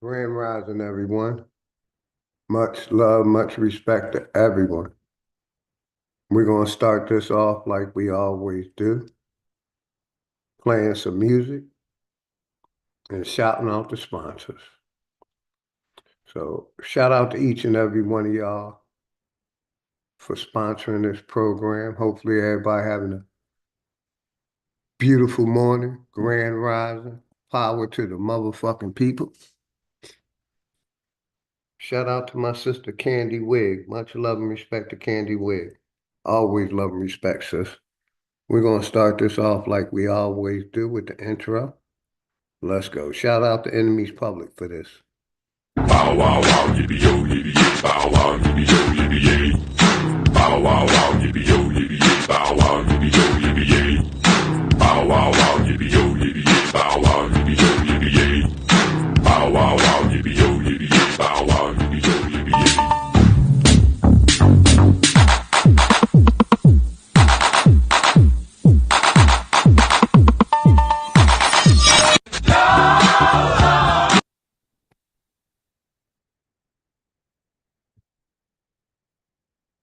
Grand Rising, everyone. Much love, much respect to everyone. We're going to start this off like we always do, playing some music and shouting out the sponsors. So shout out to each and every one of y'all for sponsoring this program. Hopefully everybody having a beautiful morning, grand rising, power to the motherfucking people. Shout out to my sister Candy Wig. Much love and respect to Candy Wig. Always love and respect, sis. We're going to start this off like we always do with the intro. Let's go. Shout out to Enemies Public for this. Bow wow wow yippee yo yippee yay. Bow wow yippee yo yippee yay. Bow wow wow yippee yo yippee yay. Bow wow yippee yo yippee yay. Bow wow wow yippee yo yippee yay. Bow wow yippee yo yippee yay. Bow wow wow yippee yo yippee yay. Bow wow yippee yo yippee yay.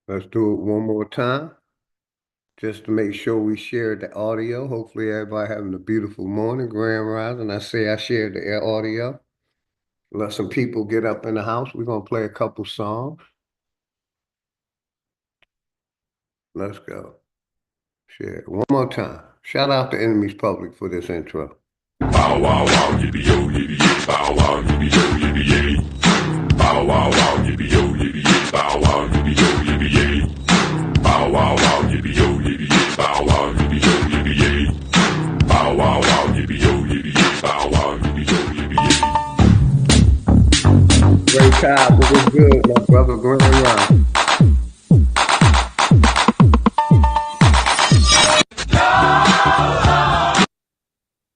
Let's do it one more time, just to make sure we share the audio. Hopefully everybody having a beautiful morning, grand rising. I say I shared the audio. Let some people get up in the house. We're going to play a couple songs. Let's go. Share it one more time. Shout out to Enemies Public for this intro. Bow wow wow yippee yo yippee yay. Bow wow yippee yo yippee yay. Bow wow wow yippee yo yippee yay. Bow wow yippee yo yippee yay. Bow wow wow yippee yo yippee yay. Bow wow yippee yo yippee yay. Bow wow wow yippee yo yippee yay. Bow wow yippee yo yippee yay. Great time, but we're good, my brother. Grand rising.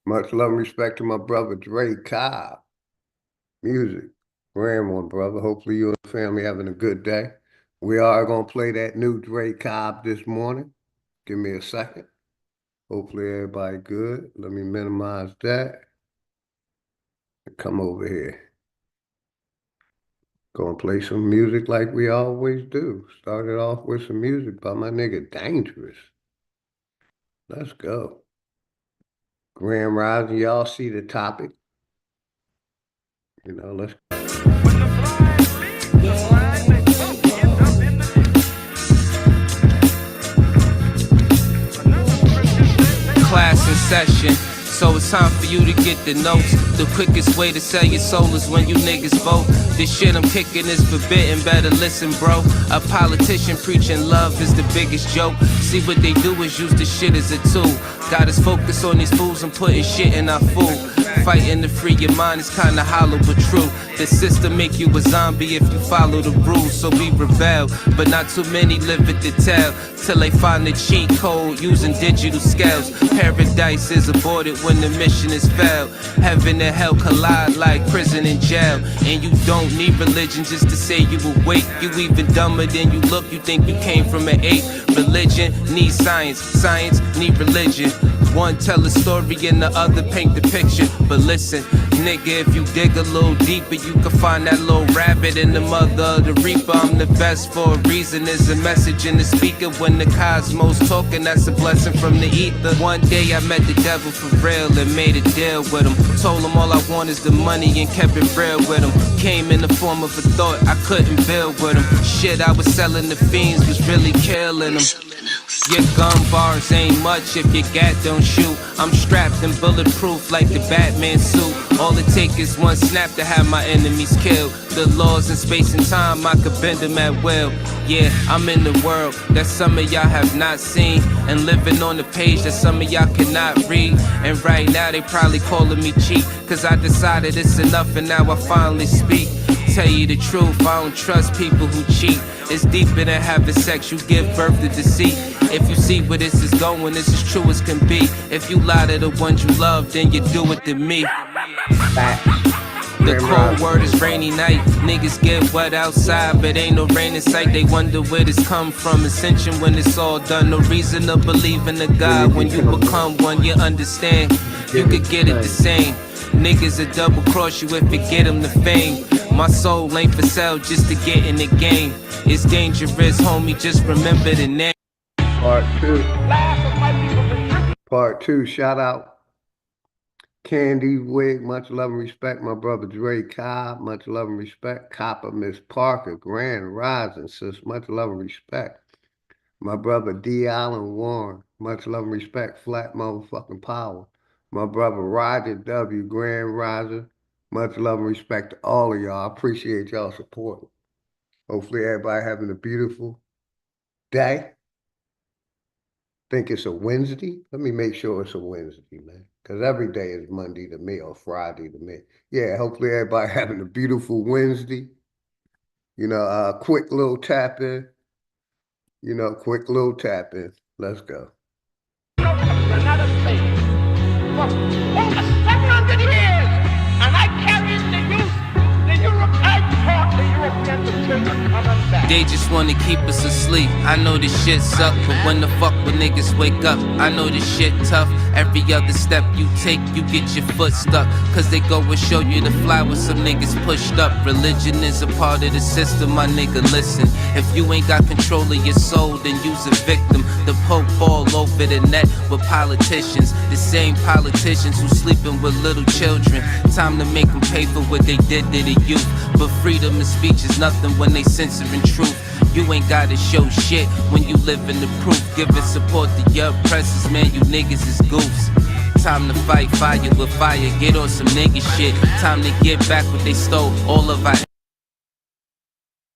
Much love and respect to my brother Dre Cobb. Music. Grand one, brother. Hopefully you and the family having a good day. We are going to play that new Dre Cobb this morning. Give me a second. Hopefully everybody good. Let me minimize that. And come over here. Gonna play some music like we always do. Started off with some music by my nigga Dangerous. Let's go. Grand Rising, y'all see the topic. You know, let's class in session, so it's time for you to get the notes. The quickest way to sell your soul is when you niggas vote. This shit I'm kicking is forbidden, better listen, bro. A politician preaching love is the biggest joke. See what they do is use the shit as a tool. Got us focused on these fools and putting shit in our food. Fighting to free your mind is kinda hollow but true. The system make you a zombie if you follow the rules, so we rebel. But not too many live it to tell, till they find the cheat code using digital scales. Paradise is aborted when the mission is failed. Heaven and hell collide like prison and jail. And you don't need religion just to say you awake. You even dumber than you look, you think you came from an ape. Religion needs science, science need religion. One tell a story and the other paint the picture. But listen, nigga, if you dig a little deeper, you can find that little rabbit in the mother of the reaper. I'm the best for a reason. There's a message in the speaker. When the cosmos talking, that's a blessing from the ether. One day I met the devil for real and made a deal with him. Told him all I want is the money and kept it real with him. Came in the form of a thought, I couldn't build with him. Shit I was selling the fiends was really killing them. Your gun bars ain't much if your gat don't shoot. I'm strapped and bulletproof like the Batman suit. All it takes is one snap to have my enemies killed. The laws in space and time, I could bend them at will. Yeah, I'm in the world that some of y'all have not seen, and living on the page that some of y'all cannot read. And right now they probably calling me cheap, cause I decided it's enough and now I finally speak. Tell you the truth, I don't trust people who cheat. It's deeper than having sex, you give birth to deceit. If you see where this is going, this is true as can be. If you lie to the ones you love, then you do it to me. The cold word is rainy night. Niggas get wet outside, but ain't no rain in sight. They wonder where this come from. Ascension when it's all done. No reason to believe in a God. When you become one, you understand. You could get it the same. Niggas will double cross you if you get them the fame. My soul ain't for sale just to get in the game. It's dangerous, homie, just remember the name. Part two, shout out Candy Wig, much love and respect. My brother Dre Cobb, much love and respect. Copper, Miss Parker, Grand Rising, sis, much love and respect. My brother D. Allen Warren, much love and respect. Flat motherfucking power. My brother Roger W. Grand Rising, much love and respect to all of y'all. I appreciate y'all support. Hopefully everybody having a beautiful day. Think it's a Wednesday? Let me make sure it's a Wednesday, man. Because every day is Monday to me or Friday to me. Yeah, hopefully everybody having a beautiful Wednesday. You know, quick little tap in. You know, quick little tap in. Let's go. Another slave for over 700 years, and I carried the Europe. I taught the Europeans until the coming back. They just wanna keep us asleep. I know this shit suck, but when the fuck when niggas wake up, I know this shit tough. Every other step you take, you get your foot stuck. Cause they go and show you the fly with some niggas pushed up. Religion is a part of the system, my nigga, listen. If you ain't got control of your soul, then you's a victim. The Pope all over the net with politicians. The same politicians who sleeping with little children. Time to make them pay for what they did to the youth. But freedom of speech is nothing when they censoring truth. You ain't gotta show shit when you live in the proof. Giving support to your oppressors, man, you niggas is goofs. Time to fight fire with fire, get on some nigga shit. Time to get back what they stole, all of our.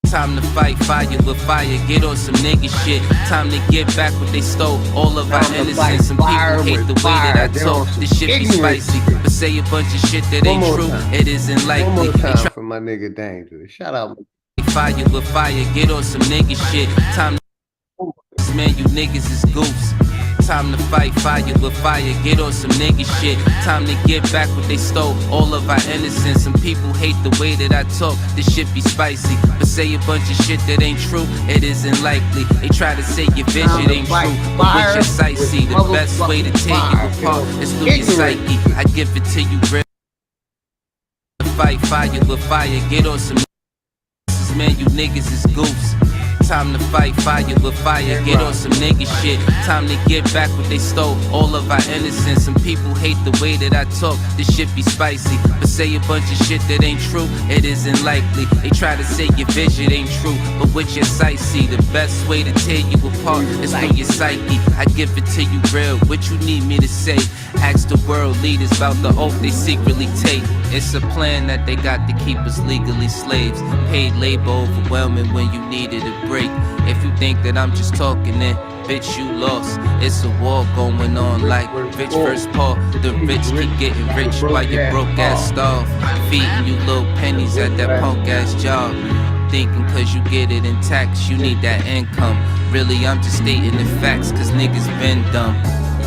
Time to fight fire with fire, get on some nigga shit. Time to get back what they stole, all of our innocence. Some people hate the way that I talk, this shit be spicy. But say a bunch of shit that ain't true, it isn't likely. One more time for my nigga Dangerous. Shout out. Fire with fire, get on some nigga shit. Time to man, you niggas is goofs. Time to fight fire with fire, get on some nigga shit. Time to get back what they stole, all of our innocence. Some people hate the way that I talk, this shit be spicy. But say a bunch of shit that ain't true, it isn't likely. They try to say your vision ain't true, but with your sight see, the best way to tear you apart is through your psyche. I give it to you real. Fight fire with fire, get on some man, you niggas is goofs. Time to fight fire with fire, get on some nigga shit. Time to get back what they stole, all of our innocence. Some people hate the way that I talk, this shit be spicy. But say a bunch of shit that ain't true, it isn't likely. They try to say your vision ain't true, but with your sight see, the best way to tear you apart is through your psyche. I give it to you real, what you need me to say. Ask the world leaders about the oath they secretly take. It's a plan that they got to keep us legally slaves. Paid labor overwhelming when you needed a break. If you think that I'm just talking, then bitch, you lost. It's a war going on like rich versus poor. The rich keep getting rich while you broke ass starve. Feeding you little pennies at that punk ass job. Thinking cause you get it in tax, you need that income. Really, I'm just stating the facts cause niggas been dumb.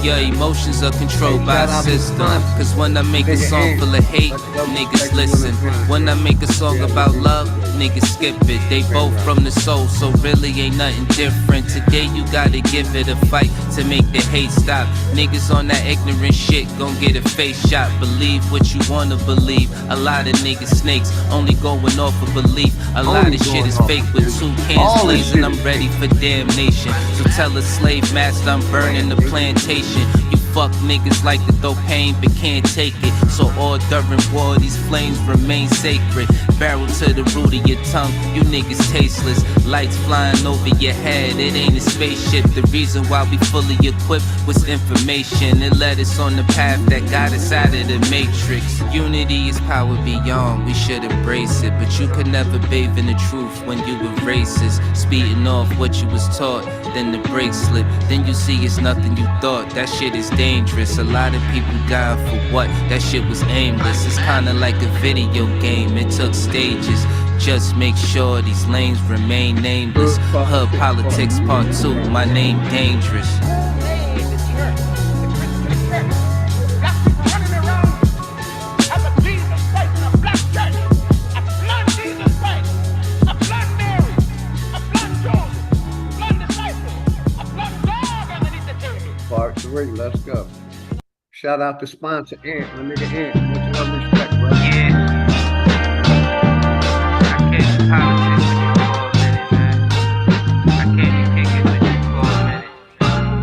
Your emotions are controlled by a system. Cause when I make a song full of hate, niggas listen. When I make a song about love, niggas skip it. They both from the soul, so really ain't nothing different. Today you gotta give it a fight to make the hate stop. Niggas on that ignorant shit gon' get a face shot. Believe what you wanna believe. A lot of niggas snakes, only going off of belief. A lot of shit is fake with two cans blazing. I'm ready for damnation. So tell a slave master I'm burning the plantation. You fuck niggas like to throw pain but can't take it. So all during war these flames remain sacred. Barrel to the root of your tongue, you niggas tasteless. Lights flying over your head, it ain't a spaceship. The reason why we fully equipped was information. It led us on the path that got us out of the matrix. Unity is power beyond, we should embrace it. But you could never bathe in the truth when you were racist. Speeding off what you was taught, then the brakes slip. Then you see it's nothing you thought, that shit is dangerous. A lot of people dying for what? That shit was aimless. It's kinda like a video game, it took stages. Just make sure these lanes remain nameless. Hood politics part 2, my name dangerous. Part 3, let's go. Shout out to sponsor Ant, my nigga Ant. love, respect, brother. Yeah. I can't be politics with you for a minute, man. I can't be kicking with you for a minute.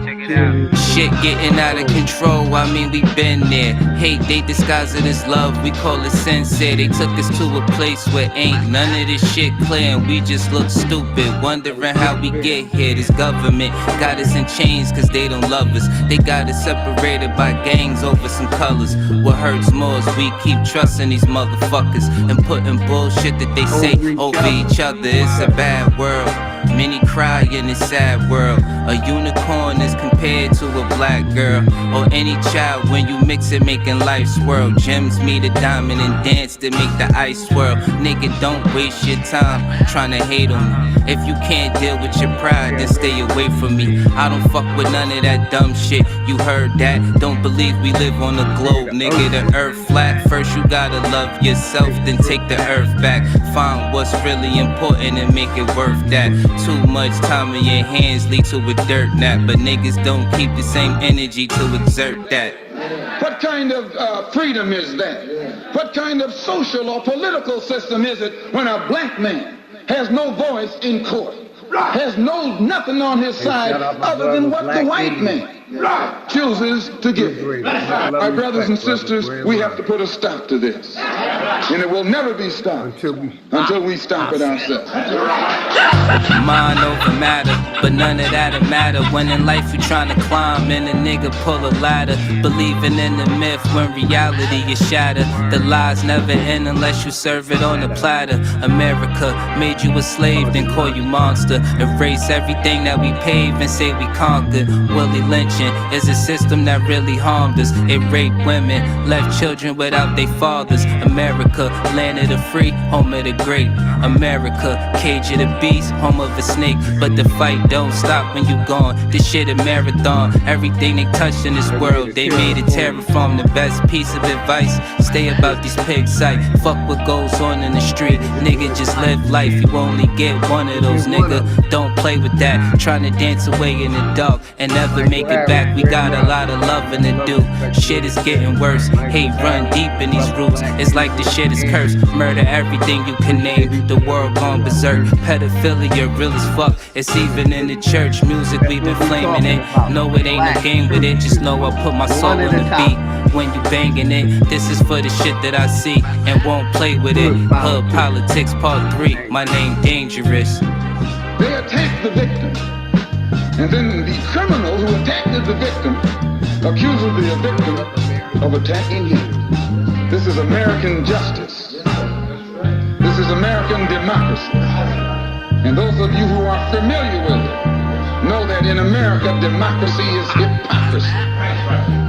Check it out. Shit getting out of control, I mean we been there. Hate, they disguise it as love, we call it sincere. They took us to a place where ain't none of this shit clear, and we just look stupid, wondering how we get here. This government got us in chains cause they don't love us. They got us separated by gangs over some colors. What hurts more is we keep trusting these motherfuckers and putting bullshit that they say over each other. It's a bad world. Many cry in this sad world. A unicorn is compared to a black girl, or any child when you mix it, making life swirl. Gems meet a diamond and dance to make the ice swirl. Nigga, don't waste your time trying to hate on me. If you can't deal with your pride, then stay away from me. I don't fuck with none of that dumb shit. You heard that? Don't believe we live on a globe, nigga. The earth flat. First you gotta love yourself, then take the earth back. Find what's really important and make it worth that. Too much time in your hands lead to a dirt nap, but niggas don't keep the same energy to exert that. What kind of freedom is that? What kind of social or political system is it when a black man has no voice in court, has nothing on his side other than what the white man chooses to give? My brothers and sisters, we have to put a stop to this. And it will never be stopped until we stop it ourselves. Mind over matter, but none of that'll matter when in life you're trying to climb and a nigga pull a ladder. Believing in the myth when reality is shattered. The lies never end unless you serve it on a platter. America made you a slave, then call you monster. Erase everything that we paved and say we conquered. Willie lynching is a system that really harmed us. It raped women, left children without their fathers. America, land of the free, home of the great. America, cage of the beast, home of a snake. But the fight don't stop when you gone. This shit a marathon. Everything they touched in this world, they made it terraform. The best piece of advice, stay about these pig sight. Fuck what goes on in the street. Nigga, just live life. You only get one of those, nigga. Don't play with that. Trying to dance away in the dark and never make it back. We got a lot of loving to do. Shit is getting worse. Hate run deep in these roots. It's like the shit is cursed. Murder everything you can name. The world gone berserk. Pedophilia real as fuck. It's even in the church music we've been flaming it. No, it ain't no game with it. Just know I put my soul in the beat. When you banging it, this is for the shit that I see and won't play with it. Hood politics part 3. My name dangerous. They attack the victim, and then the criminal who attacked the victim accuses the victim of attacking him. This is American justice. This is American democracy. And those of you who are familiar with it know that in America, democracy is hypocrisy.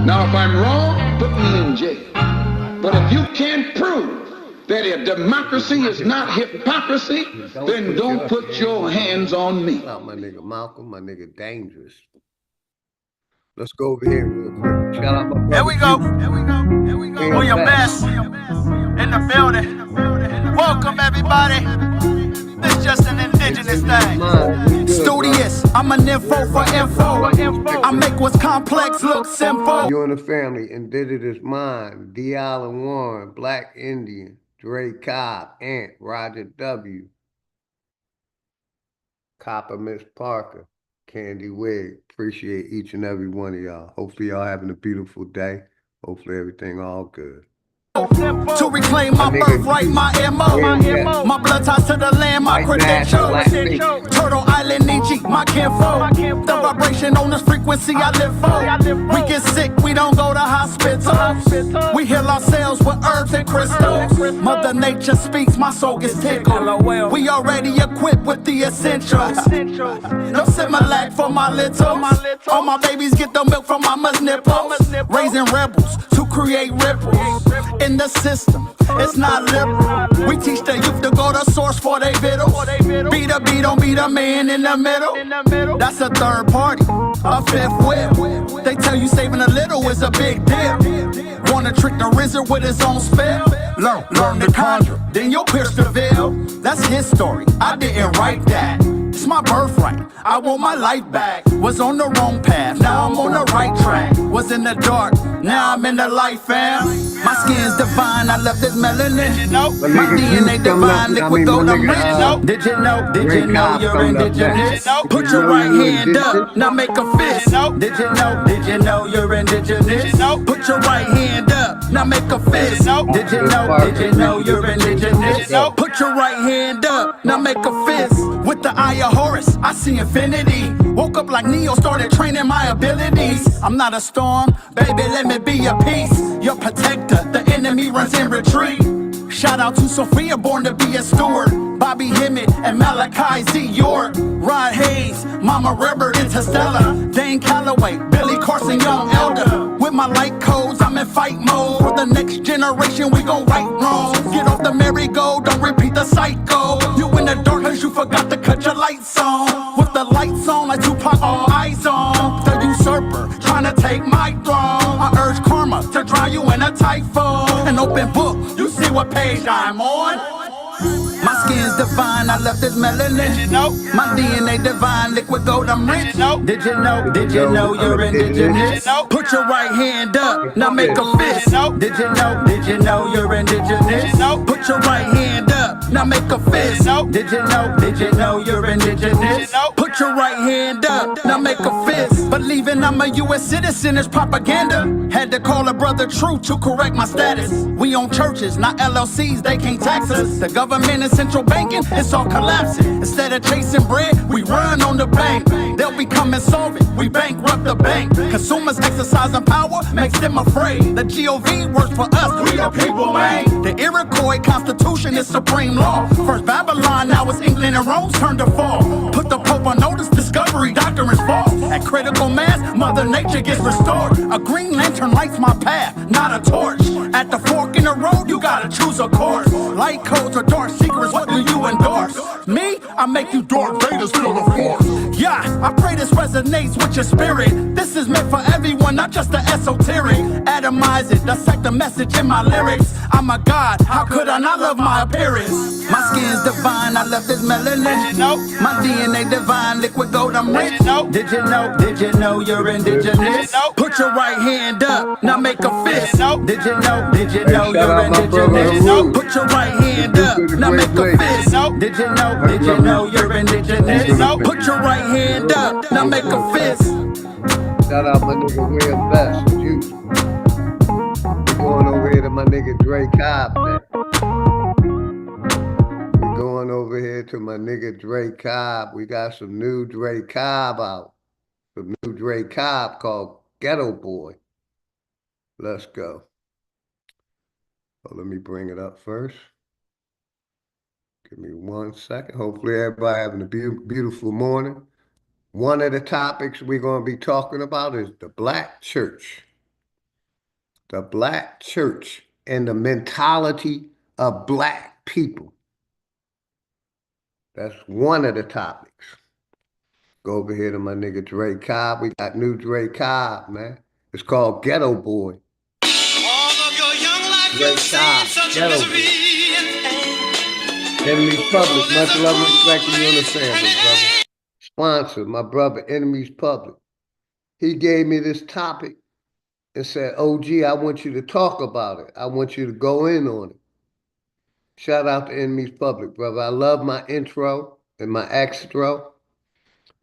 Now, if I'm wrong, put me in jail. But if you can't prove that a democracy is not hypocrisy, then don't put your hands on me. Shout out my nigga Malcolm, my nigga Dangerous. Let's go over here real quick. Shout out my brother. Here we go. On your best. In the building. Welcome everybody. This is just an indigenous thing. Studious, I'm an info for info. I make what's complex look simple. You and the family, indigenous mind, D. Allen Warren, Black Indian, Dre Cobb, Ant, Roger W. Copper Miss Parker, Candy Wig. Appreciate each and every one of y'all. Hopefully y'all having a beautiful day. Hopefully everything all good. To reclaim my birthright, my MO. My blood ties to the land, my credentials. Turtle Island, Nietzsche, my kinfolk. The vibration on this frequency I live for. We get sick, we don't go to hospitals. We heal ourselves with herbs and crystals. Mother Nature speaks, my soul gets tickled. We already equipped with the essentials. No Similac for my little. All my babies get the milk from mama's nipples. Raising rebels to create ripples. In the system, it's not liberal. We teach the youth to go to source for they vittles. Beat a beat, don't beat a man in the middle. That's a third party, a fifth wheel. They tell you saving a little is a big deal. Wanna trick the wizard with his own spell? Learn to conjure, then you'll pierce the veil. That's his story, I didn't write that. It's my birthright, I want my life back. Was on the wrong path, now I'm on the right track. Was in the dark, Now I'm in the life, fam. My skin's divine, I left this melanin. My DNA divine, liquid gold, I'm rich. Did you know? Did you know you're indigenous? Put your right hand up, now make a fist. Did you know? Did you know you're indigenous? Put your right hand up, now make a fist. Did you know? Did you know you're indigenous? Put your right hand up, now make a fist. With the eye of Horus, I see infinity. Woke up like Neo, started training my abilities. I'm not a storm, baby, let me be a peace. Your protector, the enemy runs in retreat. Shout out to Sophia, born to be a steward. Bobby Hemmett and Malachi Z. York. Rod Hayes, Mama Rubber, Interstellar. Dane Calloway, Billy Carson, Young Elder. With my light codes, I'm in fight mode. For the next generation, we gon' right wrongs. Get off the merry-go, don't repeat the cycle. You in the dark cause you forgot to cut your lights on. With the lights on like Tupac, all eyes on. The usurper, trying to take my throne. I urge karma to drown you in a typhoon. An open book, you see what page I'm on. My skin's divine, I left this melanin. My DNA divine, liquid gold, I'm rich. Did you know? Did you know you're indigenous? Put your right hand up, now make a fist. Did you know? Did you know you're indigenous? Put your right hand up, now make a fist. Did you know? Did you know you're indigenous? Put your right hand up, now make a fist. Believing I'm a U.S. citizen is propaganda. Had to call a brother true to correct my status. We own churches, not LLCs, they can't tax us. The government and central banking, it's all collapsing. Instead of chasing bread, we run on the bank. They'll become insolvent, we bankrupt the bank. Consumers exercising power makes them afraid. The GOV works for us, we the people, man. The Iroquois Constitution is supreme law. First Babylon, now it's England and Rome's turn to fall. Put the Pope on notice, discovery doctrine is false. At critical mass, Mother Nature gets restored. A green lantern lights my path, not a torch. At the fork in the road, you gotta choose a course. Light codes or dark secrets, what do you endorse? Me? I make you Darth Vader, feel the force. Yeah, I pray this resonates with your spirit. This is meant for everyone, not just the esoteric. Atomize it, dissect the message in my lyrics. I'm a god, how could I not love my appearance? My skin's divine, I left this melanin. My DNA divine, liquid gold, I'm rich. Did you know? Did you know you're indigenous? Put your right hand up, now make a fist. Did you know? Did you know you're indigenous? Put your right hand up, now make a fist. Did you know? Did you know you're indigenous? Put your right hand up, now make a fist. Shout out my nigga Will Best, you. We're going over here to my nigga Dre Cobb now. We're going over here to my nigga Dre Cobb. We got some new Dre Cobb out. Some new Dre Cobb called Ghetto Boy. Let's go. So let me bring it up first. Give me 1 second. Hopefully everybody having a beautiful morning. One of the topics we're going to be talking about is the Black church. The Black church and the mentality of Black people. That's one of the topics. Go over here to my nigga Dre Cobb. We got new Dre Cobb, man. It's called Ghetto Boy. Dre Cobb, Ghetto Boy. Enemies Public, much love and respect to you and the family, brother. Sponsor, my brother, Enemies Public. He gave me this topic and said, OG, I want you to talk about it. I want you to go in on it. Shout out to Enemies Public, brother. I love my intro and my extro.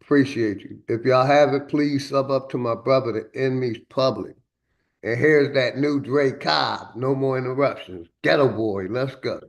Appreciate you. If y'all have it, please sub up to my brother, the Enemies Public. And here's that new Dre Cobb. No more interruptions. Ghetto Boy, let's go.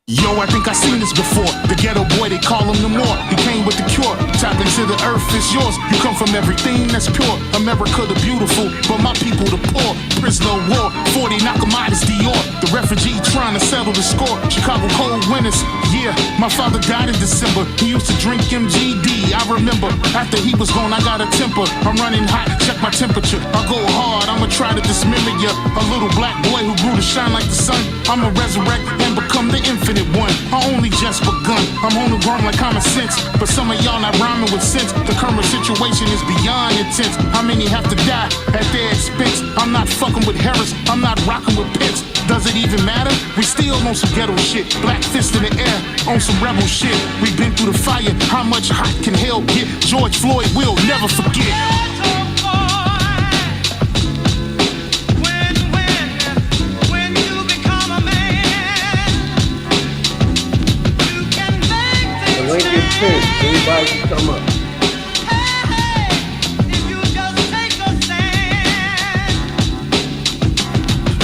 Yo, I think I seen this before. The ghetto boy, they call him the more. He came with the cure. Tap into the earth, it's yours. You come from everything that's pure. America the beautiful, but my people the poor. Prisoner of war, 40 knock 'em out, it's Dior. The refugee trying to settle the score. Chicago cold winters, yeah. My father died in December. He used to drink MGD, I remember. After he was gone, I got a temper. I'm running hot, check my temperature. I go hard, I'ma try to dismember ya. A little black boy who grew to shine like the sun. I'ma resurrect and become the infinite one. I only just begun. I'm homegrown like common sense, but some of y'all not rhyming with sense. The current situation is beyond intense. How many have to die at their expense? I'm not fucking with Harris. I'm not rocking with Pence. Does it it even matter? We still on some ghetto shit. Black fist in the air, on some rebel shit. We been through the fire, how much hot can hell get? George Floyd will never forget. The link is pinned. Everybody can come up.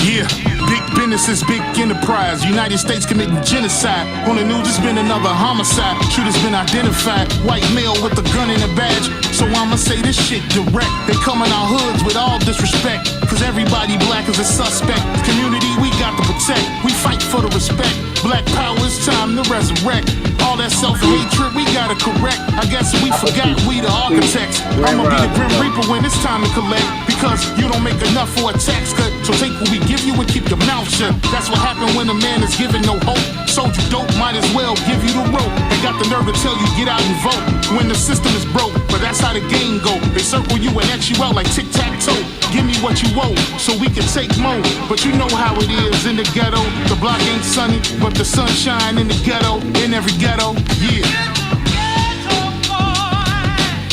Yeah, big business is big enterprise. United States committing genocide. On the news, it's been another homicide. Shooter's been identified. White male with a gun and a badge. So I'ma say this shit direct. They come in our hoods with all disrespect. Cause everybody black is a suspect. Community we got to protect. We fight for the respect. Black power, it's time to resurrect. All that self-hatred we gotta correct. I guess we forgot we the architects. I'ma be the Grim Reaper when it's time to collect. Because you don't make enough for a tax cut. So take what we give you and keep your mouth shut. That's what happened when a man is given no hope. Sold you dope, might as well give you the rope. They got the nerve to tell you get out and vote when the system is broke. But that's how the game go. They circle you and X you out like tic-tac-toe. Give me what you owe so we can take more. But you know how it is in the ghetto. The block ain't sunny, but the sunshine in the ghetto. In every ghetto, yeah.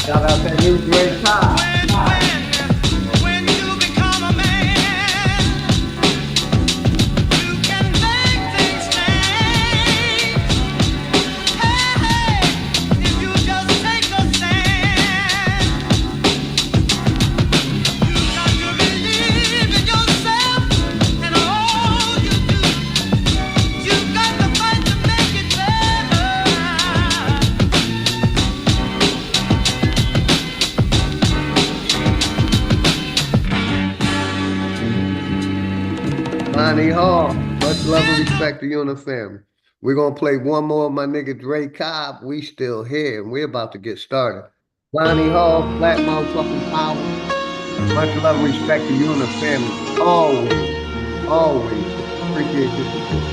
Shout out that new Drake Cobb. Hall, much love and respect to you and the family. We're going to play one more of my nigga Dre Cobb. We still here, and we're about to get started. Lonnie Hall, Black Motherfucking Power. Much love and respect to you and the family. Always, always. Appreciate your support.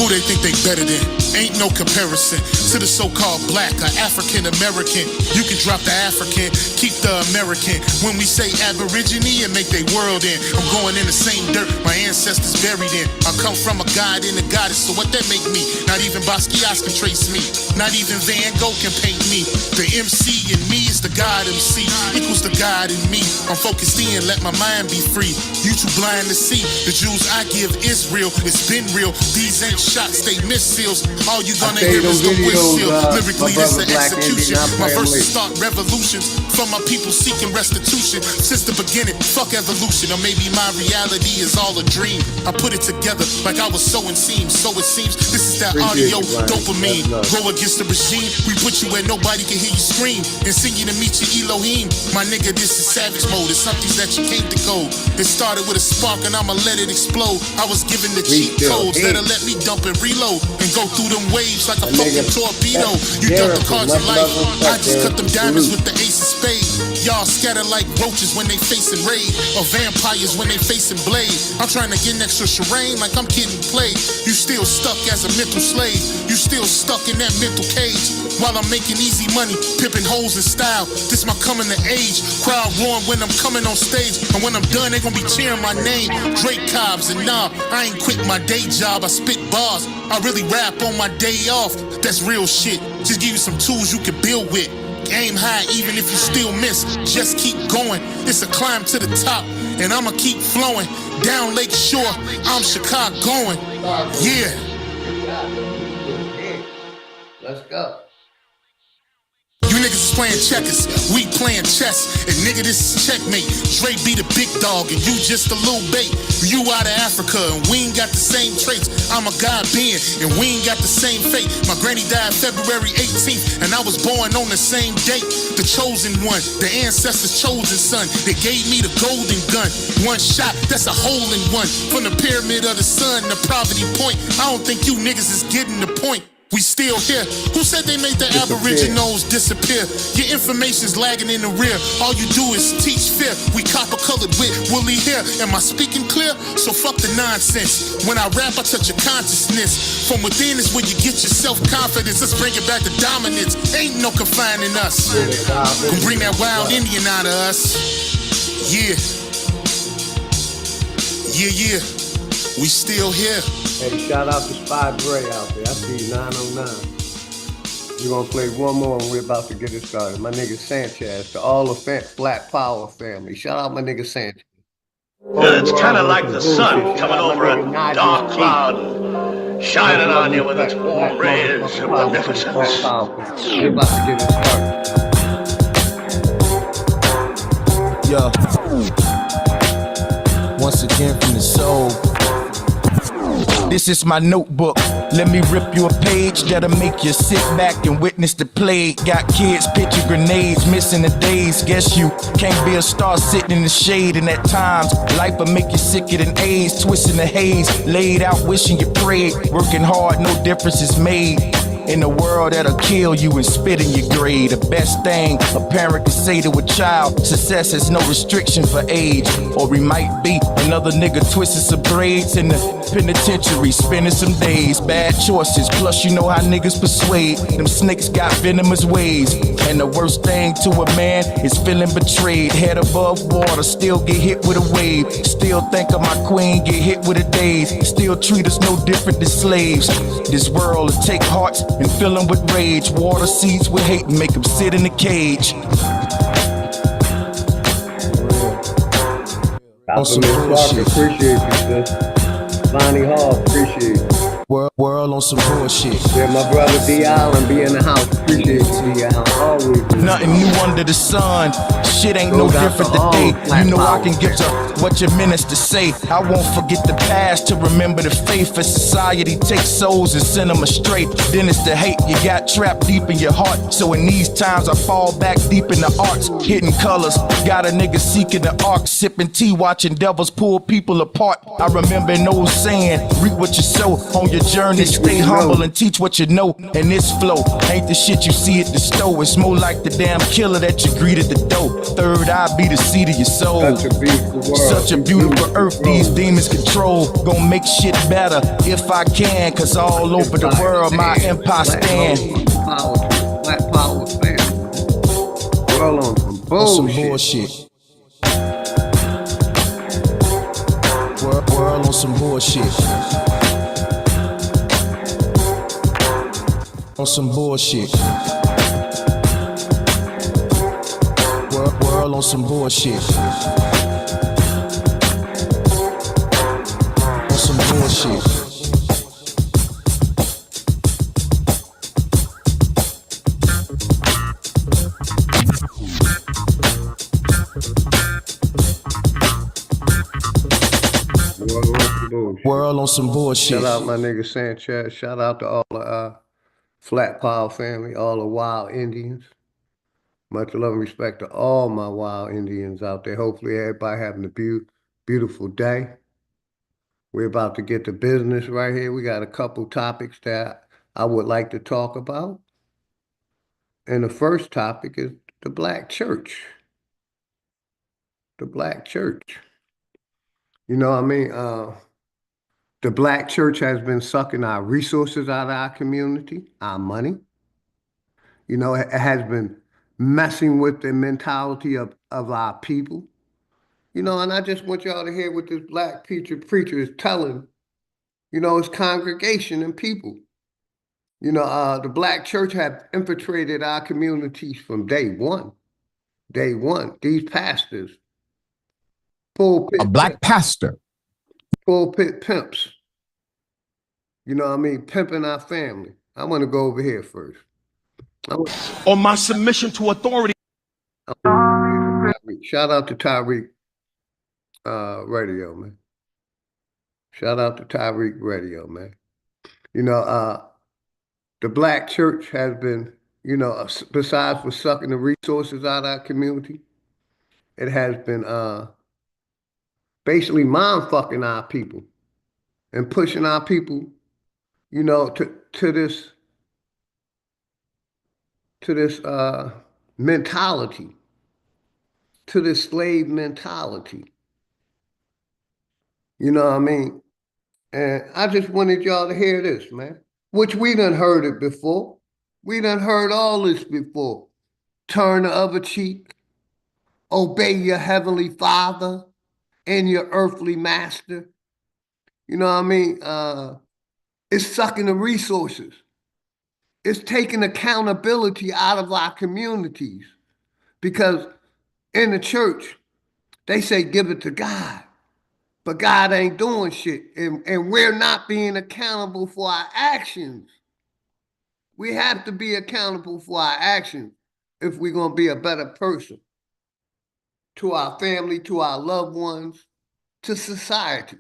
Who they think they better than? Ain't no comparison to the so-called black or African American. You can drop the African, keep the American. When we say Aborigine and make they world in, I'm going in the same dirt my ancestors buried in. I come from a god and a goddess, so what that make me? Not even Basquiat can trace me. Not even Van Gogh can paint me. The MC in me is the God MC, equals the God in me. I'm focused in, let my mind be free. You too blind to see. The Jews I give is real, it's been real. These ain't shots, they missiles. All you gonna hear is the whistle. Lyrically, this an execution. My verses start revolutions from my people seeking restitution. Since the beginning, fuck evolution. Or maybe my reality is all a dream. I put it together like I was sowing seams. So it seems this is that audio dopamine. Go against the regime. We put you where nobody can hear you scream and sing you to meet your Elohim. My nigga, this is savage mode. It's something that you can't decode. It started with a spark and I'ma let it explode. I was given the cheat codes that'll let me dump and reload and go through them waves like a fucking torpedo. You dealt the cards of life, I just cut them diamonds with the ace of spades. Y'all scatter like roaches when they facing raid, or vampires when they facing blade. I'm trying to get next to Shireen like I'm getting played. You still stuck as a mental slave. You still stuck in that mental cage. While I'm making easy money, pimping hoes in style. This my coming to age. Crowd roaring when I'm coming on stage, and when I'm done, they gonna be cheering my name. Drake Cobbs, and nah, I ain't quit my day job. I spit bars. I really rap on my day off. That's real shit. Just give you some tools you can build with. Aim high even if you still miss. Just keep going. It's a climb to the top, and I'ma keep flowing. Down Lake Shore, I'm Chicagoan. Yeah. Let's go. You niggas is playing checkers, we playing chess. And nigga, this is checkmate. Dre be the big dog and you just a little bait. You out of Africa and we ain't got the same traits. I'm a God being and we ain't got the same fate. My granny died February 18th and I was born on the same date. The chosen one, the ancestors' chosen son. They gave me the golden gun. One shot, that's a hole in one. From the pyramid of the sun to poverty point. I don't think you niggas is getting the point. We still here. Who said they made the Aboriginals disappear? Your information's lagging in the rear. All you do is teach fear. We copper colored with woolly hair. Am I speaking clear? So fuck the nonsense. When I rap, I touch your consciousness. From within is where you get your self-confidence. Let's bring it back to dominance. Ain't no confining us. Gonna bring that wild Indian out of us. Yeah. Yeah. We still here. Hey, shout out to Spy Dre out there. I see 909. We're gonna play one more and we're about to get it started. My nigga Sanchez, to all the Flat Power family. Shout out my nigga Sanchez. It's kind of like the sun coming over a dark cloud and shining on you with its warm rays of magnificence. We're about to get it started. Yeah. Once again from the soul. This is my notebook. Let me rip you a page that'll make you sit back and witness the plague. Got kids pitching grenades, missing the days. Guess you can't be a star sitting in the shade. And at times, life will make you sicker than AIDS. Twisting the haze, laid out wishing you prayed. Working hard, no difference is made. In a world that'll kill you and spit in your grave. The best thing a parent can say to a child: success has no restriction for age. Or we might be another nigga twisting some braids in the penitentiary, spending some days. Bad choices, plus you know how niggas persuade. Them snakes got venomous ways. And the worst thing to a man is feeling betrayed. Head above water, still get hit with a wave. Still think of my queen, get hit with a daze. Still treat us no different than slaves. This world will take hearts and fill them with rage. Water seeds with hate and make them sit in a cage. On some bullshit. Appreciate you, sis. Bonnie Hall, appreciate you. World on some bullshit. Yeah, my brother D. Allen be in the house. Appreciate you, D. Allen. Always. Nothing new under the sun. Shit ain't no different today. You know I can get to what your ministers say. I won't forget the past to remember the faith. As society takes souls and send them astray. Then it's the hate you got trapped deep in your heart. So in these times I fall back deep in the arts. Hidden colors. Got a nigga seeking the arc. Sipping tea, watching devils pull people apart. I remember an old saying: reap what you sow. On your journey, stay humble and teach what you know. And this flow ain't the shit you see at the store. It's more like the damn killer that you greet at the door. Third eye be the seat of your soul. Such a beautiful earth these demons control. Gonna make shit better if I can, cause all over the world my empire stand. Black power family. World on some bullshit. World on some bullshit. On some bullshit. World on some bullshit. On some bullshit. World on some bullshit. Shout out my nigga Sanchez. Shout out to all the Flat Power family, all the wild Indians. Much love and respect to all my wild Indians out there. Hopefully everybody having a beautiful day. We're about to get to business right here. We got a couple topics that I would like to talk about. And the first topic is the Black church. The Black church. You know what I mean? The Black church has been sucking our resources out of our community, our money. You know, it has been messing with the mentality of our people. You know, and I just want y'all to hear what this Black preacher is telling, you know, his congregation and people. You know, the Black church have infiltrated our communities from day one. Day one. These pastors. A Black pastor. Pulpit pimps. You know what I mean? Pimping our family. I want to go over here first. On my submission to authority. Shout out to Tyreek Radio, man. Shout out to Tyreek Radio, man. You know, the Black church has been, you know, besides for sucking the resources out of our community, it has been basically mind-fucking our people and pushing our people, you know, to this to this mentality, to this slave mentality. You know what I mean? And I just wanted y'all to hear this, man, which we done heard it before. We done heard all this before. Turn the other cheek, obey your heavenly father and your earthly master. You know what I mean? It's sucking the resources. It's taking accountability out of our communities because in the church, they say give it to God, but God ain't doing shit. And we're not being accountable for our actions. We have to be accountable for our actions if we're going to be a better person to our family, to our loved ones, to society.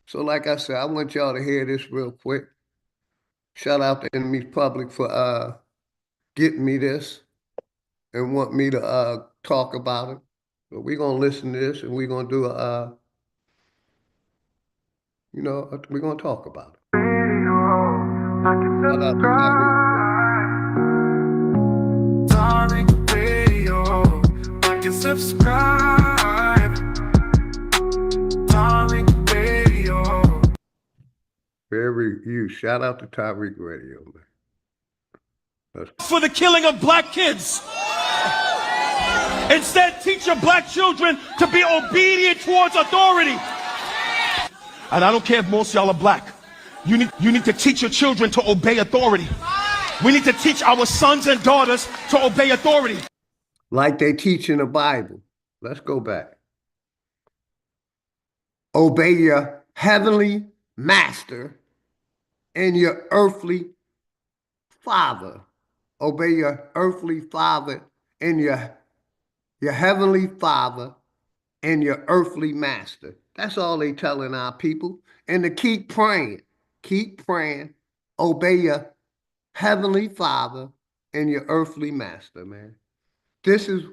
So like I said, I want y'all to hear this real quick. Shout out to Enemies Public for getting me this and want me to talk about it. But we're going to listen to this and we're going to do we're going to talk about it. Shout out to subscribe. Tariq Radio. Shout out to Tariq Radio, man. For the killing of black kids. Instead, teach your black children to be obedient towards authority. And I don't care if most of y'all are black. You need to teach your children to obey authority. We need to teach our sons and daughters to obey authority. Like they teach in the Bible. Let's go back. Obey your heavenly master and your earthly father. Obey your earthly father and your heavenly father and your earthly master. That's all they telling our people. And to keep praying, obey your heavenly father and your earthly master, man. This is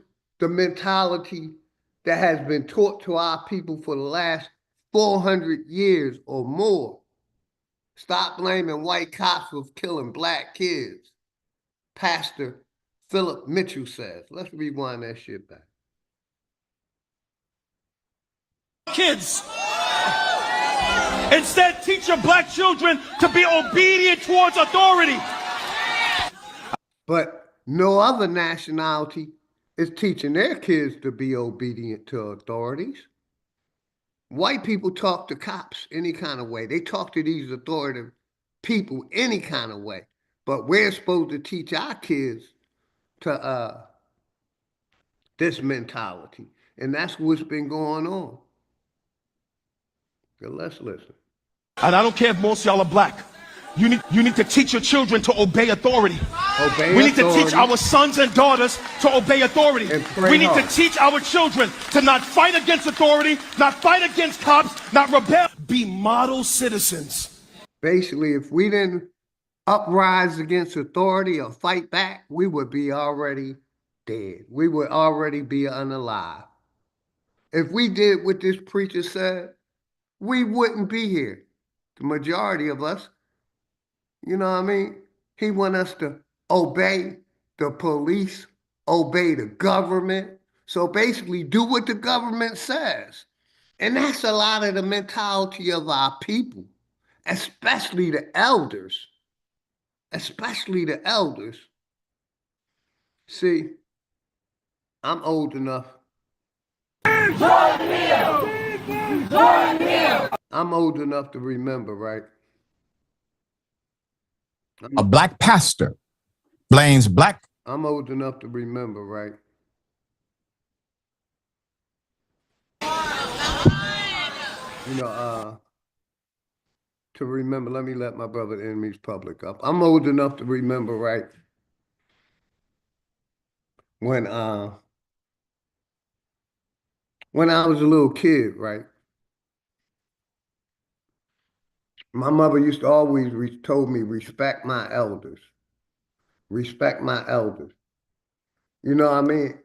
the mentality that has been taught to our people for the last 400 years or more. Stop blaming white cops for killing black kids. Pastor Philip Mitchell says. Let's rewind that shit back. Kids. Instead, teach your black children to be obedient towards authority. But no other nationality is teaching their kids to be obedient to authorities. White people talk to cops any kind of way. They talk to these authoritative people any kind of way. But we're supposed to teach our kids to this mentality. And that's what's been going on. So let's listen. And I don't care if most of y'all are black. You need to teach your children to obey authority. We need to teach our sons and daughters to obey authority. We need to teach our children to not fight against authority, not fight against cops, not rebel. Be model citizens. Basically, if we didn't uprise against authority or fight back, we would be already dead. We would already be unalive. If we did what this preacher said, we wouldn't be here. The majority of us. You know what I mean? He wants us to obey the police, obey the government. So basically do what the government says. And that's a lot of the mentality of our people, especially the elders. Especially the elders. See, I'm old enough. I'm old enough to remember, right? A black pastor blames black. I'm old enough to remember, right? To remember, let me let my brother Enemies Public up. I'm old enough to remember, right? When I was a little kid, right? My mother used to always told me, respect my elders. Respect my elders. You know what I mean?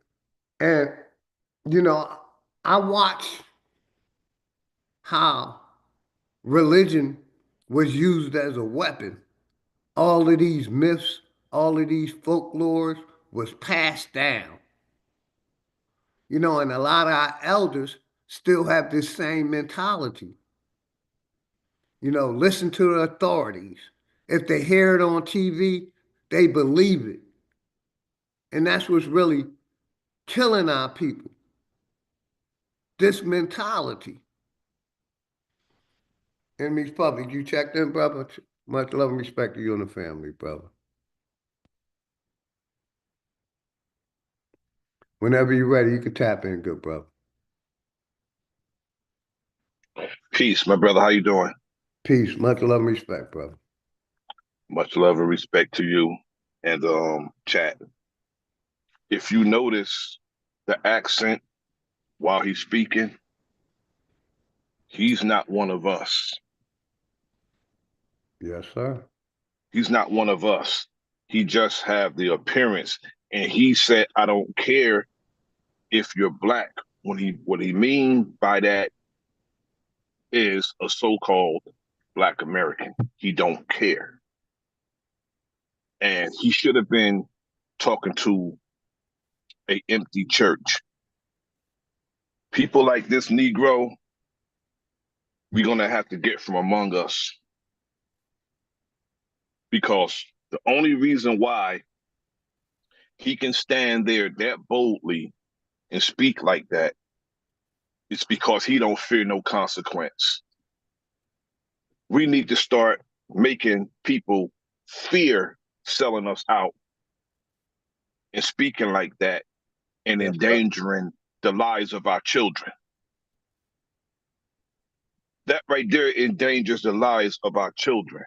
And, I watched how religion was used as a weapon. All of these myths all of these folklores was passed down. And a lot of our elders still have this same mentality. Listen to the authorities. If they hear it on TV, they believe it. And that's what's really killing our people. This mentality. Enemies public, you checked in, brother? Much love and respect to you and the family, brother. Whenever you're ready, you can tap in, good brother. Peace, my brother. How you doing? Peace. Much love and respect, brother. Much love and respect to you and chat. If you notice the accent while he's speaking, he's not one of us. Yes, sir. He's not one of us. He just have the appearance. And he said, I don't care if you're black. What he mean by that is a so-called Black American. He don't care. And he should have been talking to an empty church. People like this Negro, we're gonna have to get from among us. Because the only reason why he can stand there that boldly and speak like that is because he don't fear no consequence. We need to start making people fear selling us out and speaking like that and endangering the lives of our children. That right there endangers the lives of our children.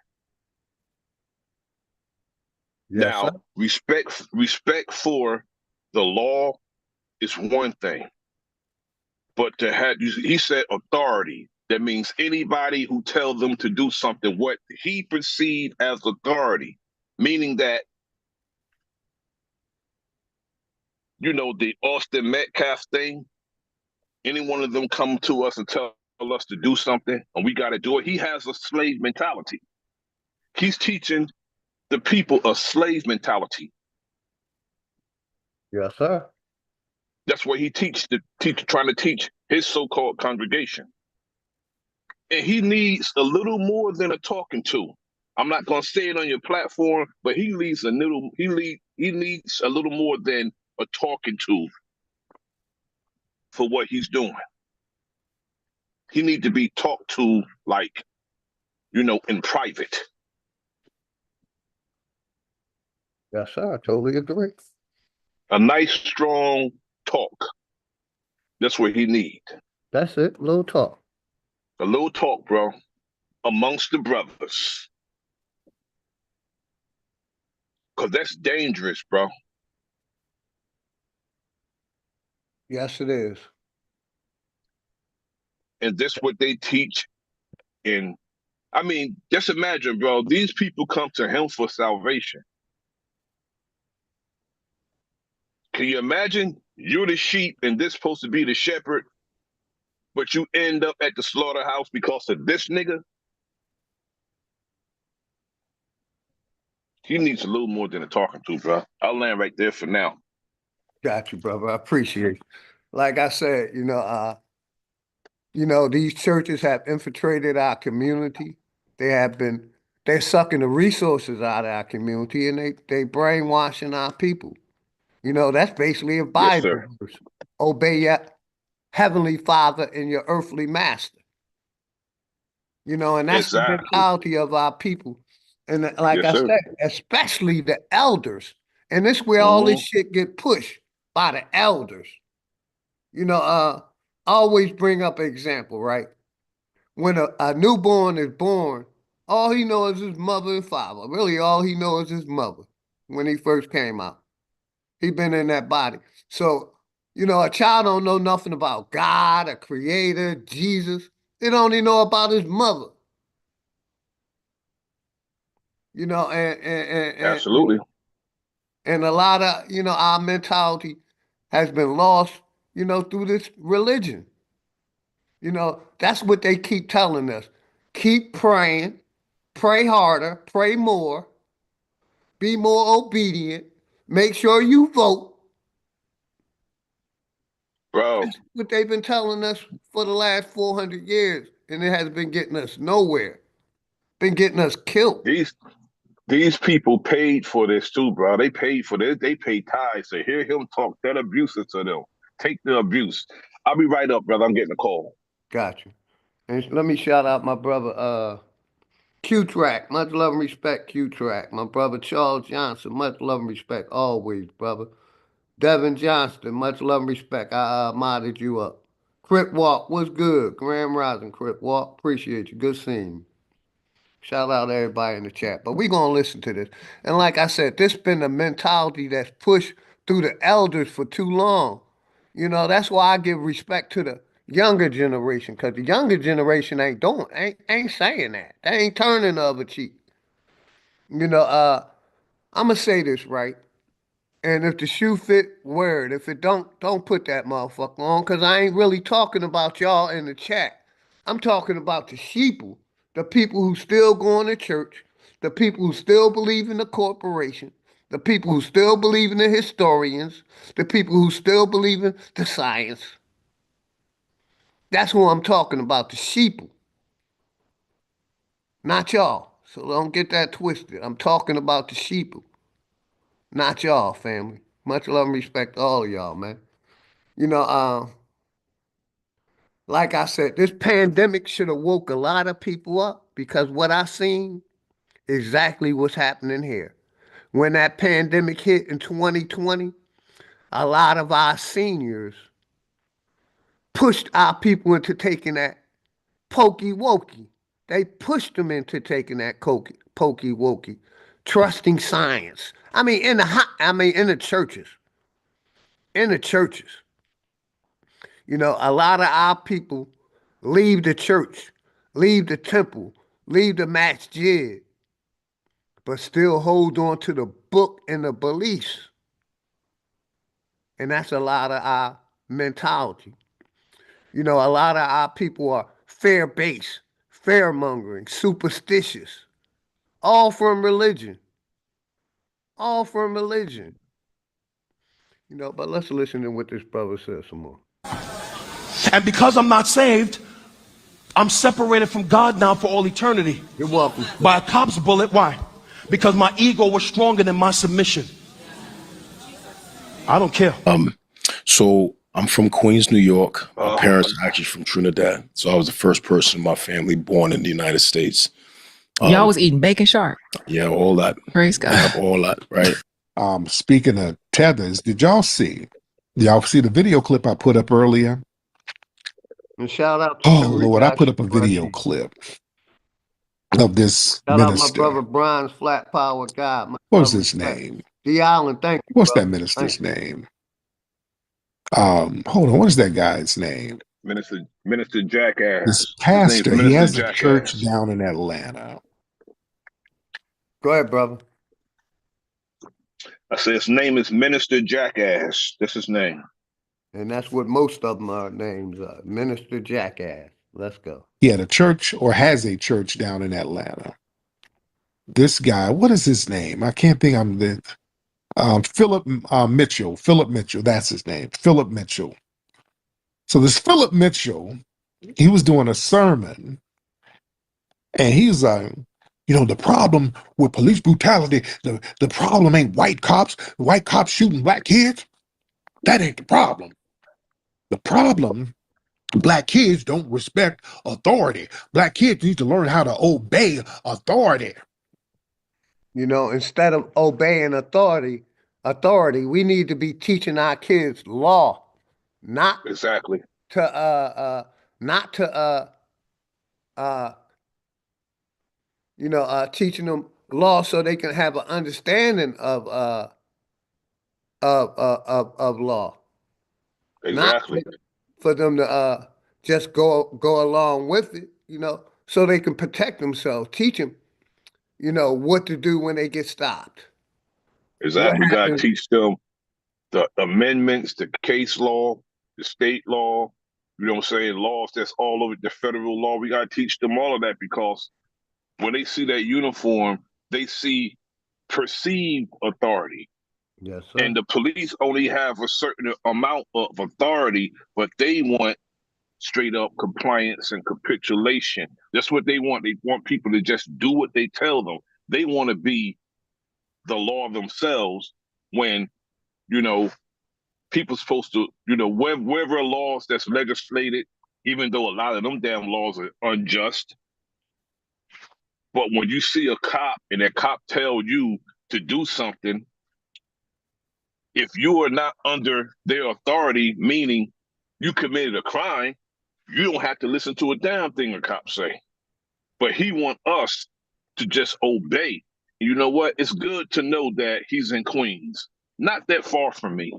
Yes, now, sir. Respect for the law is one thing, but to have, he said authority. That means anybody who tells them to do something, what he perceived as authority, meaning that, the Austin Metcalf thing, any one of them come to us and tell us to do something and we got to do it. He has a slave mentality. He's teaching the people a slave mentality. Yes, sir. That's what he trying to teach his so-called congregation. And he needs a little more than a talking to. I'm not gonna say it on your platform, but he needs a little more than a talking to for what he's doing. He needs to be talked to like, in private. Yes, sir. I totally agree. A nice, strong talk. That's what he needs. That's it. A little talk. A little talk, bro, amongst the brothers. Because that's dangerous, bro. Yes, it is. And that's what they teach. And I mean, just imagine, bro, these people come to him for salvation. Can you imagine? You're the sheep and this supposed to be the shepherd, but you end up at the slaughterhouse because of this nigga? He needs a little more than a talking to, bro. I'll land right there for now. Got you, brother. I appreciate it. Like I said, these churches have infiltrated our community. They're sucking the resources out of our community and they brainwashing our people. That's basically a Bible verse. Obey your heavenly father and your earthly master. And that's the mentality of our people. And like I said, especially the elders. And this is where all this shit get pushed by the elders. I always bring up an example, right? When a newborn is born, all he knows is his mother and father. Really, all he knows is his mother when he first came out. He been in that body. So, a child don't know nothing about God, a creator, Jesus. They don't even know about his mother. Absolutely. And a lot of, our mentality has been lost, through this religion. That's what they keep telling us. Keep praying, pray harder, pray more, be more obedient, make sure you vote. Bro, That's what they've been telling us for the last 400 years, and it has been getting us nowhere. Been getting us killed. these people paid for this too, bro. They paid for this. They paid tithes to hear him talk that abusive to them. Take the abuse. I'll be right up, brother. I'm getting a call. Got you. And let me shout out my brother, Q Track. Much love and respect, Q Track. My brother Charles Johnson. Much love and respect always, brother. Devin Johnston. Much love and respect. I modded you up. Crip Walk, what's good? Grand Rising, Crip Walk. Appreciate you. Good seeing you. Shout out to everybody in the chat. But we going to listen to this. And like I said, this been a mentality that's pushed through the elders for too long. You know, that's why I give respect to the younger generation, because the younger generation ain't saying that. They ain't turning the other cheek. You know, I'm going to say this, right? And if the shoe fit, wear it. If it don't put that motherfucker on, because I ain't really talking about y'all in the chat. I'm talking about the sheeple, the people who still going to church, the people who still believe in the corporation, the people who still believe in the historians, the people who still believe in the science. That's who I'm talking about, the sheeple, not y'all. So don't get that twisted. I'm talking about the sheeple, not y'all, family. Much love and respect to all of y'all, man. You know, like I said, this pandemic should have woke a lot of people up because what I seen exactly what's happening here. When that pandemic hit in 2020, a lot of our seniors pushed our people into taking that pokey wokey. They pushed them into taking that pokey wokey, trusting science. In the churches. In the churches. You know, a lot of our people leave the church, leave the temple, leave the masjid, but still hold on to the book and the beliefs. And that's a lot of our mentality. You know, a lot of our people are fair-based, fair-mongering, superstitious, all from religion. All from religion. You know, but let's listen to what this brother says some more. And because I'm not saved, I'm separated from God now for all eternity. You're welcome. By a cop's bullet. Why? Because my ego was stronger than my submission. I don't care. So I'm from Queens, New York. My parents are actually from Trinidad. So I was the first person in my family born in the United States. Y'all was eating bacon shark. Yeah, all that. Praise God. Yeah, all that, right? Speaking of tethers, did y'all see the video clip I put up earlier? And shout out to Oh Lord, I put up a video clip of this shout minister. out my brother Brian's Flat Power God. What's his name? D. Allen, thank you. What's brother. that minister's name? Hold on, what is that guy's name? Minister Jackass. This pastor, he has a Jackass. church down in Atlanta. Go ahead, brother. I say his name is Minister Jackass. That's his name. And that's what most of them are names are. Minister Jackass. Let's go. He had a church or has a church down in Atlanta. This guy, what is his name? I can't think I'm the Philip Mitchell. Philip Mitchell, that's his name. Philip Mitchell. So this Philip Mitchell, he was doing a sermon and he's like, the problem with police brutality, the problem ain't white cops shooting black kids. That ain't the problem. The problem, black kids don't respect authority. Black kids need to learn how to obey authority. Instead of obeying authority, we need to be teaching our kids law, not exactly teaching them law so they can have an understanding of law. Exactly. Not for them to just go along with it, so they can protect themselves. Teach them, what to do when they get stopped. Exactly. We got to teach them the amendments, the case law, the state law, laws that's all over the federal law. We got to teach them all of that because when they see that uniform, they see perceived authority. Yes, sir. And the police only have a certain amount of authority, but they want straight up compliance and capitulation. That's what they want. They want people to just do what they tell them. They want to be the law themselves when, you know, people supposed to, you know, wherever laws that's legislated, even though a lot of them damn laws are unjust. But when you see a cop and that cop tell you to do something, if you are not under their authority, meaning you committed a crime, you don't have to listen to a damn thing a cop say. But he want us to just obey. You know what? It's good to know that he's in Queens. Not that far from me.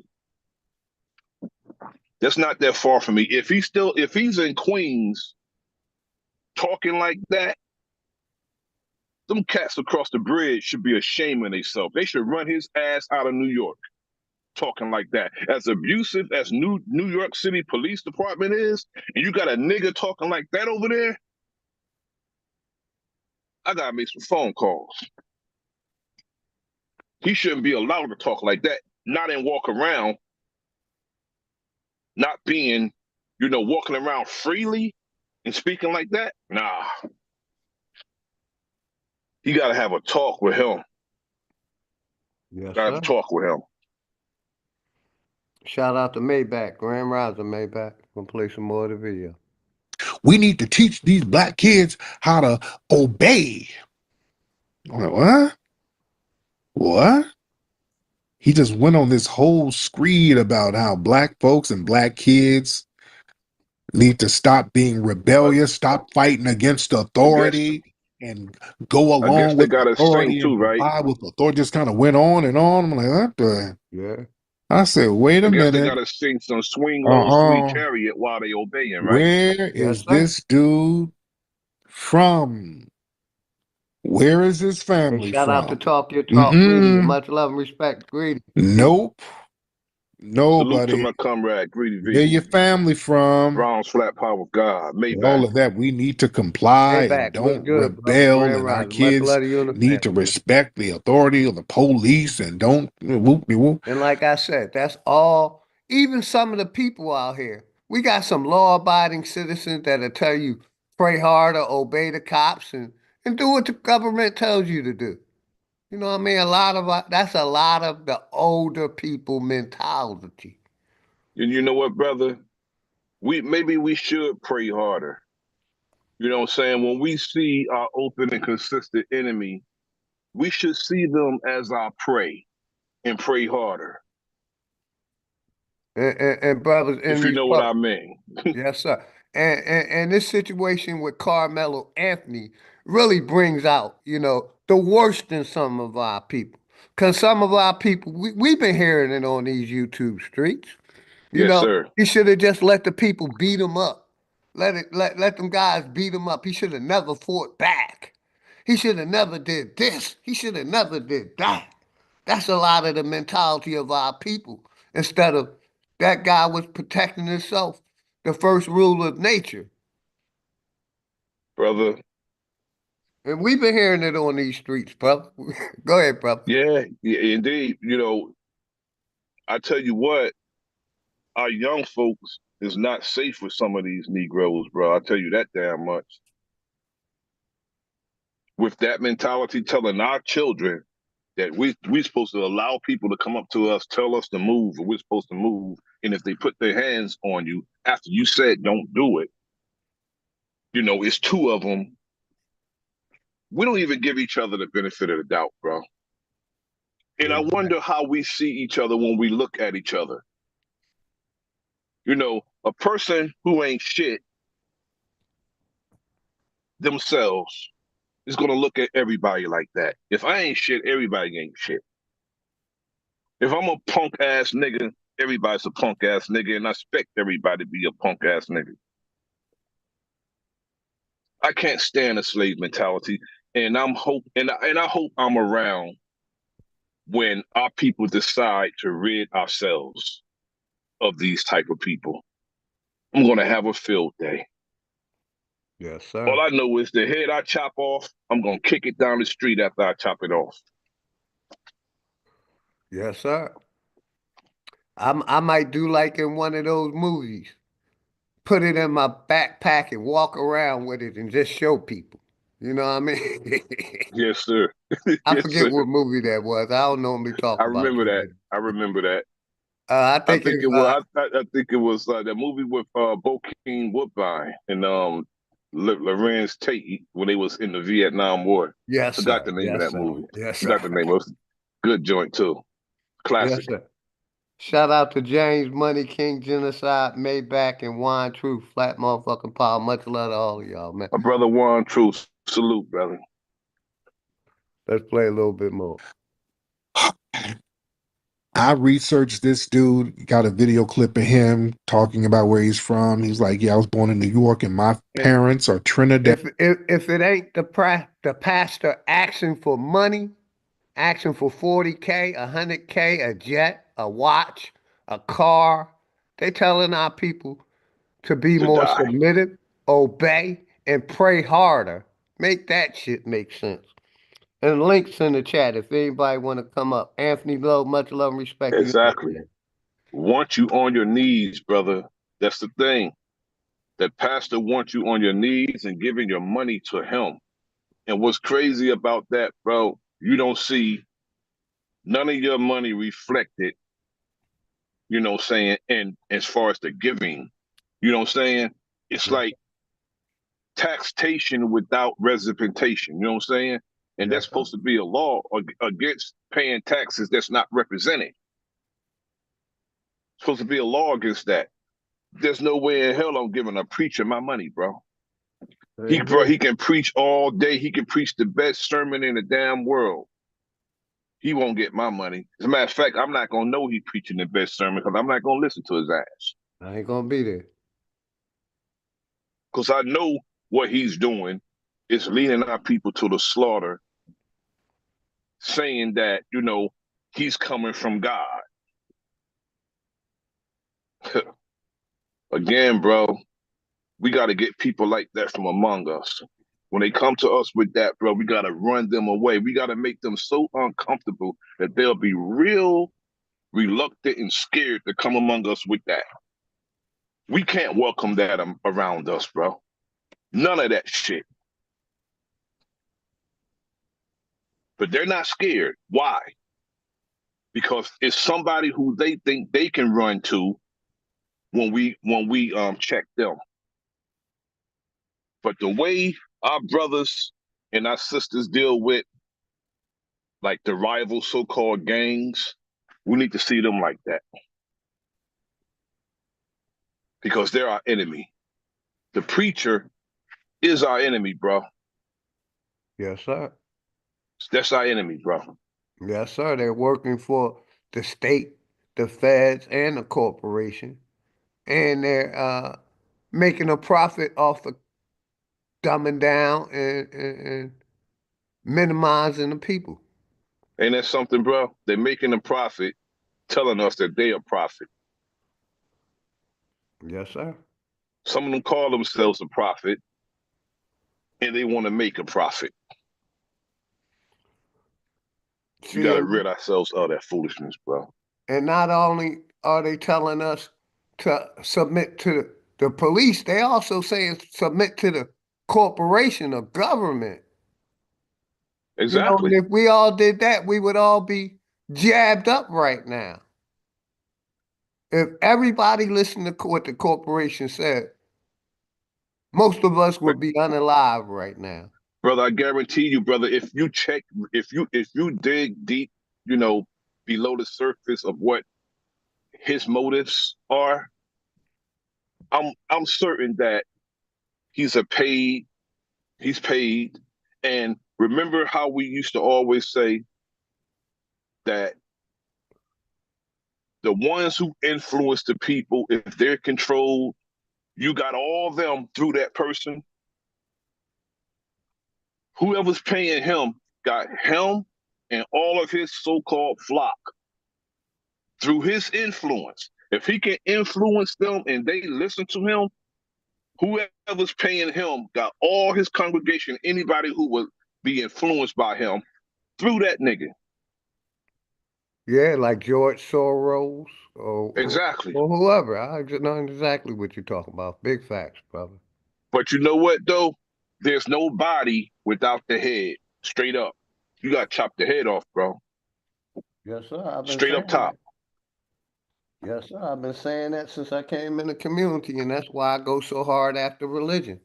That's not that far from me. If he's in Queens talking like that, them cats across the bridge should be ashamed of themselves. They should run his ass out of New York talking like that. As abusive as New York City Police Department is, and you got a nigga talking like that over there, I gotta make some phone calls. He shouldn't be allowed to talk like that, not and walk around, not being, you know, walking around freely and speaking like that. Nah. You gotta have a talk with him. Yes, gotta have a talk with him. Shout out to Maybach, Grand Rising Maybach. Gonna play some more of the video. We need to teach these black kids how to obey. I'm like, what? What? He just went on this whole screed about how black folks and black kids need to stop being rebellious, stop fighting against authority, and go along they with gotta authority sing too, and right? comply with authority. Just kind of went on and on. I'm like, what the? Yeah. I said, wait a I guess they minute. gotta sing some Swing Low, Sweet Chariot while they obeying, right? Where is this dude from? Where is his family shout out to from? Talk Your Talk Media. Much love and respect. Greedy. Nope. Salute to Nobody. my comrade, Greedy V. Where your family from? Browns Flat Power of God, Maybach. All of that. We need to comply and Maybach, what's don't good, brother? rebel, Grand and our Rising. Much kids love to you and the need to family. respect the authority of the police and don't whoop. And like I said, that's all. Even some of the people out here, we got some law-abiding citizens that'll tell you pray harder, obey the cops, and do what the government tells you to do. You know what I mean? That's a lot of the older people mentality. And you know what, brother? Maybe we should pray harder. You know what I'm saying? When we see our open and consistent enemy, we should see them as our prey and pray harder. And brothers, if you know what I mean. Yes, sir. And this situation with Carmelo Anthony really brings out, you know, the worst in some of our people. Because some of our people, we've been hearing it on these YouTube streets. You Yes, know, sir. he should have just let the people beat him up. Let them guys beat him up. He should have never fought back. He should have never did this. He should have never did that. That's a lot of the mentality of our people. Instead of that guy was protecting himself, the first rule of nature. Brother. And we've been hearing it on these streets, brother. Go ahead, brother. Yeah, indeed. You know, I tell you what, our young folks is not safe with some of these Negroes, bro. I tell you that damn much. With that mentality, telling our children that we supposed to allow people to come up to us, tell us to move, and we're supposed to move. And if they put their hands on you after you said don't do it, you know, it's two of them. We don't even give each other the benefit of the doubt, bro. And I wonder how we see each other when we look at each other. You know, a person who ain't shit themselves is going to look at everybody like that. If I ain't shit, everybody ain't shit. If I'm a punk ass nigga, everybody's a punk ass nigga, and I expect everybody to be a punk ass nigga. I can't stand a slave mentality, and I hope I'm around when our people decide to rid ourselves of these type of people. I'm gonna have a field day. Yes, sir. All I know is the head I chop off, I'm gonna kick it down the street after I chop it off. Yes, sir. I might do like in one of those movies. Put it in my backpack and walk around with it and just show people. You know what I mean? Yes, sir. I Yes, forget sir. what movie that was. I don't normally talk I about remember that. movies. I remember that. I I think think it's it was. I think it was that movie with Bokeem Woodbine and Lorenz Tate when they was in the Vietnam War. yes, Forgot sir. the name of Yes, that sir. movie. Yes, sir. Forgot the name of it. Good joint too. Yes, Classic. sir. Shout out to James Money King, Genocide, Maybach, and Wine Truth. Flat motherfucking power. Much love to all of y'all, man. My brother Juan Truth. Salute, brother. Let's play a little bit more. I researched this dude, got a video clip of him talking about where he's from. He's like, yeah, I was born in New York and my parents are Trinidad. If it ain't the pastor asking for money, asking for 40K, 100K, a jet, a watch, a car, they telling our people to be To more die. submissive, obey, and pray harder. Make that shit make sense. And links in the chat if anybody want to come up. Anthony Lowe, much love and respect. You Exactly. Want you on your knees, brother. That's the thing. That pastor wants you on your knees and giving your money to him. And what's crazy about that, bro, you don't see none of your money reflected, you know what I'm saying, and as far as the giving, you know what I'm saying? It's like taxation without representation, you know what I'm saying? And that's Yes, sir. supposed to be a law against paying taxes that's not represented. It's supposed to be a law against that. There's no way in hell I'm giving a preacher my money, bro. He can preach all day. He can preach the best sermon in the damn world. He won't get my money. As a matter of fact, I'm not gonna know he preaching the best sermon because I'm not gonna listen to his ass. I ain't gonna be there. Because I know what he's doing is leading our people to the slaughter, saying that, you know, he's coming from God. Again, bro, we got to get people like that from among us. When they come to us with that, bro, we got to run them away. We got to make them so uncomfortable that they'll be real reluctant and scared to come among us with that. We can't welcome that around us, bro. None of that shit. But they're not scared. Why? Because it's somebody who they think they can run to when we check them. But the way our brothers and our sisters deal with like the rival so-called gangs, we need to see them like that. Because they're our enemy. The preacher is our enemy, bro. Yes, sir. That's our enemy, bro. Yes, sir. They're working for the state, the feds, and the corporation. And they're making a profit off of dumbing down and minimizing the people. Ain't that something, bro? They're making a profit, telling us that they are profit. Yes, sir. Some of them call themselves a prophet, and they want to make a profit. We got to rid ourselves of that foolishness, bro. And not only are they telling us to submit to the police, they also saying submit to the corporation or government. Exactly. You know, if we all did that, we would all be jabbed up right now. If everybody listened to what the corporation said, most of us would be unalive right now. Brother, I guarantee you, brother, if you dig deep, you know, below the surface of what his motives are, I'm certain that he's paid. And remember how we used to always say that the ones who influence the people, if they're controlled, you got all them through that person. Whoever's paying him got him and all of his so-called flock through his influence. If he can influence them and they listen to him, whoever's paying him got all his congregation, anybody who would be influenced by him through that nigga. Yeah, like George Soros Exactly. or whoever. I just know exactly what you're talking about. Big facts, brother. But you know what though? There's no body without the head. Straight up. You gotta chop the head off, bro. Yes, sir. I've been Straight up saying top. that. Yes, sir. I've been saying that since I came in the community, and that's why I go so hard after religion.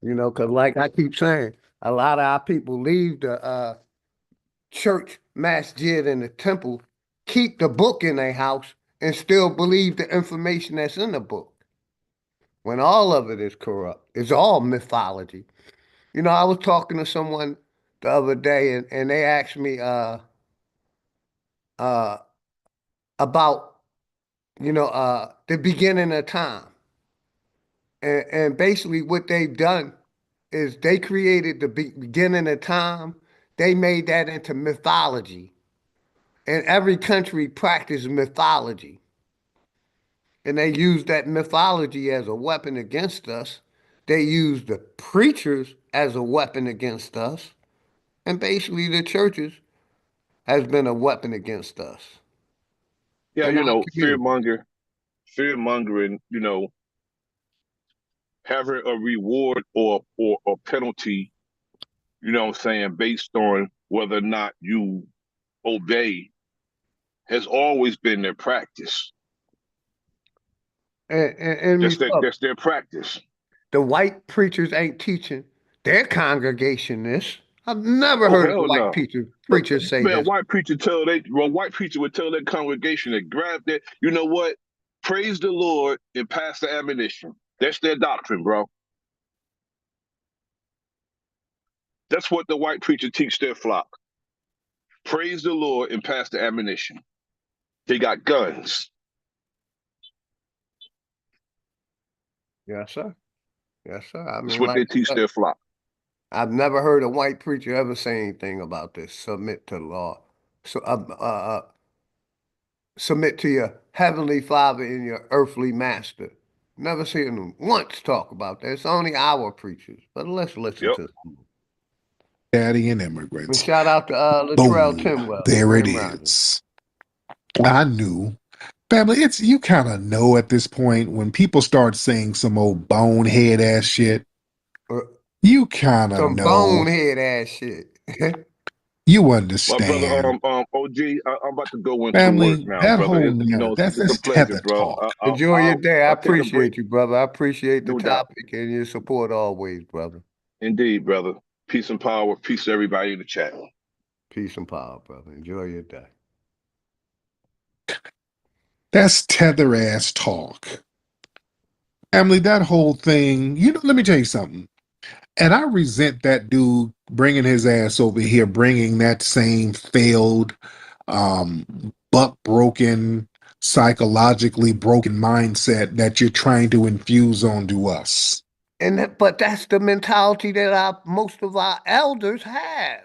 You know, because like I keep saying, a lot of our people leave the church, masjid, and the temple, keep the book in their house, and still believe the information that's in the book. When all of it is corrupt, it's all mythology. You know, I was talking to someone the other day, and they asked me uh, about the beginning of time, and basically what they've done is they created the beginning of time. They made that into mythology, and every country practiced mythology, and they use that mythology as a weapon against us. They use the preachers as a weapon against us, and basically the churches has been a weapon against us Yeah, in our community. fear mongering, having a reward or a penalty, what I'm saying, based on whether or not you obey has always been their practice. And remember, That's their practice. the white preachers ain't teaching their congregation this. I've never Oh heard a hell white no. preacher say Man, this. white preacher would tell their congregation to grab that, you know what? Praise the Lord and pass the ammunition. That's their doctrine, bro. That's what the white preacher teach their flock. Praise the Lord and pass the ammunition. They got guns. Yes, sir. Yes, sir. I That's mean, what like they I teach said, their flock. I've never heard a white preacher ever say anything about this. Submit to the law. So, submit to your heavenly Father and your earthly master. Never seen them once talk about that. It's only our preachers. But let's listen Yep. to some. Daddy and And immigrants. shout out to Latrell Boom. Timwell, There it Grand Rising. is. I knew. Family, it's you kind of know at this point when people start saying some old bonehead ass shit. You kind of Some know. bonehead ass shit. You My brother, understand. OG, I'm about to go into work Family, now, that brother. whole narrative, It's a that's pleasure, tether bro. talk. Enjoy your day. I I'll take a break, appreciate you, brother. I appreciate the no doubt. topic and your support always, brother. Indeed, brother. Peace and power. Peace to everybody in the chat. Peace and power, brother. Enjoy your day. That's tether ass talk. Family, that whole thing, let me tell you something. And I resent that dude bringing his ass over here, bringing that same failed, buck broken, psychologically broken mindset that you're trying to infuse onto us. But that's the mentality that most of our elders have.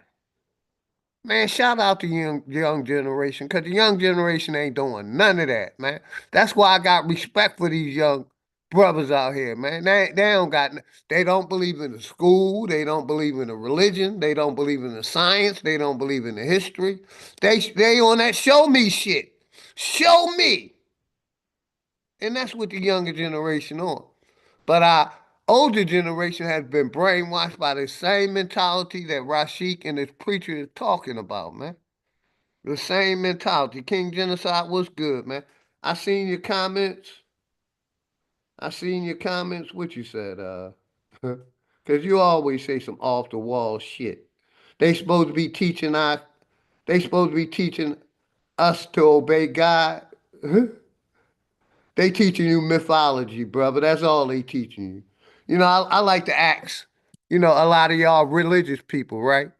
Man, shout out to young generation, because the young generation ain't doing none of that, man. That's why I got respect for these young brothers out here, man. They don't believe in the school, they don't believe in the religion, they don't believe in the science, they don't believe in the history. They on that show me shit. Show me. And that's what the younger generation on. But our older generation has been brainwashed by the same mentality that Rashik and his preacher is talking about, man. The same mentality. King Genocide was good, man. I seen your comments. I seen your comments. What you said, because you always say some off the wall shit. They supposed to be teaching they supposed to be teaching us to obey God. They teaching you mythology, brother. That's all they teaching you. You know, I like to ask, a lot of y'all religious people, right?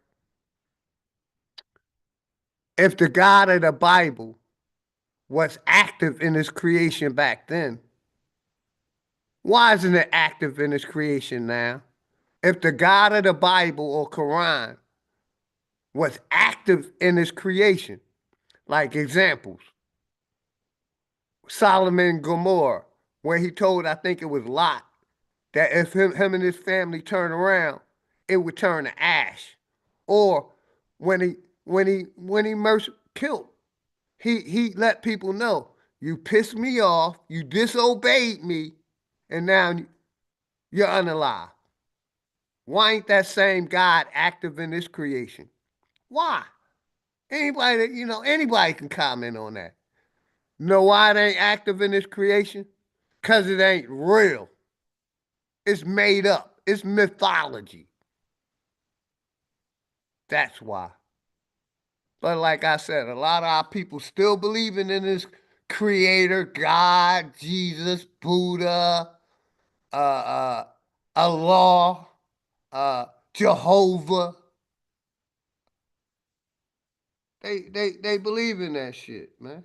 If the God of the Bible was active in his creation back then, why isn't it active in his creation now? If the God of the Bible or Quran was active in his creation, like examples, Solomon and Gomorrah, where he told, I think it was Lot, that if him and his family turn around, it would turn to ash. Or when he killed He let people know, you pissed me off, you disobeyed me, and now you're unalive. Why ain't that same God active in this creation? Why? Anybody can comment on that. Know why it ain't active in this creation? Because it ain't real. It's made up. It's mythology. That's why. But like I said, a lot of our people still believing in this creator, God, Jesus, Buddha, Allah, Jehovah. They believe in that shit, man.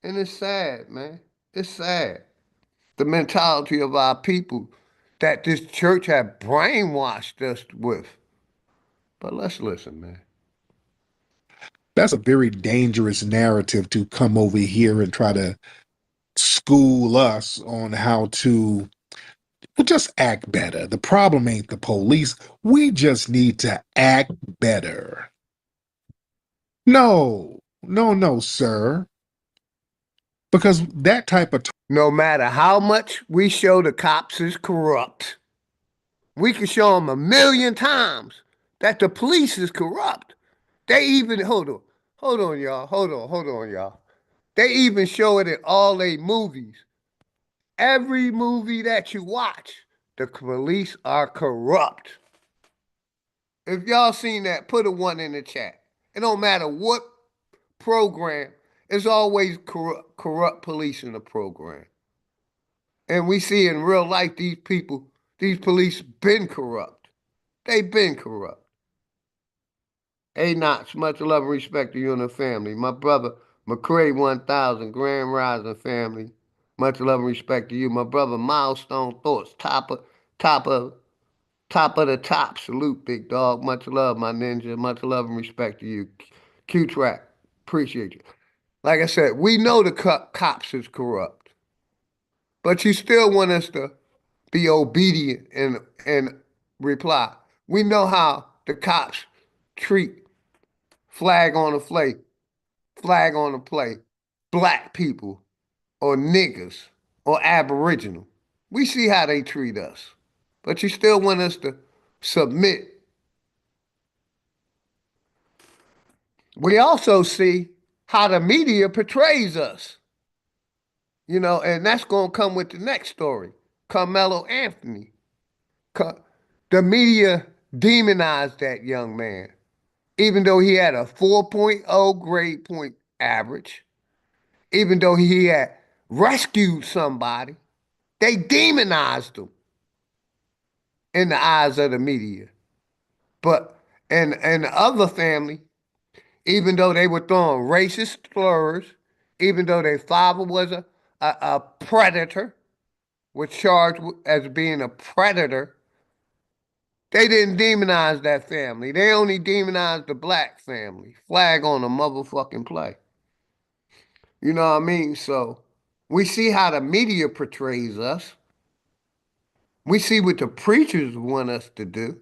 And it's sad, man. It's sad. The mentality of our people that this church had brainwashed us with. But let's listen, man. That's a very dangerous narrative to come over here and try to school us on how to just act better. The problem ain't the police. We just need to act better. No, sir. Because that type of no matter how much we show the cops is corrupt, we can show them 1,000,000 times that the police is corrupt. They even, hold on, y'all. They even show it in all their movies. Every movie that you watch, the police are corrupt. If y'all seen that, put a 1 in the chat. It don't matter what program, it's always corrupt police in the program. And we see in real life these police been corrupt. They been corrupt. Hey, Knox, much love and respect to you and the family. My brother, McCray 1000, Grand Rising family. Much love and respect to you. My brother, Milestone Thoughts, top of the top. Salute, big dog. Much love, my ninja. Much love and respect to you. Q-Track, appreciate you. Like I said, we know the cops is corrupt, but you still want us to be obedient and reply. We know how the cops treat flag on the play, black people or niggas or aboriginal. We see how they treat us, but you still want us to submit. We also see how the media portrays us, and that's going to come with the next story. Carmelo Anthony. The media demonized that young man, even though he had a 4.0 grade point average, even though he had rescued somebody. They demonized him in the eyes of the media. But and the other family, even though they were throwing racist slurs, even though their father was a predator, was charged as being a predator, they didn't demonize that family. They only demonized the black family. Flag on the motherfucking play. You know what I mean? So we see how the media portrays us. We see what the preachers want us to do.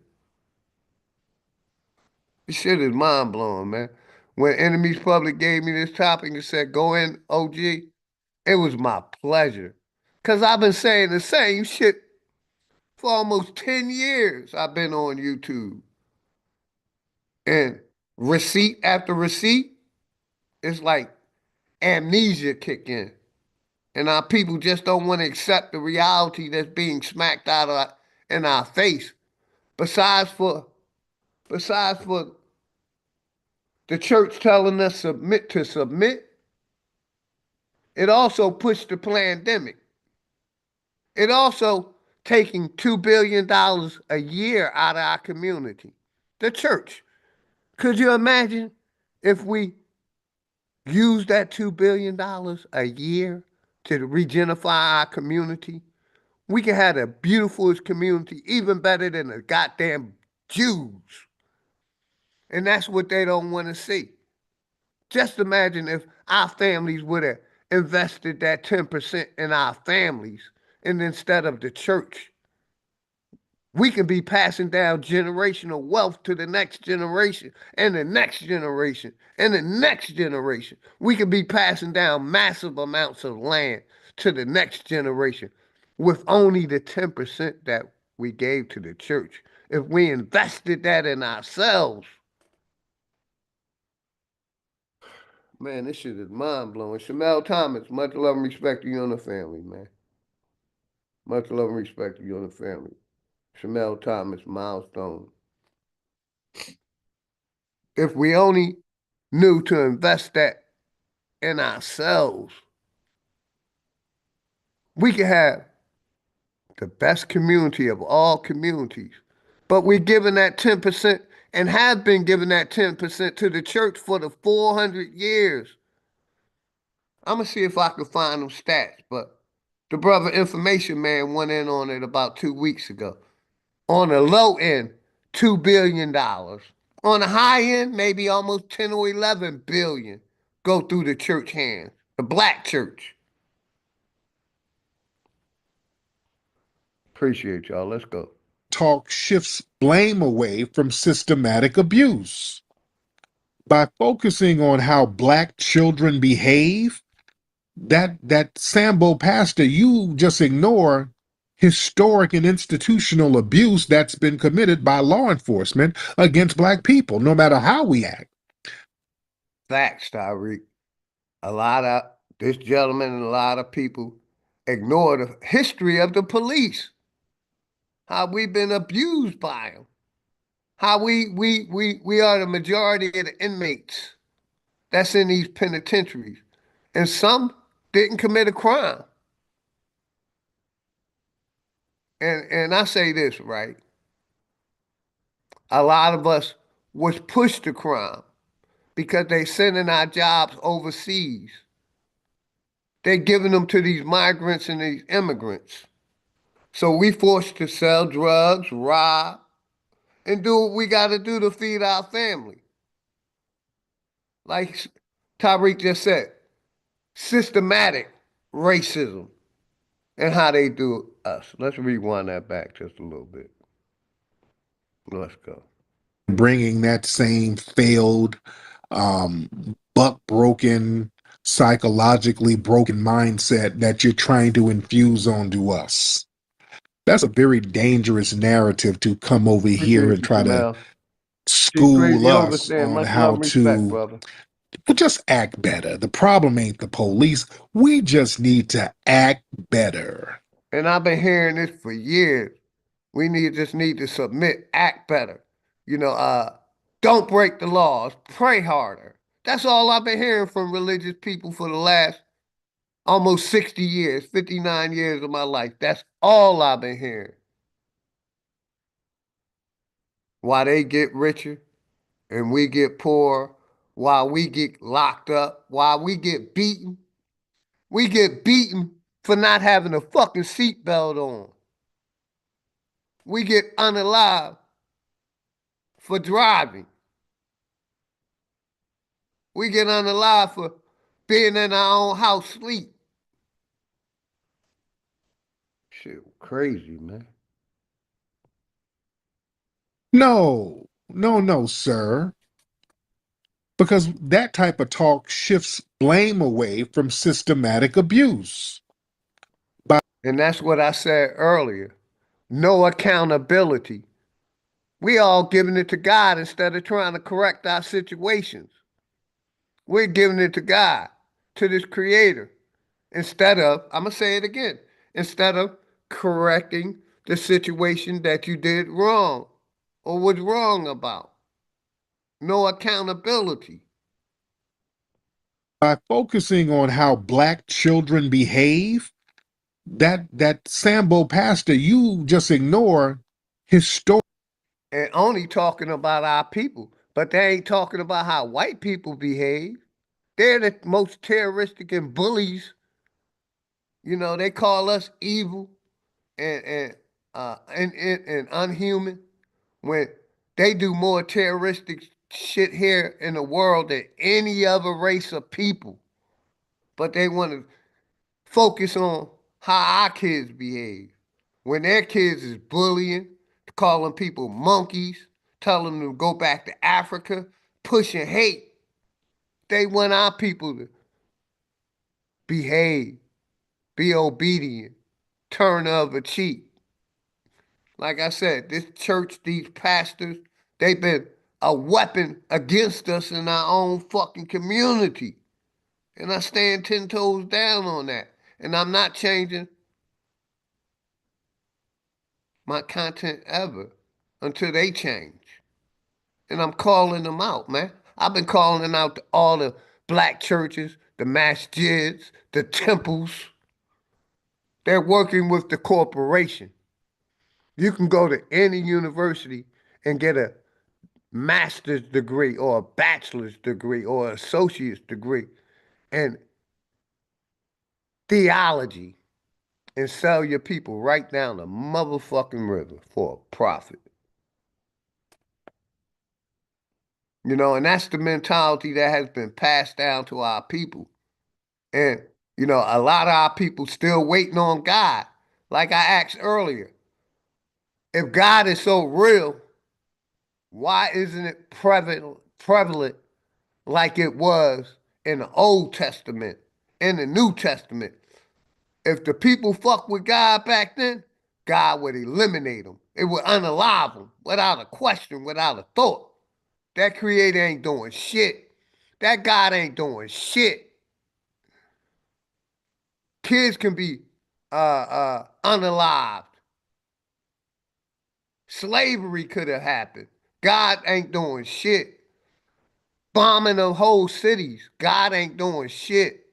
This shit is mind blowing, man. When Enemies Public gave me this topic and said, go in, OG, it was my pleasure. Because I've been saying the same shit for almost 10 years. I've been on YouTube. And receipt after receipt, it's like amnesia kick in. And our people just don't want to accept the reality that's being smacked out in our face. Besides for the church telling us to submit, it also pushed the pandemic. It also taking $2 billion a year out of our community. The church. Could you imagine if we use that $2 billion a year to regenify our community? We can have the beautifulest community, even better than the goddamn Jews. And that's what they don't want to see. Just imagine if our families would have invested that 10% in our families and instead of the church. we can be passing down generational wealth to the next generation and the next generation and the next generation. We can be passing down massive amounts of land to the next generation with only the 10% that we gave to the church. If we invested that in ourselves, man, this shit is mind blowing. Shamel Thomas, much love and respect to you and the family, man. Much love and respect to you and the family. Shamel Thomas, milestone. If we only knew to invest that in ourselves, we could have the best community of all communities. But we're giving that 10% and have been giving that 10% to the church for the 400 years. I'm going to see if I can find them stats, but the brother Information Man went in on it about 2 weeks ago. On the low end, $2 billion. On the high end, maybe almost 10 or 11 billion go through the church hands, the black church. Appreciate y'all. Let's go. Talk shifts blame away from systematic abuse. By focusing on how black children behave, that Sambo pastor, you just ignore historic and institutional abuse that's been committed by law enforcement against black people, no matter how we act. Facts, Tyreek. A lot of this gentleman and a lot of people ignore the history of the police. How we've been abused by them. How we are the majority of the inmates that's in these penitentiaries. And some didn't commit a crime. And I say this, right? A lot of us was pushed to crime because they sending our jobs overseas. They giving them to these migrants and these immigrants. So we forced to sell drugs, rob, and do what we got to do to feed our family. Like Tyreek just said, systematic racism and how they do us. Let's rewind that back just a little bit. Let's go. Bringing that same failed, buck broken, psychologically broken mindset that you're trying to infuse onto us. That's a very dangerous narrative to come over here and try to school us on how to just act better. The problem ain't the police. We just need to act better. And I've been hearing this for years. We just need to submit, act better. Don't break the laws, pray harder. That's all I've been hearing from religious people for the last almost 60 years, 59 years of my life. That's all I've been hearing. While they get richer and we get poor, while we get locked up, while we get beaten for not having a fucking seatbelt on. We get unalive for driving. We get unalive for being in our own house sleep. Shit, crazy, man. No, sir. Because that type of talk shifts blame away from systematic abuse. And that's what I said earlier. No accountability. We all giving it to God instead of trying to correct our situations. We're giving it to God, to this creator, instead of, I'm going to say it again, instead of correcting the situation that you did wrong or was wrong about. No accountability. By focusing on how black children behave, that Sambo pastor, you just ignore his story. And only talking about our people, but they ain't talking about how white people behave. They're the most terroristic and bullies. They call us evil and unhuman when they do more terroristic shit here in the world than any other race of people. But they want to focus on how our kids behave. When their kids is bullying, calling people monkeys, telling them to go back to Africa, pushing hate. They want our people to behave, be obedient, turn the other cheek. Like I said, this church, these pastors, they've been a weapon against us in our own fucking community. And I stand 10 toes down on that. And I'm not changing my content ever until they change. And I'm calling them out, man. I've been calling out all the black churches, the masjids, the temples. They're working with the corporation. You can go to any university and get a master's degree or a bachelor's degree or an associate's degree in theology and sell your people right down the motherfucking river for a profit. You know, and that's the mentality that has been passed down to our people. And, you know, a lot of our people still waiting on God. Like I asked earlier, if God is so real, why isn't it prevalent like it was in the Old Testament, in the New Testament? If the people fuck with God back then, God would eliminate them. It would unalive them without a question, without a thought. That creator ain't doing shit. That God ain't doing shit. Kids can be unalived. Slavery could have happened. God ain't doing shit. Bombing of whole cities. God ain't doing shit.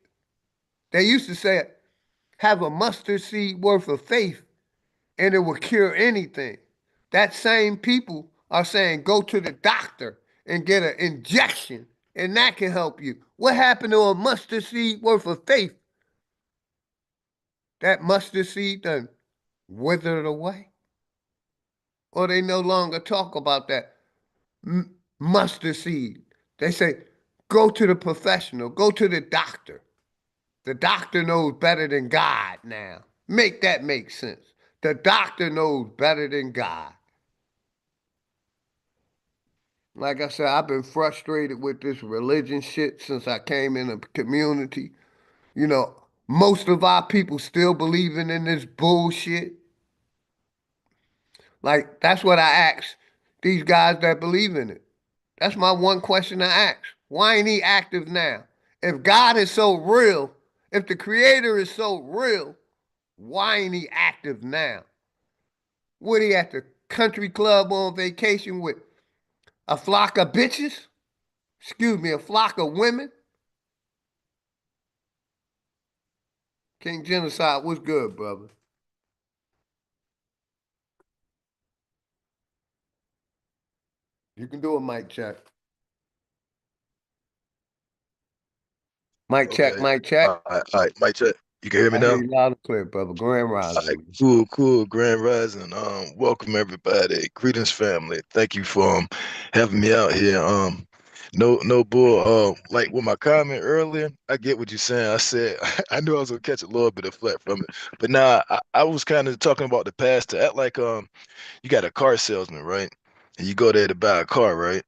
They used to say, have a mustard seed worth of faith and it will cure anything. That same people are saying, go to the doctor and get an injection and that can help you. What happened to a mustard seed worth of faith? That mustard seed done withered away. Or they no longer talk about that mustard seed. They say, go to the professional, go to the doctor. The doctor knows better than God now. Make that make sense. The doctor knows better than God. Like I said, I've been frustrated with this religion shit since I came in the community. You know, most of our people still believing in this bullshit. Like, that's what I ask these guys that believe in it. That's my one question I ask. Why ain't he active now? If God is so real, if the creator is so real, why ain't he active now? What, he at the country club on vacation with a flock of bitches? Excuse me, a flock of women? King Genocide, what's good, brother? You can do a mic check. Mic check, mic check. All right, mic check. You can hear me I now? hear you loud and clear, brother. Grand Rising. Cool, Grand Rising. Welcome everybody. Greetings, family. Thank you for having me out here. No bull. Like with my comment earlier, I get what you're saying. I said I knew I was gonna catch a little bit of flack from it, but now I was kind of talking about the past to act like you got a car salesman, right? And you go there to buy a car, right?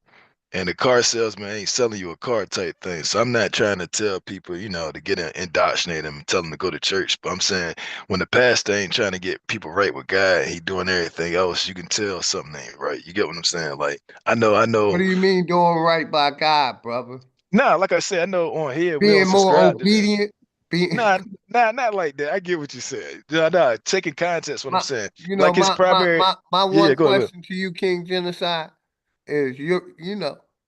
And the car salesman ain't selling you a car type thing. So I'm not trying to tell people, to get indoctrinated and tell them to go to church. But I'm saying when the pastor ain't trying to get people right with God, he doing everything else, you can tell something ain't right. You get what I'm saying? Like I know. What do you mean doing right by God, brother? Nah, like I said, I know on here we don't Being more subscribe to that. obedient? Nah, not like that. I get what you said. Nah, taking context what I'm saying. You know, Like his primary. my Yeah, one go ahead. question to you, King Genocide, is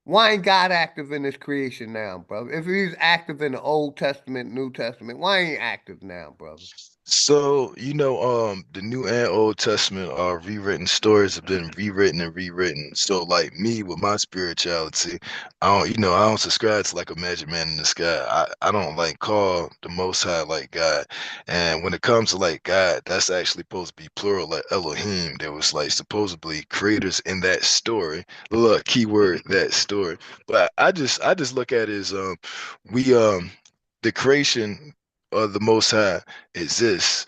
why ain't God active in this creation now, brother? If he's active in the Old Testament, New Testament, why ain't he active now, brother? So, the New and Old Testament are rewritten stories have been rewritten and rewritten. So, like me with my spirituality, I don't subscribe to like a magic man in the sky. I don't like call the Most High like God. And when it comes to like God, that's actually supposed to be plural, like Elohim. There was like supposedly creators in that story. Look, keyword that story. But I just look at it as we the creation of the Most High exists.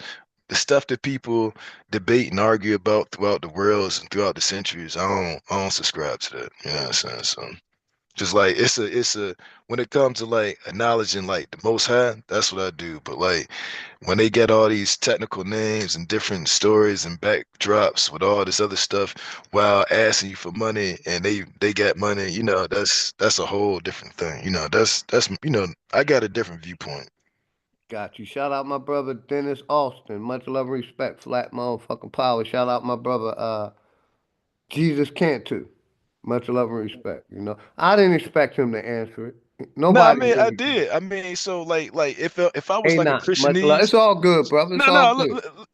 the stuff that people debate and argue about throughout the worlds and throughout the centuries, I don't subscribe to that. You know what I'm saying? So just like it's a when it comes to like acknowledging like the Most High, that's what I do. But like when they get all these technical names and different stories and backdrops with all this other stuff while asking you for money and they got money, that's a whole different thing. That's I got a different viewpoint. Got you. Shout out my brother Dennis Austin. Much love and respect. Flat motherfucking power. Shout out my brother Jesus Cantu. Much love and respect. I didn't expect him to answer it. No, I Nobody mean I really did. did. I mean, so like if I was Ain't like a not much love. Christianese. It's all good, brother. It's No, all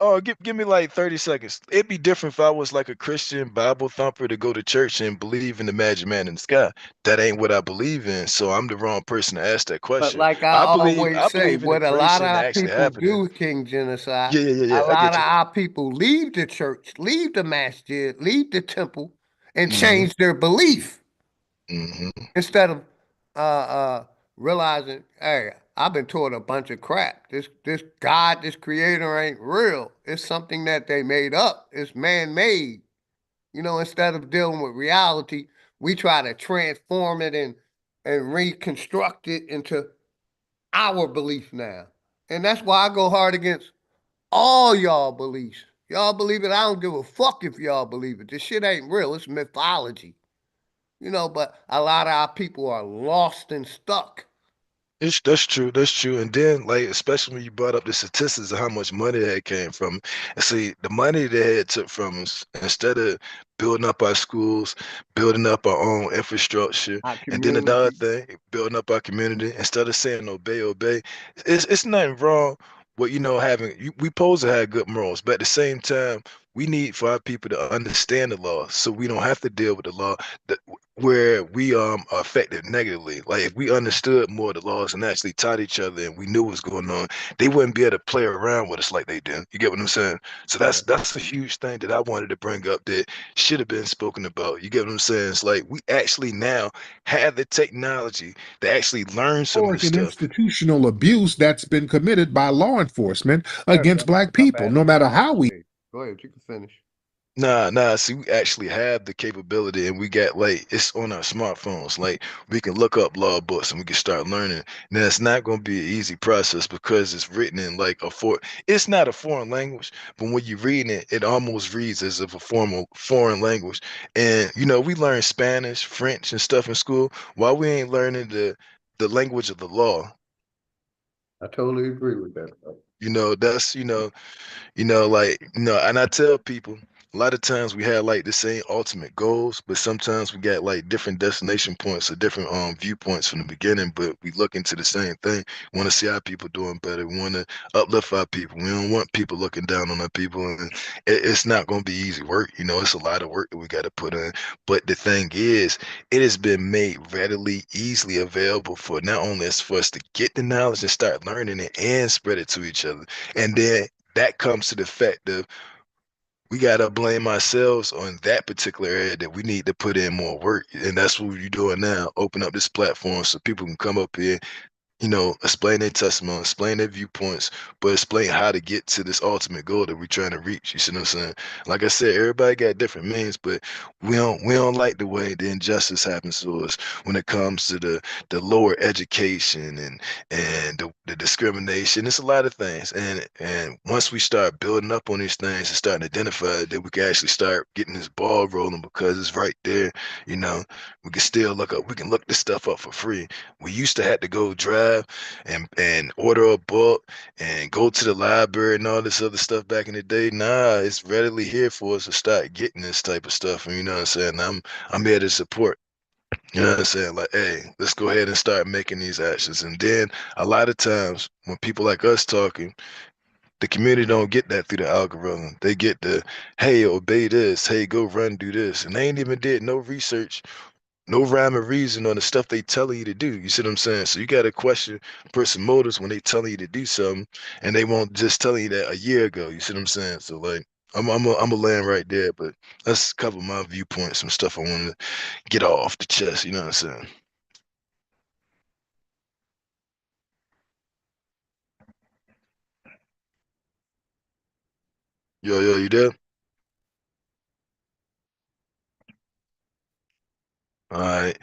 no, good. give me like 30 seconds. It'd be different if I was like a Christian Bible thumper to go to church and believe in the magic man in the sky. That ain't what I believe in, so I'm the wrong person to ask that But question. like I I believe always I say, believe in what a lot of creation our actually people happening. do, King Genocide, Yeah, yeah, yeah, a yeah. I lot get of you. our people leave the church, leave the masjid, leave the temple, and Hmm. change their belief Hmm. instead of uh, uh, realizing, hey, I've been taught a bunch of crap. This God, this creator ain't real. It's something that they made up. It's man-made. Instead of dealing with reality, we try to transform it and reconstruct it into our belief now. And that's why I go hard against all y'all beliefs. Y'all believe it, I don't give a fuck if y'all believe it. This shit ain't real. It's mythology. But a lot of our people are lost and stuck. That's true. That's true. And then, like, especially when you brought up the statistics of how much money that came from. And see, the money they had took from us, instead of building up our schools, building up our own infrastructure, Our and then another community. thing, building up our community, instead of saying obey, obey, it's nothing wrong with, we supposed to have good morals, but at the same time, we need for our people to understand the law so we don't have to deal with the law that where we are affected negatively. Like if we understood more of the laws and actually taught each other and we knew what was going on, they wouldn't be able to play around with us like they do. You get what I'm saying? So Yeah. that's a huge thing that I wanted to bring up that should have been spoken about. You get what I'm saying? It's like we actually now have the technology to actually learn some of Or this an stuff. institutional abuse that's been committed by law enforcement All right, against brother. black My people, bad. no matter how we. Go ahead. You can finish. Nah. See, we actually have the capability, and we got like it's on our smartphones. Like we can look up law books and we can start learning. Now it's not going to be an easy process because it's written in like It's not a foreign language, but when you're reading it, it almost reads as if a formal foreign language. And we learn Spanish, French, and stuff in school. Why we ain't learning the language of the law? I totally agree with that, brother. That's and I tell people a lot of times we have like the same ultimate goals, but sometimes we got like different destination points or different viewpoints from the beginning, but we look into the same thing. We want to see our people doing better. We want to uplift our people. We don't want people looking down on our people, and it's not going to be easy work. It's a lot of work that we got to put in. But the thing is, it has been made readily, easily available for not only us for us to get the knowledge and start learning it and spread it to each other. And then that comes to the fact of we gotta blame ourselves on that particular area that we need to put in more work. And that's what we're doing now. Open up this platform so people can come up here, explain their testimony, explain their viewpoints, but explain how to get to this ultimate goal that we're trying to reach. You see what I'm saying? Like I said, everybody got different means, but we don't like the way the injustice happens to us when it comes to the lower education and the discrimination. It's a lot of things. And once we start building up on these things and starting to identify that we can actually start getting this ball rolling because it's right there, we can still we can look this stuff up for free. We used to have to go drive and order a book and go to the library and all this other stuff back in the day. Nah, it's readily here for us to start getting this type of stuff. And you know what I'm saying? I'm here to support. You know what I'm saying? Like, hey, let's go ahead and start making these actions. And then a lot of times when people like us talking, the community don't get that through the algorithm. They get the, hey, obey this, hey, go run, do this. And they ain't even did no research, no rhyme or reason on the stuff they telling you to do. You see what I'm saying? So you got to question person motives when they telling you to do something, and they won't just telling you that a year ago. You see what I'm saying? So like, I'm a land right there, but let's cover my viewpoints, some stuff I want to get off the chest. You know what I'm saying? Yo, you there? All right.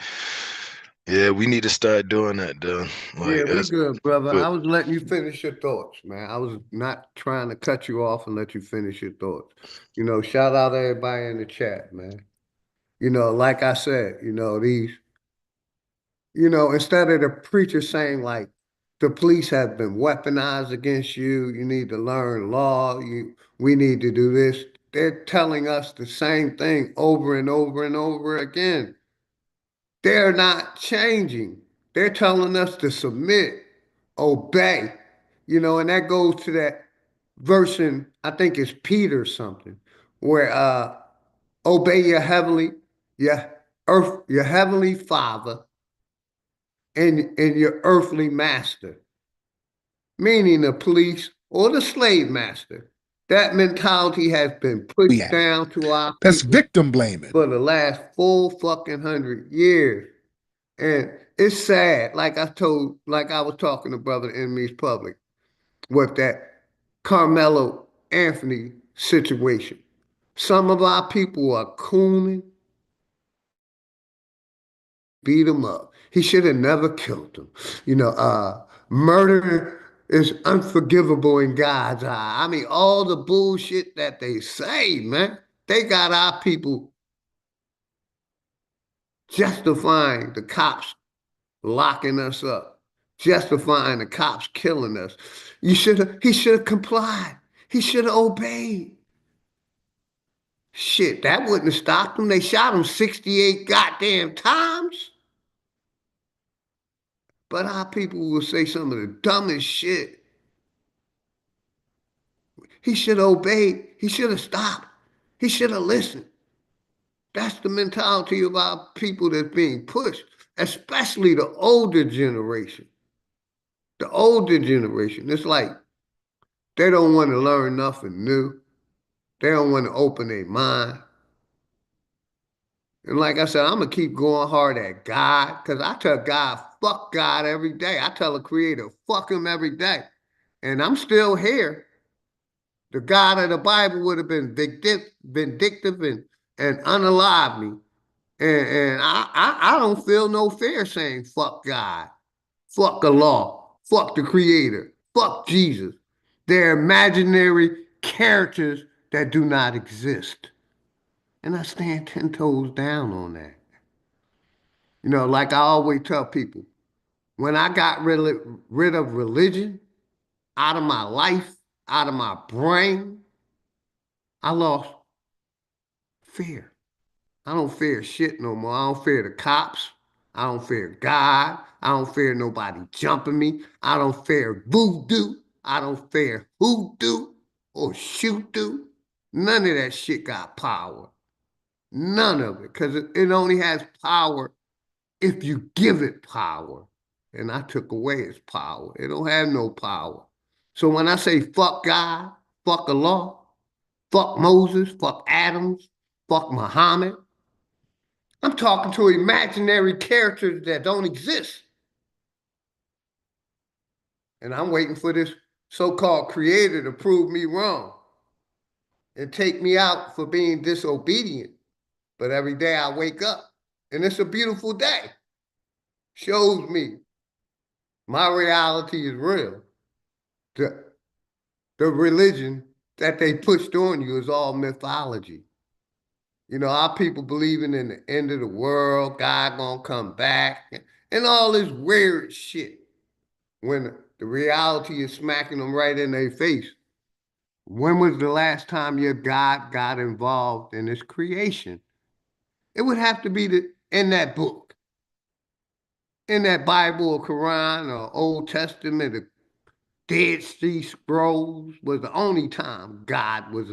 Yeah, we need to start doing that, though. Yeah, Like, we that's good, brother. but I was letting you finish your thoughts, man. I was not trying to cut you off and let you finish your thoughts. Shout out everybody in the chat, man. Like I said, instead of the preacher saying like the police have been weaponized against you, you need to learn law, we need to do this. They're telling us the same thing over and over and over again. They're not changing. They're telling us to submit, obey, and that goes to that verse in, I think it's Peter something, where obey your heavenly father and your earthly master, meaning the police or the slave master. That mentality has been pushed Yeah. down to our That's people victim blaming. for the last full fucking 100 years. And it's sad, like I was talking to Brother Enemy's Public with that Carmelo Anthony situation. Some of our people are cooning, beat him up. He should have never killed him. Murder is unforgivable in God's eye. I mean, all the bullshit that they say, man, they got our people justifying the cops locking us up, justifying the cops killing us. He should have complied. He should have obeyed. Shit, that wouldn't have stopped them. They shot him 68 goddamn times. But our people will say some of the dumbest shit. He should have obeyed. He should have stopped. He should have listened. That's the mentality of our people that's being pushed, especially the older generation. The older generation. It's like they don't want to learn nothing new. They don't want to open their mind. And like I said, I'm going to keep going hard at God because I tell God, fuck God every day. I tell the Creator, fuck him every day. And I'm still here. The God of the Bible would have been vindictive and unalive me. And I don't feel no fear saying fuck God, fuck the law, fuck the Creator, fuck Jesus. They're imaginary characters that do not exist. And I stand 10 toes down on that. Like I always tell people, when I got rid of religion out of my life, out of my brain, I lost fear. I don't fear shit no more. I don't fear the cops. I don't fear God. I don't fear nobody jumping me. I don't fear voodoo. I don't fear hoodoo or shoot do. None of that shit got power. None of it. Because it only has power if you give it power. And I took away its power. It don't have no power. So when I say fuck God, fuck the law, fuck Moses, fuck Adams, fuck Muhammad, I'm talking to imaginary characters that don't exist. And I'm waiting for this so-called creator to prove me wrong and take me out for being disobedient. But every day I wake up and it's a beautiful day. Shows me my reality is real. The religion that they pushed on you is all mythology. Our people believing in the end of the world, God gonna come back, and all this weird shit. When the reality is smacking them right in their face. When was the last time your God got involved in his creation? It would have to be in that book, in that Bible or Quran or Old Testament, the Dead Sea Scrolls was the only time God was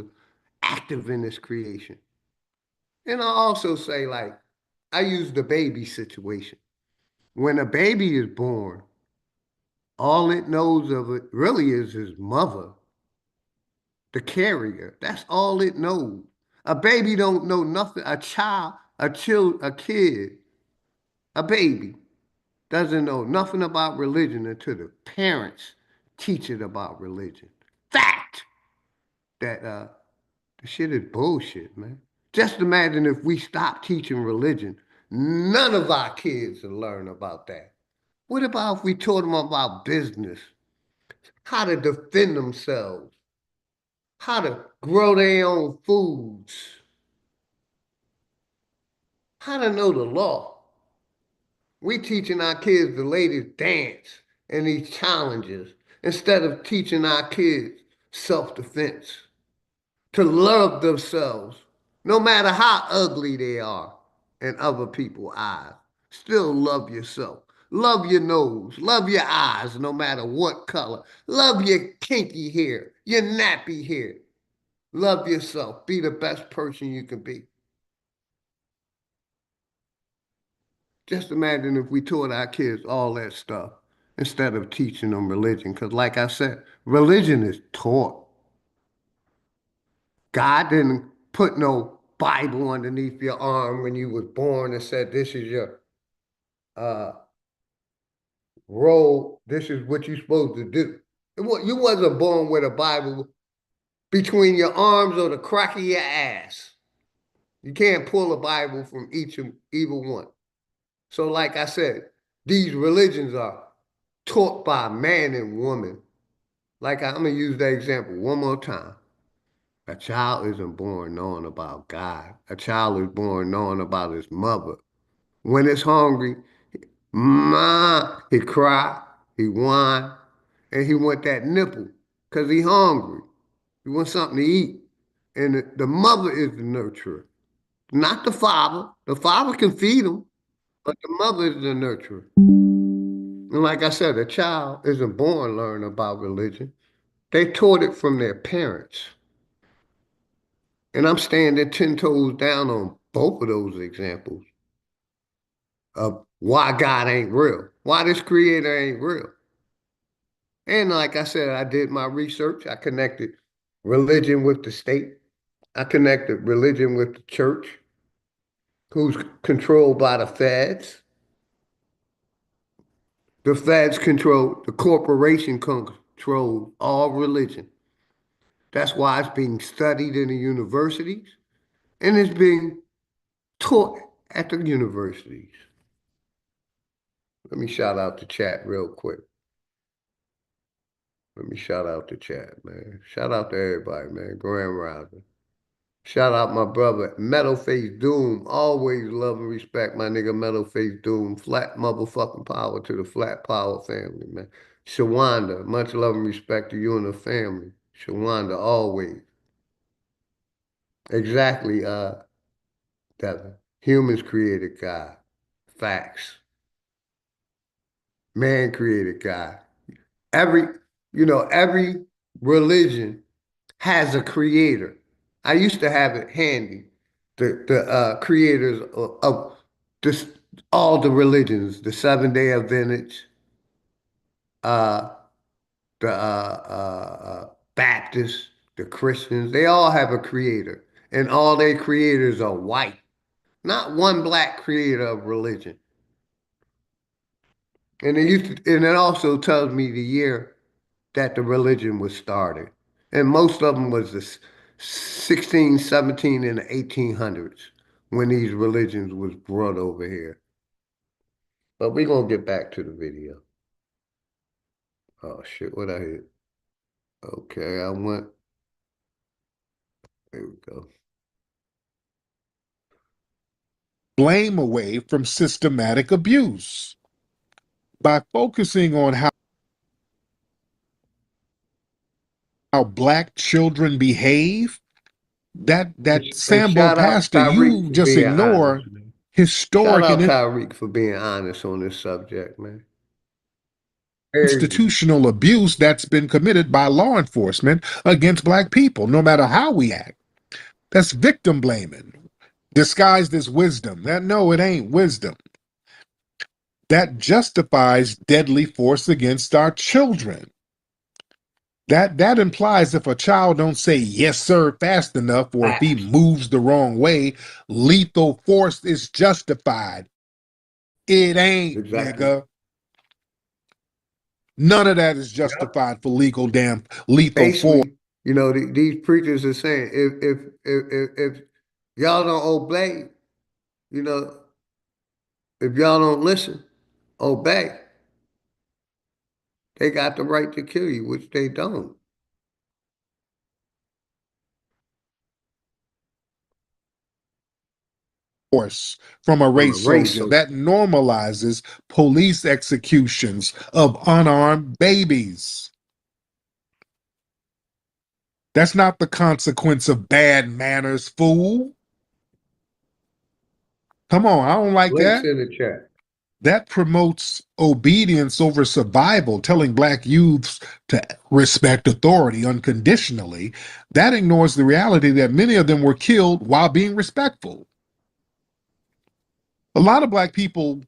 active in his creation. And I also say, like, I use the baby situation. When a baby is born, all it knows of it really is his mother, the carrier. That's all it knows. A baby don't know nothing. A kid, a baby doesn't know nothing about religion until the parents teach it about religion. Fact that The shit is bullshit, man. Just imagine if we stopped teaching religion, none of our kids would learn about that. What about if we taught them about business, how to defend themselves, how to grow their own foods, how to know the law? We teaching our kids the latest dance and these challenges instead of teaching our kids self-defense, to love themselves, no matter how ugly they are in other people's eyes. Still love yourself. Love your nose. Love your eyes, no matter what color. Love your kinky hair, your nappy hair. Love yourself. Be the best person you can be. Just imagine if we taught our kids all that stuff instead of teaching them religion. Because like I said, religion is taught. God didn't put no Bible underneath your arm when you was born and said, this is your role. This is what you're supposed to do. You wasn't born with a Bible between your arms or the crack of your ass. You can't pull a Bible from either one. So like I said, these religions are taught by man and woman. Like I'm going to use that example one more time. A child isn't born knowing about God. A child is born knowing about his mother. When it's hungry, he cry, he whine, and he want that nipple because he hungry. He wants something to eat. And the mother is the nurturer, not the father. The father can feed him, but the mother is the nurturer. And like I said, a child isn't born learning about religion. They taught it from their parents. And I'm standing 10 toes down on both of those examples of why God ain't real, why this creator ain't real. And like I said, I did my research. I connected religion with the state. I connected religion with the church, who's controlled by the feds. The feds control, the corporation control all religion. That's why it's being studied in the universities and it's being taught at the universities. Let me shout out the chat real quick. Let me shout out the chat, man. Shout out to everybody, man. Grand Rising. Shout out my brother, Metal Face Doom. Always love and respect my nigga Metal Face Doom. Flat motherfucking power to the Flat Power family, man. Shawanda, much love and respect to you and the family. Shawanda, always. Exactly, Devin. Humans created God. Facts. Man created God. Every religion has a creator. I used to have it handy. The creators of this, all the religions, the Seventh-day Adventists, the Baptists, the Christians, they all have a creator. And all their creators are white. Not one black creator of religion. And it also tells me the year that the religion was started. And most of them was the 16, 17, and the 1800s when these religions was brought over here. But we're going to get back to the video. Oh, shit, what I hit? Okay, I went. There we go. Blame away from systematic abuse by focusing on how black children behave. That Sambo Shout out pastor, Tyreek you for just being ignore honest, man. Shout historic out and Tyreek for being honest on this subject, man. institutional abuse that's been committed by law enforcement against black people, no matter how we act. That's victim blaming, disguised as wisdom. No, it ain't wisdom. That justifies deadly force against our children. That implies if a child don't say yes sir fast enough, or if he moves the wrong way, lethal force is justified. It ain't, exactly. nigga. None of that is justified for lethal force. Basically, You know, these preachers are saying if y'all don't obey, you know, if y'all don't listen, obey, they got the right to kill you, which they don't. Force from a From a race race soldier soldier. that normalizes police executions of unarmed babies. That's not the consequence of bad manners, fool. Come on, I don't like Links that. in the chat. That promotes obedience over survival, telling black youths to respect authority unconditionally. That ignores the reality that many of them were killed while being respectful. A lot of black people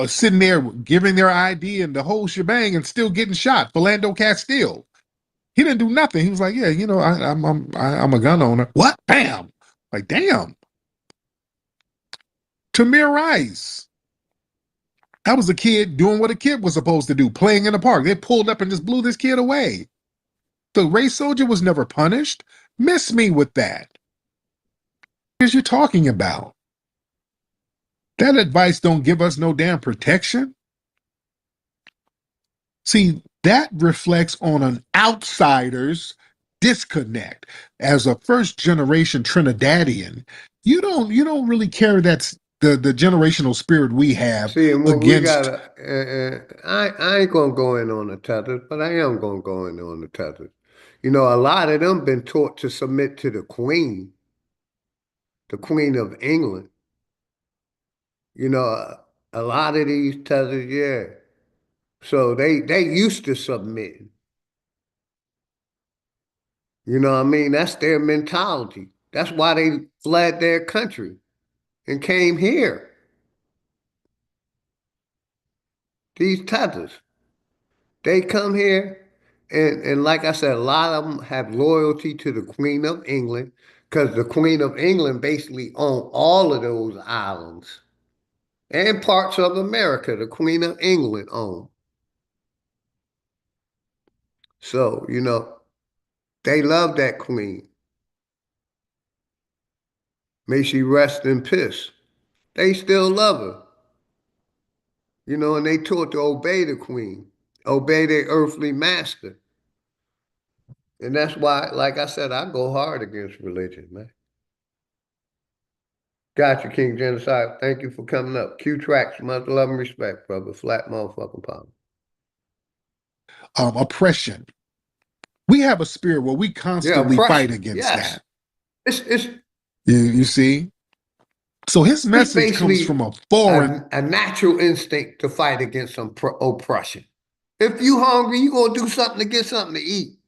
sitting there giving their ID and the whole shebang and still getting shot. Philando Castile, he didn't do nothing. He was like, "Yeah, you know, I'm a gun owner." What? Bam! Like, damn. Tamir Rice. That was a kid doing what a kid was supposed to do, playing in the park. They pulled up and just blew this kid away. The race soldier was never punished. Miss me with that. What is you talking about? That advice don't give us no damn protection. See, that reflects on an outsider's disconnect. As a first generation Trinidadian, you don't really carry that the generational spirit we have See, and what we against. got, I ain't gonna go in on the tethers, but I am gonna go in on the tethers. You know, a lot of them been taught to submit to the Queen of England. You know, a lot of these tethers, yeah. So they used to submitting. You know what I mean? That's their mentality. That's why they fled their country and came here. These tethers, they come here, and like I said, a lot of them have loyalty to the Queen of England because the Queen of England basically owned all of those islands and parts of America. The Queen of England owned. So, you know, they love that queen. May she rest in peace. They still love her. You know, and they taught to obey the queen, obey their earthly master. And that's why, like I said, I go hard against religion, man. Gotcha, King Genocide. Thank you for coming up. Q Tracks, much love and respect, brother. Flat motherfucking power. Oppression. We have a spirit where we Yeah, constantly fight oppression. against Yes. that. It's You see? So his it's message comes from basically a foreign. a natural instinct to fight against some oppression. If you hungry, you gonna do something to get something to eat.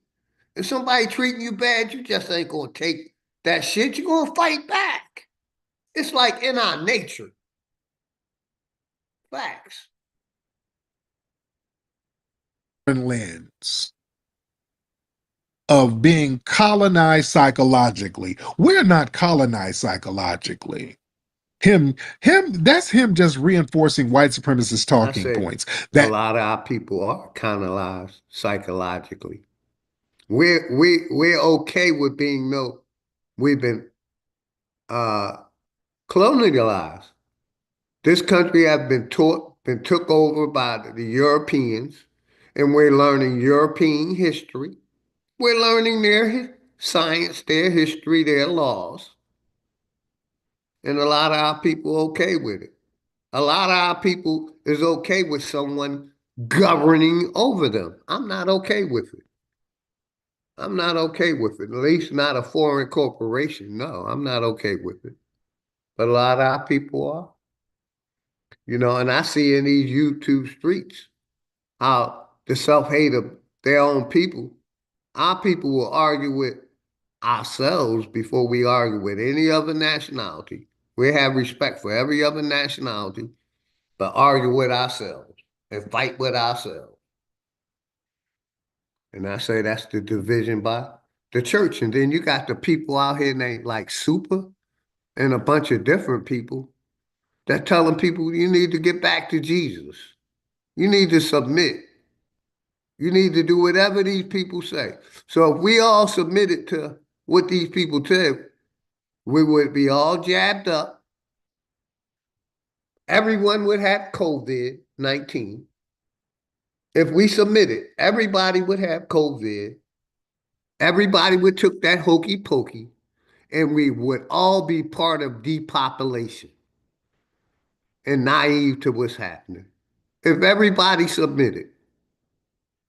If somebody treating you bad, you just ain't gonna take that shit. You're gonna fight back. It's like in our nature. Facts. Lens of being colonized psychologically. We're not colonized psychologically. That's him just reinforcing white supremacist I talking say points. a That lot of our people are colonized psychologically. We're okay with being we've been uh colonialized. This country has been took over by the Europeans, and we're learning European history. We're learning their science, their history, their laws. And a lot of our people okay with it. A lot of our people is okay with someone governing over them. I'm not okay with it. I'm not okay with it. At least not a foreign corporation. No, I'm not okay with it. But a lot of our people are. You know, and I see in these YouTube streets how the self-hate of their own people, our people will argue with ourselves before we argue with any other nationality. We have respect for every other nationality, but argue with ourselves and fight with ourselves. And I say that's the division by the church. And then you got the people out here named like Super and a bunch of different people that telling people you need to get back to Jesus. You need to submit. You need to do whatever these people say. So if we all submitted to what these people said, we would be all jabbed up. Everyone would have COVID-19. If we submitted, everybody would have COVID. Everybody would took that hokey pokey, and we would all be part of depopulation and naive to what's happening. If everybody submitted,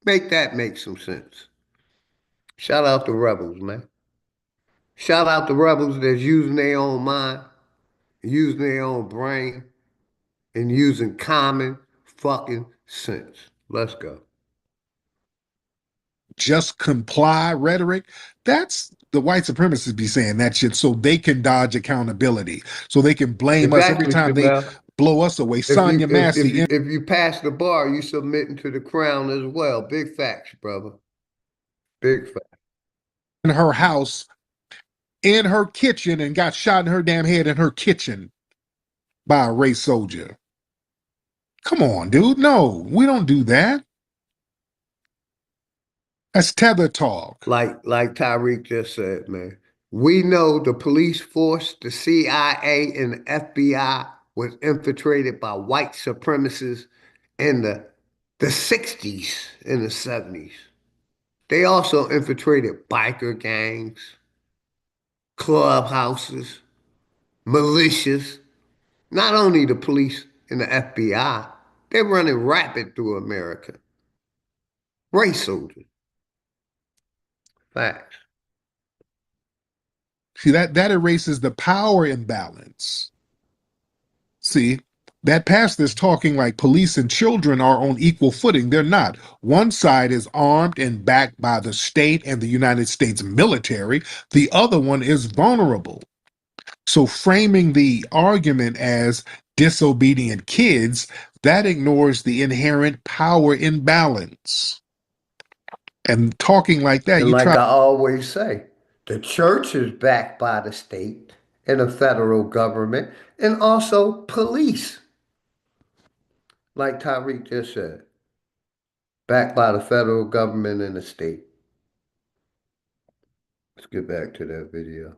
make some sense. Shout out to rebels, man. Shout out to rebels that's using their own mind, using their own brain, and using common fucking sense. Let's go. Just comply rhetoric. That's the white supremacists be saying that shit so they can dodge accountability, so they can blame us every time they blow us away. Sonya Massey. If you pass the bar, you submitting to the crown as well. Big facts, brother. Big facts. In her house, in her kitchen, and got shot in her damn head in her kitchen by a race soldier. Come on, dude. No, we don't do that. That's tether talk. Like Tyreek just said, man. We know the police force, the CIA, and the FBI was infiltrated by white supremacists in the 60s and the 70s. They also infiltrated biker gangs, clubhouses, militias. Not only the police and the FBI, they're running rapid through America. Race soldiers. Facts. See, that erases the power imbalance. See, that pastor's talking like police and children are on equal footing. They're not. One side is armed and backed by the state and the United States military. The other one is vulnerable. So framing the argument as disobedient kids, that ignores the inherent power imbalance. And talking like that, and I always say, the church is backed by the state and the federal government and also police. Like Tyreek just said, backed by the federal government and the state. Let's get back to that video.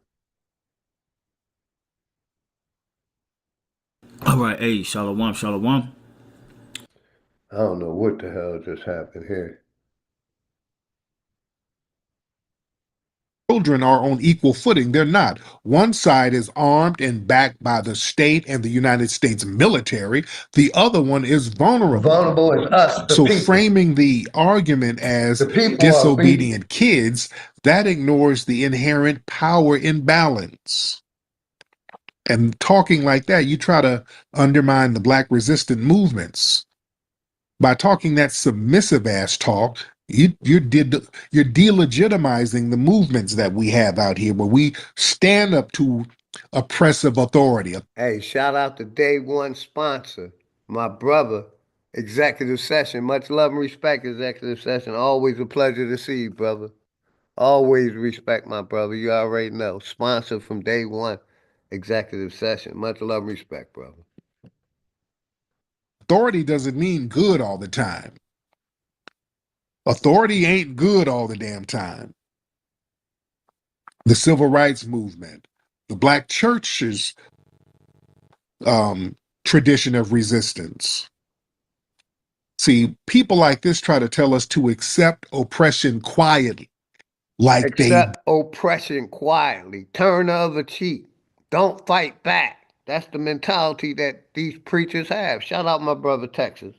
All right, hey, shalom, shalom. I don't know what the hell just happened here. Children are on equal footing. They're not. One side is armed and backed by the state and the United States military. The other one is vulnerable. Vulnerable is us, the so people. Framing the argument as disobedient kids, that ignores the inherent power imbalance. And talking like that, you try to undermine the Black resistant movements. By talking that submissive ass talk, you're delegitimizing the movements that we have out here where we stand up to oppressive authority. Hey, shout out to Day One sponsor, my brother, Executive Session. Much love and respect, Executive Session. Always a pleasure to see you, brother. Always respect my brother. You already know. Sponsor from Day One, Executive Session. Much love and respect, brother. Authority doesn't mean good all the time. Authority ain't good all the damn time. The civil rights movement, the Black church's tradition of resistance. See, people like this try to tell us to accept oppression quietly. Accept oppression quietly. Turn the other cheek. Don't fight back. That's the mentality that these preachers have. Shout out my brother Texas.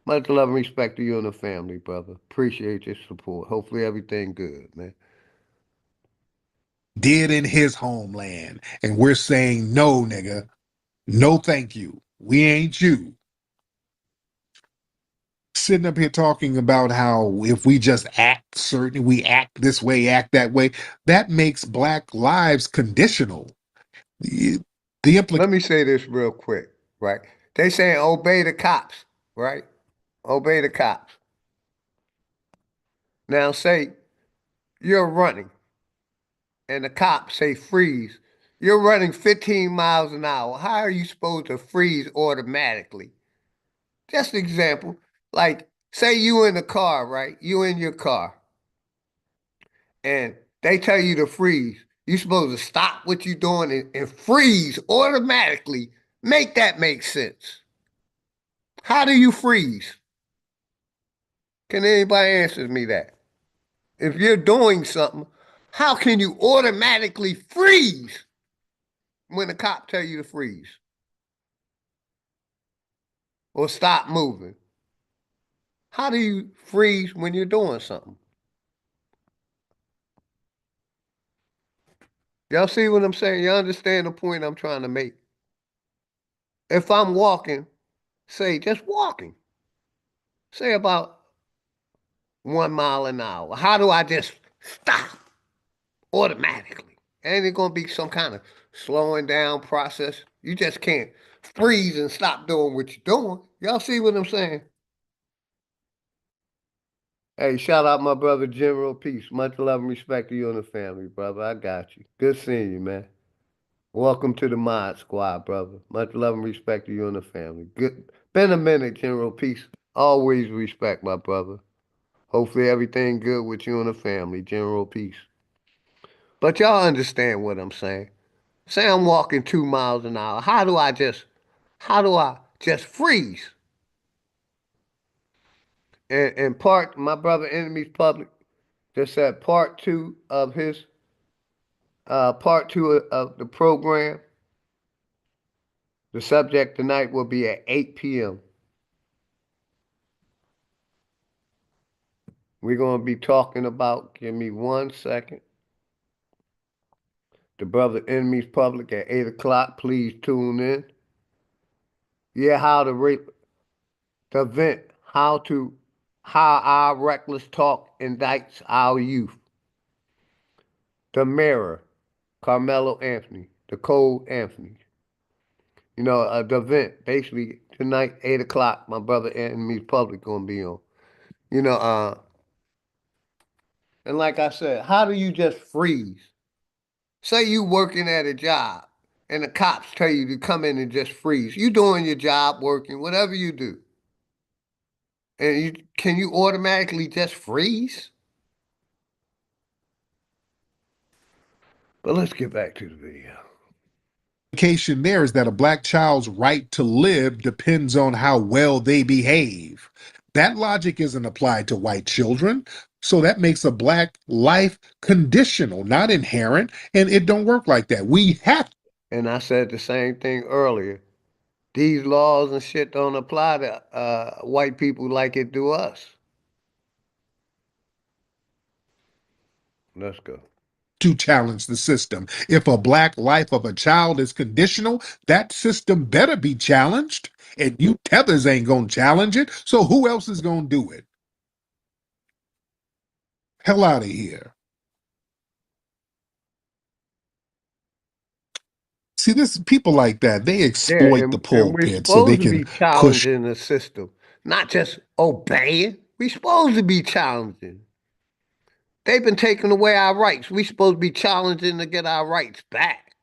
Much love and respect to you and the family, brother. Appreciate your support. Hopefully everything good, man. Did in his homeland. And we're saying, no, nigga. No, thank you. We ain't you. Sitting up here talking about how if we just act certain, we act this way, act that way, that makes Black lives conditional. Let me say this real quick, right? They saying obey the cops, right? Obey the cops. Now say you're running and the cops say freeze. You're running 15 miles an hour. How are you supposed to freeze automatically? Just an example. Like, Say you in the car, right? You in your car, and they tell you to freeze. You supposed to stop what you're doing and freeze automatically. Make that make sense. How do you freeze? Can anybody answer me that? If you're doing something, how can you automatically freeze when the cop tell you to freeze? Or stop moving? How do you freeze when you're doing something? Y'all see what I'm saying? Y'all understand the point I'm trying to make? If I'm walking, say just walking, say about 1 mile an hour, how do I just stop automatically? Ain't it gonna be some kind of slowing down process? You just can't freeze and stop doing what you're doing. Y'all see what I'm saying? Hey, shout out my brother General Peace. Much love and respect to you and the family, brother. I got you. Good seeing you, man. Welcome to the Mod Squad, brother. Much love and respect to you and the family. Good. Been a minute, General Peace. Always respect, my brother. Hopefully everything good with you and the family, General Peace. But y'all understand what I'm saying. Say I'm walking 2 miles an hour. How do I just freeze? And part, my brother Enemy's Public just said part two of the program. The subject tonight will be at 8 p.m. We're going to be talking about, give me 1 second, the brother Enemy's Public at 8 o'clock. Please tune in. Yeah, the event, how our reckless talk indicts our youth. The Mirror, Carmelo Anthony, the Code Anthony. You know, the event, basically tonight, 8 o'clock, my brother Enemy's Public gonna be on. You know, and like I said, how do you just freeze? Say you working at a job and the cops tell you to come in and just freeze. You doing your job, working, whatever you do. And can you automatically just freeze? But let's get back to the video. Implication there is that a black child's right to live depends on how well they behave. That logic isn't applied to white children, so that makes a black life conditional, not inherent, and it don't work like that. We have to. And I said the same thing earlier. These laws and shit don't apply to white people like it do us. Let's go. To challenge the system. If a black life of a child is conditional, that system better be challenged. And you tethers ain't gonna challenge it, so who else is gonna do it? Hell out of here. See, this people like that, they exploit the And we're pulpit so they supposed to can be push. challenging the system, not just obeying. We're supposed to be challenging. They've been taking away our rights. We're supposed to be challenging to get our rights back.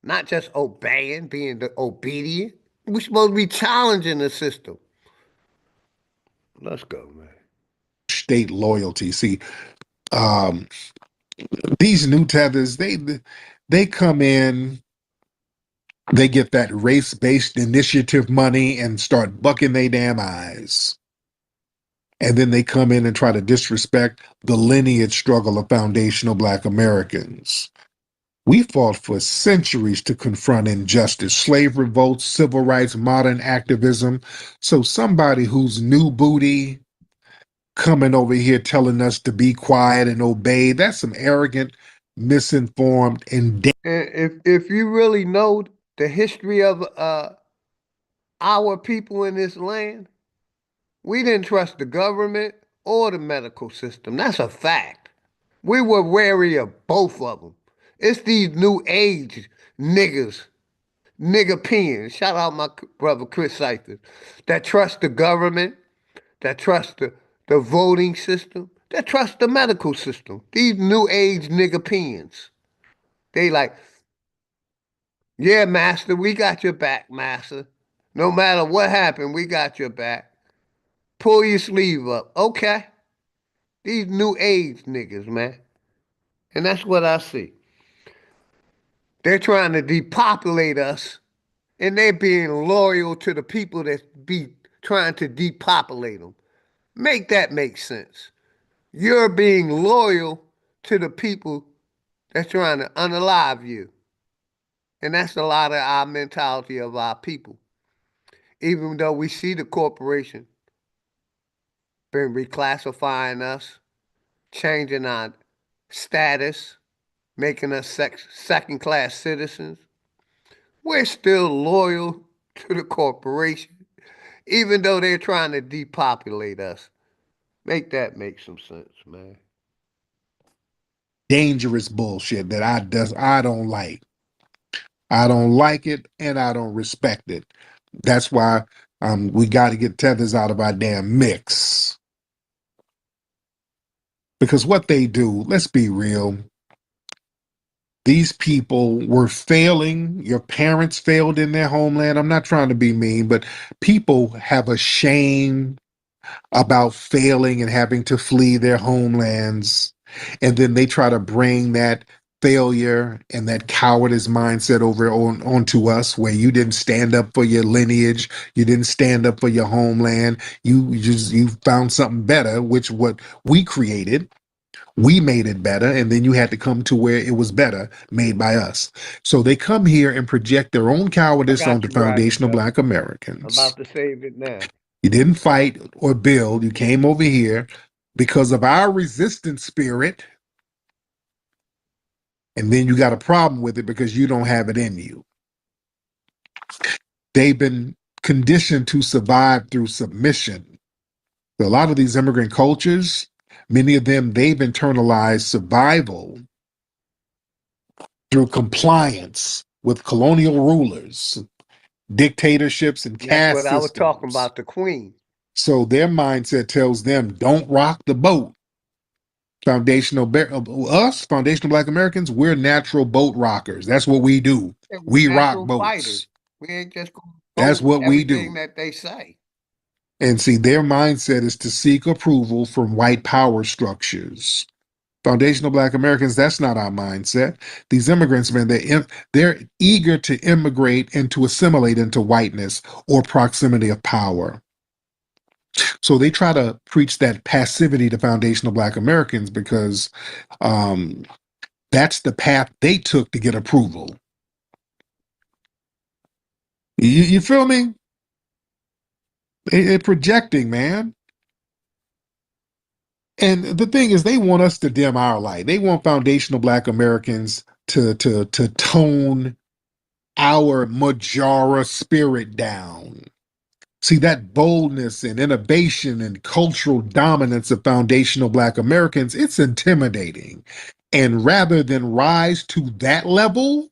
Not just obeying, being obedient. We're supposed to be challenging the system. Let's go, man. State loyalty. See, these new tethers, they come in, they get that race-based initiative money and start bucking their damn eyes. And then they come in and try to disrespect the lineage struggle of foundational Black Americans. We fought for centuries to confront injustice, slave revolts, civil rights, modern activism. So somebody who's new booty coming over here telling us to be quiet and obey, that's some arrogant, misinformed, and if you really know the history of our people in this land, we didn't trust the government or the medical system. That's a fact. We were wary of both of them. It's these new age niggas, nigga peons. Shout out my brother Chris Cyphers, that trust the government, that trust the voting system, that trust the medical system. These new age nigga peons. They like, yeah, master, we got your back, master. No matter what happened, we got your back. Pull your sleeve up. Okay. These new age niggas, man. And that's what I see. They're trying to depopulate us, and they're being loyal to the people that be trying to depopulate them. Make that make sense. You're being loyal to the people that's trying to unalive you. And that's a lot of our mentality of our people. Even though we see the corporation been reclassifying us, changing our status, making us second-class citizens, we're still loyal to the corporation, even though they're trying to depopulate us. Make that make some sense, man. Dangerous bullshit that I don't like. I don't like it and I don't respect it. That's why we got to get tethers out of our damn mix. Because what they do, let's be real, these people were failing. Your parents failed in their homeland. I'm not trying to be mean, but people have a shame about failing and having to flee their homelands. And then they try to bring that failure and that cowardice mindset over onto us, where you didn't stand up for your lineage, you didn't stand up for your homeland, you found something better, which what we created. We made it better, and then you had to come to where it was better, made by us. So they come here and project their own I cowardice got onto you driving, foundational brother. Black I'm Americans. about to save it now. You didn't fight or build. You came over here because of our resistance spirit, and then you got a problem with it because you don't have it in you. They've been conditioned to survive through submission. So a lot of these immigrant cultures, many of them, they've internalized survival through compliance with colonial rulers, dictatorships, and And that's caste what I was talking systems. about, the queen. So their mindset tells them, don't rock the boat. Foundational Black Americans, we're natural boat rockers. That's what we do. And we're We rock natural boats. fighters. We ain't just going to That's go with what we everything do. that they say. And see, their mindset is to seek approval from white power structures. Foundational Black Americans, that's not our mindset. These immigrants, man, they're eager to immigrate and to assimilate into whiteness or proximity of power. So they try to preach that passivity to foundational Black Americans because that's the path they took to get approval. You feel me? They're projecting, man. And the thing is, they want us to dim our light. They want foundational Black Americans to tone our Majora spirit down. See, that boldness and innovation and cultural dominance of foundational Black Americans, it's intimidating. And rather than rise to that level,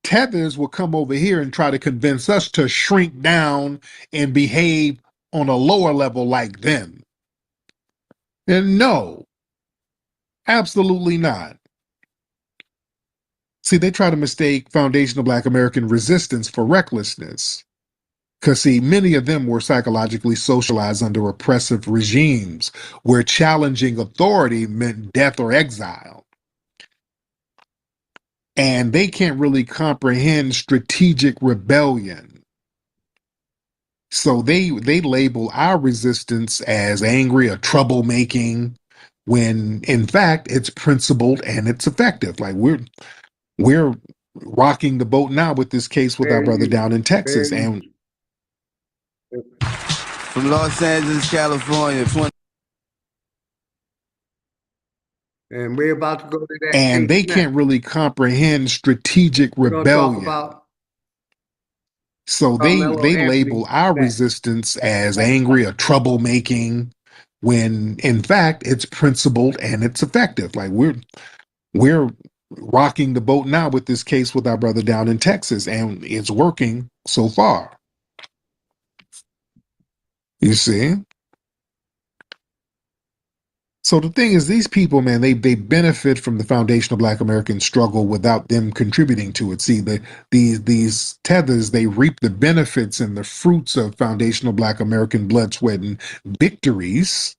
tethers will come over here and try to convince us to shrink down and behave on a lower level like them. And no, absolutely not. See, they try to mistake foundational Black American resistance for recklessness. Because, see, many of them were psychologically socialized under oppressive regimes where challenging authority meant death or exile. And they can't really comprehend strategic rebellion. So they label our resistance as angry or troublemaking, when in fact it's principled and it's effective. Like we're rocking the boat now with this case with our Fair brother use. down in Fair Texas. And use. From Los Angeles, California, 20. And we're about to go to that and case they now. can't really comprehend strategic We're going to talk rebellion. about So Carmelo they label Anthony our next. resistance as angry or troublemaking, when in fact it's principled and it's effective. Like we're rocking the boat now with this case with our brother down in Texas, and it's working so far. You see? So the thing is, these people, man, they benefit from the foundational Black American struggle without them contributing to it. See, these tethers, they reap the benefits and the fruits of foundational Black American blood, sweat, and victories.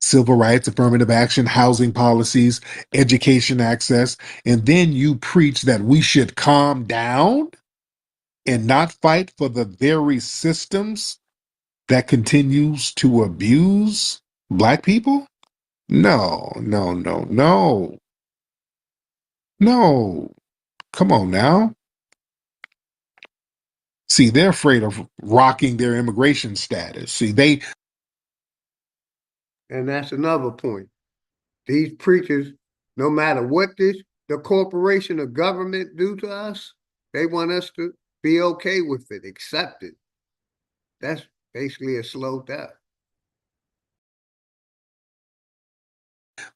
Civil rights, affirmative action, housing policies, education access, and then you preach that we should calm down and not fight for the very systems that continues to abuse Black people? No, no, no, no. No. Come on now. See, they're afraid of rocking their immigration status. See, And that's another point. These preachers, no matter what the corporation or government do to us, they want us to be okay with it, accept it. That's basically a slow death.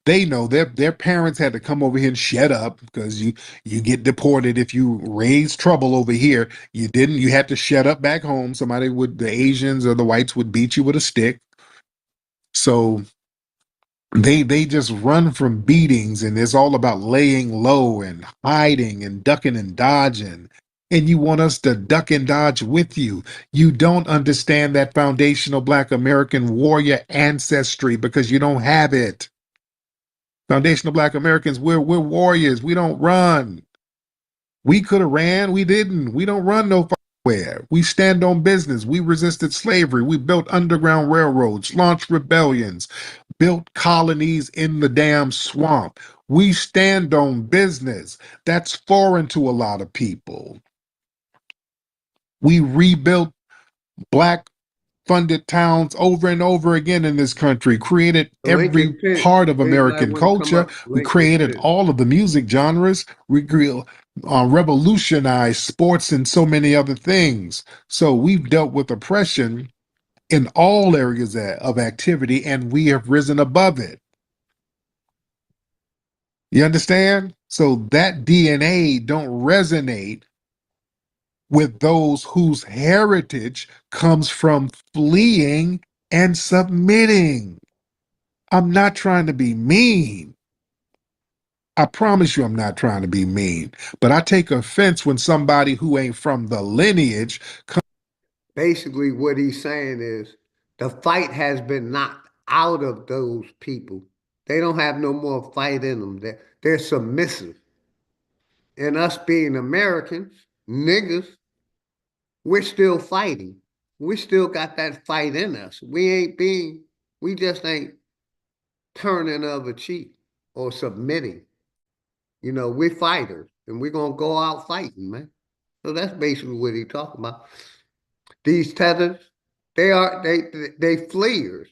they know their parents had to come over here and shut up because you get deported if you raise trouble over here. You had to shut up back home. The Asians or the whites would beat you with a stick. So they just run from beatings, and it's all about laying low and hiding and ducking and dodging. And you want us to duck and dodge with you. You don't understand that foundational Black American warrior ancestry because you don't have it. Foundational Black Americans, we're warriors. We don't run. We could have ran. We didn't. We don't run no where. We stand on business. We resisted slavery. We built underground railroads, launched rebellions, built colonies in the damn swamp. We stand on business. That's foreign to a lot of people. We rebuilt Black funded towns over and over again in this country, created every part of American culture. We created all of the music genres. We revolutionized sports and so many other things. So we've dealt with oppression in all areas of activity, and we have risen above it. You understand? So that DNA don't resonate with those whose heritage comes from fleeing and submitting. I'm not trying to be mean. I promise you I'm not trying to be mean. But I take offense when somebody who ain't from the lineage Basically, what he's saying is the fight has been knocked out of those people. They don't have no more fight in them. They're submissive. And us being Americans, niggas, we're still fighting. We still got that fight in us. We just ain't turning of a cheek or submitting. You know, we're fighters and we're gonna go out fighting, man. So that's basically what he's talking about. These tethers, they fleers.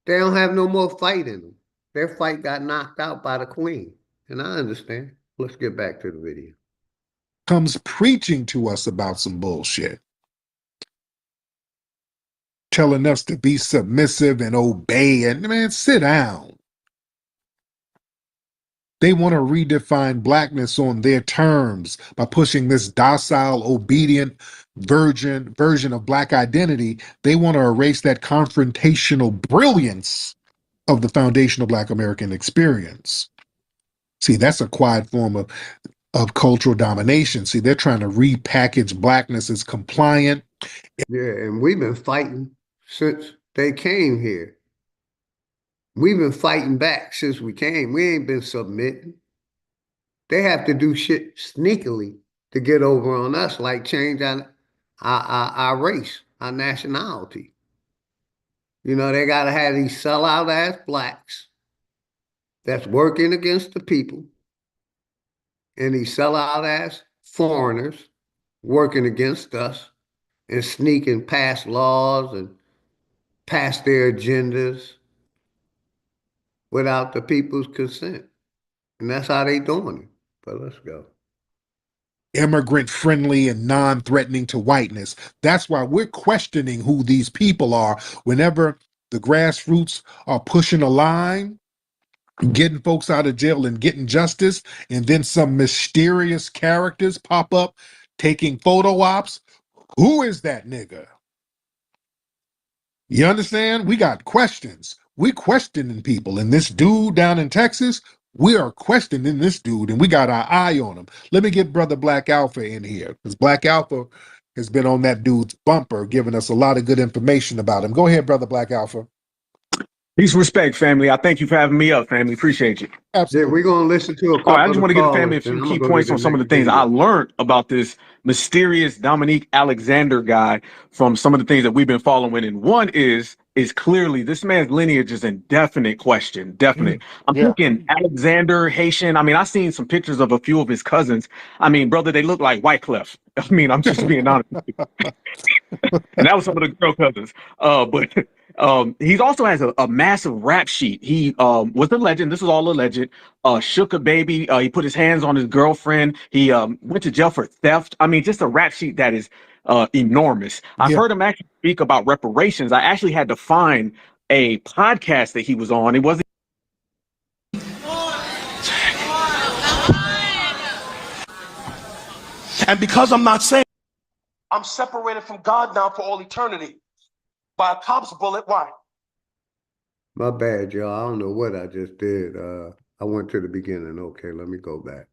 They don't have no more fight in them. Their fight got knocked out by the queen. And I understand. Let's get back to the video. comes preaching to us about some bullshit, telling us to be submissive and obey, and man, sit down. They want to redefine Blackness on their terms by pushing this docile, obedient version of Black identity. They want to erase that confrontational brilliance of the foundational Black American experience. See, that's a quiet form of cultural domination. See, they're trying to repackage Blackness as compliant. Yeah, and we've been fighting since they came here. We've been fighting back since we came. We ain't been submitting. They have to do shit sneakily to get over on us, like change our race, our nationality. You know, they got to have these sellout ass blacks that's working against the people and these sellout ass foreigners working against us and sneaking past laws and past their agendas without the people's consent. And that's how they doing it. But let's go. Immigrant friendly and non-threatening to whiteness. That's why we're questioning who these people are whenever the grassroots are pushing a line, getting folks out of jail and getting justice, and then some mysterious characters pop up taking photo ops. Who is that nigga? You understand? We got questions. We questioning people, and this dude down in Texas, we are questioning this dude, and we got our eye on him. Let me get Brother Black Alpha in here, because Black Alpha has been on that dude's bumper, giving us a lot of good information about him. Go ahead, Brother Black Alpha. Peace, respect, family. I thank you for having me up, family. Appreciate you. Absolutely. Yeah, we're gonna listen to a couple. All right, I just want to give the family a then few I'm key gonna go points to on the some of the next things I video. learned about this mysterious Dominique Alexander guy from some of the things that we've been following. And one is clearly this man's lineage is in definite question. Definite. I'm thinking Alexander, Haitian. I mean, I've seen some pictures of a few of his cousins. I mean, brother, they look like Wyclef. I mean, I'm just being honest. And that was some of the girl cousins. But he also has a massive rap sheet. He was a legend. This is all alleged. Shook a baby. He put his hands on his girlfriend. He went to jail for theft. I mean, just a rap sheet that is enormous. I've heard him actually speak about reparations. I actually had to find a podcast that he was on. It wasn't. And because I'm not saying, I'm separated from God now for all eternity by a cop's bullet. Why? My bad, y'all. I don't know what I just did. I went to the beginning. Okay, let me go back.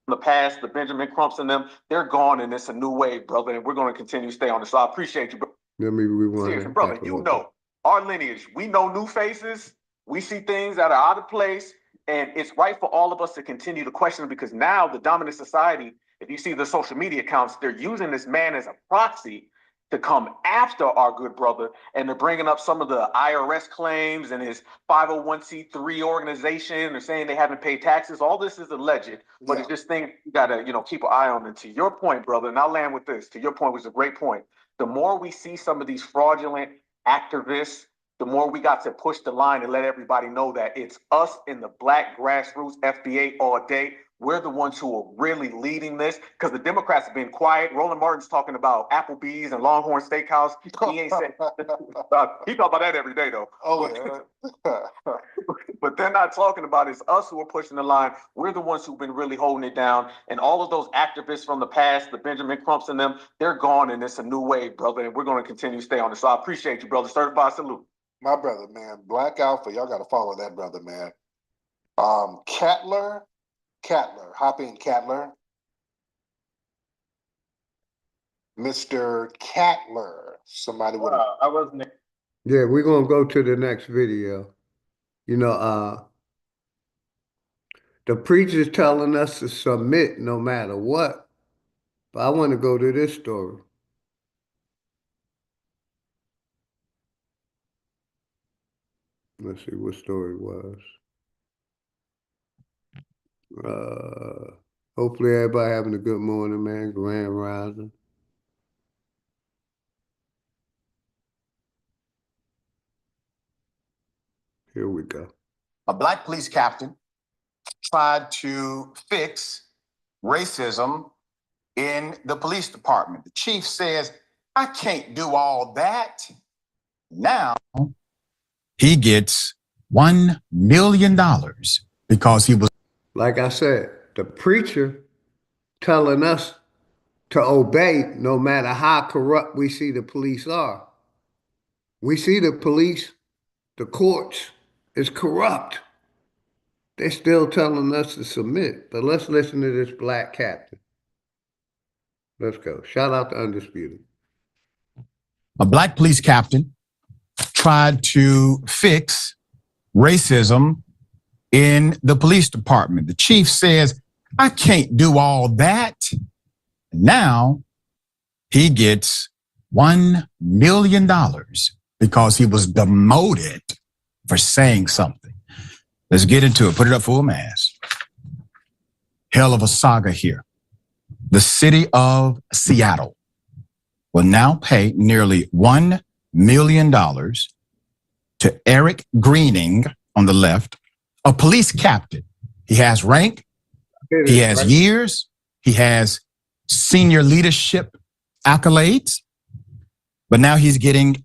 The past, the Benjamin Crumps and them, they're gone, and it's a new wave, brother. And we're going to continue to stay on this. So I appreciate you, bro. Let me rewind. Seriously, brother, you know our lineage. We know new faces. We see things that are out of place. And it's right for all of us to continue to question, because now the dominant society, if you see the social media accounts, they're using this man as a proxy to come after our good brother. And they're bringing up some of the IRS claims and his 501c3 organization. They're saying they haven't paid taxes. All this is alleged, but it's just things you got to, keep an eye on. And to your point, brother, and I'll land with this, to your point, was a great point. The more we see some of these fraudulent activists, the more we got to push the line and let everybody know that it's us in the black grassroots FBA all day. We're the ones who are really leading this, because the Democrats have been quiet. Roland Martin's talking about Applebee's and Longhorn Steakhouse. He ain't said he talk about that every day though. But they're not talking about it. It's us who are pushing the line. We're the ones who've been really holding it down. And all of those activists from the past, the Benjamin Crumps and them, they're gone, and it's a new wave, brother. And we're going to continue to stay on this. So I appreciate you, brother. Certified salute. My brother, man. Black Alpha, y'all got to follow that brother, man. Cattler, hop in, Cattler. Mr. Cattler. Somebody would I wasn't. Yeah, we're gonna go to the next video. The preacher's telling us to submit no matter what. But I want to go to this story. Let's see what story it was. Hopefully everybody having a good morning, man. Grand rising. Here we go. A black police captain tried to fix racism in the police department. The chief says, I can't do all that. Now he gets $1 million because he was. Like I said, the preacher telling us to obey no matter how corrupt we see the police are. We see the police, the courts is corrupt. They're still telling us to submit. But let's listen to this black captain. Let's go. Shout out to Undisputed. A black police captain tried to fix racism in the police department. The chief says, I can't do all that. Now he gets $1 million because he was demoted for saying something. Let's get into it. Put it up full mass. Hell of a saga here. The city of Seattle will now pay nearly $1 million to Eric Greening on the left, a police captain. He has rank, he has years, he has senior leadership accolades, but now he's getting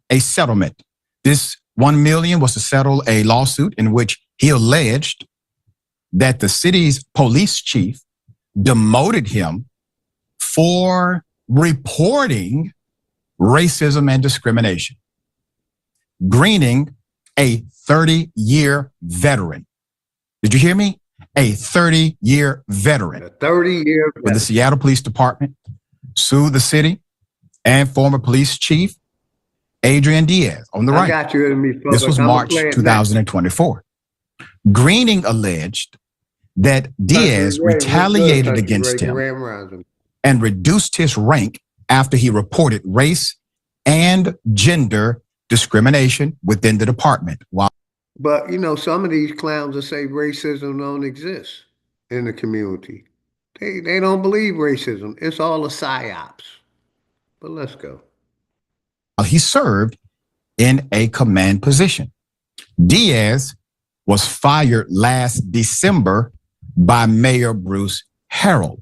a settlement. This $1 million was to settle a lawsuit in which he alleged that the city's police chief demoted him for reporting racism and discrimination. Greening, a 30-year veteran. Did you hear me? A 30-year veteran. A 30-year with the Seattle Police Department, sued the city and former police chief Adrian Diaz on the right. I got you in me, public. This was March 2024. Greening alleged that Diaz retaliated against him and reduced his rank after he reported race and gender discrimination within the department. But, you know, some of these clowns will say racism don't exist in the community. They don't believe racism. It's all a psyops. But let's go. He served in a command position. Diaz was fired last December by Mayor Bruce Harrell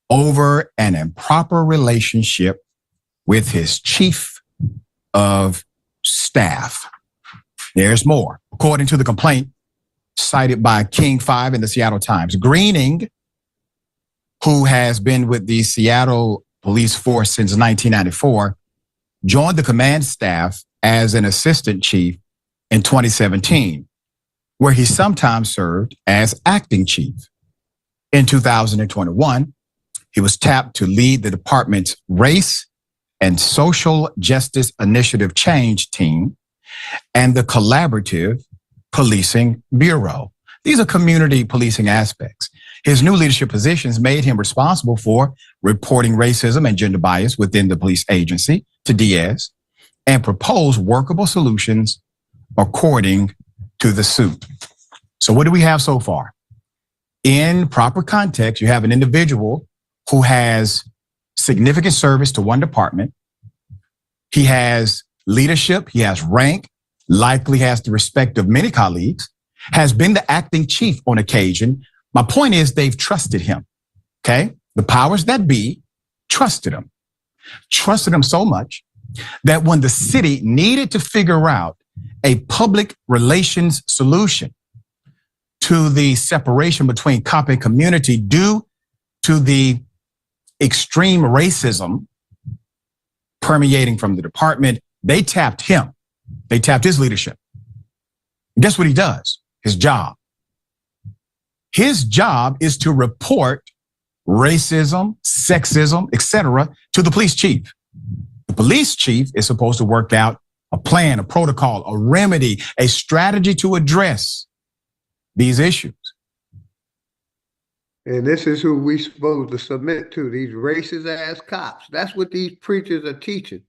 over an improper relationship with his chief of staff. There's more. According to the complaint cited by King 5 in the Seattle Times, Greening, who has been with the Seattle Police Force since 1994, joined the command staff as an assistant chief in 2017, where he sometimes served as acting chief. In 2021, he was tapped to lead the department's Race and Social Justice Initiative Change Team and the Collaborative Policing Bureau. These are community policing aspects. His new leadership positions made him responsible for reporting racism and gender bias within the police agency to Diaz and propose workable solutions according to the suit. So what do we have so far? In proper context, you have an individual who has significant service to one department. He has leadership, he has rank, likely has the respect of many colleagues, has been the acting chief on occasion. My point is they've trusted him, okay? The powers that be trusted him so much that when the city needed to figure out a public relations solution to the separation between cop and community due to the extreme racism permeating from the department, they tapped him. They tapped his leadership. And guess what he does? His job. His job is to report racism, sexism, etc. to the police chief. The police chief is supposed to work out a plan, a protocol, a remedy, a strategy to address these issues. And this is who we supposed to submit to, these racist ass cops. That's what these preachers are teaching,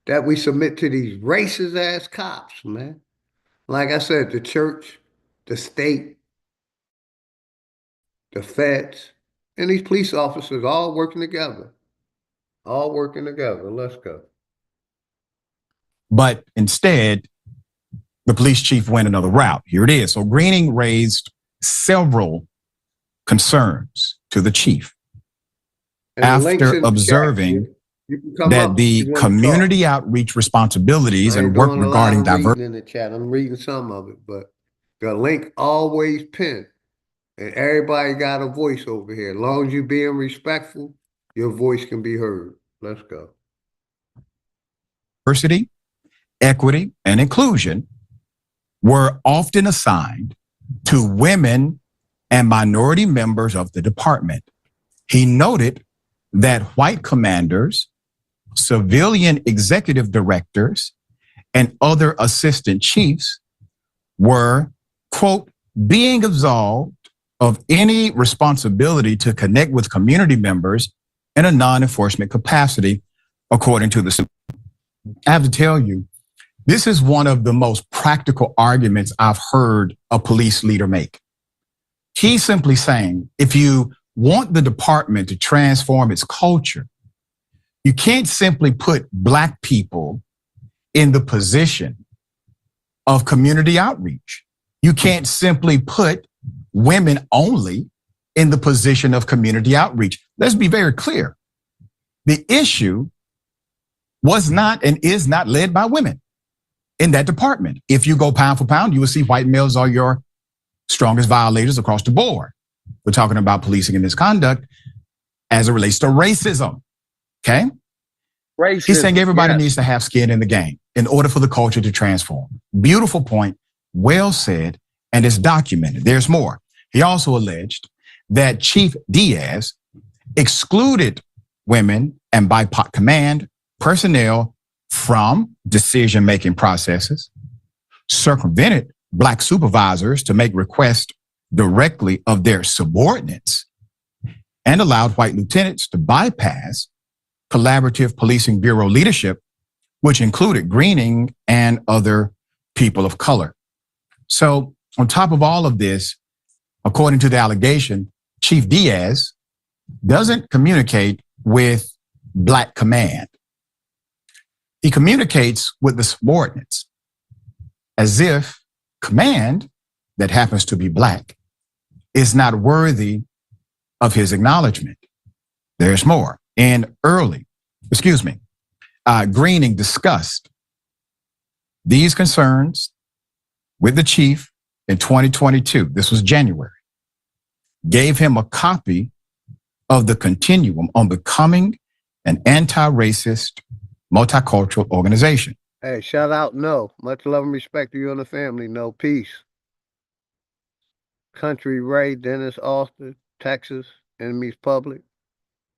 that we submit to these racist ass cops, man. Like I said, the church, the state, the feds, and these police officers all working together. All working together. Let's go. But instead, the police chief went another route. Here it is. So Greening raised several concerns to the chief after observing that the community outreach responsibilities and work regarding diversity. In the chat, I'm reading some of it, but the link always pinned, and everybody got a voice over here. As long as you're being respectful, your voice can be heard. Let's go. Diversity, equity, and inclusion were often assigned to women and minority members of the department. He noted that white commanders, civilian executive directors, and other assistant chiefs were, quote, being absolved of any responsibility to connect with community members in a non-enforcement capacity, according to the suit. I have to tell you, this is one of the most practical arguments I've heard a police leader make. He's simply saying, if you want the department to transform its culture, you can't simply put Black people in the position of community outreach. You can't simply put women only in the position of community outreach. Let's be very clear. The issue was not and is not led by women in that department. If you go pound for pound, you will see white males are your strongest violators across the board. We're talking about policing and misconduct as it relates to racism, okay? He's saying Racism, everybody yes. needs to have skin in the game in order for the culture to transform. Beautiful point, well said, and it's documented. There's more. He also alleged that Chief Diaz excluded women and BIPOC command personnel from decision-making processes, circumvented Black supervisors to make requests directly of their subordinates, and allowed white lieutenants to bypass collaborative policing bureau leadership, which included Greening and other people of color. So on top of all of this, according to the allegation, Chief Diaz doesn't communicate with Black command. He communicates with the subordinates as if command, that happens to be Black, is not worthy of his acknowledgement. There's more. Greening discussed these concerns with the chief in 2022. This was January. Gave him a copy of the continuum on becoming an anti-racist, multicultural organization. Hey, shout out, No. Much love and respect to you and the family. No, peace. Country Ray, Dennis Austin, Texas, Enemies Public.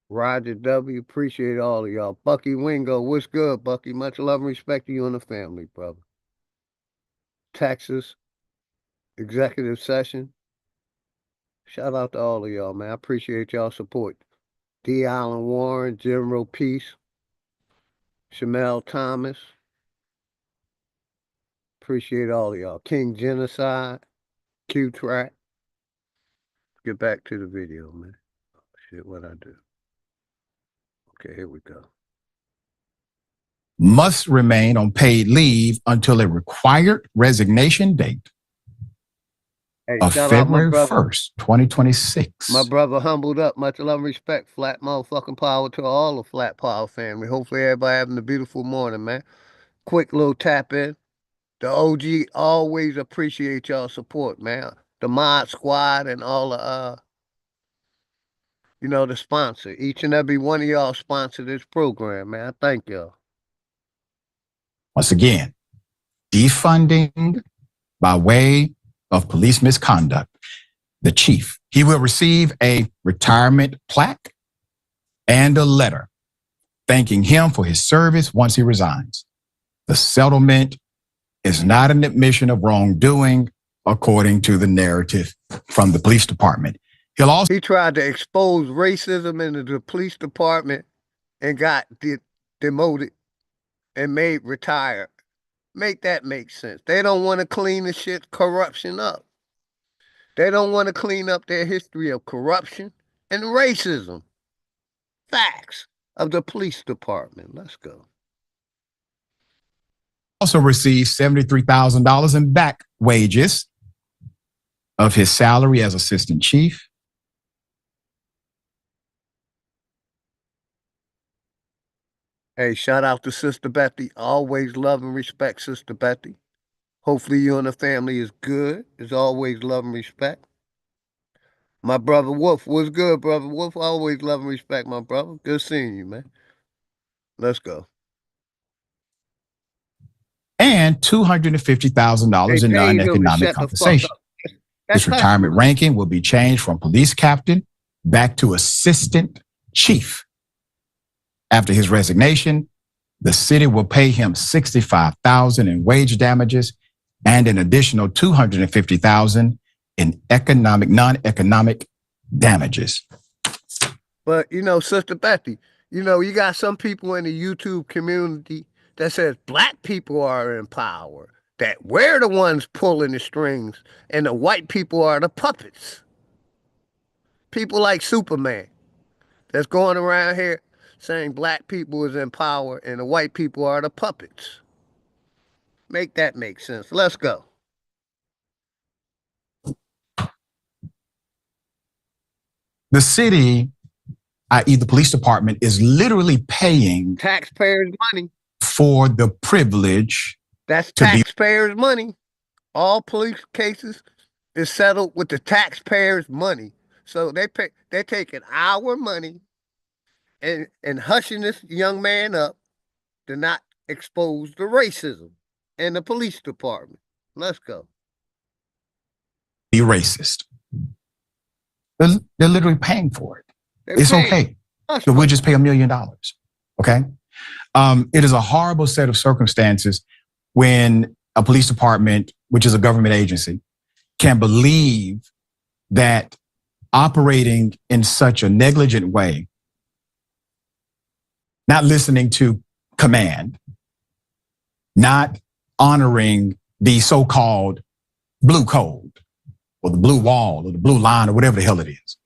Roger W. Appreciate all of y'all. Bucky Wingo, what's good, Bucky? Much love and respect to you and the family, brother. Texas, executive session. Shout out to all of y'all, man. I appreciate y'all support. D. Allen Warren, General Peace, Shamel Thomas. Appreciate all of y'all. King Genocide, Q-Track. Get back to the video, man. Oh, shit, what I do. Okay, here we go. Must remain on paid leave until a required resignation date of February 1st, 2026. My brother humbled up. Much love and respect. Flat motherfucking power to all the Flat Power family. Hopefully everybody having a beautiful morning, man. Quick little tap in. The OG always appreciate y'all support, man. The Mod Squad and all the the sponsor. Each and every one of y'all sponsor this program, man. I thank y'all. Once again, defunding by way of police misconduct. The chief, he will receive a retirement plaque and a letter thanking him for his service once he resigns. The settlement is not an admission of wrongdoing, according to the narrative from the police department. He tried to expose racism in the police department and got demoted and made retired. Make that make sense. They don't want to clean the shit corruption up. They don't want to clean up their history of corruption and racism. Facts of the police department. Let's go. Also received $73,000 in back wages of his salary as assistant chief. Hey, shout out to Sister Betty. Always love and respect Sister Betty. Hopefully you and the family is good. Is always love and respect. My brother Wolf, what's good, brother Wolf? Always love and respect, my brother. Good seeing you, man. Let's go. And $250,000 in non-economic compensation. His retirement ranking will be changed from police captain back to assistant chief. After his resignation, the city will pay him $65,000 in wage damages and an additional $250,000 in non-economic damages. But, Sister Betty, you got some people in the YouTube community that says Black people are in power, that we're the ones pulling the strings, and the white people are the puppets. People like Superman that's going around here saying Black people is in power and the white people are the puppets. Make that make sense. Let's go. The city, i.e. the police department, is literally paying taxpayers' money for the privilege. That's taxpayers' money. All police cases is settled with the taxpayers' money. So they're taking our money and hushing this young man up to not expose the racism in the police department. Let's go. Be racist. They're literally paying for it. It's okay. So we'll just pay $1 million. Okay. It is a horrible set of circumstances when a police department, which is a government agency, can believe that operating in such a negligent way, not listening to command, not honoring the so-called blue code or the blue wall or the blue line or whatever the hell it is.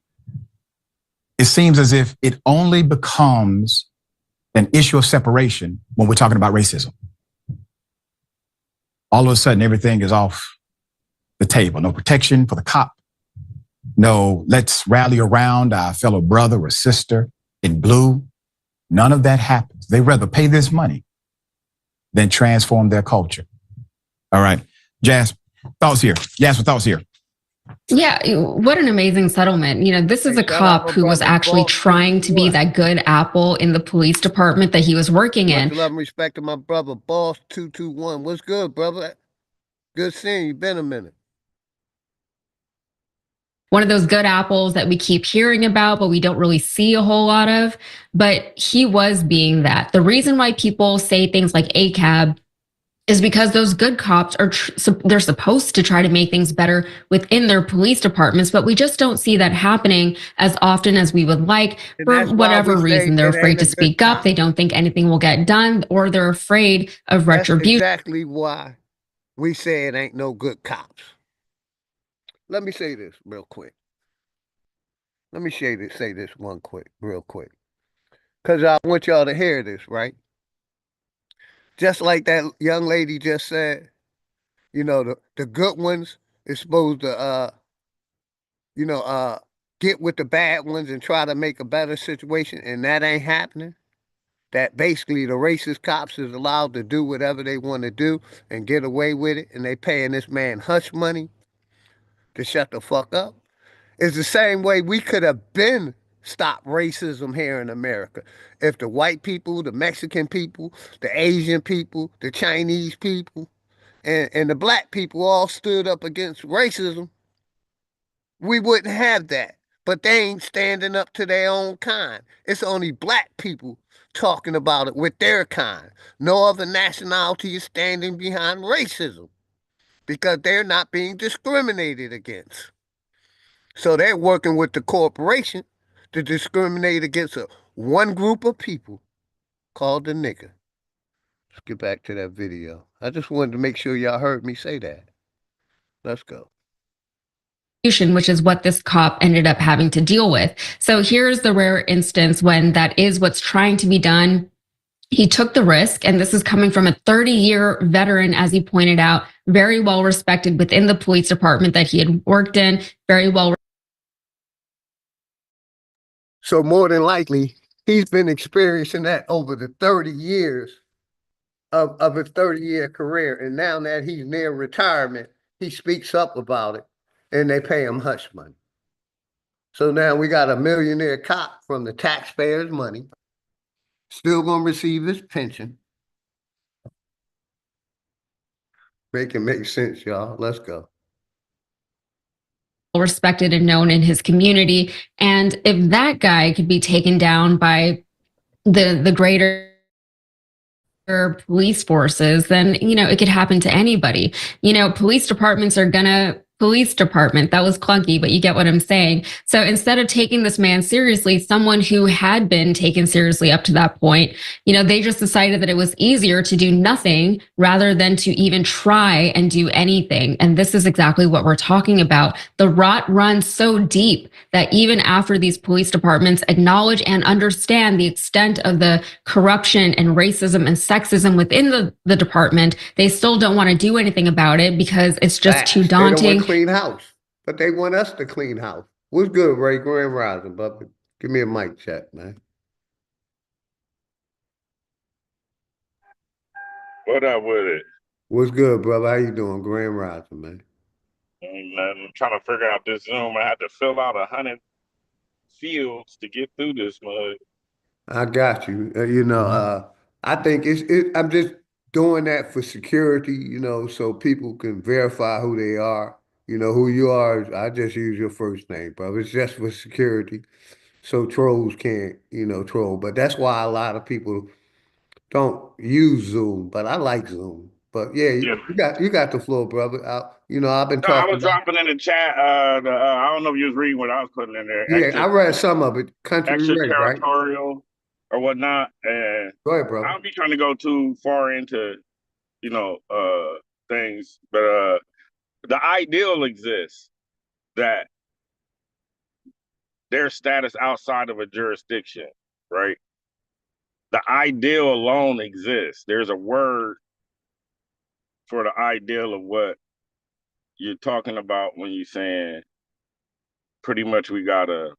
It seems as if it only becomes an issue of separation when we're talking about racism. All of a sudden, everything is off the table. No protection for the cop. No, let's rally around our fellow brother or sister in blue. None of that happens. They rather pay this money than transform their culture. All right. Jasper, thoughts here. Yeah, what an amazing settlement. This is a cop who was actually trying to be that good apple in the police department that he was working in. Much love and respect to my brother, Boss 221. What's good, brother? Good seeing you. Been a minute. One of those good apples that we keep hearing about, but we don't really see a whole lot of. But he was being that. The reason why people say things like ACAB is because those good cops they're supposed to try to make things better within their police departments, but we just don't see that happening as often as we would like. For whatever reason, they're afraid to speak up. They don't think anything will get done, or they're afraid of retribution. That's exactly why we say it ain't no good cops. Let me say this real quick. Let me say this real quick. Because I want y'all to hear this, right? Just like that young lady just said, the good ones is supposed to, get with the bad ones and try to make a better situation, and that ain't happening. That basically the racist cops is allowed to do whatever they want to do and get away with it, and they paying this man hush money to shut the fuck up. It's the same way we could have been stopped racism here in America. If the white people, the Mexican people, the Asian people, the Chinese people, and the black people all stood up against racism, we wouldn't have that. But they ain't standing up to their own kind. It's only black people talking about it with their kind. No other nationality is standing behind racism because they're not being discriminated against. So they're working with the corporation to discriminate against one group of people called the nigger. Let's get back to that video. I just wanted to make sure y'all heard me say that. Let's go. Which is what this cop ended up having to deal with. So here's the rare instance when that is what's trying to be done. He took the risk, and this is coming from a 30-year veteran, as he pointed out, very well respected within the police department that he had worked in, very well. So more than likely, he's been experiencing that over the 30 years of his 30-year career. And now that he's near retirement, he speaks up about it, and they pay him hush money. So now we got a millionaire cop from the taxpayers' money, still going to receive his pension. Make it make sense, y'all. Let's go. Respected and known in his community. And if that guy could be taken down by the greater police forces, then, it could happen to anybody. Police departments are gonna police department. That was clunky, but you get what I'm saying. So instead of taking this man seriously, someone who had been taken seriously up to that point, they just decided that it was easier to do nothing rather than to even try and do anything. And this is exactly what we're talking about. The rot runs so deep that even after these police departments acknowledge and understand the extent of the corruption and racism and sexism within the department, they still don't want to do anything about it because it's just too daunting. Clean house, but they want us to clean house. What's good, Ray? Grand Rising, Bubba. Give me a mic check, man. What up with it? What's good, brother? How you doing? Grand Rising, man. I'm trying to figure out this Zoom. I had to fill out 100 fields to get through this mug. I got you. I think I'm just doing that for security, you know, so people can verify who they are. You know, who you are. I just use your first name, bro. It's just for security. So trolls can't, you know, troll. But that's why a lot of people don't use Zoom. But I like Zoom. But yeah, Yeah. you got the floor, brother. You know, I've been No, I talking was about. dropping in the chat. I don't know if you was reading what I was putting in there. Yeah, I read some of it. Country Ray, right? Extraterritorial or whatnot, and Go ahead, I brother. don't be trying to go too far into things, but the ideal exists that their status outside of a jurisdiction, right? The ideal alone exists. There's a word for the ideal of what you're talking about when you're saying pretty much we gotta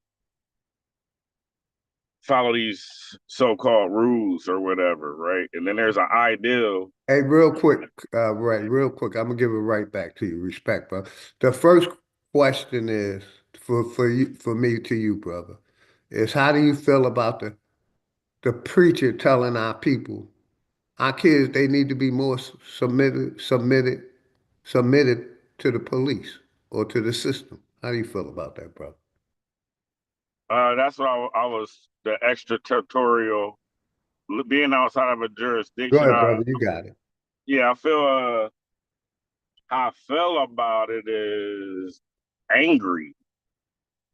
follow these so-called rules or whatever, right? And then there's an ideal. Hey, real quick, real quick. I'm gonna give it right back to you. Respect, bro. The first question is for you, for me to you, brother, is how do you feel about the preacher telling our kids, they need to be more submitted to the police or to the system? How do you feel about that, brother? That's what I was the extraterritorial being outside of a Go jurisdiction. ahead, brother. You got it. Yeah, I feel how I feel about it is angry,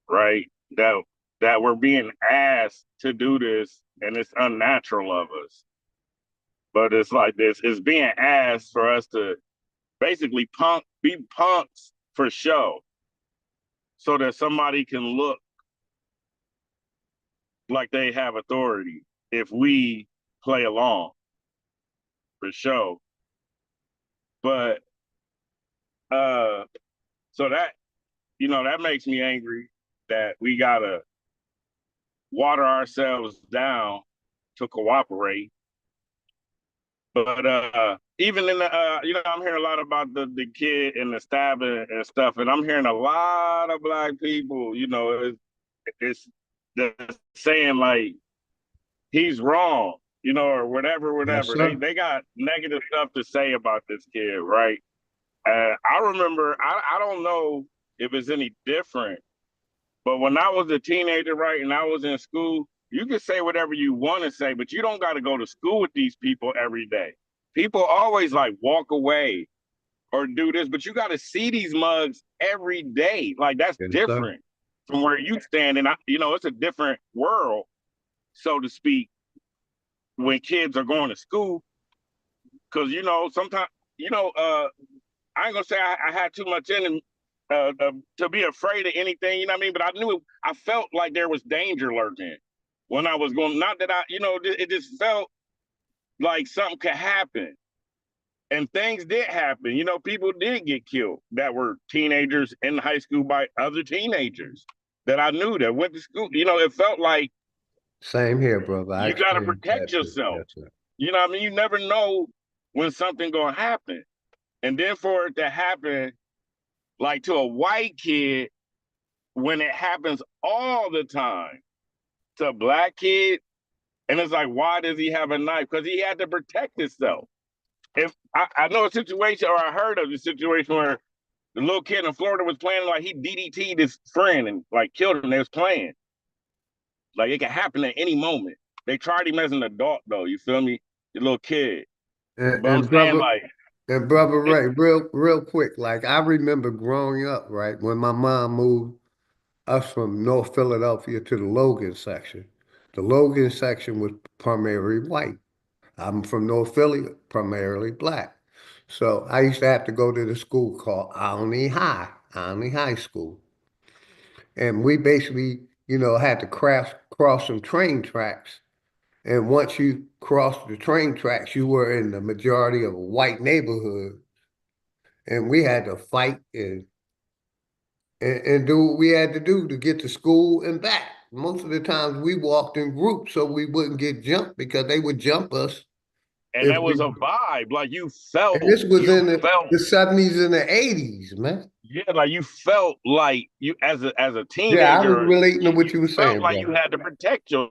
right? That we're being asked to do this and it's unnatural of us. But it's like this, it's being asked for us to basically be punks for show so that somebody can look like they have authority if we play along for show. But so that that makes me angry that we gotta water ourselves down to cooperate. But even in the I'm hearing a lot about the kid and the stabbing and stuff, and I'm hearing a lot of black people, it's saying like he's wrong, or Yes, whatever. They sir. they got negative stuff to say about this kid, right? I remember, I don't know if it's any different, but when I was a teenager, right, and I was in school, you can say whatever you want to say, but you don't got to go to school with these people every day. People always like walk away or do this, but you got to see these mugs every day. Like that's Yes, sir. different from where you stand, and it's a different world, so to speak, when kids are going to school, because sometimes I ain't gonna say I had too much in him to be afraid of anything, you know what I mean? But I felt like there was danger lurking when I was going. Not that it just felt like something could happen, and things did happen. People did get killed that were teenagers in high school by other teenagers that I knew that went to school. It felt like Same here, brother. I you got to experienced protect that too. yourself. Yes, sir. You know what I mean? You never know when something gonna happen. And then for it to happen like to a white kid when it happens all the time to a black kid, and it's like, why does he have a knife? Because he had to protect himself. If I know a situation, or I heard of a situation where the little kid in Florida was playing like he DDT'd his friend and like killed him. They was playing. Like it can happen at any moment. They tried him as an adult though, you feel me? The little kid. And, But I'm and saying brother, like and brother Ray, real quick, like I remember growing up, right, when my mom moved us from North Philadelphia to the Logan section. The Logan section was primarily white. I'm from North Philly, primarily black. So I used to have to go to the school called Olney High School. And we basically, had to cross some train tracks. And once you crossed the train tracks, you were in the majority of a white neighborhood. And we had to fight and do what we had to do to get to school and back. Most of the times we walked in groups so we wouldn't get jumped because they would jump us and if that was we. a vibe. Like And this was you in felt the 70s and the 80s, man. yeah, like you felt like you as a Yeah, I was teenager, relating to what you were felt saying, like you brother. had to protect your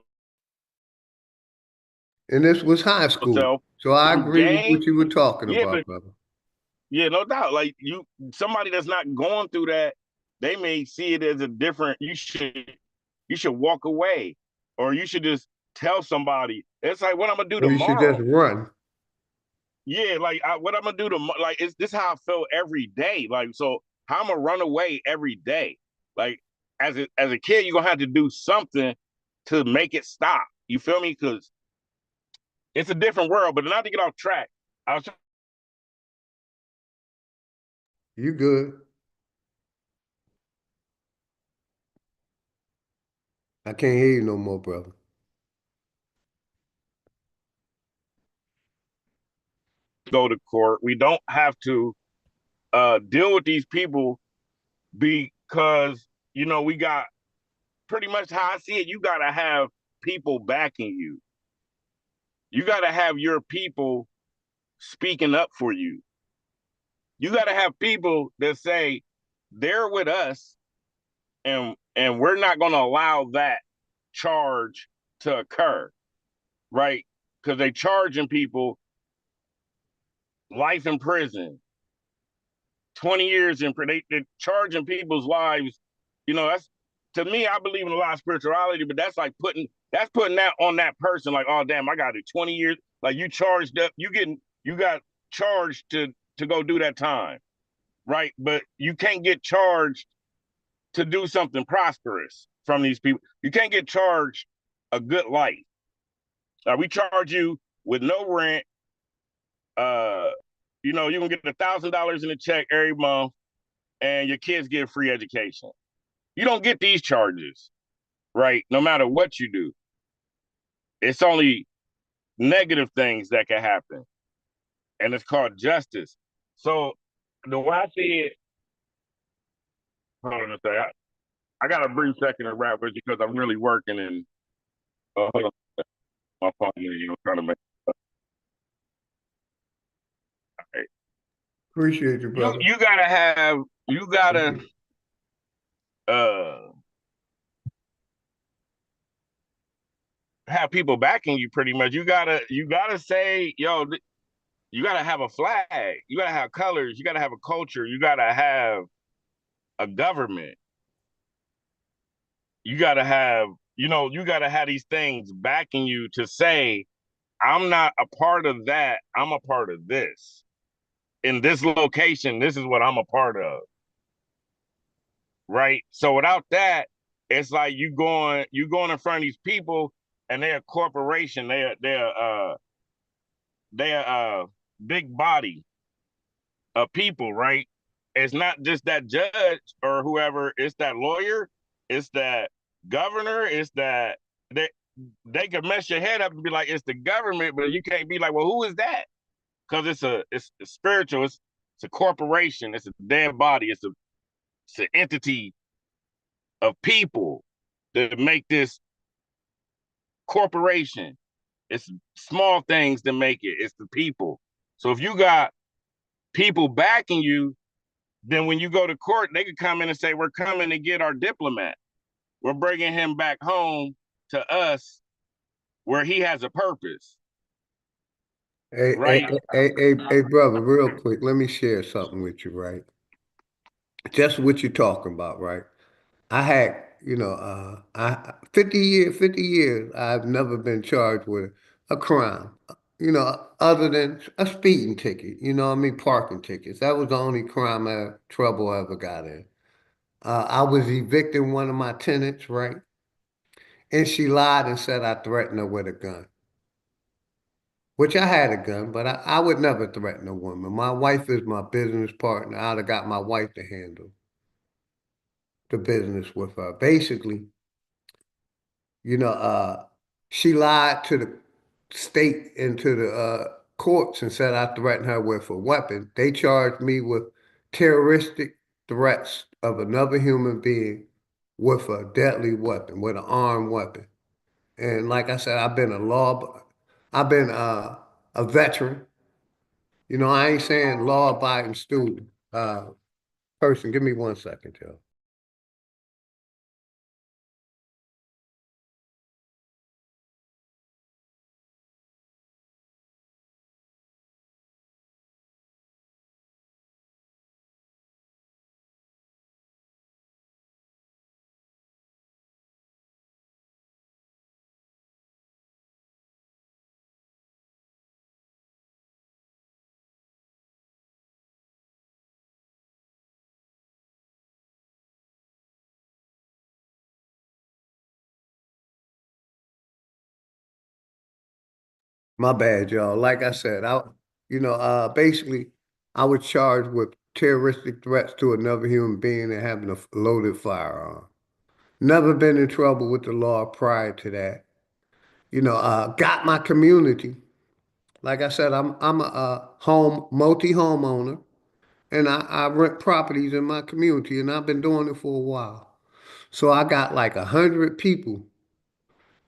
And this was high school. So I through agree with game. what you were talking Yeah, about, but brother. yeah, no doubt. Like somebody that's not going through that, they may see it as a different. You should walk away, or you should just tell somebody. It's like what I'm gonna do Or you should just tomorrow. run. Yeah, like what I'm gonna do tomorrow. Like it's this how I feel every day. Like so, how I'm gonna run away every day. Like as a kid, you're gonna have to do something to make it stop. You feel me? Because it's a different world. But not to get off track, I was. You good. I can't hear you no more, brother. Go to court. We don't have to deal with these people because we got pretty much how I see it. You got to have people backing you. You got to have your people speaking up for you. You got to have people that say they're with us, and we're not going to allow that charge to occur, right? Because they charging people life in prison, 20 years in prison. They're charging people's lives. That's to me. I believe in a lot of spirituality, but that's like putting that on that person. Like, oh damn, I got it 20 years. Like you charged up, you got charged to go do that time, right? But you can't get charged to do something prosperous from these people. You can't get charged a good life. We charge you with no rent. You can get $1,000 in a check every month, and your kids get free education. You don't get these charges, right? No matter what you do. It's only negative things that can happen. And it's called justice. So the way I see it, hold on a second. I got a brief second to wrap with you because I'm really working and hold on. My phone, trying to make right. Appreciate you, brother. You gotta have people backing you pretty much. You gotta say, yo, you gotta have a flag. You gotta have colors. You gotta have a culture. You gotta have a government. You gotta have, you gotta have these things backing you to say, I'm not a part of that. I'm a part of this. In this location, this is what I'm a part of. Right? So without that, it's like you going in front of these people and they're a corporation. They're big body of people, right? It's not just that judge or whoever, it's that lawyer, it's that governor, it's that they could mess your head up and be like, it's the government, but you can't be like, well, who is that? Because it's spiritual, it's a corporation, it's a dead body, it's an entity of people that make this corporation. It's small things that make it. It's the people. So if you got people backing you, then when you go to court, they could come in and say, we're coming to get our diplomat. We're bringing him back home to us where he has a purpose. Hey, right? hey, brother, real quick, let me share something with you, right? Just what you're talking about, right? I had, 50 years, I've never been charged with a crime, other than a speeding ticket, parking tickets. That was the only trouble I ever got in. I was evicting one of my tenants, right? And she lied and said I threatened her with a gun, which I had a gun, but I would never threaten a woman. My wife is my business partner. I'd have got my wife to handle the business with her. Basically, you know, uh, she lied to the state and to the courts and said I threatened her with a weapon. They charged me with terroristic threats of another human being with a deadly weapon, with an armed weapon. And like I said, I've been a veteran. I ain't saying law-abiding student person. Give me 1 second, Joe. My bad, y'all. Like I said, basically, I was charged with terroristic threats to another human being and having a loaded firearm. Never been in trouble with the law prior to that. Got my community. Like I said, I'm a multi homeowner, and I rent properties in my community, and I've been doing it for a while. So I got like 100 people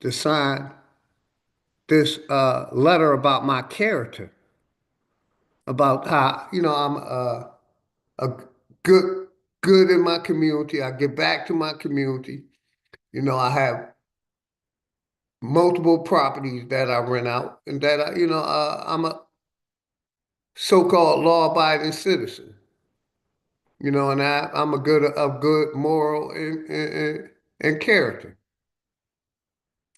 to sign this letter about my character, about how I'm a good good in my community. I give back to my community. I have multiple properties that I rent out, and that I'm a so-called law-abiding citizen. And I'm a good moral and character.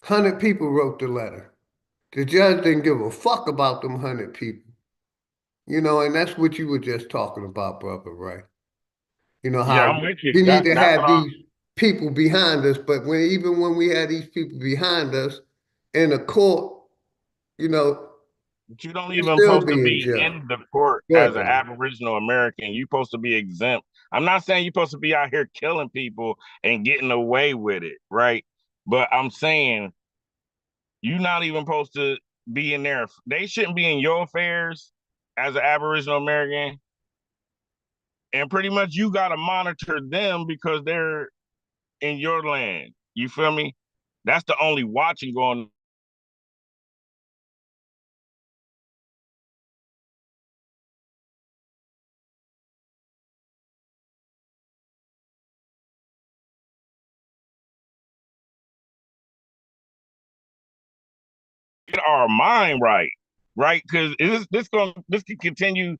100 people wrote the letter. The judge didn't give a fuck about them 100 people. And that's what you were just talking about, brother, right? Yeah, How I'm with you. we need to That's have what I. these people behind us, but even when we had these people behind us in a court, you know, But you don't we even still supposed to being be judged. in the court Go as ahead, an brother. Aboriginal American. You supposed to be exempt. I'm not saying you're supposed to be out here killing people and getting away with it, right? But I'm saying you're not even supposed to be in there. They shouldn't be in your affairs as an Aboriginal American. And pretty much you got to monitor them because they're in your land. You feel me? That's the only watching going get our mind right, right? Because this can continue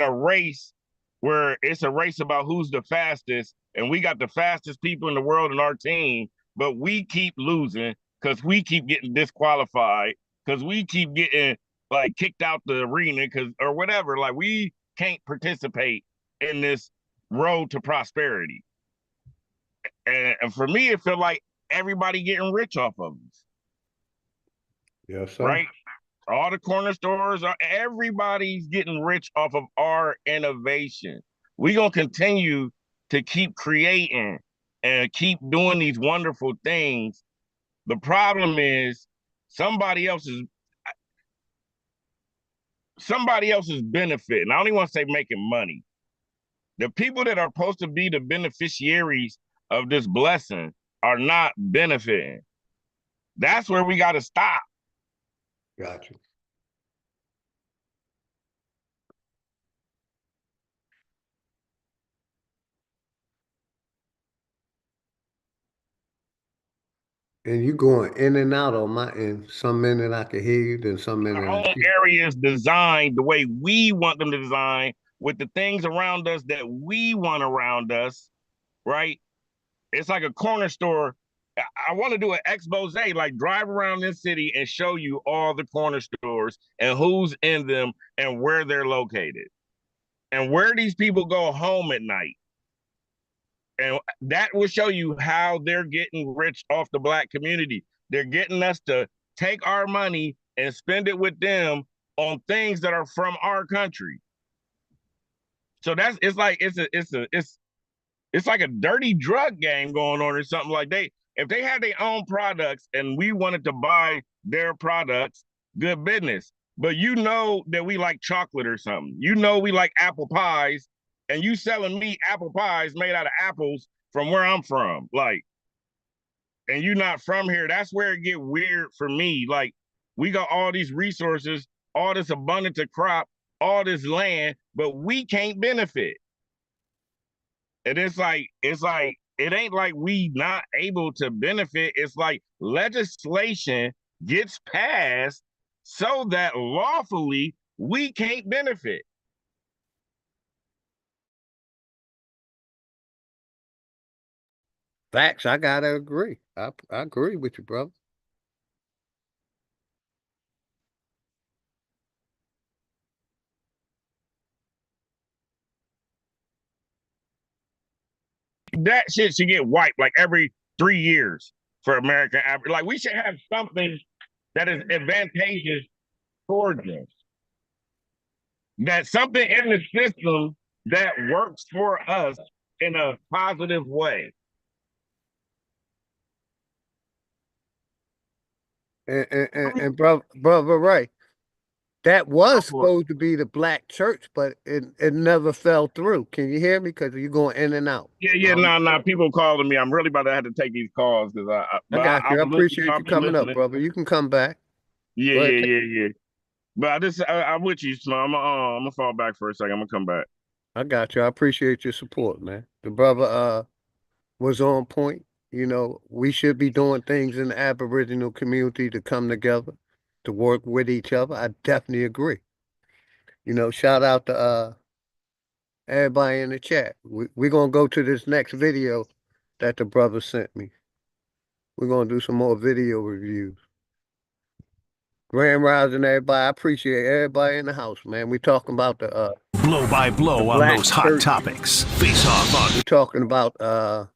a race where it's a race about who's the fastest, and we got the fastest people in the world in our team, but we keep losing because we keep getting disqualified, because we keep getting like kicked out the arena, because or whatever. Like we can't participate in this road to prosperity. And for me, it felt like everybody getting rich off of us, Yes, sir. right? All the corner stores, everybody's getting rich off of our innovation. We're going to continue to keep creating and keep doing these wonderful things. The problem is somebody else's somebody else's benefit. And I don't even want to say making money. The people that are supposed to be the beneficiaries of this blessing are not benefiting. That's where we got to stop. Gotcha. And you going in and out on my end. Some minute I can hear you, then some minute Our I own can't. areas designed the way we want them to design with the things around us that we want around us, right? It's like a corner store. I want to do an expose, like drive around this city and show you all the corner stores and who's in them and where they're located and where these people go home at night. And that will show you how they're getting rich off the black community. They're getting us to take our money and spend it with them on things that are from our country. So that's it's like a dirty drug game going on or something. Like if they had their own products and we wanted to buy their products, good business. But you know that we like chocolate or something. You know we like apple pies, and you selling me apple pies made out of apples from where I'm from. Like, and you not from here. That's where it get weird for me. Like, we got all these resources, all this abundance of crop, all this land, but we can't benefit. And it's like it ain't like we not able to benefit. It's like legislation gets passed so that lawfully we can't benefit. Facts, I gotta agree. I agree with you, brother. that shit should get wiped like every 3 years for American average. Like we should have something that is advantageous towards us. That's something in the system that works for us in a positive way. And brother Ray, that was supposed to be the black church, but it never fell through. Can you hear me? Because you're going in and out. Yeah, no. People calling me. I'm really about to have to take these calls because I got you. I appreciate you coming up, brother. You can come back. Yeah. But I'm with you, Slim. I'm gonna fall back for a second. I'm gonna come back. I got you. I appreciate your support, man. The brother was on point. You know, we should be doing things in the Aboriginal community to come together, to work with each other. I definitely agree. You know, shout out to everybody in the chat. We're going to go to this next video that the brother sent me. We're going to do some more video reviews. Grand Rising, everybody. I appreciate everybody in the house, man. We're talking about the blow by blow on those hot topics. Face off on. We're talking about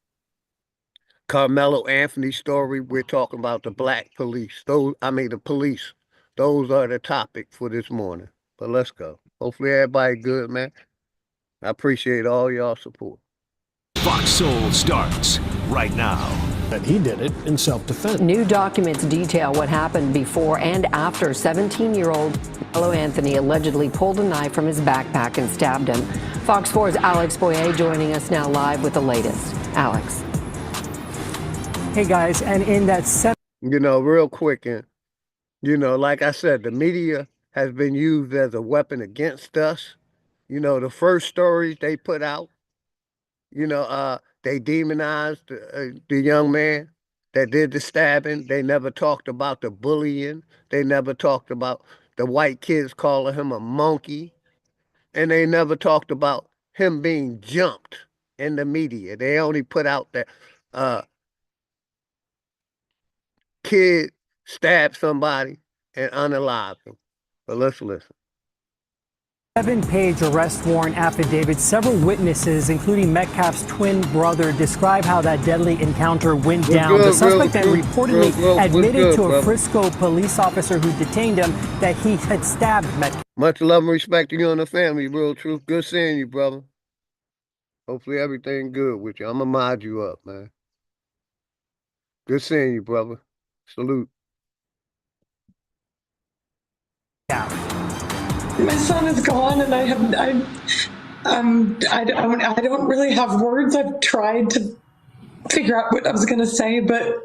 Carmelo Anthony's story. We're talking about the black police. The police. Those are the topic for this morning. But let's go. Hopefully everybody good, man. I appreciate all y'all support. Fox Soul starts right now. And he did it in self-defense. New documents detail what happened before and after 17-year-old Carmelo Anthony allegedly pulled a knife from his backpack and stabbed him. Fox 4's Alex Boyer joining us now live with the latest. Alex. Hey guys, and in that you know, real quick, and you know, like I said, the media has been used as a weapon against us. You know, the first stories they put out, you know, they demonized the young man that did the stabbing. They never talked about the bullying. They never talked about the white kids calling him a monkey. And they never talked about him being jumped in the media. They only put out that kid stabbed somebody and unalived him. But let's listen. 7-page arrest warrant affidavit. Several witnesses, including Metcalf's twin brother, describe how that deadly encounter went down. The suspect then reportedly admitted to a Frisco police officer who detained him that he had stabbed Metcalf. Much love and respect to you and the family, Real Truth. Good seeing you, brother. Hopefully everything good with you. I'm going to mod you up, man. Good seeing you, brother. Salute. My son is gone, and I don't really have words. I've tried to figure out what I was going to say, but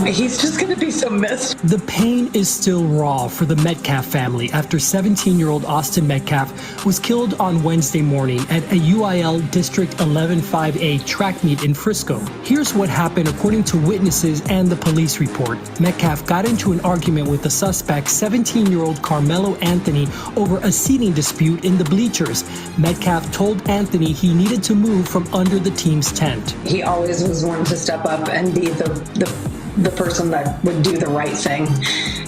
he's just going to be so missed. The pain is still raw for the Metcalf family after 17-year-old Austin Metcalf was killed on Wednesday morning at a UIL District 11-5A track meet in Frisco. Here's what happened according to witnesses and the police report. Metcalf got into an argument with the suspect, 17-year-old Carmelo Anthony, over a seating dispute in the bleachers. Metcalf told Anthony he needed to move from under the team's tent. He always was one to step up and be the person that would do the right thing.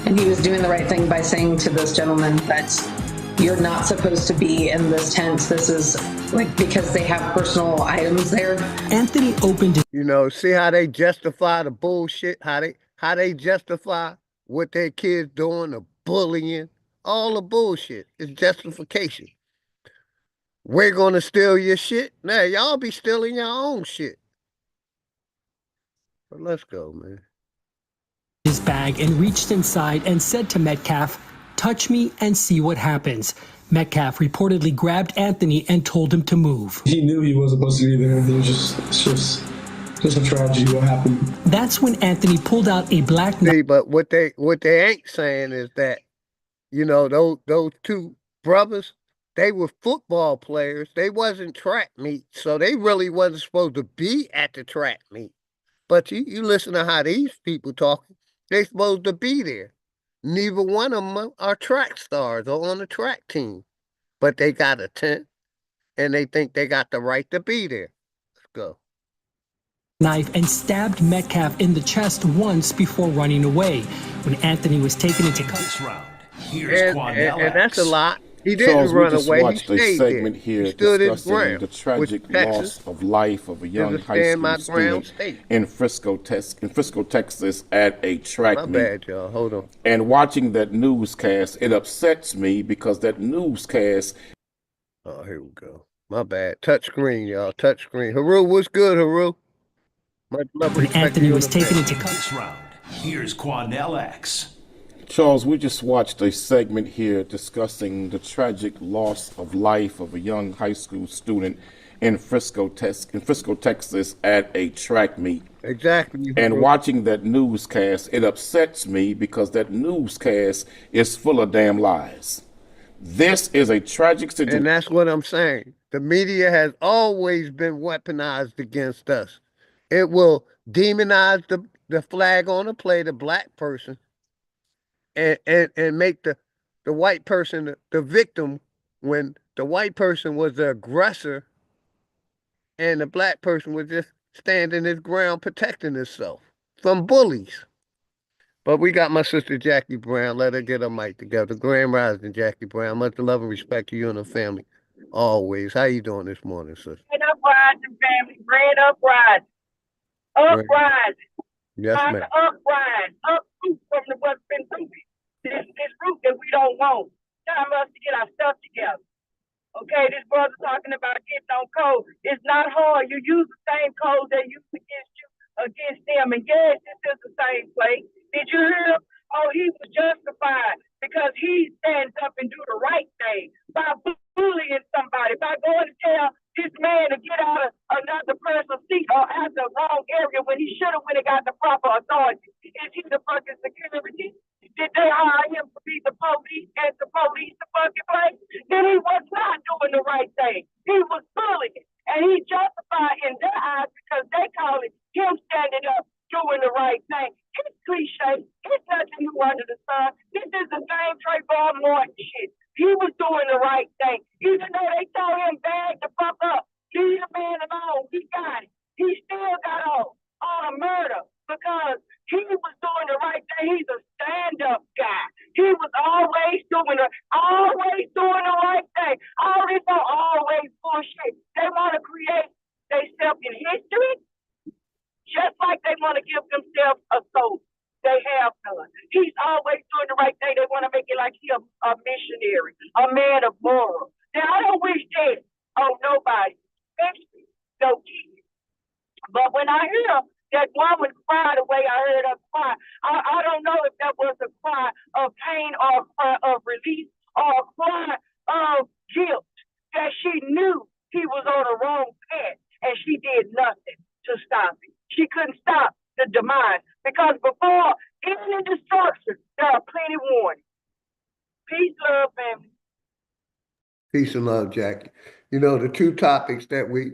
And he was doing the right thing by saying to this gentleman that you're not supposed to be in this tent. This is like because they have personal items there. Anthony opened it. You know, see how they justify the bullshit, how they justify what their kids doing, the bullying, all the bullshit. It's justification. We're gonna steal your shit. Now y'all be stealing your own shit. But let's go, man. His bag and reached inside and said to Metcalf, "Touch me and see what happens." Metcalf reportedly grabbed Anthony and told him to move. He knew he wasn't supposed to be there. It was just a tragedy what happened. That's when Anthony pulled out a black knife. See, but what they ain't saying is that, you know, those two brothers, they were football players. They wasn't track meets, so they really wasn't supposed to be at the track meet. But you listen to how these people talking. They supposed to be there. Neither one of them are track stars or on the track team. But they got a tent, and they think they got the right to be there. Let's go. Knife and stabbed Metcalf in the chest once before running away. When Anthony was taken into custody. And that's a lot. He didn't Charles, we run just away. He watched a stayed there. segment He here stood his discussing ground, the which tragic Texas loss of life of a is young a high stand my school ground student state. in Frisco, Texas at a track My meet. bad, y'all. Hold on. And watching that newscast, it upsets me because that newscast. Oh, here we go. My bad. Touch screen, y'all. Touch screen. Haru, what's good, Haru? Much love, When respect to Anthony you was and the taken family. into This round, here's Quandell X. Charles, we just watched a segment here discussing the tragic loss of life of a young high school student in Frisco, Texas at a track meet. Exactly. And Haru. watching that newscast, it upsets me because that newscast is full of damn lies. This is a tragic situation. And that's what I'm saying. The media has always been weaponized against us. It will demonize the flag on the plate, the black person, and make the white person the victim when the white person was the aggressor and the black person was just standing his ground protecting himself from bullies. But we got my sister Jackie Brown. Let her get her mic together. Grand Rising, Jackie Brown. Much love and respect to you and the family. Always. How you doing this morning, sister? Grand uprising, family. Grand uprising. Uprising. Yes, Time ma'am. to uprise. Uproot from the what's been rooted. This root that we don't want. Time for us to get our stuff together. Okay, this brother talking about getting on code. It's not hard. You use the same code they used against you, against them. And yes, this is the same place. Did you hear him? Oh, he was justified because he stands up and do the right thing by bullying somebody, by going to tell this man to get out of another person's seat or out the wrong area when he should have went and got the proper authority. Is he the fucking security? Did they hire him to be the police and to police the fucking place? Then he was not doing the right thing. He was bullying. And he justified in their eyes because they call it him standing up doing the right thing. It's cliche. It's nothing new under the sun. This is the same Trayvon Martin shit. He was doing the right thing. Even though they told him bag the fuck up, leave the man alone. He got it. He still got off on a murder because he was doing the right thing. He's a stand-up guy. He was always doing the right thing. All this are always bullshit. They want to create themselves in history just like they want to give themselves a soul. They have done. He's always doing the right thing. They want to make it like he's a missionary, a man of morals. Now, I don't wish that on nobody, especially no kids. But when I hear that woman cry the way I heard her cry, I don't know if that was a cry of pain or a cry of release or a cry of guilt, that she knew he was on the wrong path and she did nothing to stop it. She couldn't stop the demise because before any destruction, there are plenty warnings. Peace, love, family. Peace and love, Jackie. You know, the two topics that we,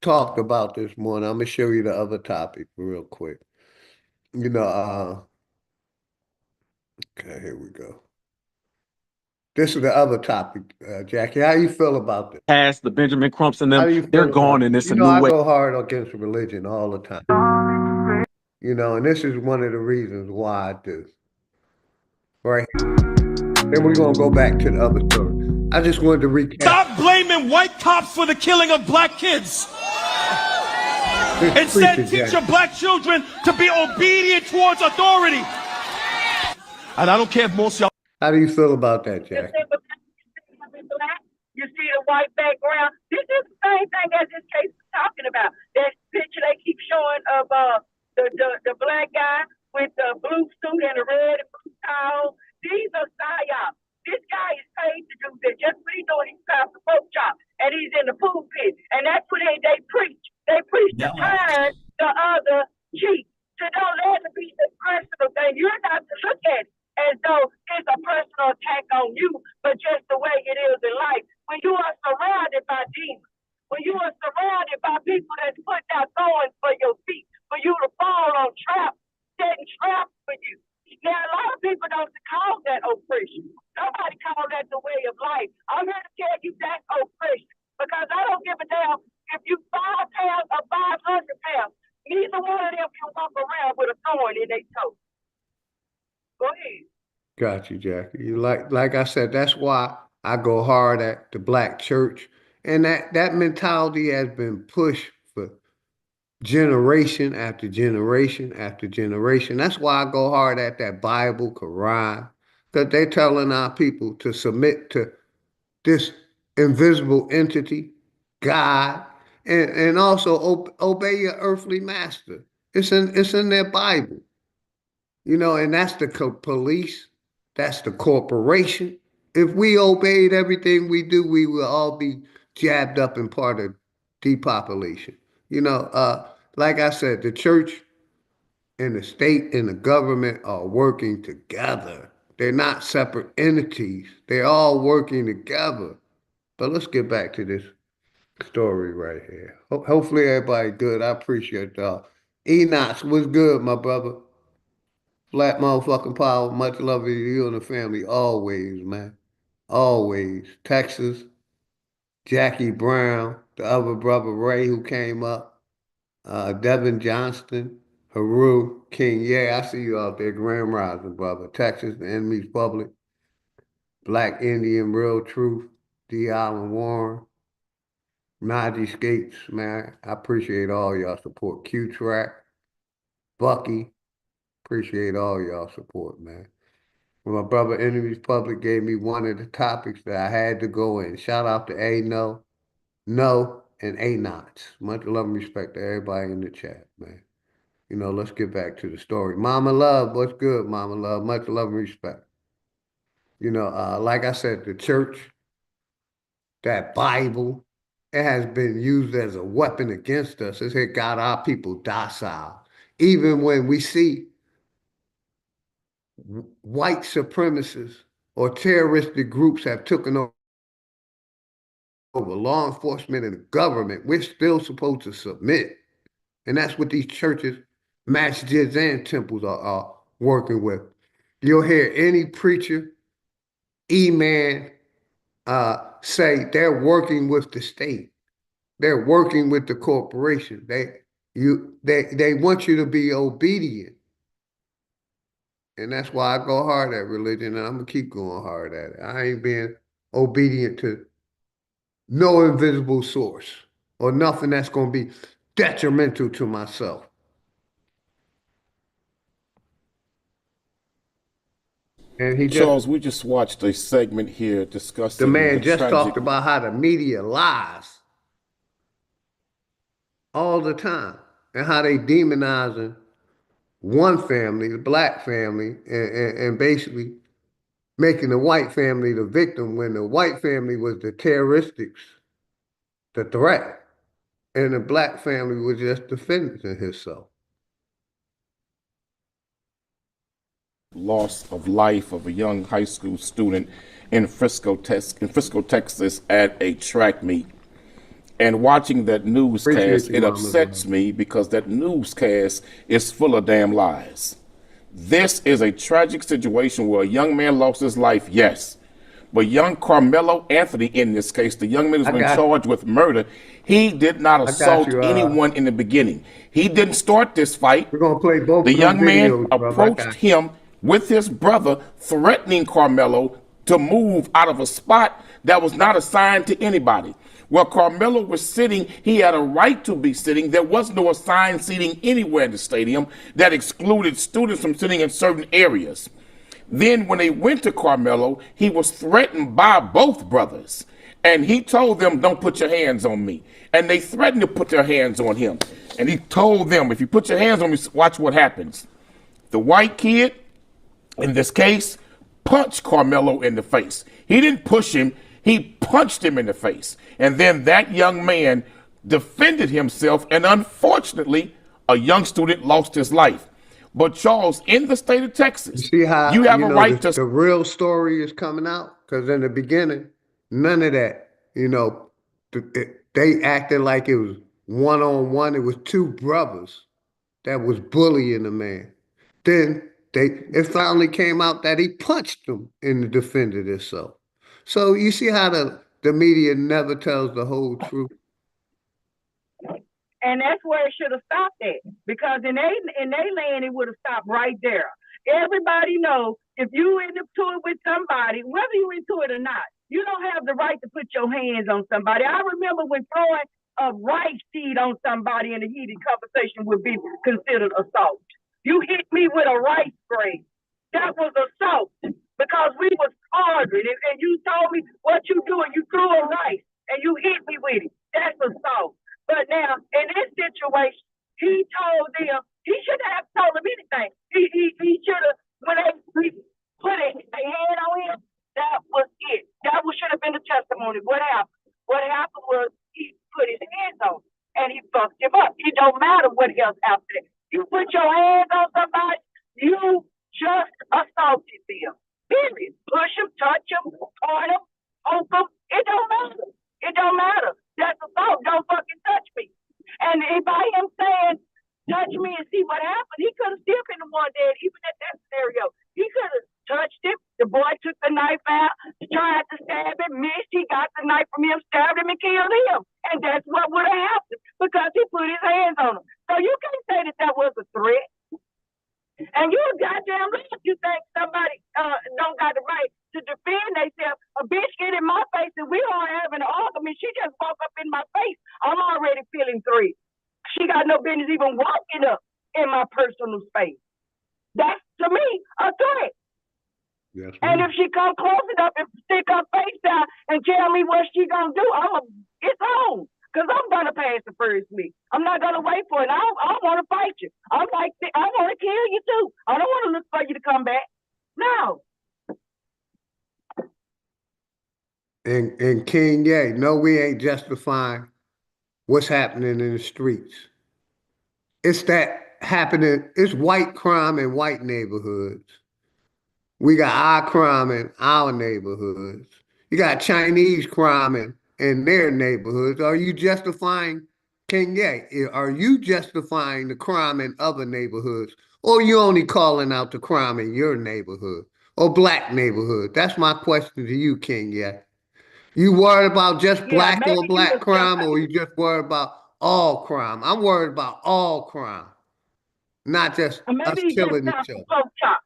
talked about this morning, I'm going to show you the other topic real quick. Okay, here we go. This is the other topic, Jackie. How you feel about this? Past the Benjamin Crumps and How do you them, they're feel gone, about and it? it's a new I way. go hard against religion all the time. And this is one of the reasons why I do. Right here. Then we're going to go back to the other story. I just wanted to recap. Stop blaming white cops for the killing of black kids. Instead, teach your black children to be obedient towards authority. And I don't care if most y'all. How do you feel about that, Jack? You see the white background. This is the same thing as this case is talking about. That picture they keep showing of the black guy with the blue suit and the red and blue towel. These are psyops. This guy is paid to do this. Just what he's doing, he's past the pork chop and he's in the pulpit. And that's what they preach. They preach to turn the other cheek. To don't let it be the personal thing. You're not to look at it as though it's a personal attack on you, but just the way it is in life. When you are surrounded by demons, when you are surrounded by people that's putting out thorns for your feet, for you to fall on traps, setting traps for you. Now, a lot of people don't call that oppression. Nobody calls that the way of life. I'm here to tell you that's oppression because I don't give a damn if you 5 pounds or 500 pounds. Neither one of them can walk around with a thorn in their toe. Go ahead. Got you, Jackie. Like I said, that's why I go hard at the black church. And that mentality has been pushed for generation after generation after generation. That's why I go hard at that Bible, Quran, because they're telling our people to submit to this invisible entity, God, and also obey your earthly master. It's in their Bible, and that's the police, that's the corporation. If we obeyed everything we do, we will all be jabbed up and part of depopulation. Like I said, the church and the state and the government are working together. They're not separate entities. They're all working together. But let's get back to this story right here. Hopefully everybody good. I appreciate y'all. Enoch, what's good, my brother? Flat motherfucking power. Much love to you and the family. Always, man. Always. Texas, Jackie Brown, the other brother Ray who came up, Devin Johnston, Haru, King. Yeah, I see you out there. Grand Rising, brother. Texas, the enemy's public. Black Indian, Real Truth, D. Allen Warren. Najee Skates, man, I appreciate all y'all support. Q-Track, Bucky, appreciate all y'all support, man. When my brother Enemies Public gave me one of the topics that I had to go in. Shout out to No, and A-Knots. Much love and respect to everybody in the chat, man. Let's get back to the story. Mama Love, what's good, Mama Love? Much love and respect. Like I said, the church, that Bible, it has been used as a weapon against us. It got our people docile. Even when we see white supremacists or terroristic groups have taken over law enforcement and the government, we're still supposed to submit. And that's what these churches, masjids and temples are working with. You'll hear any preacher, man, say they're working with the state. They're working with the corporation. They want you to be obedient. And that's why I go hard at religion, and I'm gonna keep going hard at it. I ain't being obedient to no invisible source or nothing that's gonna be detrimental to myself. And Charles, we just watched a segment here discussing the man just tragic... talked about how the media lies all the time and how they demonizing one family, the black family, and basically making the white family the victim when the white family was the terroristics, the threat, and the black family was just defending himself. Loss of life of a young high school student in Frisco, Texas at a track meet. And watching that newscast, it upsets me because that newscast is full of damn lies. This is a tragic situation where a young man lost his life, yes. But young Carmelo Anthony, in this case, the young man who's been charged with murder, he did not assault anyone in the beginning. He didn't start this fight. We're gonna play both. The young man approached him with his brother, threatening Carmelo to move out of a spot that was not assigned to anybody. Where Carmelo was sitting, he had a right to be sitting. There was no assigned seating anywhere in the stadium that excluded students from sitting in certain areas. Then when they went to Carmelo, he was threatened by both brothers. And he told them, don't put your hands on me. And they threatened to put their hands on him. And he told them, if you put your hands on me, watch what happens. The white kid, in this case, punched Carmelo in the face. He didn't push him, he punched him in the face. And then that young man defended himself, and unfortunately, a young student lost his life. But Charles, in the state of Texas, you see how you have a right to... The real story is coming out? Because in the beginning, none of that, they acted like it was one-on-one. It was two brothers that was bullying the man. Then it finally came out that he punched him and defended himself. So you see how the media never tells the whole truth. And that's where it should have stopped at. Because in their land, it would have stopped right there. Everybody knows if you into it with somebody, whether you into it or not, You don't have the right to put your hands on somebody. I remember when throwing a rice seed on somebody in a heated conversation would be considered assault. You hit me with a rice grain. That was assault because we was arguing and you told me what you doing. You threw a rice and you hit me with it. That's assault. But now in this situation, he told them he shouldn't have told them anything. He should have when they put a hand on him. That was it. That should have been the testimony. What happened? What happened was he put his hands on him and he fucked him up. It don't matter what else after that. You put your hands on somebody, you just assaulted them. Period. Push them, touch them, point them, poke them. It don't matter. It don't matter. That's assault. Don't fucking touch me. And by him saying, touch me and see what happened, he could have still been the one dead, even at that scenario. He could have touched him. The boy took the knife out, tried to stab him, missed. He got the knife from him, stabbed him, and killed him. And that's what would have happened because he put his hands on him. So you can't say that was a threat. And you goddamn right you think somebody don't got the right to defend themselves. A bitch get in my face and we all having an argument. She just walk up in my face. I'm already feeling threat. She got no business even walking up in my personal space. That's, to me, a threat. Yes, and if she come close enough and stick her face out and tell me what she gonna do, it's on. Because I'm gonna pass the first meet. I'm not gonna wait for it. I want to fight you. I want to kill you too. I don't want to look for you to come back. No. And King Ye, no, we ain't justifying what's happening in the streets. It's that happening. It's white crime in white neighborhoods. We got our crime in our neighborhoods. You got Chinese crime in their neighborhoods. Are you justifying, King Ye, are you justifying the crime in other neighborhoods? Or are you only calling out the crime in your neighborhood or black neighborhood? That's my question to you, King Ye. You worried about just black or black crime, or you just worried about all crime? I'm worried about all crime, not just us killing each other.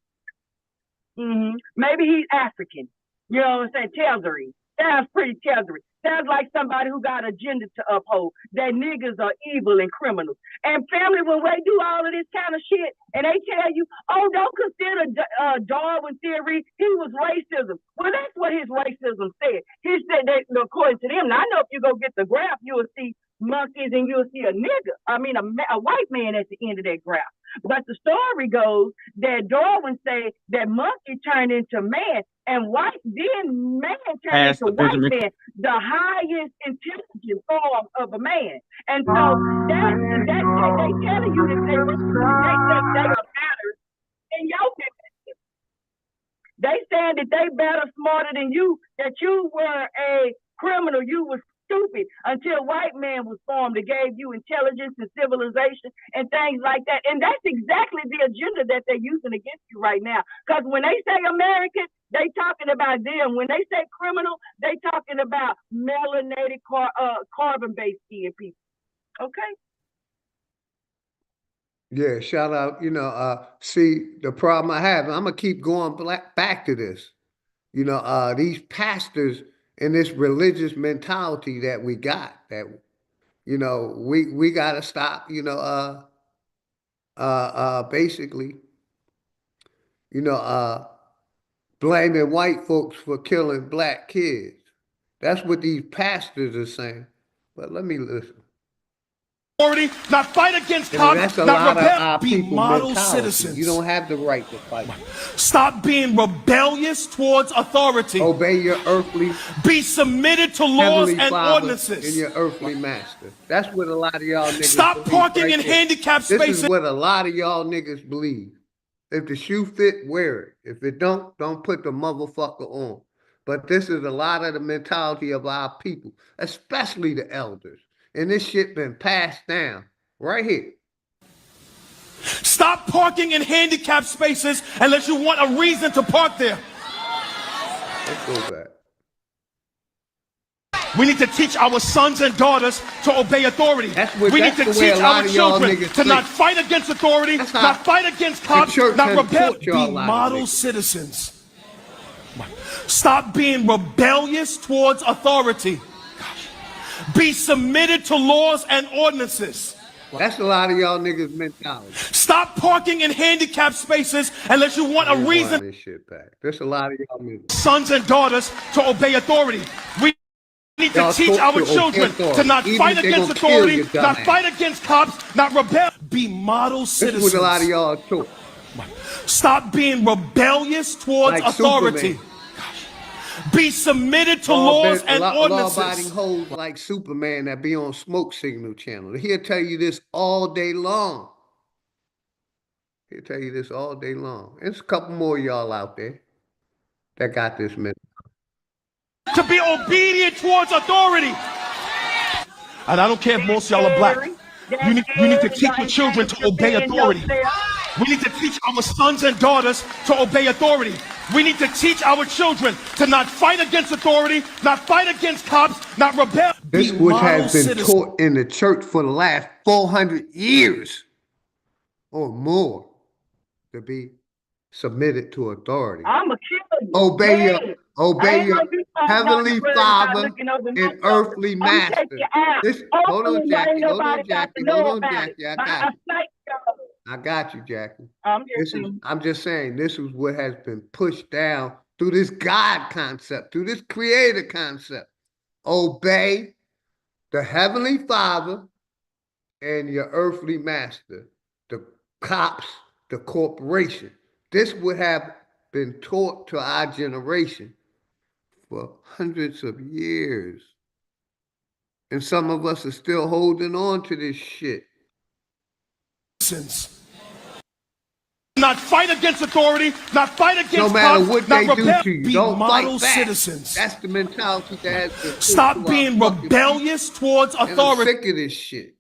Maybe he's African. You know what I'm saying? Tethery. Sounds pretty tethery. Sounds like somebody who got agenda to uphold. That niggas are evil and criminals. And family, when they do all of this kind of shit, and they tell you, oh, don't consider Darwin theory, he was racism. Well, that's what his racism said. He said that, according to them, now I know if you go get the graph, you will see monkeys and you'll see a nigga. I mean, a white man at the end of that graph. But the story goes that Darwin said that monkey turned into man, and man turned into white man, the highest intelligent form of a man. And so that they telling you that they think they are better than your people. They saying that they better, smarter than you, that you were a criminal, you was stupid until white man was formed that gave you intelligence and civilization and things like that. And that's exactly the agenda that they're using against you right now. Because when they say American, they talking about them. When they say criminal, they talking about melanated carbon-based skin people. Okay? Yeah, shout out, see, the problem I have, I'm going to keep going back to this. These pastors and this religious mentality that we got, that, we got to stop, basically, blaming white folks for killing black kids. That's what these pastors are saying. But let me listen. Not fight against that's a lot of our be model mentality. Citizens. You don't have the right to fight. Stop being rebellious towards authority. Obey your earthly. Be submitted to laws and ordinances. And your earthly master. That's what a lot of y'all niggas Stop parking in handicapped spaces. This is what a lot of y'all niggas believe. If the shoe fit, wear it. If it don't put the motherfucker on. But this is a lot of the mentality of our people, especially the elders. And this shit been passed down right here. Stop parking in handicapped spaces unless you want a reason to park there. Let's go back. We need to teach our sons and daughters to obey authority. We need to teach our children to not fight against authority, not fight against cops, not rebel, be model citizens. Stop being rebellious towards authority. Be submitted to laws and ordinances. That's a lot of y'all niggas' mentality. Stop parking in handicapped spaces unless you want a reason. This shit back. There's a lot of y'all niggas. Sons and daughters to obey authority. We need to teach our children to not fight against authority, not fight against cops, not rebel. Be model citizens. This is what a lot of y'all talk. Stop being rebellious towards authority. Superman. Be submitted to laws and ordinances. Law-abiding hoes like Superman that be on Smoke Signal channel. He'll tell you this all day long. He'll tell you this all day long. There's a couple more of y'all out there that got this mentality. To be obedient towards authority. And I don't care if most of y'all are black. You need to teach your children to obey authority. We need to teach our sons and daughters to obey authority. We need to teach our children to not fight against authority, not fight against cops, not rebel. This which has been taught in the church for the last 400 years or more, to be submitted to authority. I'm a killer. Obey your heavenly Father and earthly Master. Hold on, Jackie. I got you, Jackie. I'm just saying, this is what has been pushed down through this God concept, through this creator concept. Obey the heavenly Father and your earthly master, the cops, the corporation. This would have been taught to our generation for hundreds of years. And some of us are still holding on to this shit. Not fight against authority, not fight against no matter cops, what not they do rebel. to you, Be don't model fight back. Citizens. That's the mentality that has been. Stop being rebellious towards authority. I'm sick of this shit.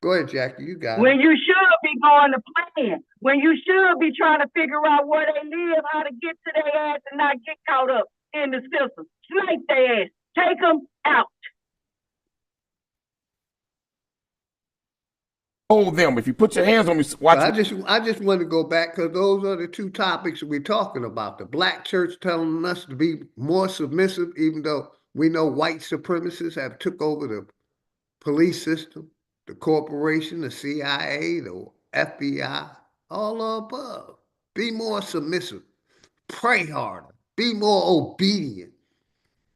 Go ahead, Jackie. You got it. When you should be going to plan, when you should be trying to figure out where they live, how to get to their ass and not get caught up in the system. Snipe their ass. Take them out. Hold them. If you put your hands on me, watch. I just want to go back because those are the two topics we're talking about. The black church telling us to be more submissive, even though we know white supremacists have took over the police system, the corporation, the CIA, the FBI, all above. Be more submissive. Pray harder. Be more obedient.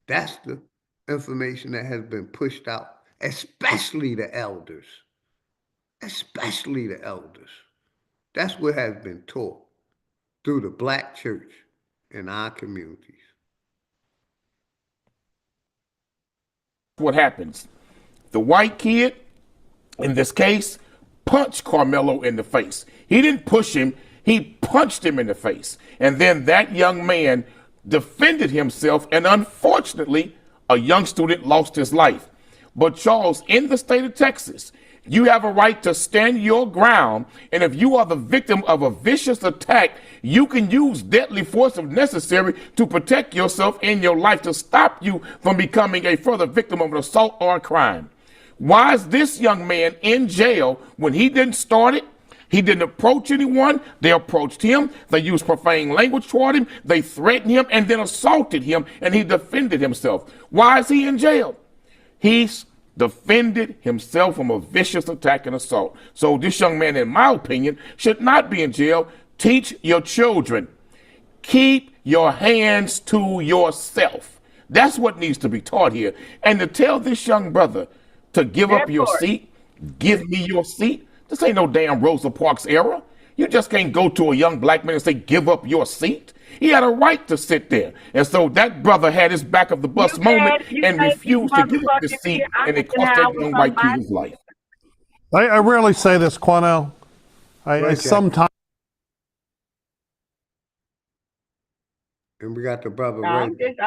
That's the information that has been pushed out, especially the elders. Especially the elders. That's what has been taught through the black church in our communities. What happens? The white kid, in this case, punched Carmelo in the face. He didn't push him, he punched him in the face. And then that young man defended himself, and unfortunately, a young student lost his life. But Charles, in the state of Texas, you have a right to stand your ground, and if you are the victim of a vicious attack, you can use deadly force if necessary to protect yourself and your life, to stop you from becoming a further victim of an assault or a crime. Why is this young man in jail when he didn't start it? He didn't approach anyone. They approached him. They used profane language toward him. They threatened him and then assaulted him, and he defended himself. Why is he in jail? He's defended himself from a vicious attack and assault. So this young man, in my opinion, should not be in jail. Teach your children. Keep your hands to yourself. That's what needs to be taught here. And to tell this young brother to give up your seat, give me your seat, this ain't no damn Rosa Parks era. You just can't go to a young black man and say, give up your seat. He had a right to sit there. And so that brother had his back of the bus moment and refused to give up his seat, and it cost that young white kid his life. I rarely say this, Quanell. I sometimes. And we got the brother. I'm just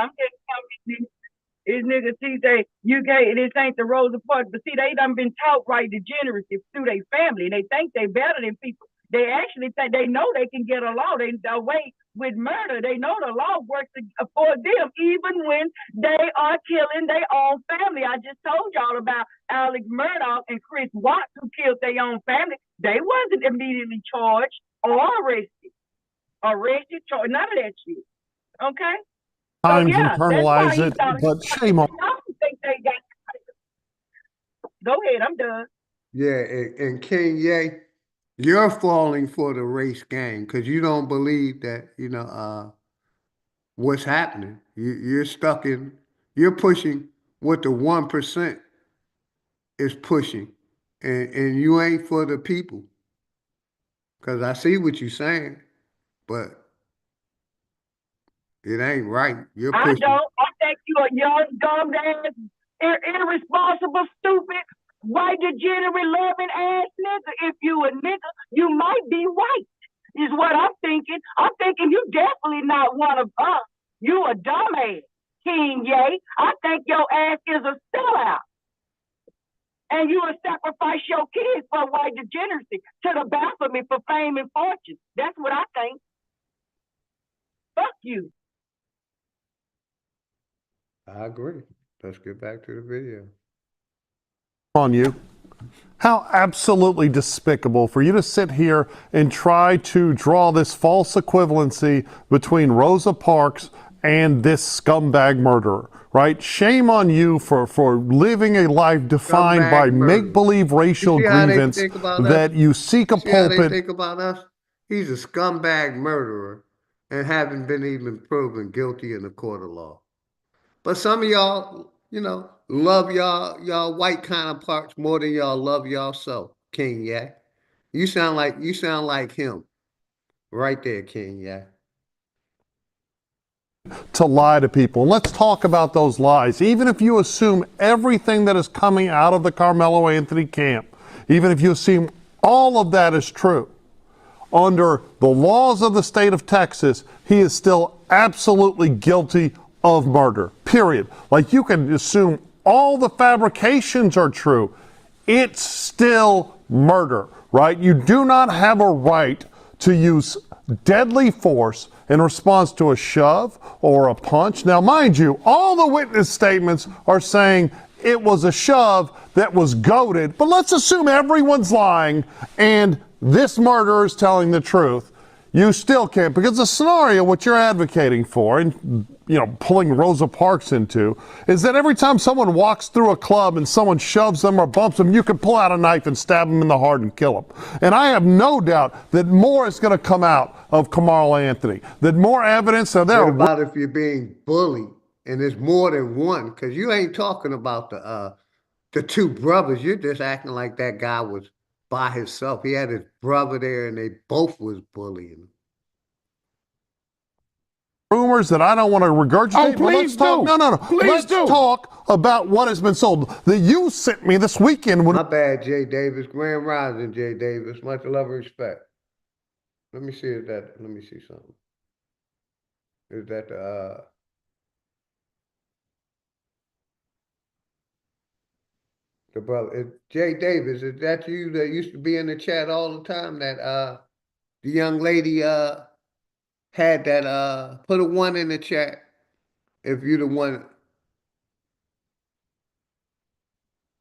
these niggas see this ain't the Rosa Parks, but see they done been taught white degeneracy through their family. They think they better than people. They actually think they know they can get along. They away with murder. They know the law works for them, even when they are killing their own family. I just told y'all about Alex Murdoch and Chris Watts, who killed their own family. They wasn't immediately charged or arrested. arrested, charged, none of that shit. Okay? So Times yeah, that's why internalize he it, thought but shame on. I don't think they got. Go ahead, I'm done. Yeah, and King Ye, you're falling for the race game because you don't believe that, what's happening. You're stuck in, you're pushing what the 1% is pushing, and you ain't for the people. Because I see what you're saying, but it ain't right. You're I pushing. don't. I think you a young, dumb ass, irresponsible, stupid, white degenerate, loving ass nigga. If you a nigga, you might be white. Is what I'm thinking. I'm thinking you definitely not one of us. You a dumbass, King Ye. I think your ass is a sellout. And you will sacrifice your kids for white degeneracy to the baphomet for fame and fortune. That's what I think. Fuck you. I agree. Let's get back to the video. On you. How absolutely despicable for you to sit here and try to draw this false equivalency between Rosa Parks and this scumbag murderer, right? Shame on you for living a life defined by make-believe racial grievance that you seek a See how they pulpit. think about us? He's a scumbag murderer and haven't been even proven guilty in the court of law. But some of y'all, love y'all white counterparts more than y'all love y'allself, King Yak. You sound like him. Right there, King Yak. To lie to people. And let's talk about those lies. Even if you assume everything that is coming out of the Carmelo Anthony camp, even if you assume all of that is true, under the laws of the state of Texas, he is still absolutely guilty of murder, period. Like, you can assume all the fabrications are true. It's still murder, right? You do not have a right to use deadly force in response to a shove or a punch. Now, mind you, all the witness statements are saying it was a shove that was goaded, but let's assume everyone's lying and this murderer is telling the truth. You still can't, because the scenario, what you're advocating for, and pulling Rosa Parks into, is that every time someone walks through a club and someone shoves them or bumps them, you can pull out a knife and stab them in the heart and kill them. And I have no doubt that more is going to come out of Carmelo Anthony, that more evidence are there. What about if you're being bullied and there's more than one? Because you ain't talking about the two brothers. You're just acting like that guy was by himself. He had his brother there and they both was bullying him. Rumors that I don't want to regurgitate. Oh, please do. No. Please do. Let's talk about what has been sold. That you sent me this weekend. My bad, Jay Davis. Grand Rising, Jay Davis. Much love and respect. Let me see something. Is that the brother? Jay Davis, is that you that used to be in the chat all the time? That the young lady had that put a 1 in the chat if you're the one.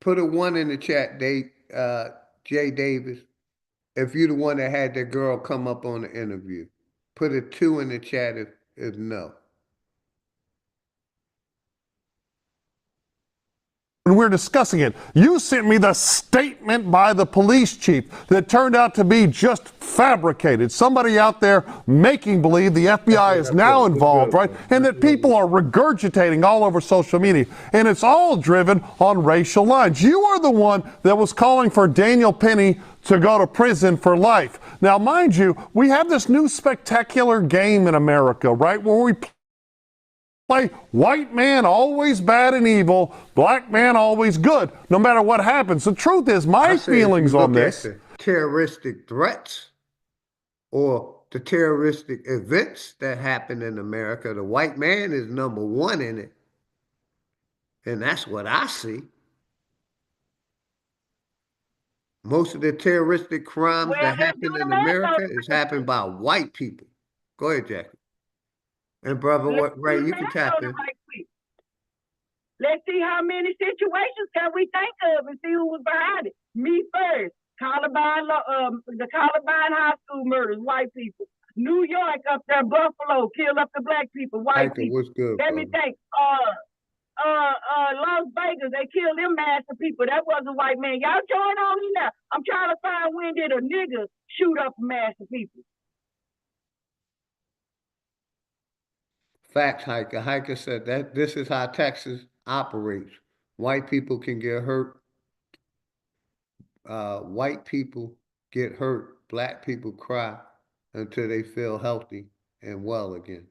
Put a 1 in the chat, Jay Davis, if you're the one that had that girl come up on the interview. Put a 2 in the chat if no. When we're discussing it, you sent me the statement by the police chief that turned out to be just fabricated. Somebody out there making believe the FBI is now involved, right? And that people are regurgitating all over social media. And it's all driven on racial lines. You are the one that was calling for Daniel Penny to go to prison for life. Now, mind you, we have this new spectacular game in America, right, where we play white man always bad and evil, black man always good, no matter what happens. The truth is, my feelings on this. Terroristic threats or the terroristic events that happen in America, the white man is number 1 in it. And that's what I see. Most of the terroristic crimes that happen in America is happened by white people. Go ahead, Jackie. And brother, Ray, you can tap in. Let's see how many situations can we think of and see who was behind it. Me first. The Columbine high school murders, white people. New York up there, Buffalo, killed up the black people, white people. What's good, Let me think. Las Vegas, they killed them mass of people. That wasn't white man. Y'all join on in there. I'm trying to find when did a nigga shoot up a mass of people. Facts, Hiker. Hiker said that this is how Texas operates. White people can get hurt. White people get hurt. Black people cry until they feel healthy and well again.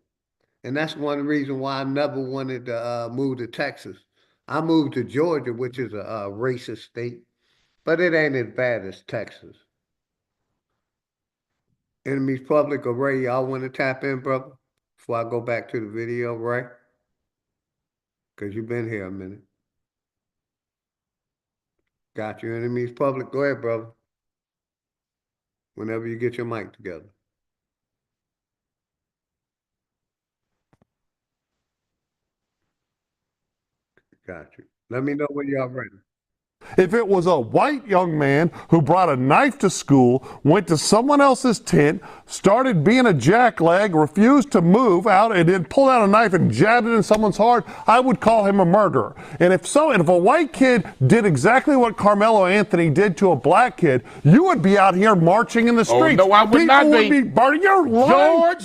And that's one reason why I never wanted to move to Texas. I moved to Georgia, which is a racist state, but it ain't as bad as Texas. Enemies Public or Ray, y'all want to tap in, brother? Before I go back to the video, Ray? Because you've been here a minute. Got you, Enemies Public. Go ahead, brother. Whenever you get your mic together. Got you. Let me know when y'all ready. If it was a white young man who brought a knife to school, went to someone else's tent, started being a jackleg, refused to move out, and then pulled out a knife and jabbed it in someone's heart, I would call him a murderer. And if a white kid did exactly what Carmelo Anthony did to a black kid, you would be out here marching in the streets. Oh, no, I would not be. People would be burning your life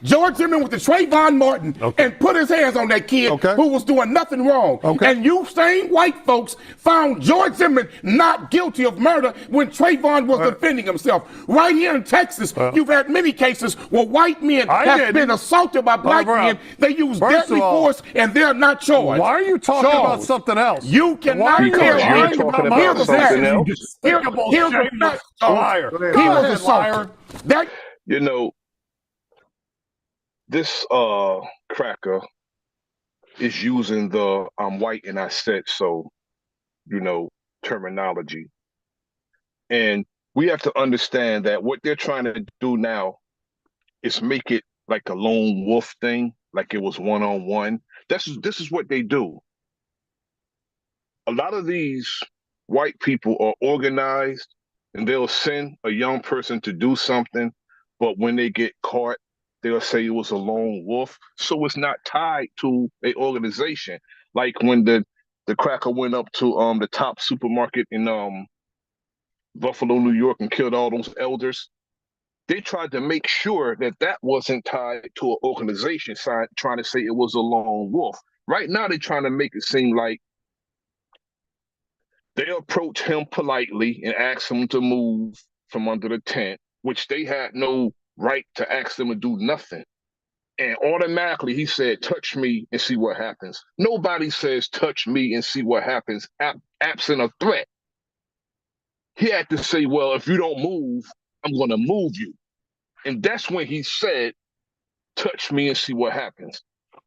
George Zimmerman with the Trayvon Martin and put his hands on that kid who was doing nothing wrong. And you same white folks found George Zimmerman not guilty of murder when Trayvon was defending himself. Right here in Texas, you've had many cases where white men have been assaulted by black men. They use deadly force and they're not charged. Why are you talking about something else? You cannot tell me. Here's the something else. Here's the liar. He was assaulted. That this cracker is using the I'm white and I said so, terminology. And we have to understand that what they're trying to do now is make it like a lone wolf thing, like it was one-on-one. This is what they do. A lot of these white people are organized and they'll send a young person to do something, but when they get caught, they'll say it was a lone wolf. So it's not tied to an organization. Like when the cracker went up to the top supermarket in Buffalo, New York, and killed all those elders, they tried to make sure that wasn't tied to an organization trying to say it was a lone wolf. Right now, they're trying to make it seem like they approach him politely and ask him to move from under the tent, which they had no right to ask them to do nothing. And automatically he said, touch me and see what happens. Nobody says, touch me and see what happens, absent a threat. He had to say, well, if you don't move, I'm going to move you. And that's when he said, touch me and see what happens.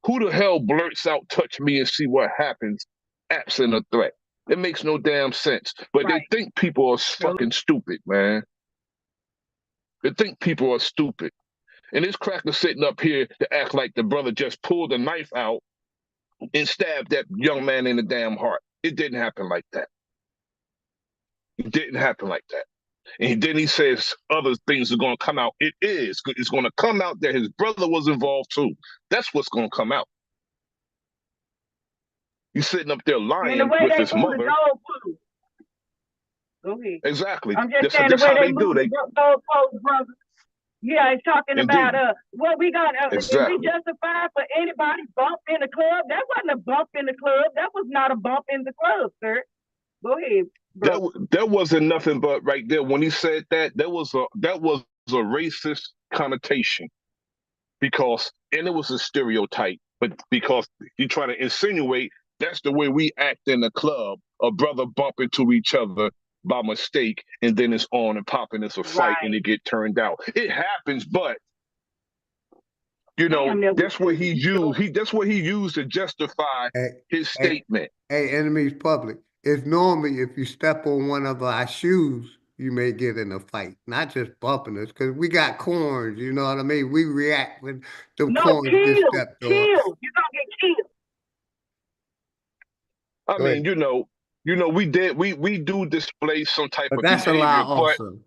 Who the hell blurts out, touch me and see what happens, absent a threat? It makes no damn sense. But they think people are fucking stupid, man. They think people are stupid. And this cracker sitting up here to act like the brother just pulled a knife out and stabbed that young man in the damn heart. It didn't happen like that. It didn't happen like that. And then he says other things are going to come out. It is. It's going to come out that his brother was involved too. That's what's going to come out. He's sitting up there lying with his mother. Go ahead. Exactly. I'm just that's saying that's the way how they they do. move the brother. Yeah, he's talking Indeed. about what we got. Exactly. Is we justified for anybody bump in the club? That wasn't a bump in the club. That was not a bump in the club, sir. Go ahead. That wasn't nothing but right there when he said that was a racist connotation because it was a stereotype, but because you try to insinuate that's the way we act in the club, a brother bump into each other by mistake, and then it's on and popping. It's a fight, and it get turned out. It happens, but that's what he used. That's what he used to justify his statement. Hey, enemies public. It's normally if you step on one of our shoes, you may get in a fight. Not just bumping us, because we got corns. You know what I mean? We react when the corns get stepped on. You're gonna get killed. I mean, we do display some type of that's behavior, a lie also.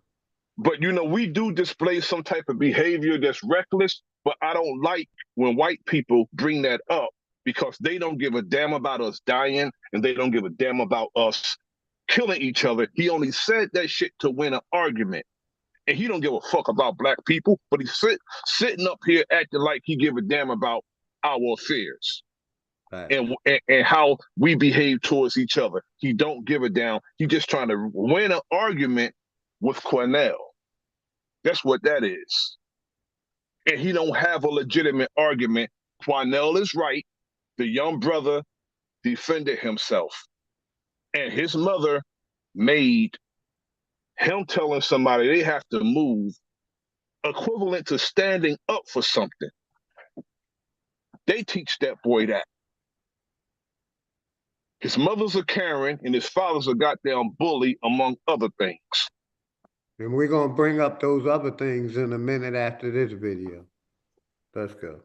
But you know, we do display some type of behavior that's reckless, but I don't like when white people bring that up because they don't give a damn about us dying and they don't give a damn about us killing each other. He only said that shit to win an argument. And he don't give a fuck about black people, but he's sitting up here acting like he give a damn about our affairs. Right. And how we behave towards each other. He don't give a damn. He just trying to win an argument with Cornell. That's what that is. And he don't have a legitimate argument. Cornell is right. The young brother defended himself. And his mother made him telling somebody they have to move equivalent to standing up for something. They teach that boy that. His mother's a Karen and his father's a goddamn bully, among other things. And we're going to bring up those other things in a minute after this video. Let's go.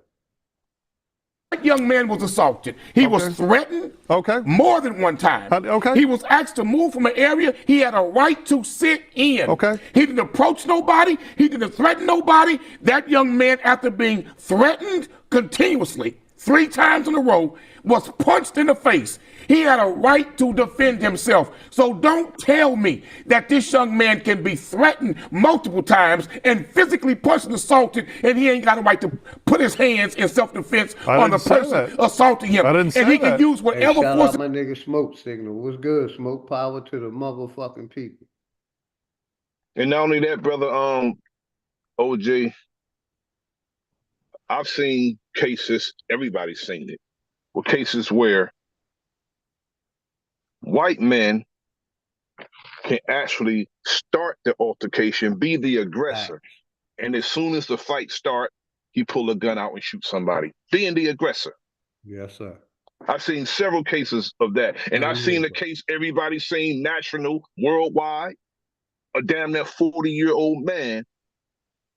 That young man was assaulted. He was threatened more than one time. He was asked to move from an area he had a right to sit in. He didn't approach nobody. He didn't threaten nobody. That young man, after being threatened continuously 3 times in a row, was punched in the face. He had a right to defend himself. So don't tell me that this young man can be threatened multiple times and physically punched and assaulted, and he ain't got a right to put his hands in self-defense on the person assaulting him. And he can use whatever shout force. out my nigga Smoke Signal. What's good? Smoke power to the motherfucking people. And not only that, brother, OJ, I've seen cases, everybody's seen it, with cases where white men can actually start the altercation, be the aggressor. And as soon as the fight starts, he pull a gun out and shoot somebody, being the aggressor. Yes, sir. I've seen several cases of that. And I've seen the case everybody's seen national, worldwide, a damn near 40-year-old man,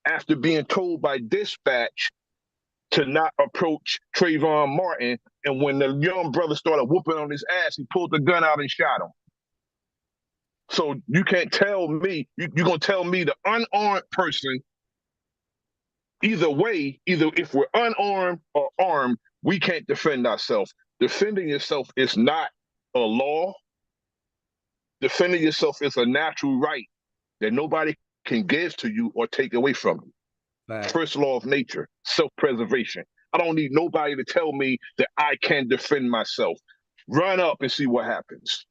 after being told by dispatch to not approach Trayvon Martin, and when the young brother started whooping on his ass, he pulled the gun out and shot him. So you can't tell me, you're going to tell me the unarmed person, either way, either if we're unarmed or armed, we can't defend ourselves. Defending yourself is not a law. Defending yourself is a natural right that nobody can give to you or take away from you. Right. First law of nature, self-preservation. I don't need nobody to tell me that I can defend myself. Run up and see what happens.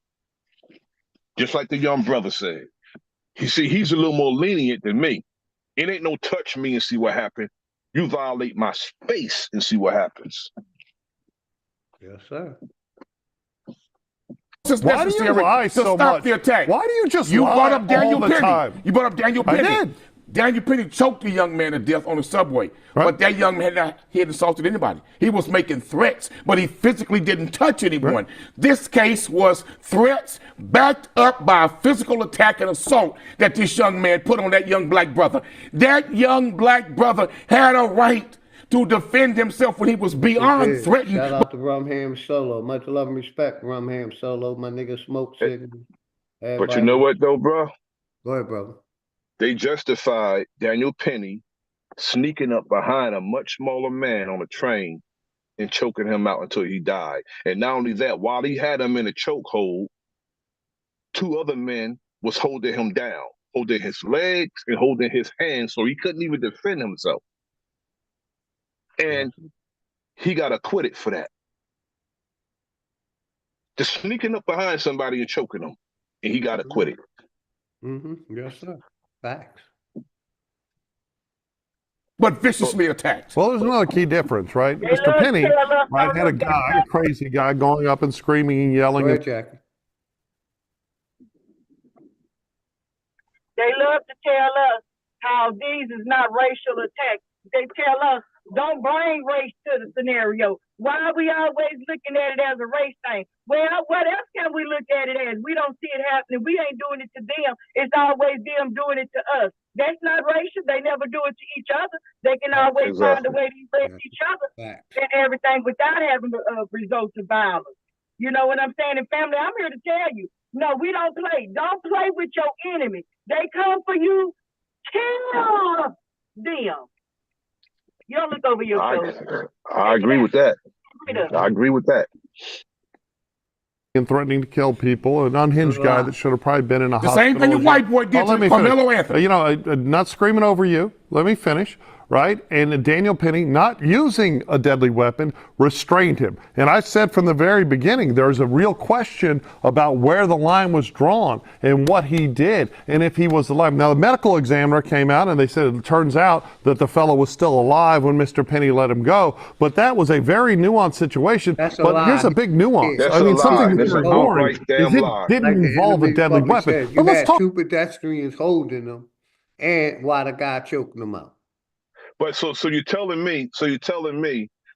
Just like the young brother said. You see, he's a little more lenient than me. It ain't no touch me and see what happens. You violate my space and see what happens. Yes, sir. Why do you lie so much? The attack. Why do you just you lie brought up Daniel all the Penny. time? You brought up Daniel Penny. I did. Daniel Penny choked the young man to death on the subway. Right. But that young man, he hadn't assaulted anybody. He was making threats, but he physically didn't touch anyone. Right. This case was threats backed up by a physical attack and assault that this young man put on that young black brother. That young black brother had a right to defend himself when he was beyond threatened. Shout out to Rumham Solo. Much love and respect, Rumham Solo. My nigga Smoke Signal. But you know what, though, bro? Go ahead, brother. They justified Daniel Penny sneaking up behind a much smaller man on a train and choking him out until he died. And not only that, while he had him in a chokehold, 2 other men was holding him down, holding his legs and holding his hands, so he couldn't even defend himself. And he got acquitted for that. Just sneaking up behind somebody and choking them. And he got acquitted. Yes, sir. Facts. But viciously attacked. Well, there's another key difference, right? Mr. Penny had a guy, a crazy guy, going up and screaming and yelling. Go ahead, Jackie. They love to tell us how these is not racial attacks. They tell us, don't bring race to the scenario. Why are we always looking at it as a race thing? Well, what else can we look at it as? We don't see it happening. We ain't doing it to them. It's always them doing it to us. That's not racial. They never do it to each other. They can always find a way to erase each other and everything without having a result of violence. You know what I'm saying? And family, I'm here to tell you, no, we don't play. Don't play with your enemy. They come for you. Kill them. Y'all look over your shoulders. I agree with that. I agree with that. And threatening to kill people, an unhinged guy that should have probably been in a hospital. The same thing the white boy did to Carmelo Anthony. You know, not screaming over you. Let me finish. Right? And Daniel Penny, not using a deadly weapon, restrained him. And I said from the very beginning, there's a real question about where the line was drawn and what he did and if he was alive. Now, the medical examiner came out and they said it turns out that the fellow was still alive when Mr. Penny let him go. But that was a very nuanced situation. But here's a big nuance. That's something that you're ignoring is it didn't involve a deadly weapon. You had two pedestrians holding them and while the guy choking them out. But so you're telling me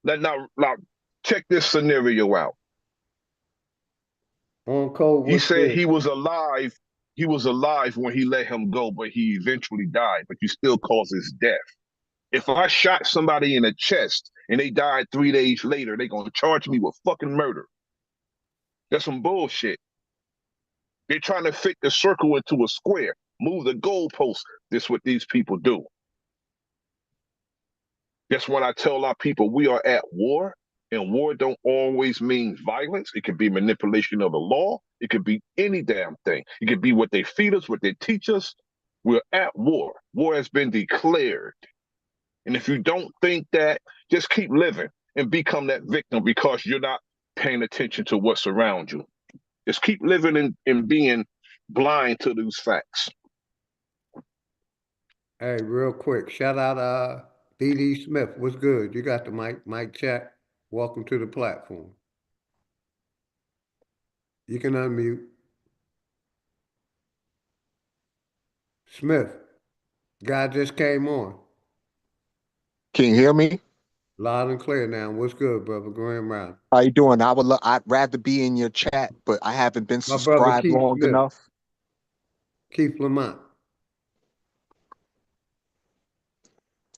that now check this scenario out. On code, he said he was alive. He was alive when he let him go, but he eventually died. But you still cause his death. If I shot somebody in the chest and they died 3 days later, they're gonna charge me with fucking murder. That's some bullshit. They're trying to fit the circle into a square, move the goalpost. This is what these people do. That's when I tell our people we are at war, and war don't always mean violence. It could be manipulation of the law. It could be any damn thing. It could be what they feed us, what they teach us. We're at war. War has been declared. And if you don't think that, just keep living and become that victim because you're not paying attention to what's around you. Just keep living and being blind to these facts. Hey, real quick, shout out D.D. Smith. What's good? You got the mic. Mic check. Welcome to the platform. You can unmute. Smith, guy just came on. Can you hear me? Loud and clear now. What's good, brother? Graham Brown. How you doing? I'd rather be in your chat, but I haven't been subscribed long enough. Keith Lamont.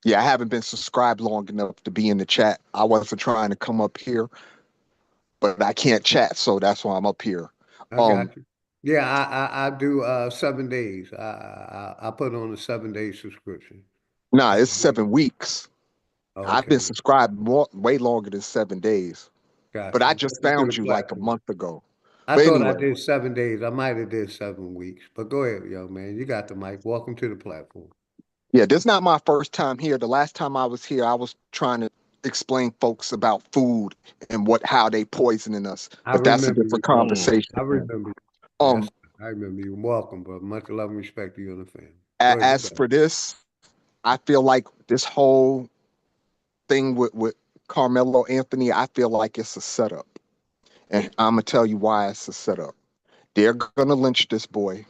Yeah, I haven't been subscribed long enough to be in the chat. I wasn't trying to come up here, but I can't chat, so that's why I'm up here. I got you. Yeah, I do 7 days. I put on a 7-day subscription. Nah, it's 7 weeks. Okay. I've been subscribed way longer than 7 days. Gotcha. But I just found you like a month ago. I thought I did 7 days. I might have did 7 weeks. But go ahead, young man. You got the mic. Welcome to the platform. Yeah, this is not my first time here. The last time I was here, I was trying to explain folks about food and how they poisoning us. But that's a different conversation. I remember you. I remember you. Welcome, brother. Much love and respect to you and the family. As for this, I feel like this whole thing with Carmelo Anthony, I feel like it's a setup. And I'm going to tell you why it's a setup. They're going to lynch this boy.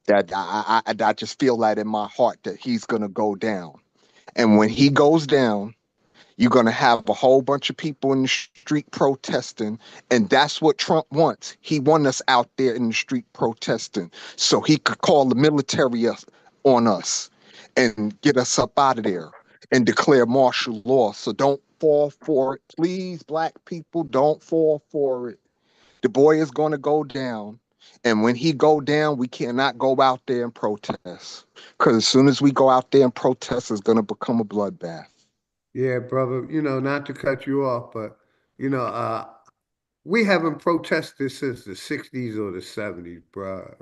That I just feel that in my heart that he's going to go down. And when he goes down, you're going to have a whole bunch of people in the street protesting. And that's what Trump wants. He wants us out there in the street protesting so he could call the military on us and get us up out of there and declare martial law. So don't fall for it. Please, black people, don't fall for it. The boy is going to go down. And when he go down, we cannot go out there and protest. Because as soon as we go out there and protest, it's going to become a bloodbath. Yeah, brother, not to cut you off, but, we haven't protested since the 60s or the 70s, bro.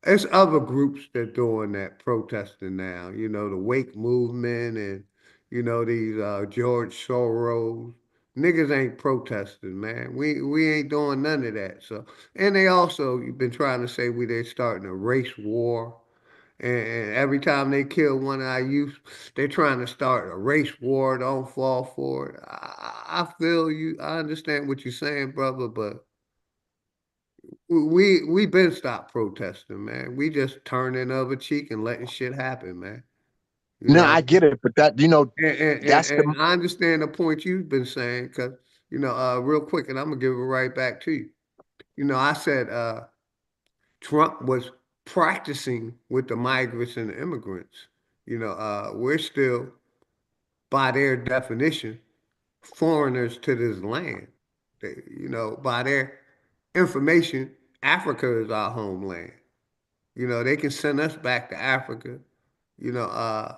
There's other groups that doing that protesting now, the Wake movement and, these George Soros. Niggas ain't protesting, man. We ain't doing none of that. So, and they also been trying to say they're starting a race war. And every time they kill one of our youth, they're trying to start a race war. Don't fall for it. I feel you. I understand what you're saying, brother, but we been stopped protesting, man. We just turning the other cheek and letting shit happen, man. I get it, but that, and I understand the point you've been saying, because, real quick, and I'm gonna give it right back to you. I said Trump was practicing with the migrants and the immigrants. We're still, by their definition, foreigners to this land. By their information, Africa is our homeland. You know, they can send us back to Africa. You know,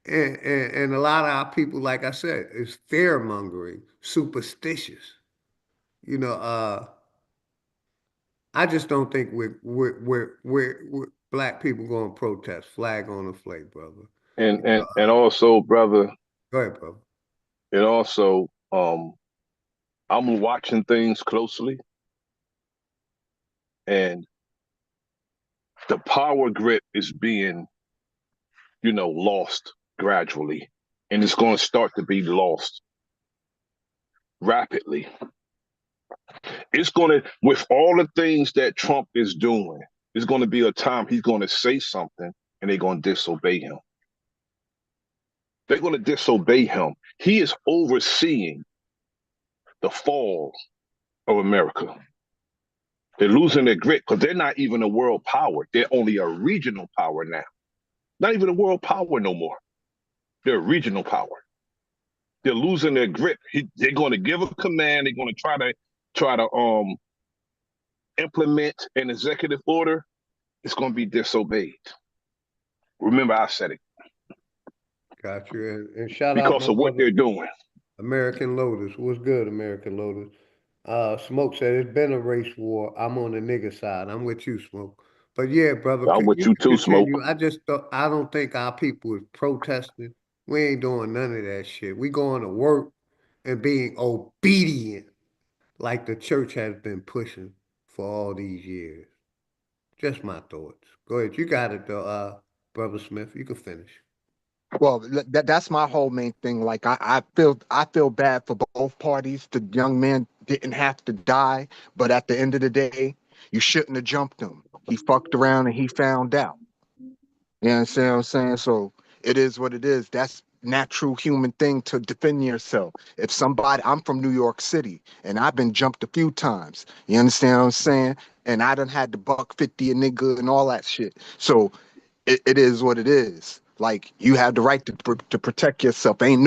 and a lot of our people, like I said, is fear mongering, superstitious. You know, I just don't think we're black people going to protest, flag on the flag, brother. And also, brother, Go ahead, brother. and also, I'm watching things closely, and the power grip is being, lost gradually, and it's going to start to be lost rapidly. It's going to, with all the things that Trump is doing, it's going to be a time he's going to say something and they're going to disobey him. They're going to disobey him. He is overseeing the fall of America. They're losing their grip because they're not even a world power. They're only a regional power now. Not even a world power no more. They're a regional power. They're losing their grip. They're going to give a command. They're going to try to implement an executive order. It's going to be disobeyed. Remember, I said it. Got you. And shout out because my of what brother, they're doing. American Lotus. What's good, American Lotus? Smoke said it's been a race war. I'm on the nigga side. I'm with you, Smoke. But yeah, brother, I'm with you you can too, Smoke. continue. I don't think our people is protesting. We ain't doing none of that shit. We going to work and being obedient like the church has been pushing for all these years. Just my thoughts. Go ahead. You got it though, Brother Smith. You can finish. Well, that's my whole main thing. Like I feel bad for both parties. The young man didn't have to die, but at the end of the day, you shouldn't have jumped him. He fucked around and he found out. You understand what I'm saying? So it is what it is. That's natural human thing to defend yourself. If somebody, I'm from New York City and I've been jumped a few times. You understand what I'm saying? And I done had the $150 a nigga and all that shit. So it is what it is. Like you have the right to protect yourself. Ain't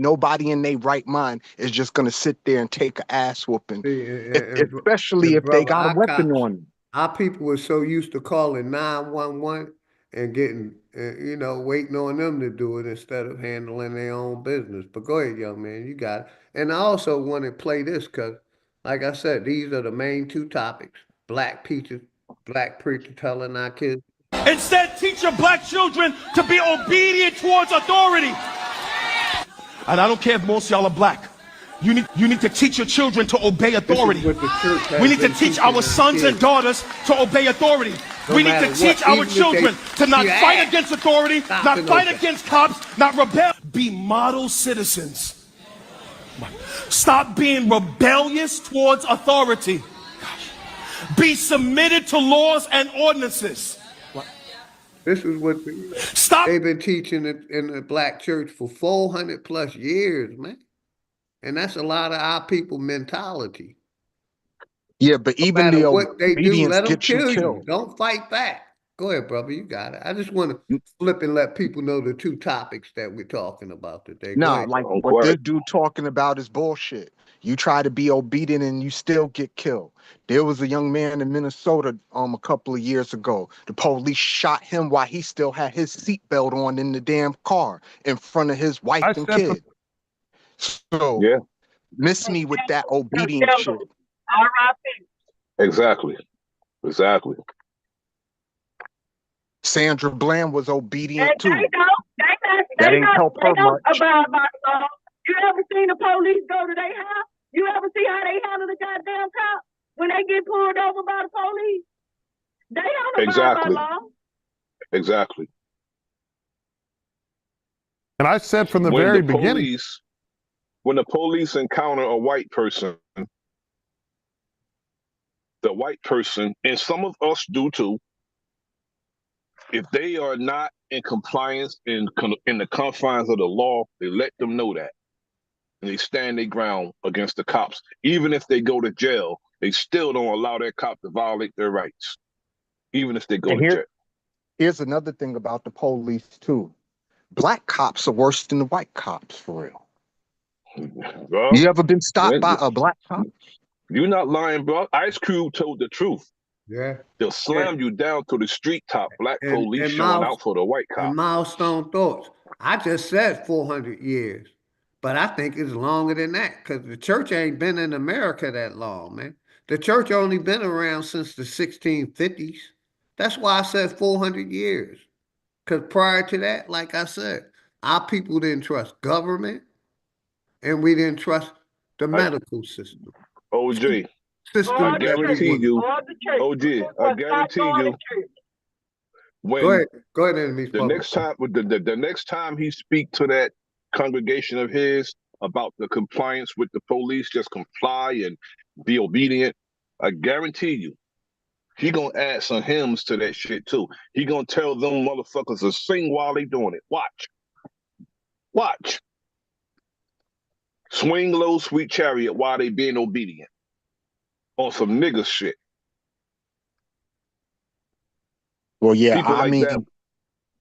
nobody in their right mind is just gonna sit there and take an ass whooping, See, especially and if they brother, got a weapon on them. our people were so used to calling 911 and getting, waiting on them to do it instead of handling their own business. But go ahead, young man, you got it. And I also want to play this because, like I said, these are the main two topics: black preacher telling our kids. Instead, teach your black children to be obedient towards authority. And I don't care if most y'all are black. You need to teach your children to obey authority. We need to teach our sons and daughters to obey authority. We need to teach our children to not fight against authority, not fight against cops, not rebel. Be model citizens. Stop being rebellious towards authority. Be submitted to laws and ordinances. This is what they've been teaching in the black church for 400 plus years, man. And that's a lot of our people mentality. Yeah, but even the what they do, let them gets you kill you. killed. Don't fight back. Go ahead, brother. You got it. I just want to flip and let people know the two topics that we're talking about today. Go Nah, ahead. like what this dude talking about is bullshit. You try to be obedient and you still get killed. There was a young man in Minnesota a couple of years ago. The police shot him while he still had his seatbelt on in the damn car in front of his wife and kid. So yeah, miss me with that obedient shit. Exactly. Sandra Bland was obedient too. They ain't help her much. About my law. You ever seen the police go to their house? You ever see how they handle the goddamn cop when they get pulled over by the police? They don't abide by law. Exactly. And I said from the very beginning, when the police encounter a white person, the white person, and some of us do too, if they are not in compliance in the confines of the law, they let them know that. And they stand their ground against the cops. Even if they go to jail, they still don't allow that cop to violate their rights, even if they go to jail. Here's another thing about the police too. Black cops are worse than the white cops, for real. Well, you ever been stopped by a black cop? You're not lying, bro. Ice Cube told the truth. Yeah. They'll slam you down to the street top, black police showing out for the white cop. And milestone thoughts. I just said 400 years, but I think it's longer than that because the church ain't been in America that long, man. The church only been around since the 1650s. That's why I said 400 years. Because prior to that, like I said, our people didn't trust government and we didn't trust the medical system. OJ, System I that guarantee we you, Or the church. OJ, I guarantee you, Go when ahead, enemies the public. next time, the next time he speak to that congregation of his about the compliance with the police, just comply and be obedient, I guarantee you, he gonna add some hymns to that shit too. He gonna tell them motherfuckers to sing while they doing it. Watch. Watch. Swing low, sweet chariot while they being obedient. On some nigga shit. Well, yeah, People I like mean, that,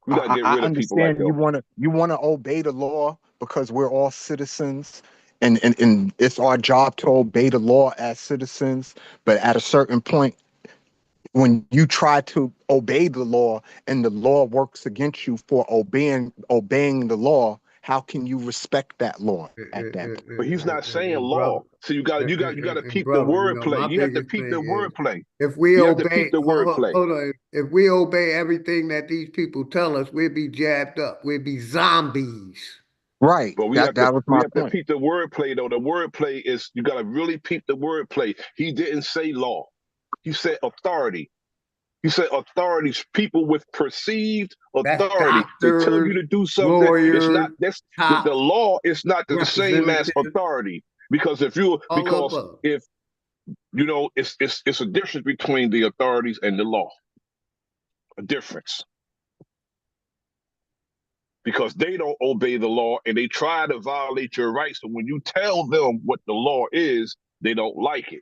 we gotta get I rid of people like understand that. you wanna obey the law because we're all citizens, and it's our job to obey the law as citizens. But at a certain point, when you try to obey the law and the law works against you for obeying the law, how can you respect that law at that point? But he's not saying Brother, law. So you gotta peep the brother, wordplay. my You have to biggest peep the thing is wordplay. if we You have to obey, peep the wordplay. hold on, if we obey everything that these people tell us, we'd be jabbed up. We'd be zombies. Right. But That was we my have to point. peep the wordplay though. The wordplay is you gotta really peep the wordplay. He didn't say law. He said authority. He said authorities, people with perceived That's authority. They tell you doctors, to do something. It's lawyers, not that's the cops, law is not the same as representatives, authority. Because if you know it's a difference between the authorities and the law. A difference. Because they don't obey the law and they try to violate your rights. And when you tell them what the law is, they don't like it.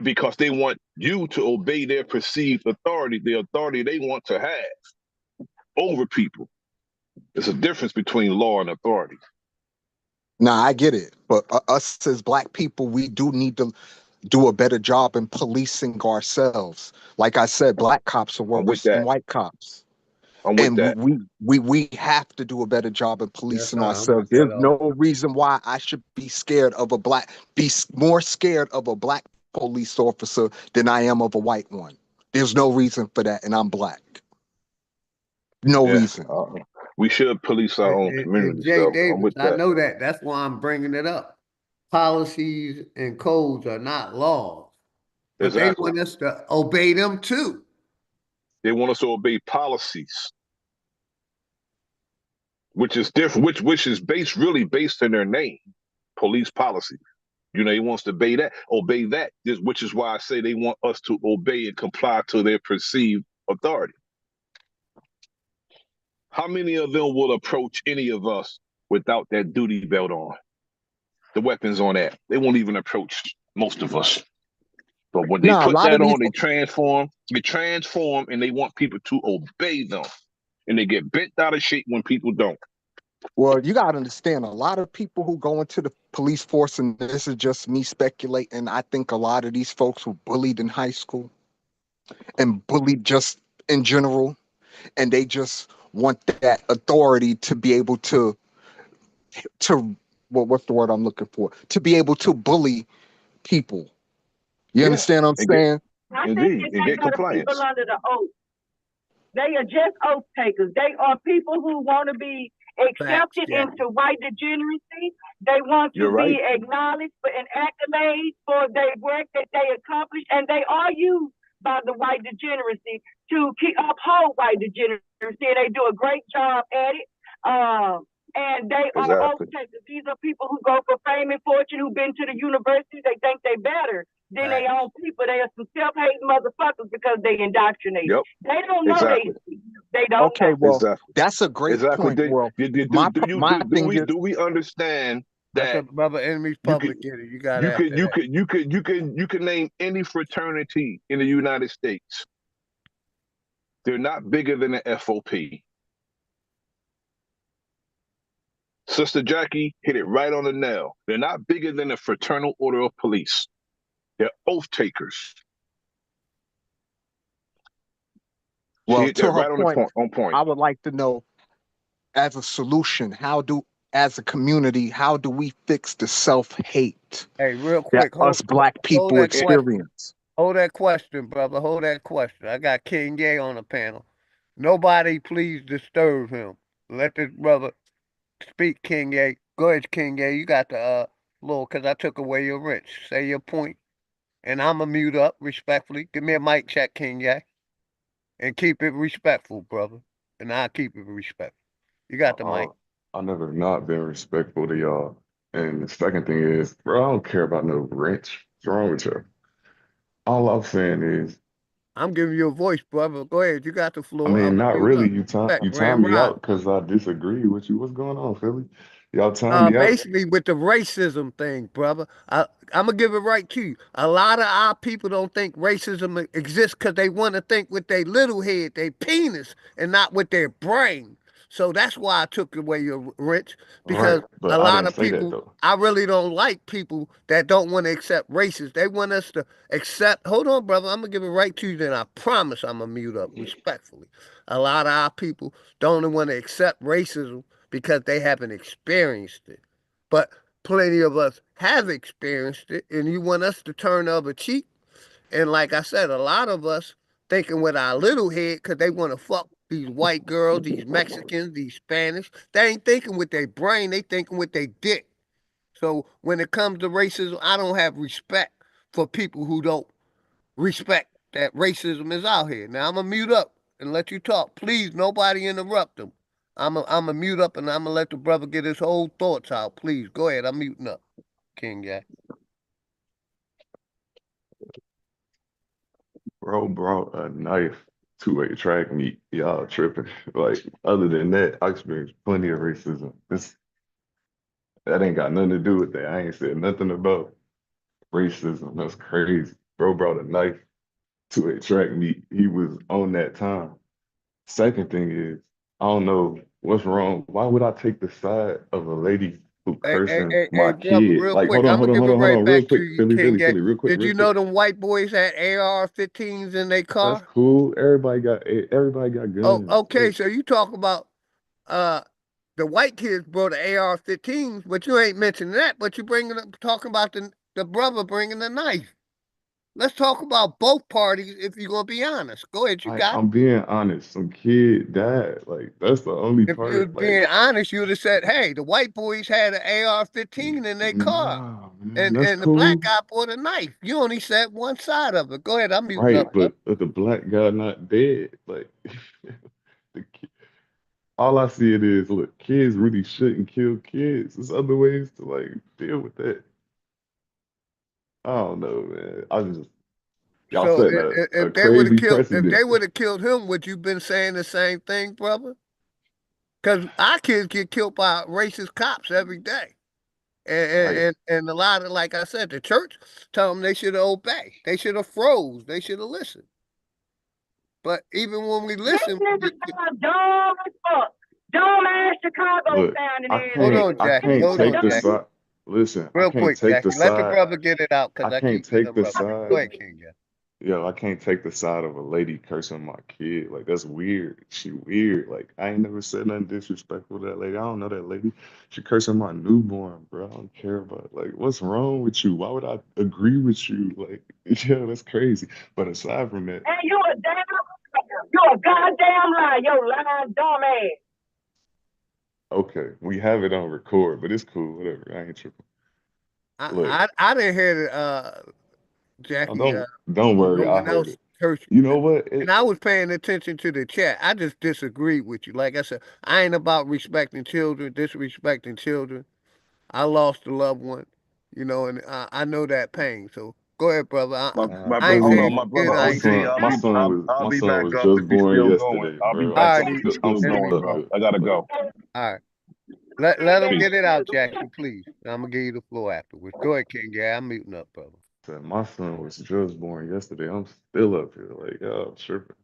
Because they want you to obey their perceived authority, the authority they want to have over people. There's a difference between law and authority. Nah, I get it. But us as black people, we do need to do a better job in policing ourselves. Like I said, black cops are worse than white cops. I'm with And that. we have to do a better job in policing I'm ourselves. with There's that no reason why I should be scared of more scared of a black police officer than I am of a white one. There's no reason for that, and I'm black. No reason. We should police our own And community. Jay So I'm Davis, with I that. know that. That's why I'm bringing it up. Policies and codes are not laws, but they Exactly. want us to obey them too. They want us to obey policies, which is different, which is really based in their name, police policy. You know, he wants to obey that, which is why I say they want us to obey and comply to their perceived authority. How many of them will approach any of us without that duty belt on? The weapons on that. They won't even approach most of us. But when they put that on, they transform, and they want people to obey them. And they get bent out of shape when people don't. Well, you got to understand, a lot of people who go into the police force, and this is just me speculating, I think a lot of these folks were bullied in high school and bullied just in general, and they just want that authority to be able to well, what's the word I'm looking for? To be able to bully people. You understand what I'm saying? I think it's they are the people under the oath. They are just oath takers. They are people who want to be accepted into white degeneracy. They want to be acknowledged for an accolade for their work that they accomplished, and they are used by the white degeneracy to uphold white degeneracy. And they do a great job at it. And they are oath takers. These are people who go for fame and fortune, who've been to the university. They think they better than their own people. They are some self-hating motherfuckers because they indoctrinate. Yep. They don't know they don't okay, know. well, that's a great point. Well, do we understand that brother enemies public you got you can name any fraternity in the United States. They're not bigger than the FOP. Sister Jackie hit it right on the nail. They're not bigger than the Fraternal Order of Police. They're oath takers. Well, hit to that her right on the point, point. On point. I would like to know, as a solution, as a community, how do we fix the self-hate Hey, real that quick, us black hold people that question. experience? Hold that question, brother. Hold that question. I got King Gay on the panel. Nobody please disturb him. Let this brother speak, King Gay. Go ahead, King Gay. You got the little, because I took away your wrench. Say your point, and I'm going to mute up respectfully. Give me a mic check, King Gay. And keep it respectful, brother. And I'll keep it respectful. You got the mic. I never not been respectful to y'all. And the second thing is, bro, I don't care about no wrench. What's wrong with you? All I'm saying is, I'm giving you a voice, brother. Go ahead. You got the I floor. I'm mean, going to not mute really. up. You Respect, time Grand me Rise. out because I disagree with you. What's going on, Philly? Y'all time me out. Basically with the racism thing, brother. I'm gonna give it right to you. A lot of our people don't think racism exists because they want to think with their little head, their penis, and not with their brain. So that's why I took away your wrench, because Right, but a I lot didn't of say that people, though. I really don't like people that don't want to accept racism. They want us to accept. Hold on, brother. I'm gonna give it right to you. Then I promise I'm gonna mute up respectfully. A lot of our people don't want to accept racism because they haven't experienced it. But plenty of us have experienced it, and you want us to turn the other cheek. And like I said, a lot of us thinking with our little head because they want to fuck these white girls, these Mexicans, these Spanish. They ain't thinking with their brain, they thinking with their dick. So when it comes to racism, I don't have respect for people who don't respect that racism is out here. Now I'm gonna mute up and let you talk. Please, nobody interrupt him. I'm a mute up and I'm gonna let the brother get his whole thoughts out. Please go ahead. I'm muting up, King Guy. Bro brought a knife to a track meet. Y'all tripping. Like, other than that, I experienced plenty of racism. That ain't got nothing to do with that. I ain't said nothing about racism. That's crazy. Bro brought a knife to a track meet. He was on that time. Second thing is, I don't know what's wrong. Why would I take the side of a lady who cursing Hey, my brother, kid? real Like, quick. hold on, I'm hold gonna on, give hold it on, hold right on, real back to quick, you, Philly, King Philly, Guy. Philly, real quick, Did real you know quick. them white boys had AR-15s in their That's car? cool. Everybody got Oh, guns. okay. So you talk about uh the white kids brought the AR-15s, but you ain't mentioning that. But you bringing up talking about the brother bringing the knife. Let's talk about both parties if you're gonna be honest. Go ahead, you got it. I'm being honest. Some kid died. Like, that's the only If you was part. Like, being honest, you would have said, "Hey, the white boys had an AR-15 in their car, nah, man, and that's the black cool. guy brought a knife." You only said one side of it. Go ahead, I'm muting Right, up, brother. but the black guy not dead. Like, the kid, all I see it is, look, kids really shouldn't kill kids. There's other ways to like deal with that. I don't know, man. Y'all So setting a if they would have crazy killed, if precedent. they would have killed him, would you been saying the same thing, brother? Because our kids get killed by racist cops every day. And, Right. and a lot of, like I said, the church tell them they should have obeyed. They should have froze. They should have listened. But even when we This listen, nigga sound dumb as fuck. Dumb ass Chicago Look, sounding I ass hold can't on, nigga. I This Jackie. can't Hold nigga on, take the dumb. Jackie. side. Listen, I Real can't quick, take the Jackie. Let the side. brother get it out because I I can't keep take the interrupting. Go side. ahead, King Jackie. Yeah, I can't take the side of a lady cursing my kid. Like, that's weird. She weird. Like, I ain't never said nothing disrespectful to that lady. I don't know that lady. She cursing my newborn, bro. I don't care about it. Like, what's wrong with you? Why would I agree with you? Like, yeah, that's crazy. But aside from that, And you a goddamn lie, yo lying dumb ass. okay, we have it on record, but it's cool. Whatever. I ain't tripping. Look, I didn't hear oh, Jackie, don't or worry. no I one heard else it. cursed You you. know what? And I was paying attention to the chat. I just disagreed with you. Like I said, I ain't about respecting children, disrespecting children. I lost a loved one, and I know that pain. So go ahead, brother. My I bro, ain't hold saying on, you my good. brother I ain't saying OT. you bad. I'll My be son back was up if just you're born still going. yesterday, I'll be bro. back All up right, if you're I'm still still going, up bro. here. I gotta Like, go. all right. Let them get it out, Jackie, please. I'm gonna give you the floor afterwards. Go ahead, King. Yeah, I'm muting up, brother. said, my son was just born yesterday. I'm still up here. Like, yo, I'm tripping.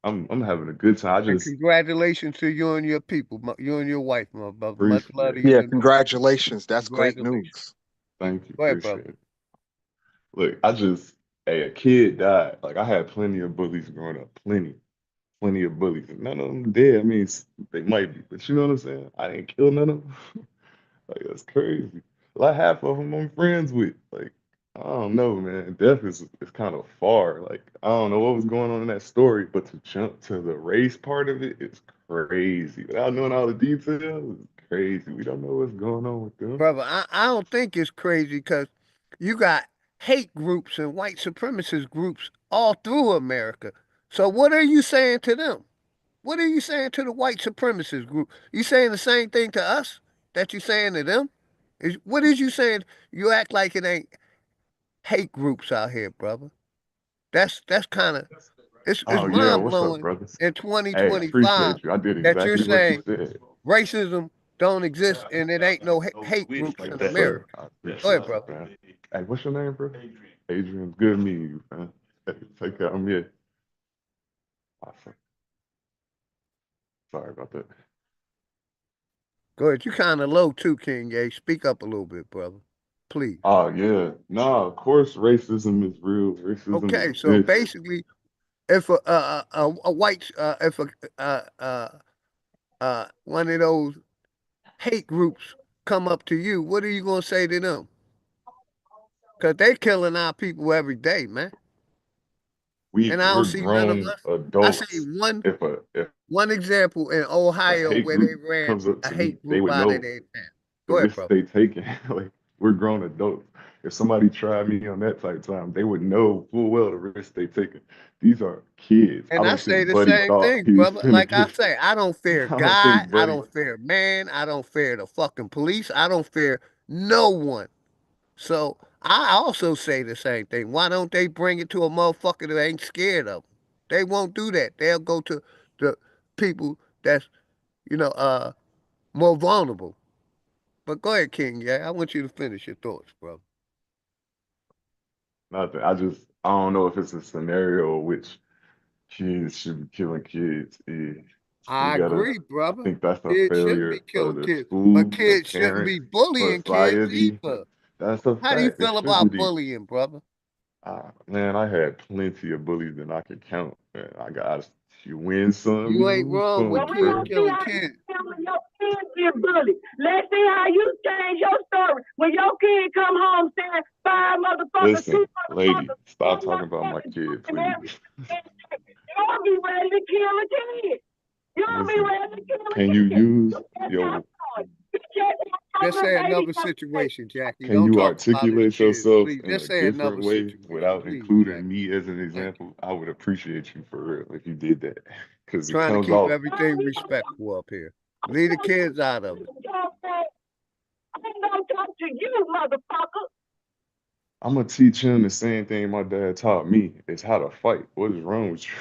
I'm having a good time. I And just congratulations to you and your people, you and your wife, my brother. Much love appreciate to it. you Yeah, and your people. congratulations. That's great Congratulations. news. Thank you. Go ahead, brother. Appreciate it. Look, hey, a kid died. Like, I had plenty of bullies growing up. Plenty. plenty of bullies. And none of them dead. I mean, they might be, but you know what I'm saying? I didn't kill none of them. Like, that's crazy. Like, half of them I'm friends with. Like, I don't know, man. Death is kind of far. Like, I don't know what was going on in that story, but to jump to the race part of it is crazy. Without knowing all the details, it's crazy. We don't know what's going on with them. Brother, I don't think it's crazy because you got hate groups and white supremacist groups all through America. So what are you saying to them? What are you saying to the white supremacist group? You saying the same thing to us that you saying to them? What is you saying? You act like it ain't hate groups out here, brother. That's kind of it's Oh yeah, mind what's up, blowing brother? in Hey, 2025 appreciate you. I did that you're exactly what you saying said. racism don't exist and it ain't no hate groups in Sir, America. I Go ahead, appreciate you, brother. man. Hey, what's your name, bro? Adrian. Good meeting you, man. Hey, take care. I'm here. Awesome. Sorry about that. Go ahead. You kind of low too, King Ye. Speak up a little bit, brother. Please. Oh yeah. No, of course racism is real. Racism Okay, so exists. basically, if a white if one of those hate groups come up to you, what are you gonna say to them? Cause they killing our people every day, man. And I don't We're see none of grown us. I see adults. If one example in a Ohio hate where they group ran comes up a to me, hate they group would out of know their town. the Go ahead, risk bro. they taking. Like, we're grown adults. If somebody tried me on that type of time, they would know full well the risk they taking. These are kids. I And I don't say think the Buddy same thought thing, he was brother. finna Like I get. say, I don't fear I don't God. think I Buddy. don't fear man. I don't fear the fucking police. I don't fear no one. So I also say the same thing. Why don't they bring it to a motherfucker that ain't scared of them? They won't do that. They'll go to the people that's, you know, more vulnerable. But go ahead, King. Yeah, I want you to finish your thoughts, bro. Nothing. I don't know if it's a scenario in which kids should be killing kids. We I gotta. agree, I brother. think that's a Kids shouldn't be failure of killing the kids, but school, the kids shouldn't be parents, bullying kids society. either. That's a How do you fact. It feel shouldn't about be. bullying, brother? Man, I had plenty of bullies that I could count. Man, I got you win some, you You ain't lose wrong with Well, some, we kids gonna bro. see killing how you kids. feel when your kids get bullied. Let's see how you change your story. When your kid come home saying five motherfuckers, two Listen, lady, motherfuckers, stop one talking about my motherfucker, kid, and please. you'll be ready to kill a kid. You'll be Listen, ready to kill a can you kid. use You just got your started. You just got Just say started, baby. another situation, Jackie. can Don't you talk about his articulate kids, yourself please. in Just a say different another way situation, without please, including Jackie. me as an Thank you. example? I would appreciate you for real if you did that. Because it Trying to comes keep off, everything respectful up here. Leave the kids out of it. I ain't gonna talk to you, motherfucker. I'm gonna teach him the same thing my dad taught me, is how to fight. What is wrong with you?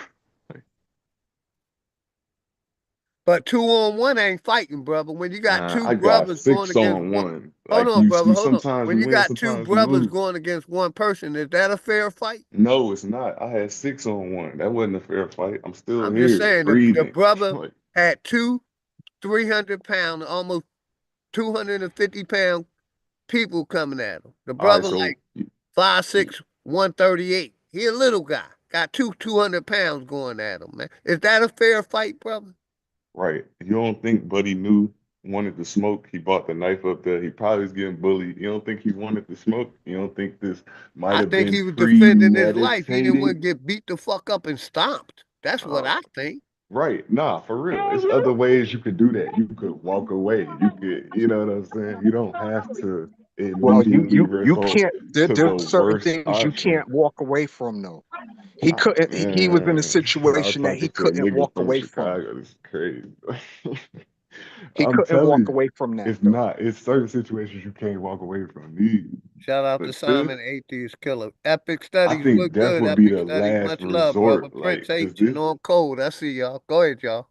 But 2-on-1 ain't fighting, brother. When you got two I got brothers going six against on one. one. Hold Like on, brother. you Hold on. sometimes When you you win, got two sometimes you brothers lose. going against one person, is that a fair fight? No, it's not. I had 6 on 1. That wasn't a fair fight. I'm still I'm just here, saying the breathing. brother Like, had two 300-pound, almost 250-pound people coming at him. The all right, brother so like 5'6", 138. He a little guy. Got two 200 pounds going at him, man. Is that a fair fight, brother? right. You don't think Buddy knew wanted to smoke? He bought the knife up there. He probably was getting bullied. You don't think he wanted to smoke? You don't think this might I have think been he was defending his life. He didn't want premeditated? to get beat the fuck up and stomped. That's what Uh, I think. right. Nah, for real. It's other ways you could do that. You could walk away. You could, you know what I'm saying? You don't have to Well, immediately you resort can't. to the There's certain worst things you option. can't walk away from. Though he Ah, couldn't. He was in a man, y'all situation that he talking to a couldn't nigga walk from away from. Chicago. This is crazy. He I'm couldn't telling walk you, away from that it's though. not. It's certain situations you can't walk away from. These, Shout out to but this, Simon, Atheist Killer. Epic I studies think look death good. would be Epic the studies. last Much love, brother. resort. Prince Like, cause H and this on code. I see y'all. Go ahead, y'all.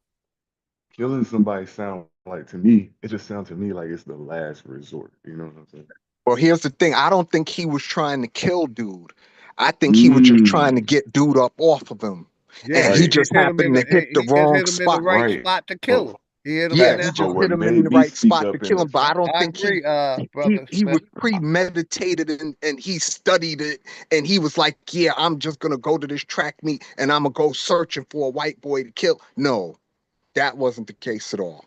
killing somebody sound like to me. It just sounds to me like it's the last resort. You know what I'm saying? Well, here's the thing. I don't think he was trying to kill dude. I think he was just trying to Mm, get dude up off of him, Yeah, and he he right, just just hit him in happened to the hit the he just wrong hit him in the spot. right right. spot to kill So him. He hit him Yeah, in he that just But hole. what hit him in made the me right speak spot to up in kill the him. But I don't I think agree, he brother he Smith. was premeditated and he studied it and he was like, yeah, I'm just gonna go to this track meet and I'm gonna go searching for a white boy to kill. No, that wasn't the case at all.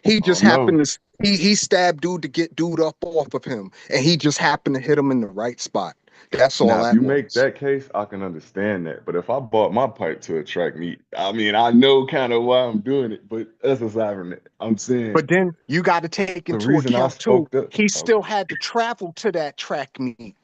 He oh just no. happened to he stabbed dude to get dude up off of him, and he just happened to hit him in the right spot. That's all Now, if that you make was. that case, I can understand that. But if I bought my pipe to a track meet, I mean, I know kind of why I'm doing it, but that's aside from that. I'm saying But then you got to take the into reason I account too, spoke up, he okay, still had to travel to that track meet.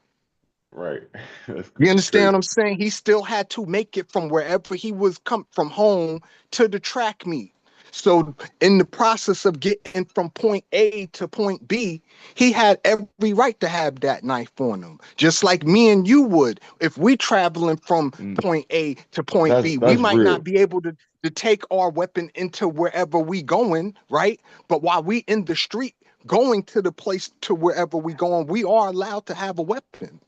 right. That's You understand crazy. what I'm saying? He still had to make it from wherever he was come from home to the track meet. So in the process of getting from point A to point B, he had every right to have that knife on him. Just like me and you would. If we traveling from Mm, point A to point B, we that's might not real. be able to take our weapon into wherever we going, right? But while we in the street going to the place to wherever we going, we are allowed to have a weapon.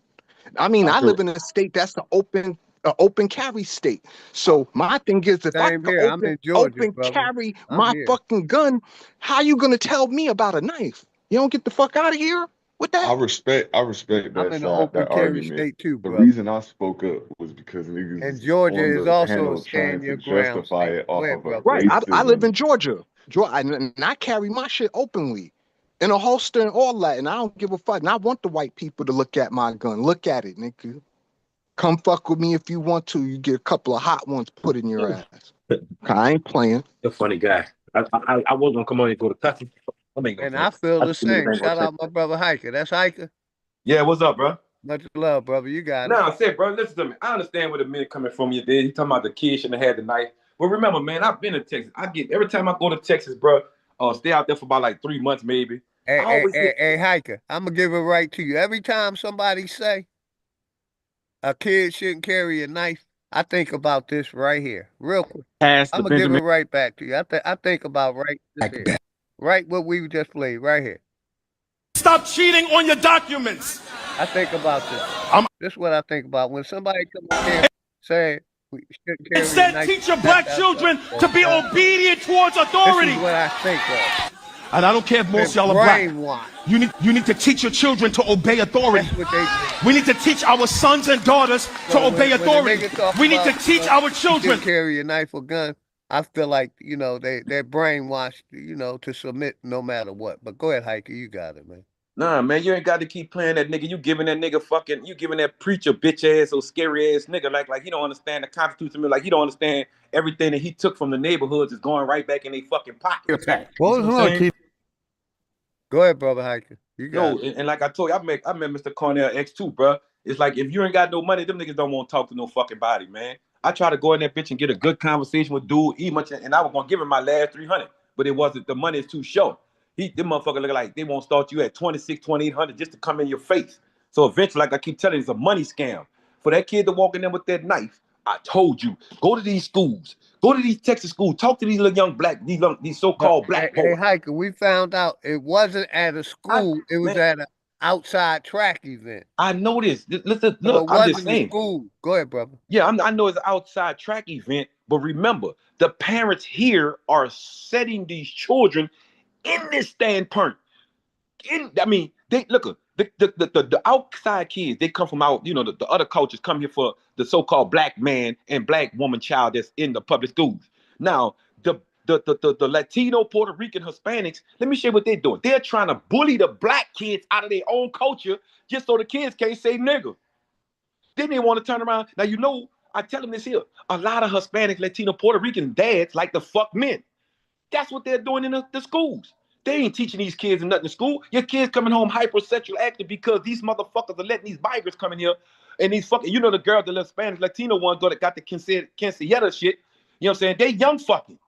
I mean, I I could, live in a state that's an open carry state. So my thing is, if I Same could here. I'm in Georgia, open brother. carry I'm my here. fucking gun, how you gonna tell me about a knife? You don't get the fuck out of here with that. I respect I'm that in an side, open that carry argument. state too, The brother. reason I spoke up was because niggas And is Georgia on is the also a panel trying stand to your ground justify state. it Go off ahead, of a brother. Right. I live racism. in Georgia. And I carry my shit openly in a holster and all that. And I don't give a fuck. And I want the white people to look at my gun. Look at it, nigga. Come fuck with me if you want to. You get a couple of hot ones put in your ass. I ain't playing. You're a funny guy. I was gonna come on and go to Kentucky. I ain't And gonna. I feel I the just ain't same. gonna Shout check. out my brother Hiker. That's Hiker. Yeah, what's up, bro? Much love, brother. You got it. Now I said, bro, listen to me. I understand where the men coming from. You did. He talking about the kid shouldn't have had the knife. But remember, man, I've been to Texas. I get every time I go to Texas, bro. Stay out there for about like 3 months, maybe. I always get. Hey, Hiker. I'm gonna give it right to you. Every time somebody say a kid shouldn't carry a knife, I think about this right here, real quick. Pass the I'm gonna give it Benjamin. right back to you. I think about right this here, right what we just played right here. Stop cheating on your documents. I think about this. This is what I think about when somebody come up here saying we shouldn't carry a Instead, knife. teach your black children to be obedient towards authority. This is what I think of. And I don't care if most y'all are black. You need to teach your children to obey authority. That's what they do. We need to teach our sons and daughters to obey authority. We need to teach our children. To carry a knife or gun. I feel like, they're brainwashed, to submit no matter what. But go ahead, Hiker, you got it, man. Nah, man, you ain't got to keep playing that nigga. You giving that preacher bitch ass or scary ass nigga like he don't understand the Constitution. Like he don't understand everything that he took from the neighborhoods is going right back in their fucking pocket. What was wrong, Keith? Go ahead, brother Hiker. You got it. And like I told you, I met Mr. Cornell X too, bro. It's like if you ain't got no money, them niggas don't want to talk to no fucking body, man. I try to go in that bitch and get a good conversation with dude, eat much, and I was gonna give him my last 300, but it wasn't. The money is too short. Them motherfuckers look like they won't start you at 26, 2800 just to come in your face. So eventually, like I keep telling you, it's a money scam. For that kid to walk in there with that knife, I told you, go to these schools, go to these Texas schools, talk to these little young black, these so-called black boys. Hey, Hiker, we found out it wasn't at a school, it was at an outside track event. I know this. Listen, So look, I'm just saying. School. Go ahead, brother. Yeah, I know it's an outside track event, but remember, the parents here are setting these children in this standpoint. They look the outside kids. They come from out. The other cultures come here for the so-called black man and black woman child that's in the public schools. Now, the Latino, Puerto Rican, Hispanics. Let me show you what they're doing. They're trying to bully the black kids out of their own culture just so the kids can't say nigga. Then they want to turn around. Now, I tell them this here. A lot of Hispanic, Latino, Puerto Rican dads like to fuck men. That's what they're doing in the schools. They ain't teaching these kids nothing in school. Your kids coming home hypersexual active because these motherfuckers are letting these migrants come in here and these fucking, the girl, the little Spanish Latino one got the quinceañera shit. You know what I'm saying? They young fucking.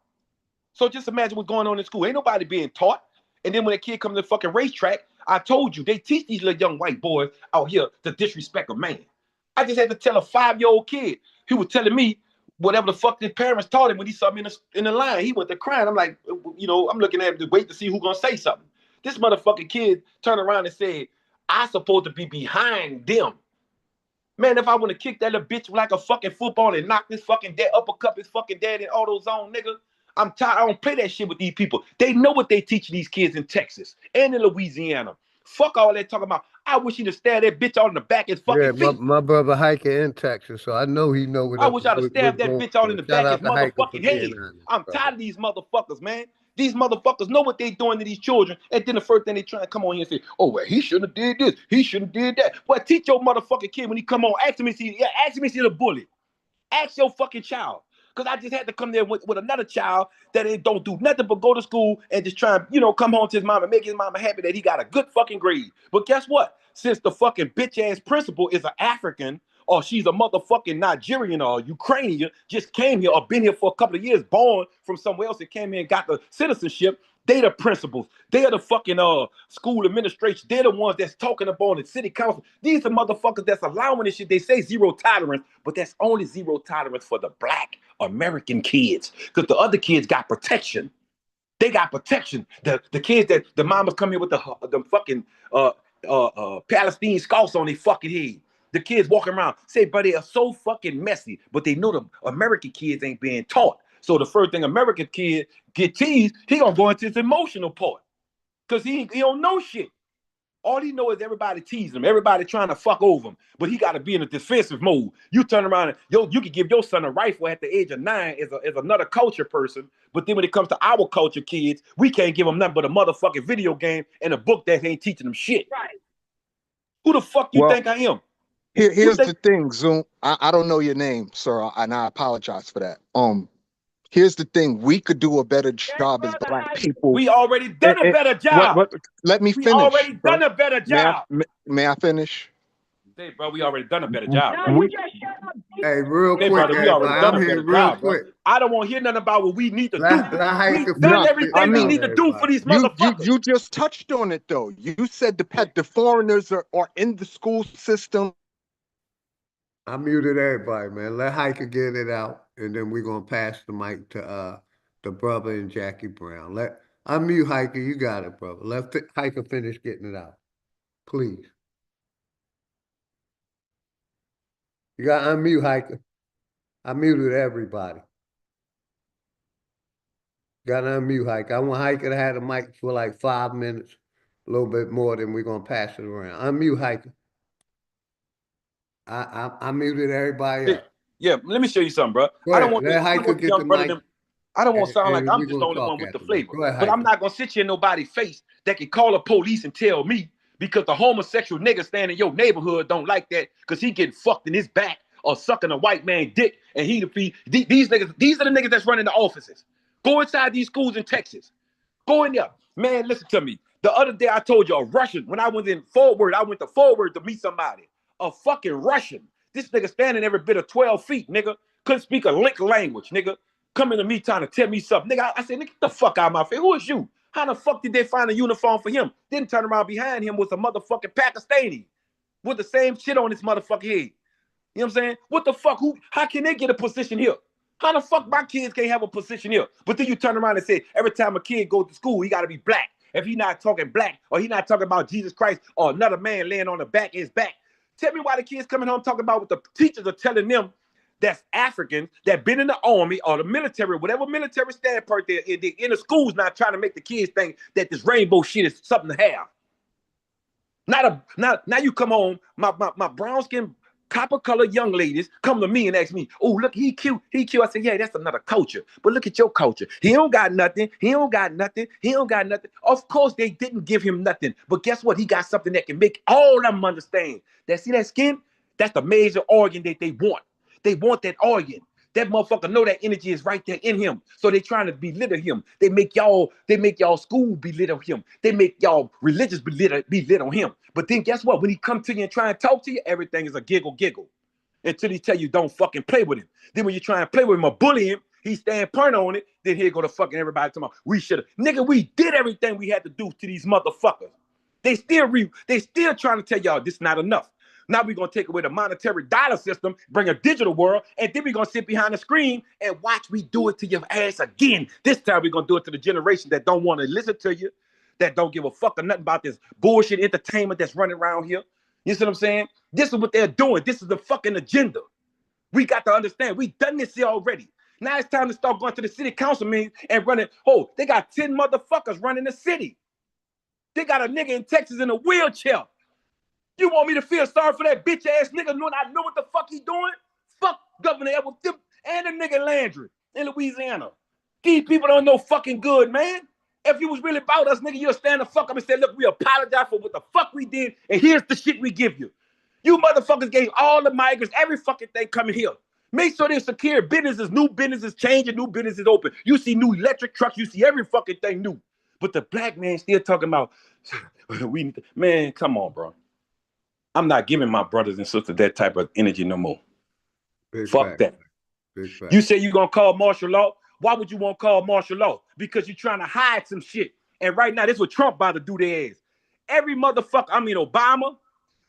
So just imagine what's going on in school. Ain't nobody being taught. And then when a kid comes to the fucking racetrack, I told you, they teach these little young white boys out here to disrespect a man. I just had to tell a 5-year-old kid. He was telling me whatever the fuck his parents taught him when he saw me in the line. He went to crying. I'm like, I'm looking at him to wait to see who's gonna say something. This motherfucking kid turned around and said, I supposed to be behind them. Man, if I want to kick that little bitch like a fucking football and knock this fucking dad, uppercut his fucking dad in AutoZone, nigga, I'm tired. I don't play that shit with these people. They know what they teach these kids in Texas and in Louisiana. Fuck all that talking about. I wish he'd have stabbed that bitch out in the back of his fucking Yeah, feet. my brother Hiker in Texas, so I know he know I wish I'd have what's stabbed that going bitch out in on. the Shout back of out his to Hiker for motherfucking being head. honest, I'm brother. tired of these motherfuckers, man. These motherfuckers know what they doing to these children, and then the first thing they try to come on here and say, "Oh well, he shouldn't have did this. He shouldn't have did that." Well, teach your motherfucking kid when he come on. Ask him if he's a bully. Ask your fucking child. Because I just had to come there with another child that don't do nothing but go to school and just try and, come home to his mama, make his mama happy that he got a good fucking grade. But guess what? Since the fucking bitch ass principal is an African or she's a motherfucking Nigerian or Ukrainian, just came here or been here for a couple of years, born from somewhere else and came here and got the citizenship, they the principals. They are the fucking school administration. They're the ones that's talking about the city council. These are motherfuckers that's allowing this shit. They say zero tolerance, but that's only zero tolerance for the black American kids. Because the other kids got protection. They got protection. The kids that the mamas come here with the fucking Palestinian scouts on their fucking head. The kids walking around say, but they are so fucking messy. But they know the American kids ain't being taught. So the first thing American kid get teased, he gonna go into his emotional part. Cause he don't know shit. All he know is everybody teasing him, everybody trying to fuck over him, but he got to be in a defensive mode. You turn around and you can give your son a rifle at the age of 9 as another culture person, but then when it comes to our culture kids, we can't give them nothing but a motherfucking video game and a book that ain't teaching them shit. Right. Who the fuck you think I am? Here's the thing, Zoom. I don't know your name, sir, and I apologize for that. Here's the thing: we could do a better job as black people. We already done a better job. Let me We finish. already done a better job. May I finish? Hey, bro, we already done a better job. Hey, real Hey, quick, brother, we already done a I'm here better real job, bro. quick. I don't want to hear nothing about what we need to do. We've done everything we need to do for these motherfuckers. You just touched on it though. You said the foreigners are in the school system. I muted everybody, man. Let Hiker get it out, and then we're gonna pass the mic to the brother and Jackie Brown. Unmute Hiker, you got it, brother. Let Hiker finish getting it out, please. You got to unmute Hiker. I muted everybody. Got to unmute Hiker. I want Hiker to have the mic for like 5 minutes, a little bit more, then we're gonna pass it around. Unmute Hiker. I muted everybody up. Yeah, let me show you something, bro. Go I don't ahead. want Let Hiker get the mic. I don't want to sound like I'm we're just the gonna only talk one with the after that. flavor. Go ahead, But I'm Hiker. not gonna sit here in nobody's face that can call the police and tell me because the homosexual nigga standing in your neighborhood don't like that because he getting fucked in his back or sucking a white man dick and he these niggas, these are the niggas that's running the offices. Go inside these schools in Texas. Go in there. Man, listen to me. The other day I told you a Russian, when I was in Forward, I went to Forward to meet somebody. A fucking Russian. This nigga standing every bit of 12 feet, nigga. Couldn't speak a lick language, nigga. Coming to me trying to tell me something. Nigga, I said, nigga, get the fuck out of my face. Who is you? How the fuck did they find a uniform for him? Then turn around behind him with a motherfucking Pakistani with the same shit on his motherfucking head. You know what I'm saying? What the fuck? How can they get a position here? How the fuck my kids can't have a position here? But then you turn around and say, every time a kid goes to school, he got to be black. If he not talking black or he not talking about Jesus Christ or another man laying on the back of his back, tell me why the kids coming home talking about what the teachers are telling them that's African, that been in the army or the military, whatever military standpoint they're in the schools not trying to make the kids think that this rainbow shit is something to have. Now you come home, my brown skin, copper colored young ladies come to me and ask me, oh, look, he cute. I said, yeah, that's another culture. But look at your culture. He don't got nothing. Of course, they didn't give him nothing. But guess what? He got something that can make all of them understand. See that skin? That's the major organ that they want. They want that organ. That motherfucker know that energy is right there in him. So they trying to belittle him. They make y'all school belittle him. They make y'all religious belittle him. But then guess what? When he come to you and try and talk to you, everything is a giggle. Until he tell you don't fucking play with him. Then when you try and play with him or bully him, he stand point on it. Then here go to fucking everybody tomorrow. We should have. Nigga, we did everything we had to do to these motherfuckers. They still trying to tell y'all this is not enough. Now we're going to take away the monetary dollar system, bring a digital world, and then we're going to sit behind the screen and watch me do it to your ass again. This time we're going to do it to the generation that don't want to listen to you, that don't give a fuck or nothing about this bullshit entertainment that's running around here. You see what I'm saying? This is what they're doing. This is the fucking agenda. We got to understand. We done this here already. Now it's time to start going to the city council meetings and running. Oh, they got 10 motherfuckers running the city. They got a nigga in Texas in a wheelchair. You want me to feel sorry for that bitch ass nigga knowing I know what the fuck he doing? Fuck Governor Edwards and the nigga Landry in Louisiana. These people don't know fucking good, man. If you was really about us, nigga, you'll stand the fuck up and say, look, we apologize for what the fuck we did, and here's the shit we give you. You motherfuckers gave all the migrants every fucking thing coming here. Make sure they're secure. New businesses changing, new businesses open. You see new electric trucks, you see every fucking thing new. But the black man still talking about, man, come on, bro. I'm not giving my brothers and sisters that type of energy no more. Fuck that. You say you're going to call martial law? Why would you want to call martial law? Because you're trying to hide some shit. And right now, this is what Trump about to do their ass. Every motherfucker, Obama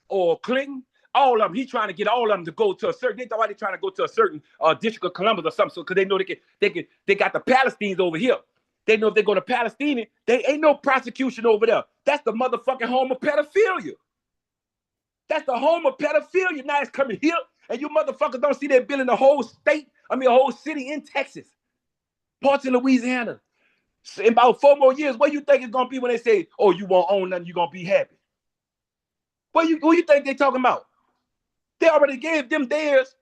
or Clinton, all of them, he trying to get all of them to go to a certain, they thought they trying to go to a certain District of Columbia or something, so because they know they got the Palestinians over here. They know if they go to Palestine, they ain't no prosecution over there. That's the motherfucking home of pedophilia. That's the home of pedophilia. Now it's coming here, and you motherfuckers don't see they're building a whole state, a whole city in Texas, parts in Louisiana. In about 4 more years, what you think it's gonna be when they say, oh, you won't own nothing, you're gonna be happy? Who you think they talking about? They already gave them theirs.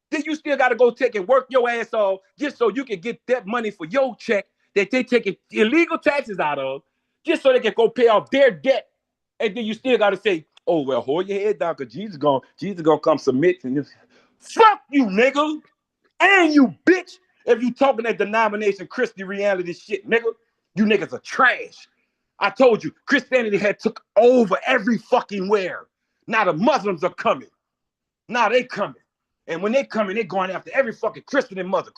Then you still gotta go take and work your ass off just so you can get that money for your check that they taking illegal taxes out of, just so they can go pay off their debt. And then you still gotta say, oh, well, hold your head down, because Jesus gonna come submit. And fuck you, nigga. And you bitch. If you talking that denomination Christian reality shit, nigga, you niggas are trash. I told you, Christianity had took over every fucking where. Now the Muslims are coming. Now they coming. And when they coming, they going after every fucking Christian and mother.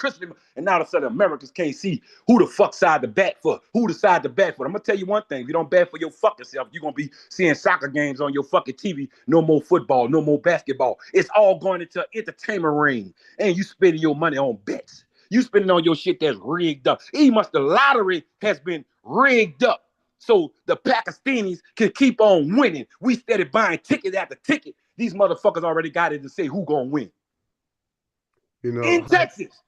And now all of a sudden Americans can't see who the fuck side to bat for. Who decide to bat for. I'm gonna tell you one thing. If you don't bat for your fucking self, you're gonna be seeing soccer games on your fucking TV. No more football, no more basketball. It's all going into entertainment ring. And you spending your money on bets. You spending on your shit that's rigged up. Even much the lottery has been rigged up. So the Pakistanis can keep on winning. We steady buying ticket after ticket. These motherfuckers already got it to say who gonna win. You know, in Texas.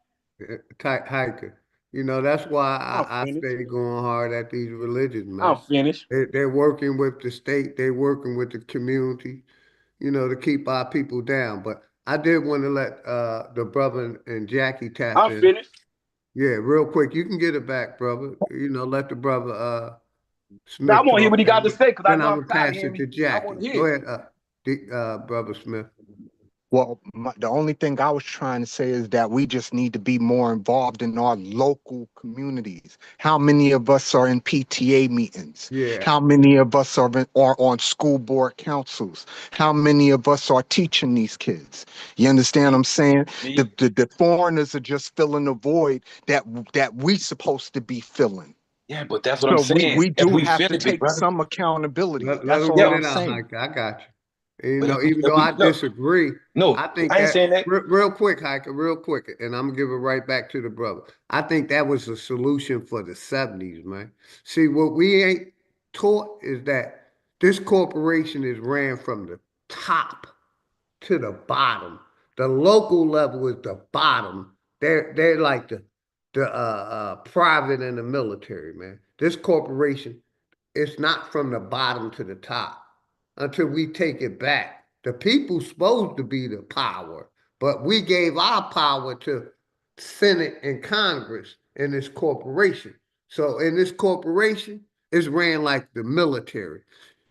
Hiker. You know, that's why I stay going hard at these religions, man. I'm finished. They're working with the state. They're working with the community, you know, to keep our people down. But I did want to let the brother and Jackie tap in. I'm finished. Yeah, real quick. You can get it back, brother. You know, let the brother Smith. I want to hear what he got to say, because I know I'm pass it to Jackie. Go ahead, brother Smith. Well, the only thing I was trying to say is that we just need to be more involved in our local communities. How many of us are in PTA meetings? Yeah. How many of us are on school board councils? How many of us are teaching these kids? You understand what I'm saying? The foreigners are just filling a void that we supposed to be filling. Yeah, but that's what I'm saying. We do have to take some accountability. That's all I'm saying. I got you. You know, even though I disagree, I think I ain't saying that. Real quick, Hiker, real quick, and I'm gonna give it right back to the brother. I think that was a solution for the 70s, man. See, what we ain't taught is that this corporation is ran from the top to the bottom. The local level is the bottom. They're like the private and the military, man. This corporation, it's not from the bottom to the top until we take it back. The people's supposed to be the power, but we gave our power to Senate and Congress in this corporation. So in this corporation, it's ran like the military.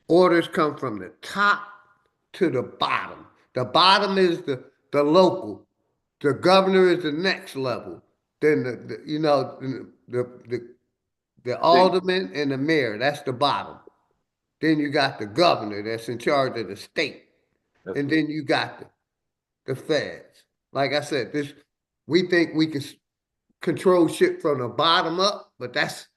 Orders come from the top to the bottom. The bottom is the local. The governor is the next level. Then the alderman and the mayor, that's the bottom. Then you got the governor that's in charge of the state. And then you got the feds. Like I said, we think we can control shit from the bottom up, but that's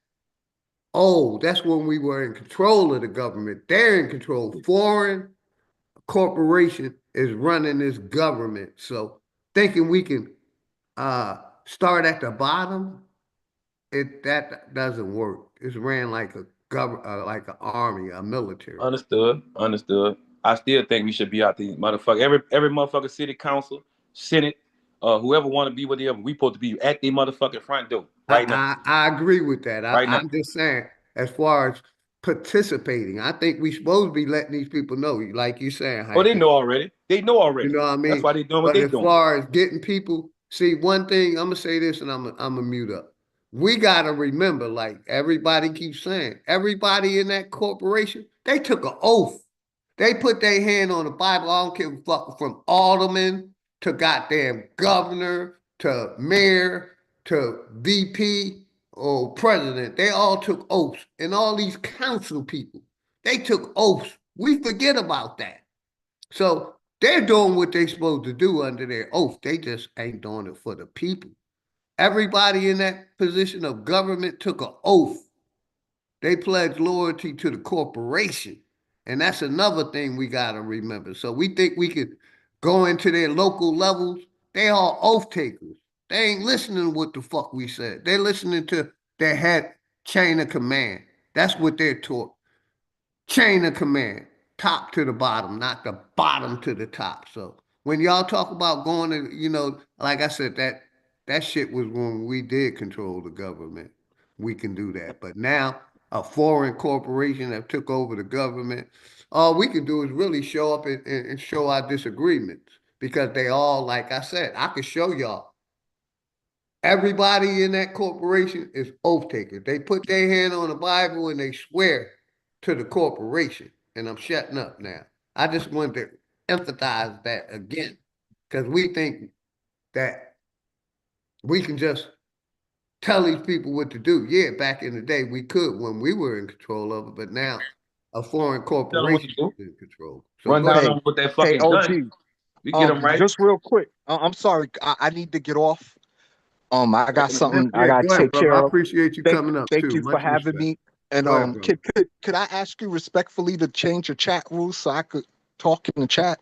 old. That's when we were in control of the government. They're in control. Foreign corporation is running this government. So thinking we can start at the bottom, that doesn't work. It's ran like a like an army, a military. Understood. I still think we should be out the motherfucker. Every motherfucker city council, senate, Whoever want to be whatever, we supposed to be at the motherfucking front door right now. I agree with that. Right now. I'm just saying, as far as participating, I think we supposed to be letting these people know, like you saying, Oh, they Hype. know already. They know already. You know what I That's mean? why they doing what But they as doing. far as getting people, see, one thing, I'm gonna say this and I'm gonna mute up. We gotta remember, like everybody keeps saying, everybody in that corporation, they took an oath. They put their hand on the Bible. I don't give a fuck, from alderman to goddamn governor to mayor to VP or president. They all took oaths. And all these council people, they took oaths. We forget about that. So they're doing what they're supposed to do under their oath. They just ain't doing it for the people. Everybody in that position of government took an oath. They pledged loyalty to the corporation. And that's another thing we got to remember. So we think we could go into their local levels. They all oath takers. They ain't listening to what the fuck we said. They're listening to their head chain of command. That's what they're taught. Chain of command, top to the bottom, not the bottom to the top. So when y'all talk about going to, like I said, that shit was when we did control the government. We can do that. But now a foreign corporation that took over the government, all we can do is really show up and show our disagreements, because they all, like I said, I could show y'all. Everybody in that corporation is oath takers. They put their hand on the Bible and they swear to the corporation. And I'm shutting up now. I just wanted to emphasize that again, because we think that we can just tell these people what to do. Yeah, back in the day we could when we were in control of it, but now a foreign Tell them what to corporation do. is in control. So Run go down ahead. on with that Hey, fucking OG, gun. We get them right. just real quick. I'm sorry, I need to get off. I got something I Yeah, gotta go ahead, take brother. I care of. appreciate you coming up Thank too. you for Much having respect. me. And Go ahead, brother. could I ask you respectfully to change your chat rules so I could talk in the chat?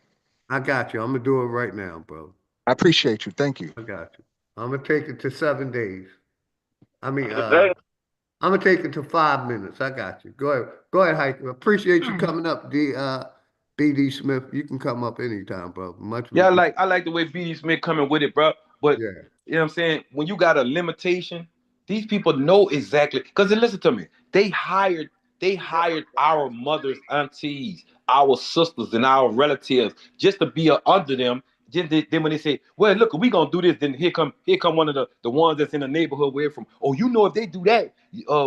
I got you. I'm gonna do it right now, bro. I appreciate you. Thank you. I got you. I'm gonna take it to 7 days. I mean, Today, I'm gonna take it to 5 minutes. I got you. Go ahead. Go ahead, Hike. Appreciate you coming up, BD Smith. You can come up anytime, bro. Much Yeah, respect. I like the way BD Smith coming with it, bro. But Yeah. you know what I'm saying? When you got a limitation, these people know exactly. Because listen to me, they hired our mothers, aunties, our sisters, and our relatives just to be under them. Then when they say, "Well, look, we gonna do this," then here come one of the ones that's in the neighborhood where from. Oh, if they do that,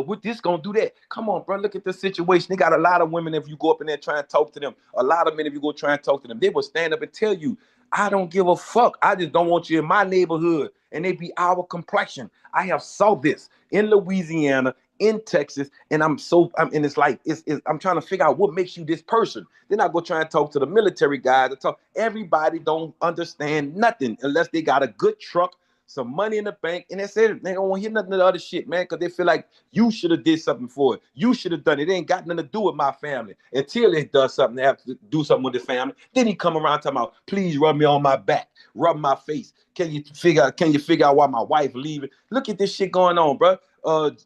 what this gonna do that? Come on, bro. Look at the situation. They got a lot of women. If you go up in there try and talk to them, a lot of men. If you go try and talk to them, they will stand up and tell you, "I don't give a fuck. I just don't want you in my neighborhood." And they be our complexion. I have saw this in Louisiana, in Texas, and and it's like I'm trying to figure out what makes you this person. Then I go try and talk to the military guys. Everybody don't understand nothing unless they got a good truck, some money in the bank, and that's it. They don't want to hear nothing of the other shit, man, because they feel like you should have did something for it. You should have done it. It ain't got nothing to do with my family. Until it does something, they have to do something with the family. Then he come around talking about, please rub me on my back, rub my face. Can you figure out why my wife leaving? Look at this shit going on, bro.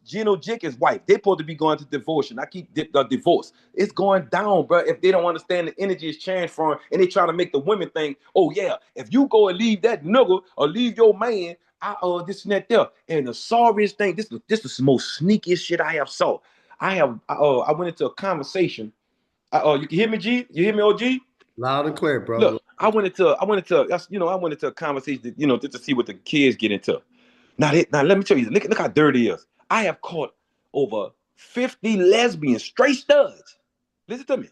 Gino Jenkins' wife, they supposed to be going to divorce. I keep the divorce. It's going down, bro. If they don't understand the energy is transferring, and they trying to make the women think, oh yeah, if you go and leave that nigga or leave your man, this and that there. And the sorriest thing, this is the most sneakiest shit I have saw. I went into a conversation. You can hear me, G? You hear me, OG? Loud and clear, brother. Look, I went into a conversation, just to see what the kids get into. Now let me tell you, look how dirty it is. I have caught over 50 lesbians, straight studs. Listen to me,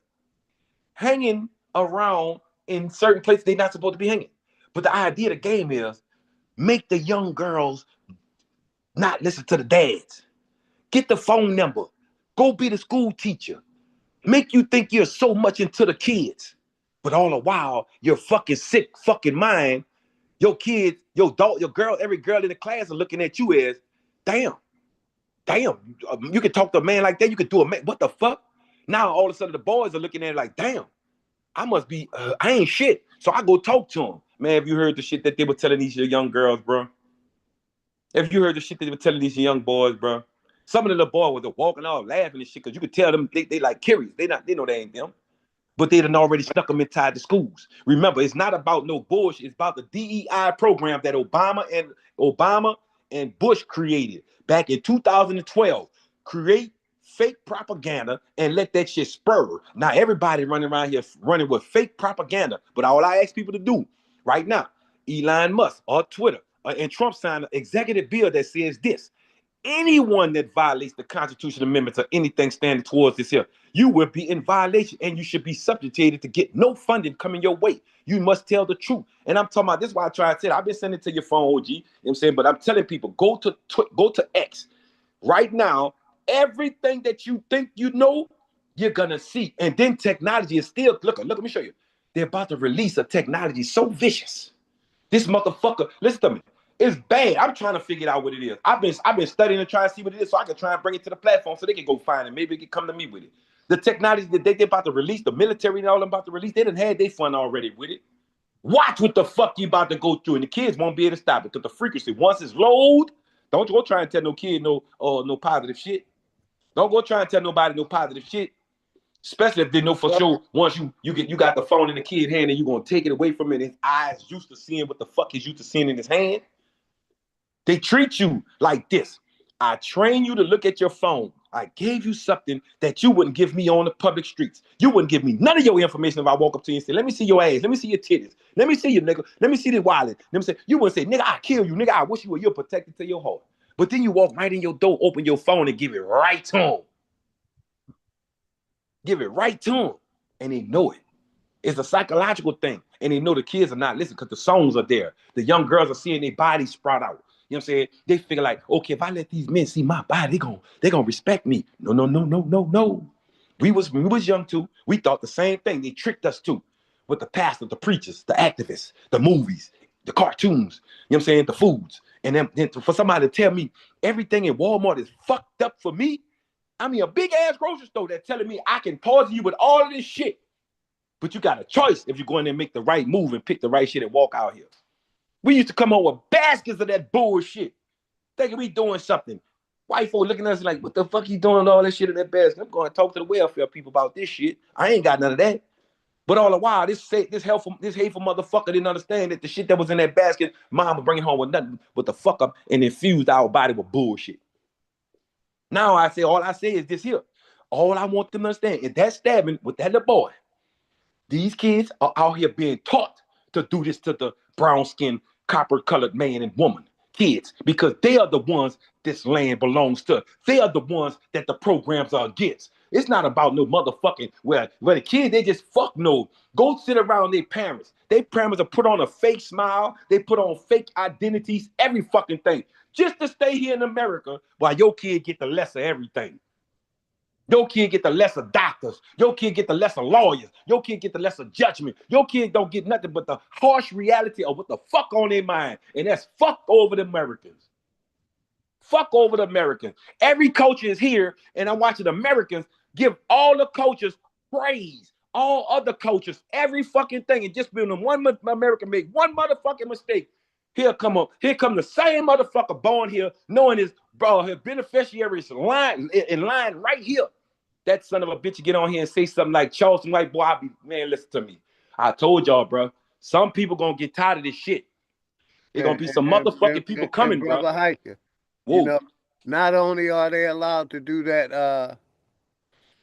hanging around in certain places they're not supposed to be hanging. But the idea of the game is make the young girls not listen to the dads. Get the phone number. Go be the school teacher. Make you think you're so much into the kids. But all the while, your fucking sick fucking mind, your kids, your dog, your girl, every girl in the class are looking at you as, damn, you can talk to a man like that. You can do a man. What the fuck? Now all of a sudden the boys are looking at it like, damn, I must be, I ain't shit. So I go talk to them. Man, have you heard the shit that they were telling these young girls, bro? Have you heard the shit that they were telling these young boys, bro? Some of the little boys were walking off laughing and shit because you could tell them they like curious. They know they ain't them. but they done already stuck them inside the schools. Remember, it's not about no bullshit. It's about the DEI program that Obama and Bush created back in 2012. Create fake propaganda and let that shit spur. Now everybody running around here running with fake propaganda. But all I ask people to do right now, Elon Musk or Twitter and Trump signed an executive bill that says this: anyone that violates the Constitution amendments or anything standing towards this here, you will be in violation and you should be subjected to get no funding coming your way. You must tell the truth. And I'm talking about this is why I try to say it. I've been sending it to your phone, OG. You know what I'm saying? But I'm telling people, go to X right now. Everything that you think you know, you're gonna see. And then technology is still look, let me show you. They're about to release a technology so vicious. This motherfucker, listen to me. It's bad. I'm trying to figure out what it is. I've been studying and trying to see what it is so I can try and bring it to the platform so they can go find it. Maybe they can come to me with it. The technology that they're about to release, the military and all them about to release, they done had their fun already with it. Watch what the fuck you about to go through, and the kids won't be able to stop it because the frequency, once it's low, don't go try and tell no kid no positive shit. Don't go try and tell nobody no positive shit. Especially if they know for sure once you got the phone in the kid hand and you're gonna take it away from it, his eyes used to seeing what the fuck he's used to seeing in his hand. They treat you like this. I train you to look at your phone. I gave you something that you wouldn't give me on the public streets. You wouldn't give me none of your information if I walk up to you and say, let me see your ass, let me see your titties, let me see you, nigga, let me see the wallet. Let me say, you wouldn't say, nigga, I kill you, nigga, I wish you were, you're protected to your heart. But then you walk right in your door, open your phone and give it right to them. Give it right to them. And they know it. It's a psychological thing. And they know the kids are not listening because the songs are there. The young girls are seeing their bodies sprout out. You know what I'm saying? They figure like, okay, if I let these men see my body, they gonna respect me. No. We was young too. We thought the same thing. They tricked us too. With the pastors, the preachers, the activists, the movies, the cartoons, you know what I'm saying? The foods. And then for somebody to tell me everything in Walmart is fucked up for me. I mean, a big ass grocery store that's telling me I can poison you with all of this shit. But you got a choice if you go in there and make the right move and pick the right shit and walk out here. We used to come home with baskets of that bullshit, thinking we doing something. White folk looking at us like, what the fuck you doing all that shit in that basket? I'm going to talk to the welfare people about this shit. I ain't got none of that. But all the while, this hateful motherfucker didn't understand that the shit that was in that basket, mom was bringing home with nothing but the fuck up and infused our body with bullshit. Now all I say is this here. All I want them to understand is that stabbing with that little boy. These kids are out here being taught to do this to the brown-skinned, copper-colored man and woman, kids, because they are the ones this land belongs to. They are the ones that the programs are against. It's not about no motherfucking where the kids, they just fuck no. Go sit around their parents. Their parents are put on a fake smile. They put on fake identities, every fucking thing, just to stay here in America while your kid get the less of everything. Your kid get the lesser doctors. Your kid get the lesser lawyers. Your kid get the lesser judgment. Your kid don't get nothing but the harsh reality of what the fuck on their mind. And that's fuck over the Americans. Fuck over the Americans. Every culture is here, and I'm watching Americans give all the cultures praise. All other cultures, every fucking thing. And just when one American make one motherfucking mistake, here come the same motherfucker born here, knowing his beneficiary is in line right here. That son of a bitch get on here and say something like Charleston White, boy, man, listen to me. I told y'all, bro. Some people gonna get tired of this shit. There's gonna be some motherfucking people coming, bro. Brother Hiker, you know, not only are they allowed to do that,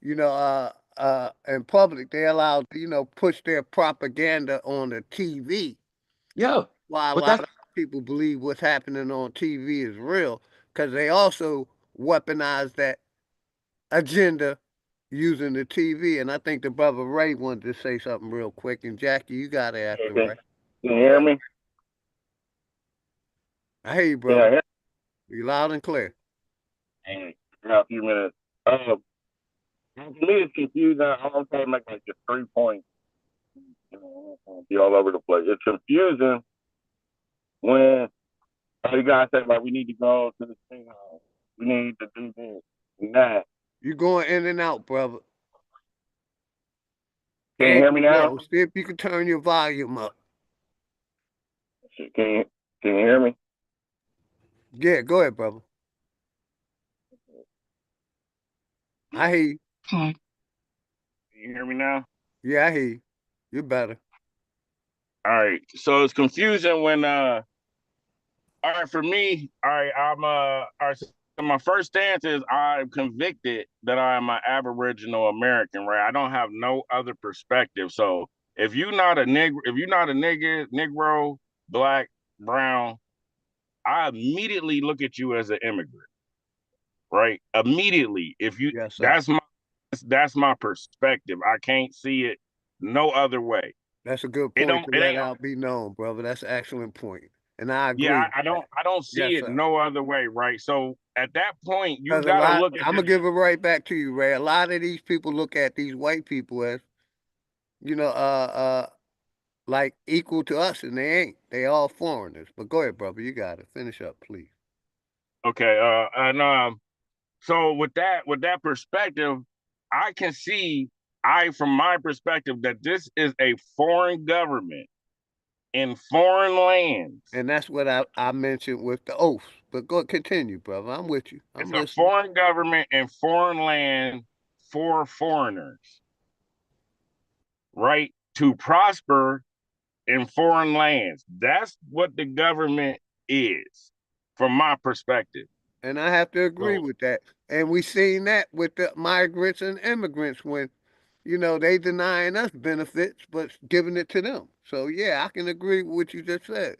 in public, they're allowed to, push their propaganda on the TV. Yeah. While a lot of people believe what's happening on TV is real, because they also weaponize that agenda using the TV. And I think the brother Ray wanted to say something real quick. And Jackie, you got it after Ray. Can you hear me? I hear you, brother. Yeah, you loud and clear. And a few minutes. To me, it's confusing. I'm trying to make like just 3 points. Be all over the place. It's confusing when you guys say like we need to go to the thing house. We need to do this and that. You're going in and out, brother. Can you hear me now? See if you can turn your volume up. Can you hear me? Yeah, go ahead, brother. I hear you. Can you hear me now? Yeah, I hear you. You're better. All right. So it's confusing when all right, for me, all right, all right, so my first stance is I'm convicted that I am an Aboriginal American, right? I don't have no other perspective. So if you're not a nigger, Negro, black, brown, I immediately look at you as an immigrant, right? Immediately. If you Yes, sir. that's my perspective. I can't see it no other way. That's a good It point don't to it let ain't out be known, brother. That's an excellent point. And I yeah, agree with that. I don't see Yes, it sir. no other way, right? So at that point, you Because a gotta lot, look at I'm this. gonna give it right back to you, Ray. A lot of these people look at these white people as, you know, like equal to us, and they ain't. They all foreigners. But go ahead, brother. You got it. Finish up, please. Okay, and so with that perspective, I can see from my perspective that this is a foreign government in foreign lands. And that's what I mentioned with the oaths. But go continue, brother. I'm with you. I'm It's a listening. foreign government in foreign land for foreigners, right? To prosper in foreign lands. That's what the government is, from my perspective. And I have to agree So, with that. And we seen that with the migrants and immigrants when, they denying us benefits but giving it to them. So yeah, I can agree with what you just said.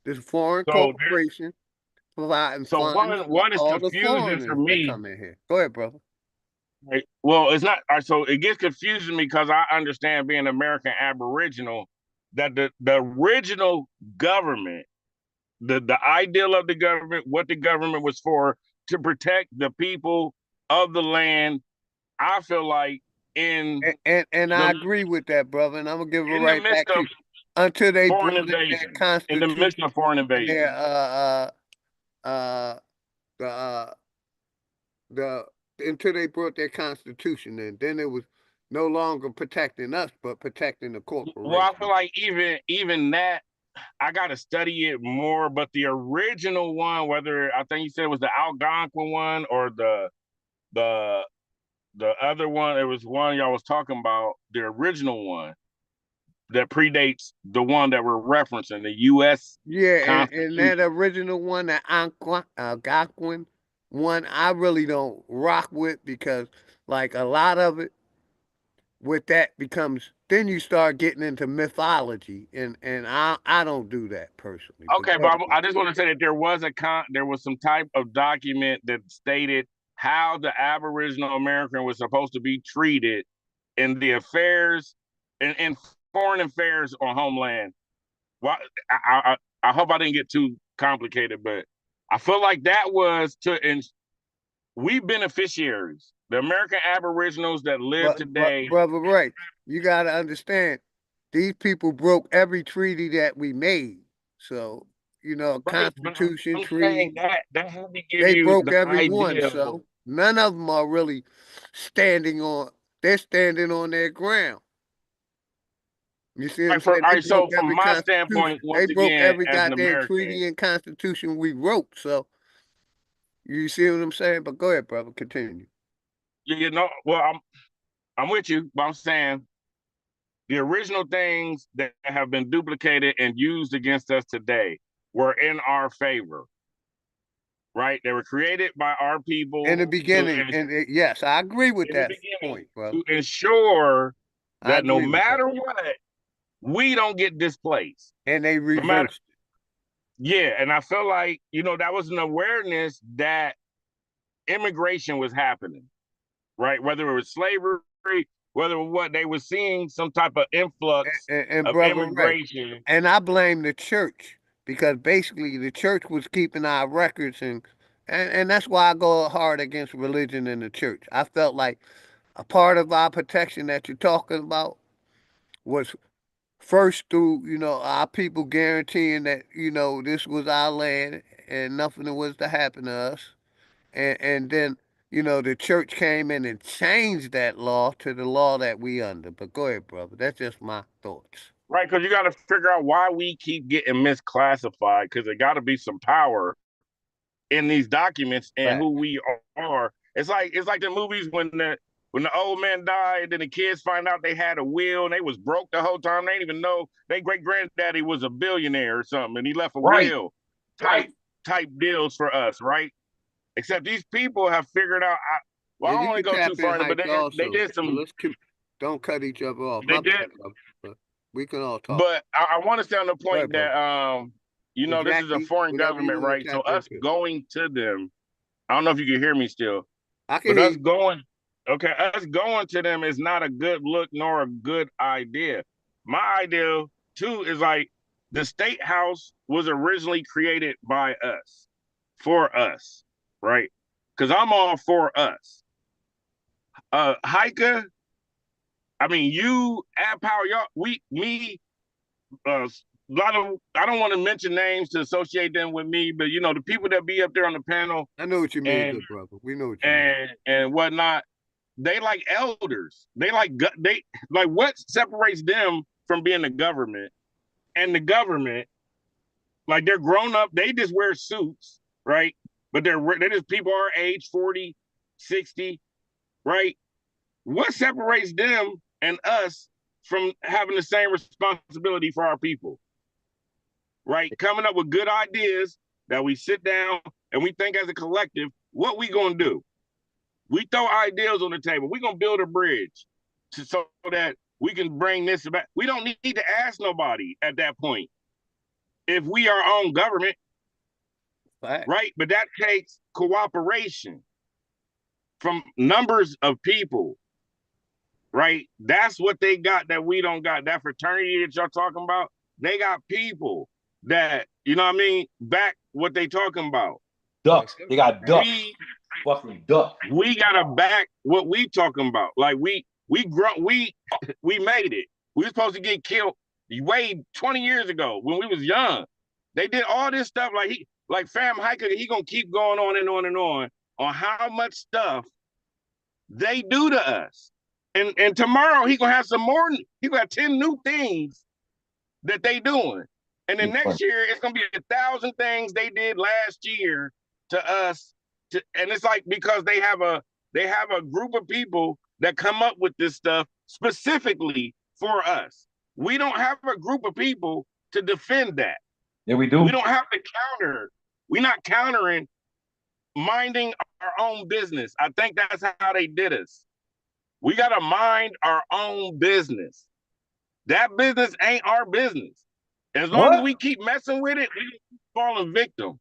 This foreign so, corporation providing so funds for one is all the confusing for foreigners that me. come in here. Go ahead, brother. Right. Well, it's not. So it gets confusing me because I understand being American Aboriginal that the original government, the ideal of the government, what the government was for, to protect the people of the land. I feel like And I the agree with that, brother. And I'm gonna give it in the right midst back to of you. Until they foreign brought in their invasion, in the constitution midst of foreign and invasion. their uh the the until they brought their constitution in, then it was no longer protecting us, but protecting the Well, I corporation. feel like even that I got to study it more. But the original one, whether I think you said it was the Algonquin one or the the other one, it was one y'all was talking about, the original one that predates the one that we're referencing, the U.S. Yeah, and Constitution. that original one, that Algonquin one, I really don't rock with because, like, a lot of it with that becomes then you start getting into mythology, and I don't do that personally. But Okay, go but ahead, I brother. just want to say that there was some type of document that stated how the Aboriginal American was supposed to be treated in the affairs in foreign affairs on homeland. Well, I hope I didn't get too complicated, but I feel like that was we beneficiaries, the American Aboriginals that live But today. brother Ray, you got to understand, these people broke every treaty that we made. So Right, but Constitution, I'm saying treaty, that had to give they you broke the every one. idea of So none of them are really standing on. They're standing on their ground. You see what I'm right. For saying? all They right, broke so from every my constitution. standpoint, They once broke again, every as an goddamn American, treaty and constitution we wrote. So you see what I'm saying? But go ahead, brother. Continue. well, I'm with you, but I'm saying the original things that have been duplicated and used against us today were in our favor, right? They were created by our In people the beginning, and yes, I agree with in the that beginning point, brother. to ensure I that no agree with that. matter what, we don't get displaced. And they No matter, reversed. yeah. And I feel like, that was an awareness that immigration was happening, right? Whether it was slavery, whether what they were seeing some type of influx And of brother Ray, immigration. and I blame the church because basically the church was keeping our records and that's why I go hard against religion in the church. I felt like a part of our protection that you're talking about was first through, our people guaranteeing that, this was our land and nothing was to happen to us. And then, the church came in and changed that law to the law that we under. But go ahead, brother. That's just my thoughts. Right, because you got to figure out why we keep getting misclassified. Because there got to be some power in these documents and Fact. who we are. It's like the movies when when the old man died, then the kids find out they had a will and they was broke the whole time. They didn't even know their great granddaddy was a billionaire or something, and he left a will type deals for us, right? Except these people have figured out. I don't want to go too far, but they did some. Let's keep. Don't cut each other off. They did, but we can all talk. But I want to stay on the point that this is a foreign government, right? So us going to them, I don't know if you can hear me still. I can. But us going to them is not a good look nor a good idea. My idea too is like the state house was originally created by us, for us, right? Because I'm all for us. Hika, I mean, you, Add Power, y'all, I don't want to mention names to associate them with me, but the people that be up there on the panel. I know what you mean, good brother. We know what you mean. And whatnot. They like elders. They like what separates them from being the government, and the government, like they're grown up. They just wear suits, right? But they're just people our age, 40, 60, right? What separates them and us from having the same responsibility for our people, right? Coming up with good ideas that we sit down and we think as a collective, what we gonna do? We throw ideas on the table. We're going to build a bridge so that we can bring this back. We don't need to ask nobody at that point if we are our own government, right? But that takes cooperation from numbers of people, right? That's what they got that we don't got. That fraternity that y'all talking about, they got people that, back what they talking about. Ducks. They got ducks. Fucking duck. We gotta back what we talking about. Like we made it. We were supposed to get killed way 20 years ago when we was young. They did all this stuff like Fam Hiker. He gonna keep going on and on and on how much stuff they do to us. And tomorrow he gonna have some more. He gonna have 10 new things that they doing. And then next year it's gonna be 1,000 things they did last year to us. And it's like because they have a group of people that come up with this stuff specifically for us. We don't have a group of people to defend that. Yeah, we do. We don't have to counter. We're not countering, minding our own business. I think that's how they did us. We got to mind our own business. That business ain't our business. As long as we keep messing with it, we falling victim.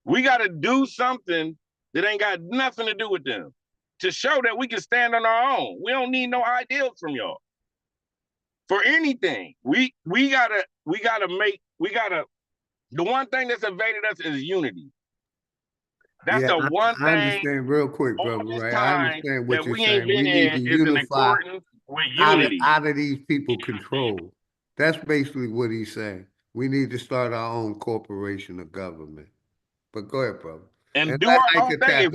We got to do something that ain't got nothing to do with them to show that we can stand on our own. We don't need no ideals from y'all for anything. The one thing that's evaded us is unity. That's the one thing. I understand real quick, brother, right? I understand what you're saying. We need to unify out of these people control. That's basically what he's saying. We need to start our own corporation of government. But go ahead, brother. And do our own thing.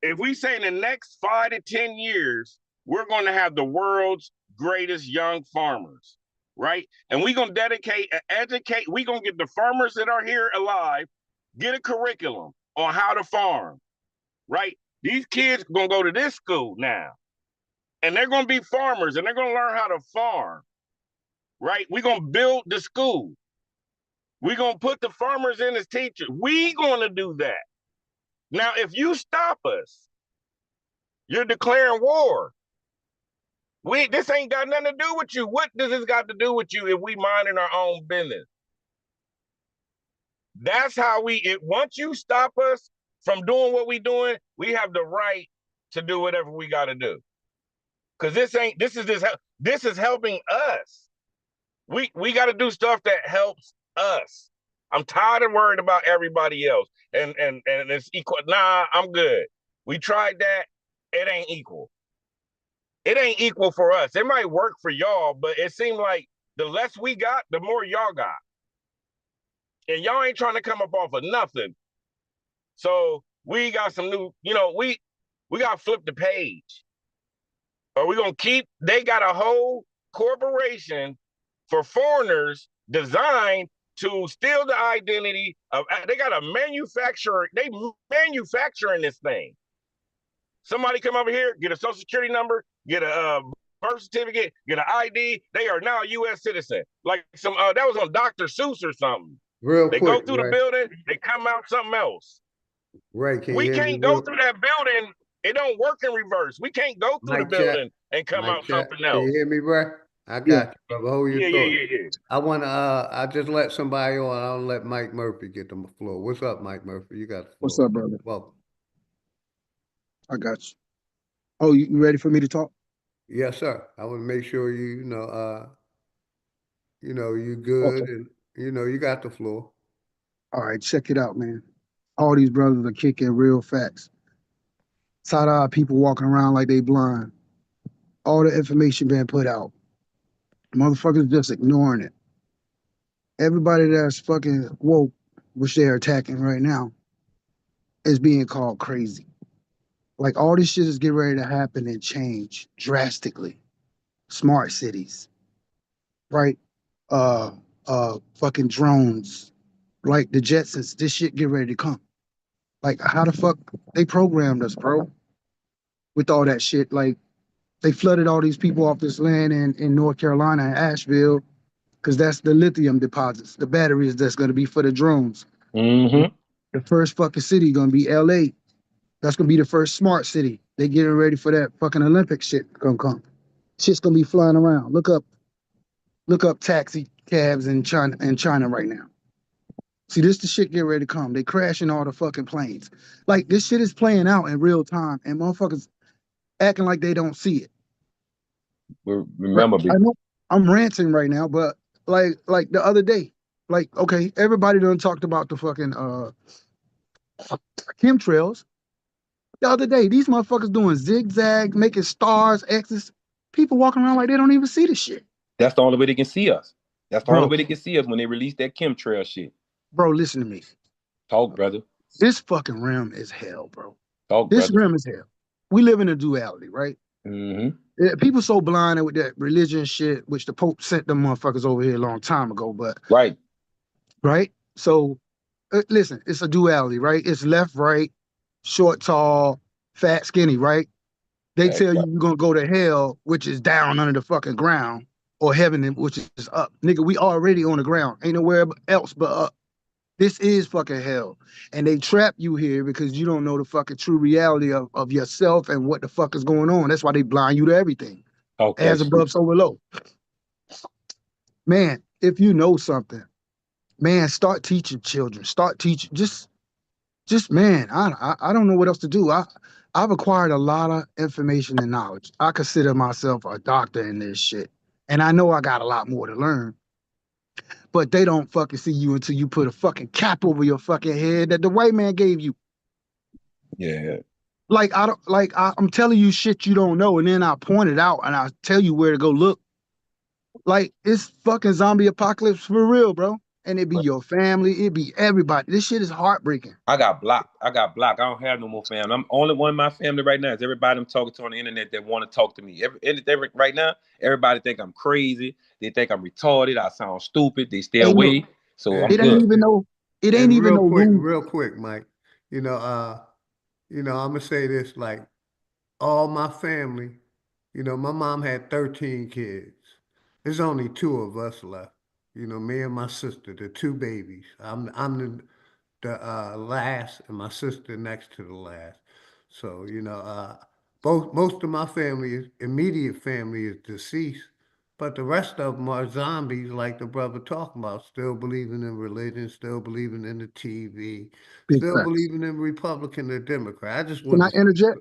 If we say in the next 5 to 10 years, we're going to have the world's greatest young farmers, right? And we're going to dedicate and educate. We're going to get the farmers that are here alive, get a curriculum on how to farm, right? These kids are going to go to this school now, and they're going to be farmers, and they're going to learn how to farm, right? We're going to build the school. We're going to put the farmers in as teachers. We're going to do that. Now, if you stop us, you're declaring war. This ain't got nothing to do with you. What does this got to do with you if we minding our own business? That's how once you stop us from doing what we doing, we have the right to do whatever we got to do. Because this is helping us. We got to do stuff that helps us. I'm tired of worrying about everybody else. And it's equal. Nah, I'm good. We tried that. It ain't equal. It ain't equal for us. It might work for y'all, but it seemed like the less we got, the more y'all got. And y'all ain't trying to come up off of nothing. So we got some new, we got to flip the page. Or we going to they got a whole corporation for foreigners designed to steal the identity of, they got a manufacturer, they manufacturing this thing. Somebody come over here, get a social security number, get a birth certificate, get an ID. They are now a U.S. citizen. Like some that was on Dr. Seuss or something. Real They quick, go through the Ray. building, they come out something else. Ray, can you We hear me? can't go through that building. It don't work in reverse. We can't go through the Mic check. building and come Mic out check. something Can you else. hear me, Ray? I Yeah. got you, brother. Hold your Yeah. thought. I want to, I just let somebody on. I don't let Mike Murphy get the floor. What's up, Mike Murphy? You got the floor. What's up, brother? Welcome. I got you. Oh, you ready for me to talk? Yes, sir. I want to make sure you you good Okay. and you got the floor. All right, check it out, man. All these brothers are kicking real facts. Side-eye people walking around like they blind. All the information being put out. Motherfuckers just ignoring it. Everybody that's fucking woke, which they're attacking right now, is being called crazy. Like all this shit is getting ready to happen and change drastically. Smart cities, right? Fucking drones, like the Jetsons. This shit get ready to come. Like how the fuck they programmed us, bro? With all that shit, like they flooded all these people off this land in North Carolina and Asheville, because that's the lithium deposits, the batteries that's gonna be for the drones. Mm-hmm. The first fucking city gonna be LA. That's gonna be the first smart city. They getting ready for that fucking Olympic shit gonna come. Shit's gonna be flying around. Look up taxi cabs in China right now. See, this the shit get ready to come. They crashing all the fucking planes. Like this shit is playing out in real time, and motherfuckers acting like they don't see it. Remember, I know I'm ranting right now, but like the other day, like okay, everybody done talked about the fucking chemtrails. The other day, these motherfuckers doing zigzag, making stars, X's. People walking around like they don't even see the shit. that's the only way they can see us. That's the Bro. only way they can see us when they release that chemtrail shit. Bro, listen to me. Talk, brother. This fucking realm is hell, bro. Talk, This brother. realm is hell. We live in a duality, right? Mm-hmm. Yeah, people so blinded with that religion shit, which the Pope sent them motherfuckers over here a long time ago, but right. So listen, it's a duality, right? It's left, right, short, tall, fat, skinny, right? They That's tell you right. you're gonna go to hell, which is down under the fucking ground, or heaven, which is up. Nigga, we already on the ground. Ain't nowhere else but up. This is fucking hell. And they trap you here because you don't know the fucking true reality of yourself and what the fuck is going on. That's why they blind you to everything. Okay. As above, so below. Man, if you know something, man, start teaching children. Start teaching. Just man, I don't know what else to do. I've acquired a lot of information and knowledge. I consider myself a doctor in this shit. And I know I got a lot more to learn. But they don't fucking see you until you put a fucking cap over your fucking head that the white man gave you. Yeah. Like I'm telling you shit you don't know, and then I point it out and I tell you where to go look. Like it's fucking zombie apocalypse for real, bro. And it be your family, it be everybody. This shit is heartbreaking. I got blocked. I don't have no more family. I'm only one in my family right now. Is everybody I'm talking to on the internet that want to talk to me. Right now, everybody think I'm crazy. They think I'm retarded. I sound stupid. They stay away. So I'm it good. Ain't even no. It ain't even no room. Real quick, Mike. I'm gonna say this, like all my family, my mom had 13 kids. There's only 2 of us left. Me and my sister, the 2 babies. I'm the last, and my sister next to the last. So most of my family, immediate family, is deceased, but the rest of them are zombies, like the brother talking about. Still believing in religion, still believing in the TV, still believing in Republican or Democrat. I just want Can I interject?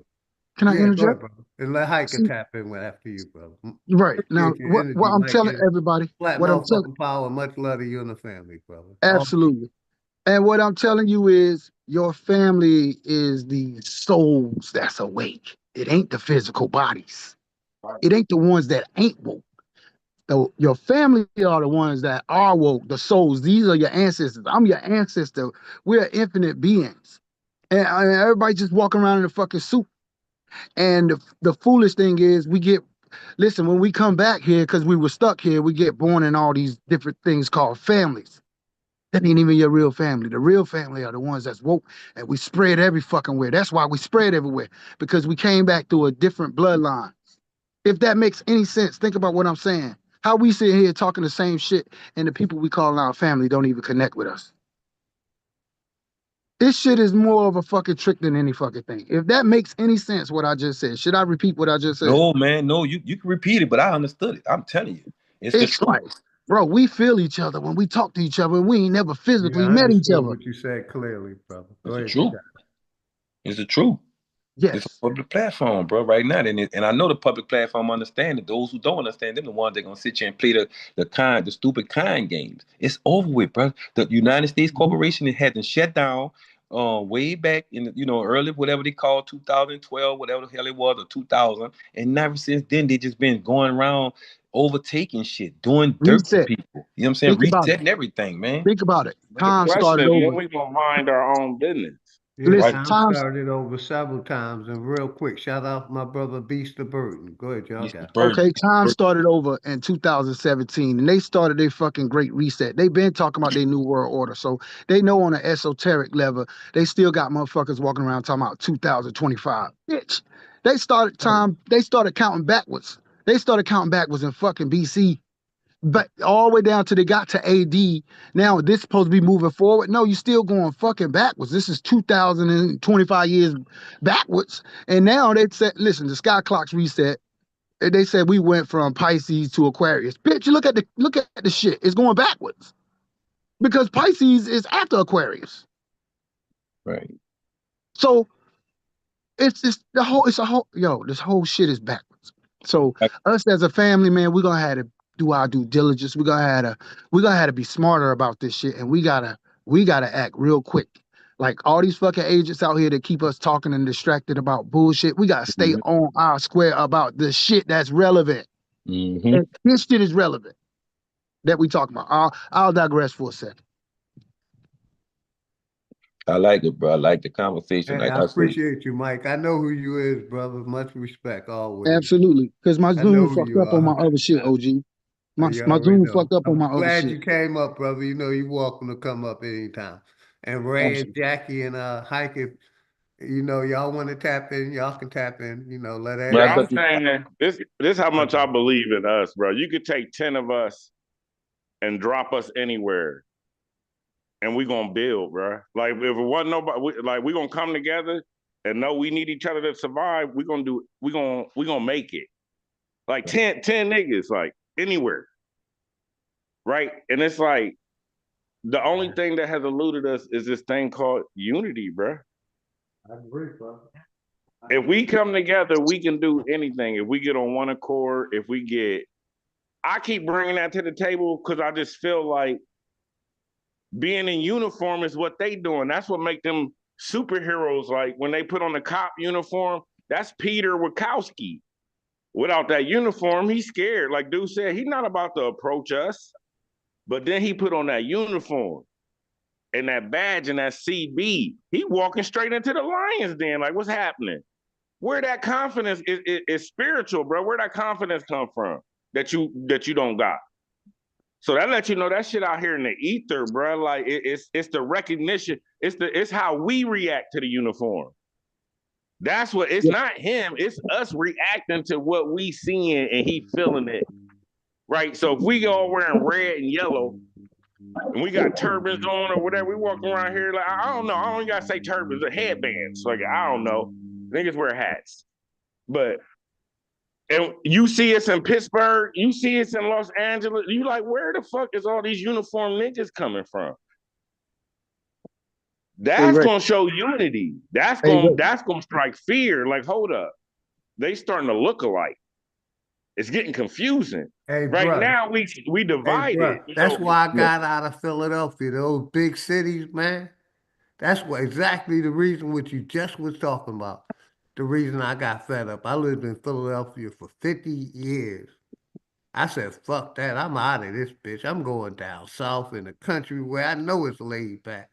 Can I interject? Go ahead, brother. And let Heike tap in after you, brother. Right. Now, Appreciate your energy, what I'm Mike. telling everybody, Flat what I'm telling, motherfucking power, much love to you and the family, brother. absolutely. And what I'm telling you is your family is the souls that's awake. It ain't the physical bodies. It ain't the ones that ain't woke. Your family are the ones that are woke, the souls. These are your ancestors. I'm your ancestor. We're infinite beings. And everybody just walking around in a fucking suit. And the foolish thing is listen, when we come back here, because we were stuck here, we get born in all these different things called families. That ain't even your real family. The real family are the ones that's woke, and we spread every fucking where. That's why we spread everywhere, because we came back through a different bloodline. If that makes any sense, think about what I'm saying. How we sit here talking the same shit, and the people we call our family don't even connect with us. This shit is more of a fucking trick than any fucking thing. If that makes any sense, what I just said, should I repeat what I just said? No, man, no, you can repeat it, but I understood it. I'm telling you, it's the It's truth. like, bro, we feel each other when we talk to each other, and we ain't never physically met each understood other. what you said clearly, brother. Go It's the ahead. truth. It's the truth. Yes. It's a public platform, bro, right now. And I know the public platform understand it. Those who don't understand, them the ones that gonna sit here and play the stupid kind games. It's over with, bro. The United States Corporation had been shut down way back in early, whatever they call 2012, whatever the hell it was, or 2000. And never since then they just been going around overtaking shit, doing dirt to people. You know what I'm saying? Think about it. Resetting everything, man. Think about it. The Time question started is, over. when we gonna mind our own business? Yeah, Listen, time started over several times, and real quick, shout out my brother Beast the Burden. Go ahead, y'all got it. Okay, time started over in 2017, and they started their fucking great reset. They've been talking about their new world order, so they know on an esoteric level, they still got motherfuckers walking around talking about 2025. Bitch, they started counting backwards. They started counting backwards in fucking BC, but all the way down till they got to AD. Now this supposed to be moving forward. No, you still going fucking backwards. This is 2025 years backwards, and now they said, listen, the sky clock's reset. They said we went from Pisces to Aquarius. Bitch, you look at the shit. It's going backwards. Because Pisces is after Aquarius. Right. So this whole shit is backwards. So us as a family, man, we're gonna have to do our due diligence. We're gonna have to be smarter about this shit, and we gotta act real quick. Like all these fucking agents out here that keep us talking and distracted about bullshit, we gotta stay on our square about the shit that's relevant. And this shit is relevant that we talking about. I'll digress for a second. I like it, bro. I like the conversation. Hey, Like I I said, appreciate you, Mike. I know who you is, brother. Much respect always. Absolutely. Because my I know Zoom who fucked you up on my are. other shit, OG. My You my already Zoom know. fucked up on I'm my other glad shit. you came up, brother. You know you're welcome to come up anytime. And Ray and Jackie and Hike, if y'all want to tap in, y'all can tap in. Let Yeah, I'm everybody. saying this how much I believe in us, bro. You could take 10 of us and drop us anywhere, and we gonna build, bro. Like if it wasn't nobody, we gonna come together and know we need each other to survive. We gonna make it. Like 10 niggas, like anywhere, right? And it's like the only thing that has eluded us is this thing called unity, bro. I agree, brother. If we come together, we can do anything. If we get on one accord, I keep bringing that to the table because I just feel like being in uniform is what they doing. That's what make them superheroes. Like when they put on the cop uniform, that's Peter Wachowski. Without that uniform, he's scared. Like dude said, he's not about to approach us. But then he put on that uniform and that badge and that CB. He walking straight into the lion's den. Like what's happening? Where that confidence is spiritual, bro. Where that confidence come from that you don't got? So that lets you know that shit out here in the ether, bro. Like it's the recognition. It's how we react to the uniform. That's what. It's not him. It's us reacting to what we seeing and he feeling it, right? So if we all wearing red and yellow, and we got turbans on or whatever, we walk around here like I don't know. I don't even gotta say turbans or headbands. Like I don't know. Niggas wear hats. But and you see us in Pittsburgh, you see us in Los Angeles, you like, where the fuck is all these uniform niggas coming from? That's gonna show unity. That's gonna strike fear. Like, hold up. They starting to look alike. It's getting confusing. Hey, right brother. now we divided. Hey, that's why I got out of Philadelphia, those big cities, man. That's exactly the reason what you just was talking about. The reason I got fed up. I lived in Philadelphia for 50 years. I said, fuck that. I'm out of this bitch. I'm going down south in the country where I know it's laid back.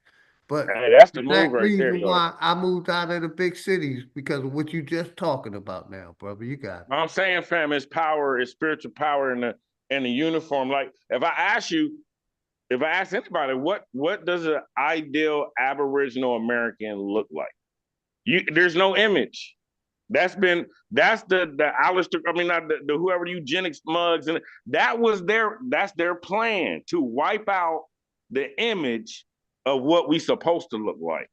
But hey, that's the that move right there, reason yo. why I moved out of the big cities because of what you just talking about now, brother. You got it. I'm saying, fam, it's power, it's spiritual power in the uniform. Like, if I ask you, if I ask anybody, what does an ideal Aboriginal American look like? There's no image. That's the Alistair, I mean, not the whoever eugenics mugs, and that's their plan to wipe out the image of what we supposed to look like,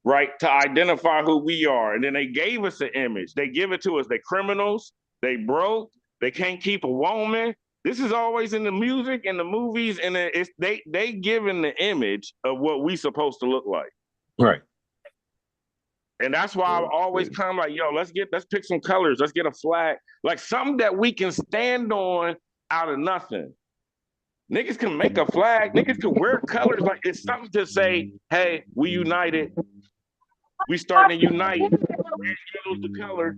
right? To identify who we are. And then they gave us an image. They give it to us. They criminals, they broke, they can't keep a woman. This is always in the music and the movies, and they given the image of what we supposed to look like. Right. And that's why I always come like, yo, let's pick some colors. Let's get a flag. Like something that we can stand on out of nothing. Niggas can make a flag. Niggas can wear colors. Like it's something to say, hey, we united. We starting to unite. Red the color.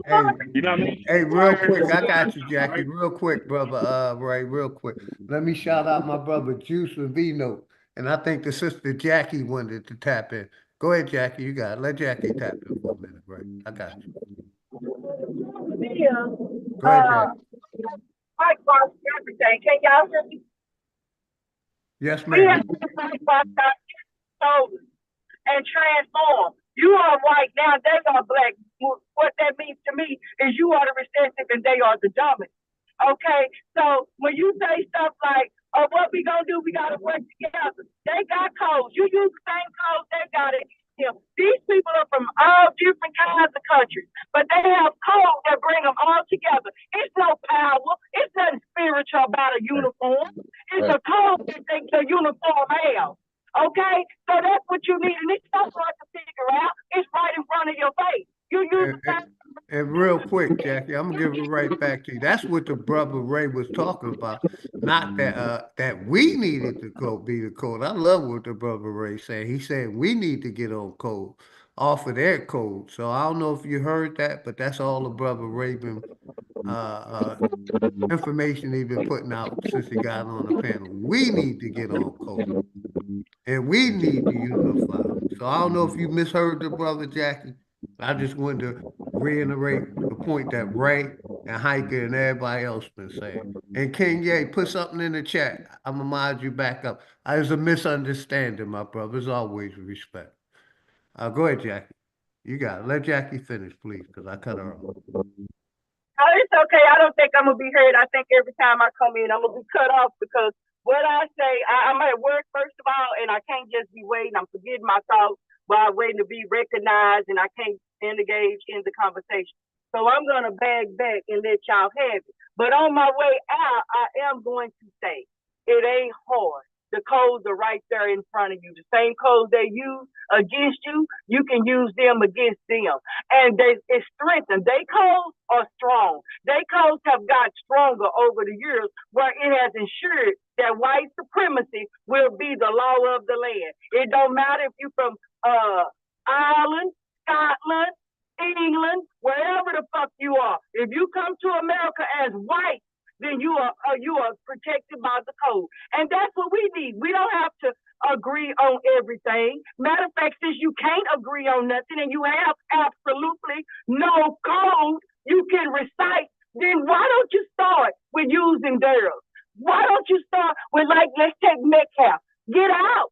Hey, you know what I mean? Hey, real quick, I got you, Jackie. Real quick, brother. Ray, real quick. Let me shout out my brother Juice Vino, and I think the sister Jackie wanted to tap in. Go ahead, Jackie. You got it. Let Jackie tap in for a minute, Ray. I got you. Yeah. Go ahead, Jackie. Mike boss everything. Can y'all hear me? Yes, We ma'am. have to fight boss and transform. You are white now, they are black. What that means to me is you are the recessive and they are the dominant. Okay? So when you say stuff like, oh, what we gonna do, we gotta work together. They got codes. You use the same codes they got it. These people are from all different kinds of countries, but they have codes that bring them all together. It's no power. It's nothing spiritual about a uniform. It's a code that the uniform has. Okay? So that's what you need. And it's so hard to figure out. It's right in front of your face. You use And real quick, Jackie, I'm gonna give it right back to you. That's what the brother Ray was talking about. Not that we needed to be the code. I love what the brother Ray said. He said we need to get on code off of their code. So I don't know if you heard that, but that's all the brother Ray been information he's been putting out since he got on the panel. We need to get on code. And we need to unify. So I don't know if you misheard the brother Jackie. I just wanted to reiterate the point that Ray and Hiker and everybody else been saying. And King Ye, put something in the chat. I'm gonna mod you back up. There's a misunderstanding, my brother. There's always respect. Go ahead, Jackie. You got it. Let Jackie finish, please, because I cut her off. Oh, it's okay. I don't think I'm gonna be heard. I think every time I come in, I'm gonna be cut off because what I say, I'm at work first of all, and I can't just be waiting. I'm forgetting my thoughts while waiting to be recognized, and I can't engage in the conversation. So I'm gonna bag back and let y'all have it. But on my way out, I am going to say it ain't hard. The codes are right there in front of you. The same codes they use against you, you can use them against them. And it's strengthened. They codes are strong. They codes have got stronger over the years where it has ensured that white supremacy will be the law of the land. It don't matter if you're from Ireland, Scotland, England, wherever the fuck you are. If you come to America as white, then you are protected by the code. And that's what we need. We don't have to agree on everything. Matter of fact, since you can't agree on nothing and you have absolutely no code you can recite, then why don't you start with using theirs? Why don't you start with, like, let's take Metcalf. Get out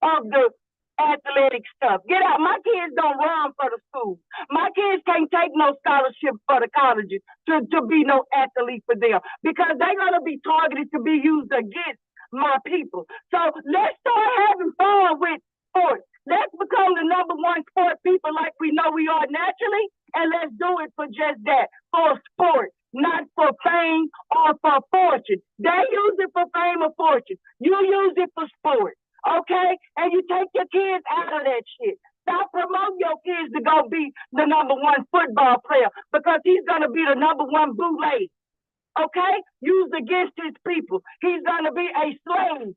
of the athletic stuff. Get out. My kids don't run for the school. My kids can't take no scholarship for the colleges to be no athlete for them because they're going to be targeted to be used against my people. So let's start having fun with sports. Let's become the number one sport people like we know we are naturally, and let's do it for just that, for sport, not for fame or for fortune. They use it for fame or fortune. You use it for sport. Okay? And you take your kids out of that shit. Stop promoting your kids to go be the number one football player because he's going to be the number one bootleg. Okay? Used against his people. He's going to be a slave,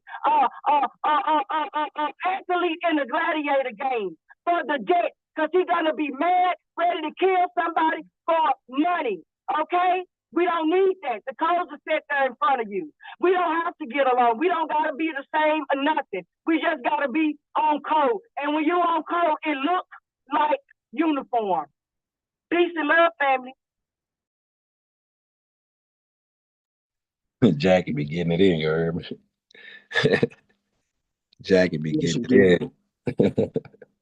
athlete in the gladiator game for the debt because he's going to be mad, ready to kill somebody for money. Okay? We don't need that. The codes are set there in front of you. We don't have to get along. We don't got to be the same or nothing. We just got to be on code. And when you're on code, it looks like uniform. Peace and love, family. Jackie be getting it in, you heard me? Jackie be Yes, getting you do. it in.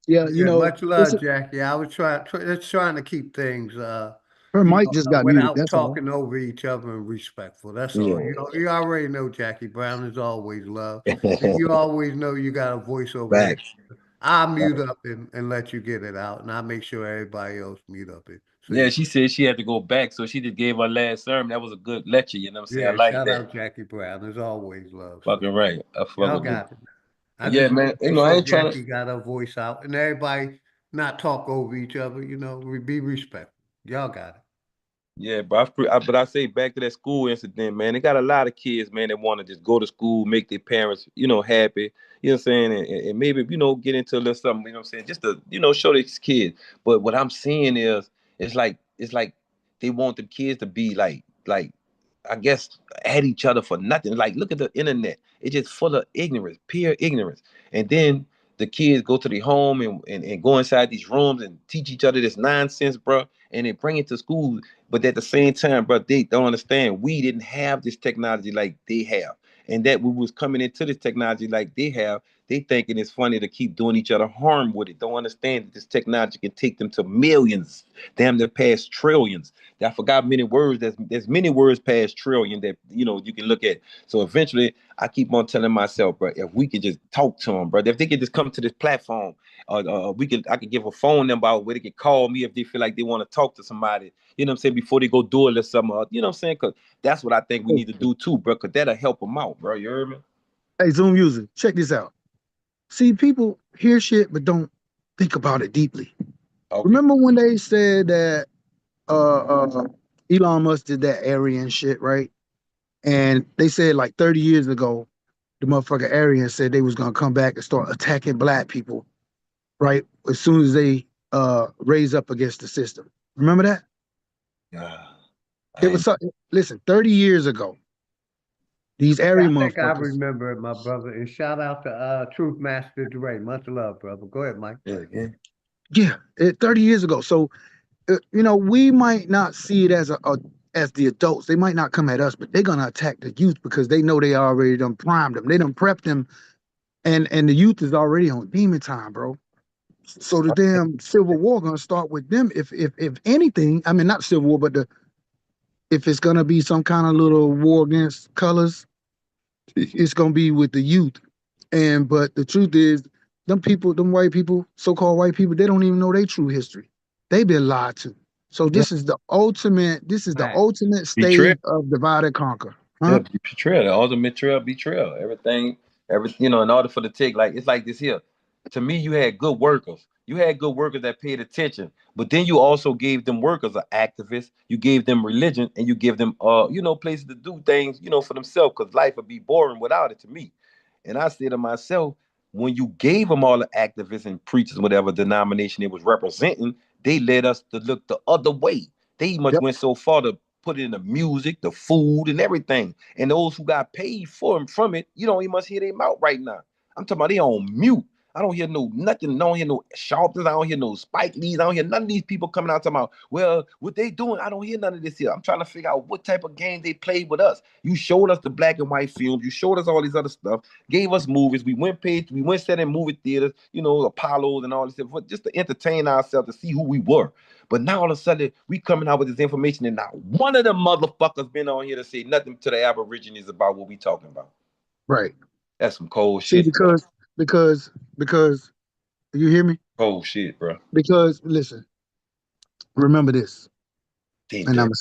Yeah, Yeah, much love, Jackie. I was just trying to keep things, her mic just got muted. without That's all. talking over each other and respectful. That's all. Yeah. You already know Jackie Brown is always love. And you always know you got a voice over here. Facts. I'll mute up and let you get it out, and I'll make sure everybody else mute up it. So Yeah, she said she had to go back, so she just gave her last sermon. That was a good lecture, you know what I'm saying? I yeah, like shout that. out Jackie Brown. There's always love. So Fucking right. I fuck y'all with it. got it. I Yeah, just want man. to You make know, I sure ain't trying to. Jackie got her voice out and everybody not talk over each other. Be respectful. Y'all got it. Yeah, but I say back to that school incident, man. They got a lot of kids, man, that want to just go to school, make their parents, happy. You know what I'm saying? And maybe, get into a little something, you know what I'm saying? Just to, show these kids. But what I'm seeing is it's like they want the kids to be like I guess at each other for nothing. Like look at the internet. It's just full of ignorance, pure ignorance. And then the kids go to the home and go inside these rooms and teach each other this nonsense, bro. And they bring it to school. But at the same time, bro, they don't understand we didn't have this technology like they have. And that we was coming into this technology like they have, they thinking it's funny to keep doing each other harm with it. Don't understand that this technology can take them to millions, damn near past trillions. I forgot many words. There's many words past trillion that you can look at. So eventually, I keep on telling myself, bro, if we could just talk to them, bro, if they could just come to this platform, I could give a phone number out where they could call me if they feel like they want to talk to somebody. You know what I'm saying? Before they go do it or something. You know what I'm saying? Because that's what I think we need to do too, bro. Because that'll help them out, bro. You heard me? Hey, Zoom user, check this out. See, people hear shit but don't think about it deeply. Okay. Remember when they said that Elon Musk did that Aryan shit, right? And they said like 30 years ago, the motherfucker Aryan said they was gonna come back and start attacking black people, right? As soon as they raise up against the system. Remember that? It was listen, 30 years ago. These Yeah, Aryan I think I motherfuckers. remember it, my brother. And shout out to Truth Master Dre. Much love, brother. Go ahead, Mike. Yeah, 30 years ago. So we might not see it as as the adults. They might not come at us, but they're gonna attack the youth because they know they already done primed them. They done prepped them, and the youth is already on demon time, bro. So the damn civil war gonna start with them. If anything, I mean not civil war, but if it's gonna be some kind of little war against colors, it's gonna be with the youth. But the truth is, them white people, so-called white people, they don't even know their true history. They've been lied to. So this is the ultimate Betrayal. stage of divide and conquer. Yeah, Huh? betrayal, the ultimate betrayal. In order for the take, like it's like this here. To me, you had good workers. You had good workers that paid attention, but then you also gave them workers an activist. You gave them religion, and you give them places to do things, for themselves, because life would be boring without it to me. And I say to myself, when you gave them all the activists and preachers, whatever denomination it was representing, they led us to look the other way. They much went so far to put in the music, the food, and everything. And those who got paid from it, you must hear their mouth right now. I'm talking about they on mute. I don't hear nothing. I don't hear no Sharptons. I don't hear no Spike Lees. I don't hear none of these people coming out talking about, well, what they doing? I don't hear none of this here. I'm trying to figure out what type of game they played with us. You showed us the black and white films. You showed us all these other stuff. Gave us movies. We went set in movie theaters, Apollos and all this stuff, just to entertain ourselves, to see who we were. But now all of a sudden, we coming out with this information, and not one of the motherfuckers been on here to say nothing to the Aborigines about what we talking about. Right. That's some cold See, shit, bro. because you hear me? Cold shit, bro. Because listen, remember this, and I'm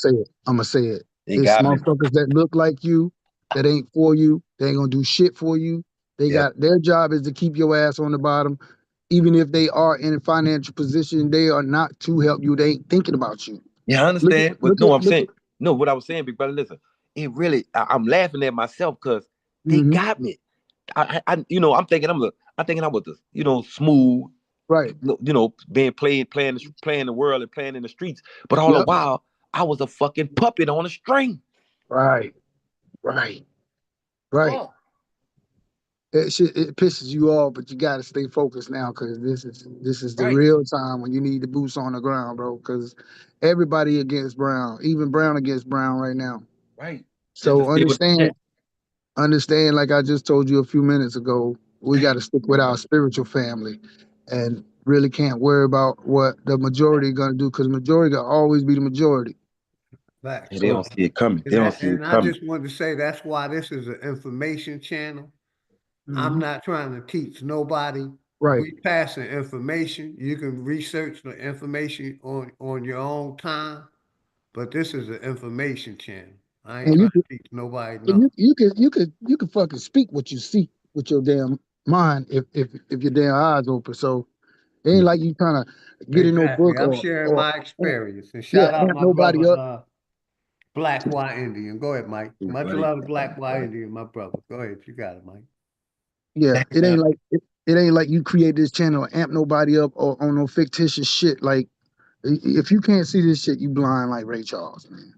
gonna say it. They It's got me. motherfuckers that look like you, that ain't for you. They ain't gonna do shit for you. They got their job is to keep your ass on the bottom. Even if they are in a financial position, they are not to help you. They ain't thinking about you. Yeah, I understand. But no, what I was saying, big brother, listen, it really, I'm laughing at myself because they got me. I'm thinking I was this, smooth, right? Being playing the world and playing in the streets. But all the while, I was a fucking puppet on a string. Right. Oh. It pisses you off, but you got to stay focused now because this is the real time when you need the boots on the ground, bro. Because everybody against Brown, even Brown against Brown right now. Right. So understand, like I just told you a few minutes ago, we got to stick with our spiritual family and really can't worry about what the majority going to do, because majority going to always be the majority. Facts. And they don't see it coming. They And, don't see it and I coming. just wanted to say that's why this is an information channel. I'm Mhm. not trying to teach nobody. Right. We passing information. You can research the information on your own time, but this is an information channel. I ain't And trying to teach nobody and nothing. you could fucking speak what you see with your damn mind if your damn eyes open. So it ain't like you trying to get in no Exactly. book I'm sharing or my experience. And yeah, shout out amp my nobody brother, up. Black White Indian. Go ahead, Mike. Much Right. love to Black White Indian, my brother. Go ahead. You got it, Mike. Yeah, it ain't like you create this channel, amp nobody up or on no fictitious shit. Like if you can't see this shit, you blind like Ray Charles, man.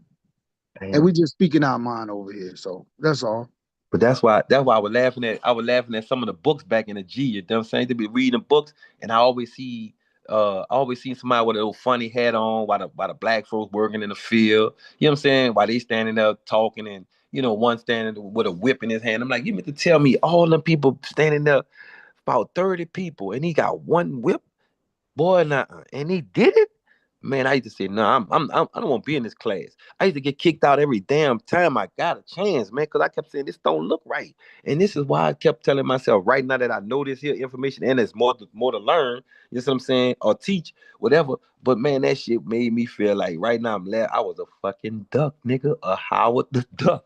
And Damn. we just speaking our mind over here. So that's all. But that's why I was laughing at some of the books back in the G. You know what I'm saying? They be reading books, and I always see somebody with a little funny hat on while the black folks working in the field. You know what I'm saying? While they standing there talking, and one standing with a whip in his hand. I'm like, you meant to tell me all them people standing there, about 30 people, and he got one whip? Boy, nah, and he did it. Man, I used to say, no, I don't want to be in this class. I used to get kicked out every damn time I got a chance, man, because I kept saying this don't look right. And this is why I kept telling myself, right now that I know this here information and there's more to learn, you know what I'm saying, or teach, whatever. But man, that shit made me feel like right now I was a fucking duck, nigga, a Howard the Duck.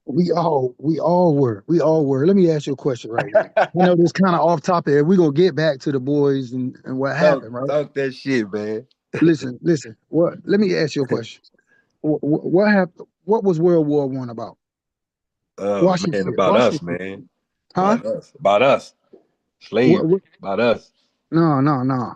We all were. Let me ask you a question right now. I know this kind of off topic. We're gonna get back to the boys and what Talk, happened, right? talk that shit, man. Listen. Let me ask you a question. What happened? What was World War One about? Oh man, Washington. about us, Washington. man. Huh? About us. What, Slavery. what, About us. no.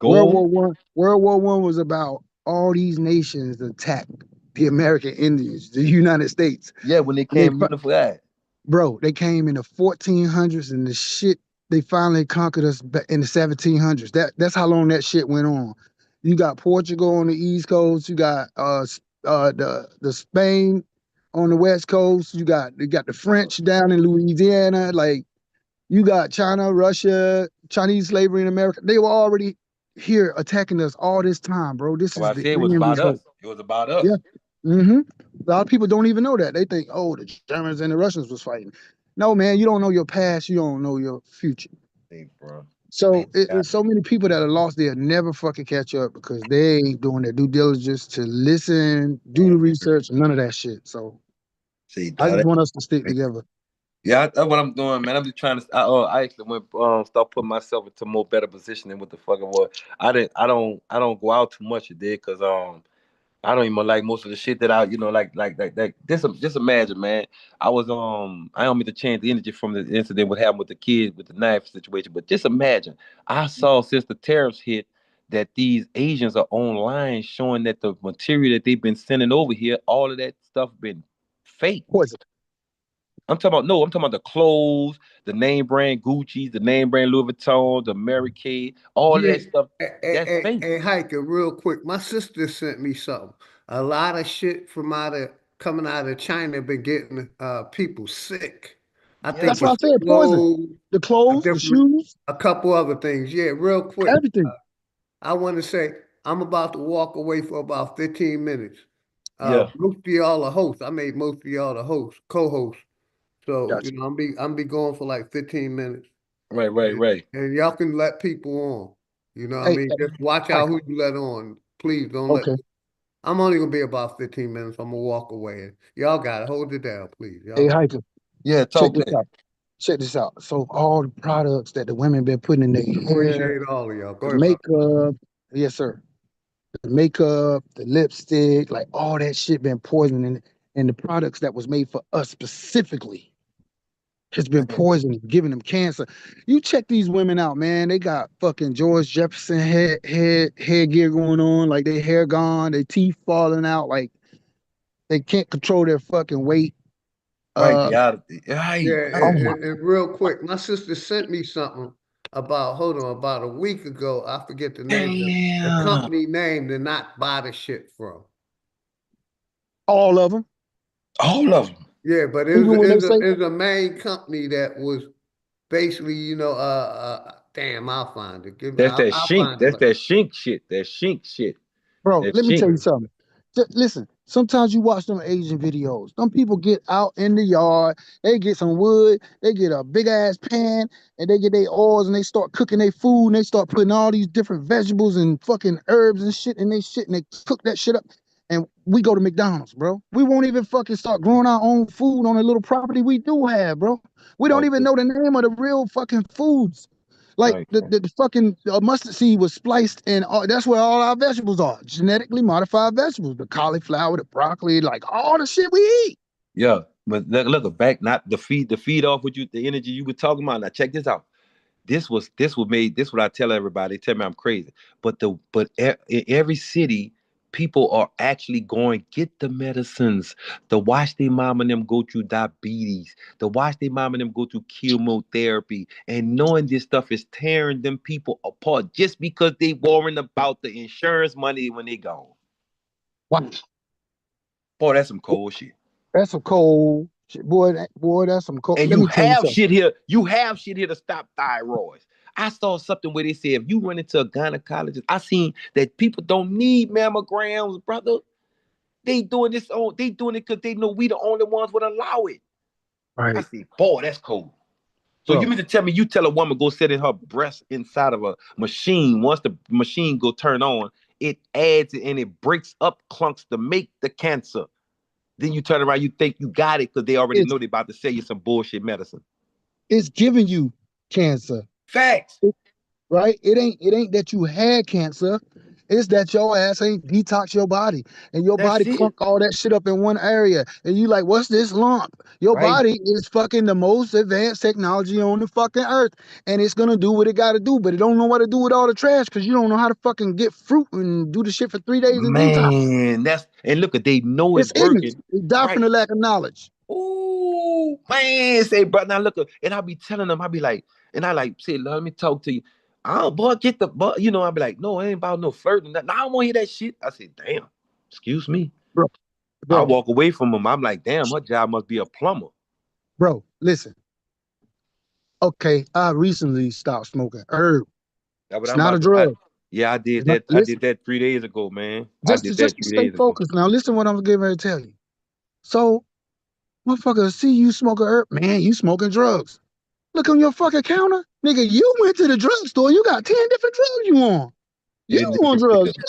Gold. World War One was about all these nations attacked the American Indians, the United States. Yeah, when they And they came unified. Bro, they came in the 1400s and the shit, they finally conquered us in the 1700s. That's how long that shit went on. You got Portugal on the East Coast, you got the Spain on the West Coast, you got the French down in Louisiana, like you got China, Russia, Chinese slavery in America. They were already here attacking us all this time, bro. This Well, is I the said it was end about us. result. It was about Yeah. us. A lot of people don't even know that. They think, oh, the Germans and the Russians was fighting. No, man, you don't know your past. You don't know your future. Hey, bro. So Man, it's so many people that are lost. They'll never fucking catch up because they ain't doing their due diligence to listen, do the research, none of that shit. So see, I just dog, want us to stick together. yeah, that's what I'm doing, man. I'm just trying to. I actually went start putting myself into more better position than what the fuck it was. I don't go out too much today because I don't even like most of the shit that I, like. Just imagine, man. I don't mean to change the energy from the incident what happened with the kid with the knife situation, but just imagine. I saw since the tariffs hit that these Asians are online showing that the material that they've been sending over here, all of that stuff been fake. Poison. I'm talking about the clothes, the name brand Gucci, the name brand Louis Vuitton, the Mary Kay, all of Yeah, that stuff. That's fake. hey, Hiker, real quick. My sister sent me something. A lot of shit from coming out of China been getting people sick. I Yeah, think That's why I it's said poison. clothes, The clothes, the shoes, a couple other things. Yeah, real quick. everything. I want to say I'm about to walk away for about 15 minutes. yeah. Most of y'all are hosts. I made most of y'all the hosts, co-hosts. So, Gotcha. I'm be going for like 15 minutes. Right, right, right. And y'all can let people on. What I Hey, mean? Just watch hey, out who you let on. Please don't let okay. I'm only gonna be about 15 minutes. I'm gonna walk away. Y'all gotta hold it down, please. Hey, Y'all hiker. Yeah, Check talk this that. out. Check this out. So all the products that the women been putting in their hair, appreciate all of y'all. Go the ahead, brother. makeup, yes, sir. The makeup, the lipstick, like all that shit been poisoning. And the products that was made for us specifically has been poisoning, giving them cancer. You check these women out, man. They got fucking George Jefferson headgear going on, like their hair gone, their teeth falling out, like they can't control their fucking weight. Right, Uh, Yeah, right, oh right. my, and real quick, my sister sent me something about a week ago. I forget the name of the Damn. company name to not buy the shit from. all of them. All of them. Yeah, but Even when they say, it's a main company that was basically, damn, I'll find it. That's that I'll shink. find it. That's that shink shit. That shink shit. bro, That let me tell shink. you something. Listen, sometimes you watch them Asian videos. Them people get out in the yard, they get some wood, they get a big ass pan, and they get their oils and they start cooking their food and they start putting all these different vegetables and fucking herbs and shit in they shit and they cook that shit up. And we go to McDonald's, bro. We won't even fucking start growing our own food on a little property we do have, bro. We don't even Okay. know the name of the real fucking foods. Like Okay. the fucking mustard seed was spliced in. That's where all our vegetables are. Genetically modified vegetables. The cauliflower, the broccoli, like all the shit we eat. Yeah, but look back, not the feed off with you, the energy you were talking about. Now check this out. This what I tell everybody. They tell me I'm crazy, in every city, people are actually going get the medicines to watch their mom and them go through diabetes, to watch their mom and them go through chemotherapy, and knowing this stuff is tearing them people apart just because they worrying about the insurance money when they gone. Wow. Boy, that's some cold shit. That's some cold shit. Boy, that's some cold. And Let you me tell you have something. shit here. You have shit here to stop thyroids. I saw something where they said if you run into a gynecologist, I seen that people don't need mammograms, brother. They doing this on. They doing it because they know we the only ones would allow it. I Right, said, boy, that's cold. So you bro. mean to tell me you tell a woman go sit in her breast inside of a machine? Once the machine go turn on, it adds and it breaks up clunks to make the cancer. Then you turn around, you think you got it because they already It's know they about to sell you some bullshit medicine. it's giving you cancer. Facts. Right? It ain't that you had cancer. It's that your ass ain't detox your body. And your body That's it. plunk all that shit up in one area. And you like, what's this lump? Your Right. body is fucking the most advanced technology on the fucking earth. And it's gonna do what it gotta do, but it don't know what to do with all the trash because you don't know how to fucking get fruit and do the shit for 3 days and detox. Man, and look at they know It's it ignorance. working. It's die from Right. the lack of knowledge. Ooh, man, say, bro, now look, and I'll be telling them, I'll be like, and I like, say, let me talk to you. Oh, boy, get the, but I'll be like, no, it ain't about no flirting. Nah, I don't want to hear that shit. I said, damn, excuse me. Bro, I bro, walk away from them. I'm like, damn, her job must be a plumber. bro, listen. Okay, I recently stopped smoking herb. That's what It's I'm not a about to. drug. Yeah, I did It's not, that. I listen. did that 3 days ago, man. I Just did to that just to 3 days stay ago. focused. Now listen what I'm getting ready to tell you. So, motherfucker, see you smoking herb, man, you smoking drugs. Look on your fucking counter. Nigga, you went to the drugstore, you got 10 different drugs you on. You 10 on different drugs. shit.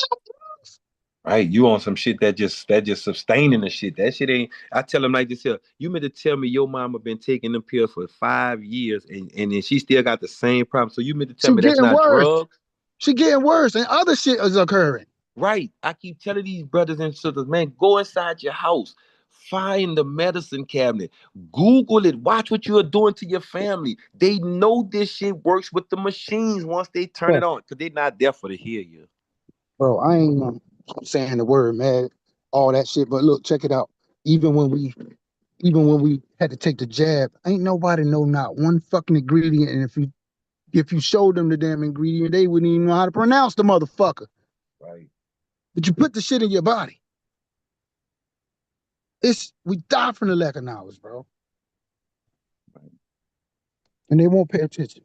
Right, you on some shit that just sustaining the shit. That shit ain't. I tell them like this here. You meant to tell me your mama been taking them pills for 5 years and then she still got the same problem. So you meant to tell She me that's getting not worse. drugs? She getting worse and other shit is occurring. Right. I keep telling these brothers and sisters, man, go inside your house, find the medicine cabinet, Google it, watch what you are doing to your family. They know this shit works with the machines once they turn it Bro, on, because they're not there for to hear you. bro, I ain't saying the word, man, all that shit. But look, check it out. Even when we had to take the jab, ain't nobody know not one fucking ingredient. And if you showed them the damn ingredient, they wouldn't even know how to pronounce the motherfucker. Right. But you put the shit in your body. We die from the lack of knowledge, bro. And they won't pay attention.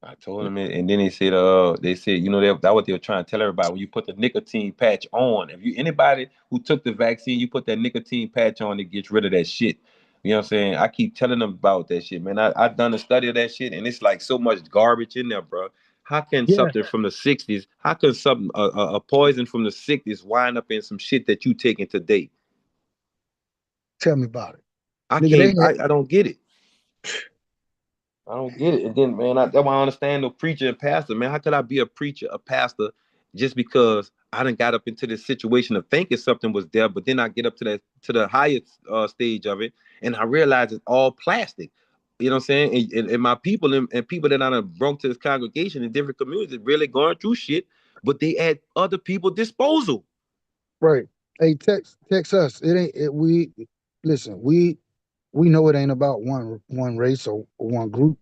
I told them it, and then they said, that what they were trying to tell everybody. When you put the nicotine patch on, if you anybody who took the vaccine, you put that nicotine patch on, it gets rid of that shit. You know what I'm saying? I keep telling them about that shit, man. I done a study of that shit, and it's like so much garbage in there, bro. How can Yeah, something from the '60s? How can something a poison from the '60s wind up in some shit that you taking today? tell me about it. I Nigga, they can't. had, I don't get it. I don't get it. And then, man, that's why I understand the preacher and pastor, man. How could I be a preacher, a pastor, just because I done got up into this situation of thinking something was there, but then I get up to the highest stage of it, and I realize it's all plastic. You know what I'm saying? And my people and people that I done brought to this congregation in different communities really going through shit, but they at other people's disposal. right. Hey, text us. It ain't it, we listen, we know it ain't about one race or one group.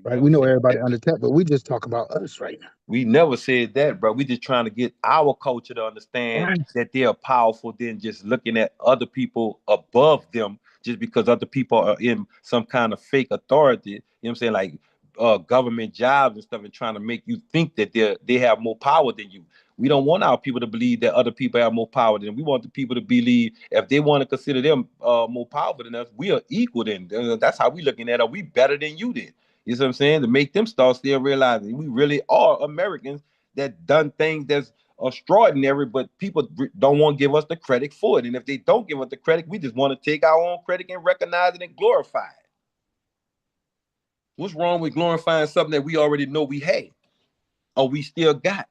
Right? We know everybody under attack, but we just talk about us right now. We never said that, bro. We just trying to get our culture to understand that they are powerful than just looking at other people above them just because other people are in some kind of fake authority. You know what I'm saying? Like government jobs and stuff, and trying to make you think that they have more power than you. We don't want our people to believe that other people have more power than them. We want the people to believe if they want to consider them more powerful than us, we are equal then. That's how we looking at it. Are we better than you then? You know what I'm saying? To make them start still realizing we really are Americans that done things that's extraordinary, but people don't want to give us the credit for it. And if they don't give us the credit, we just want to take our own credit and recognize it and glorify it. What's wrong with glorifying something that we already know we had or we still got?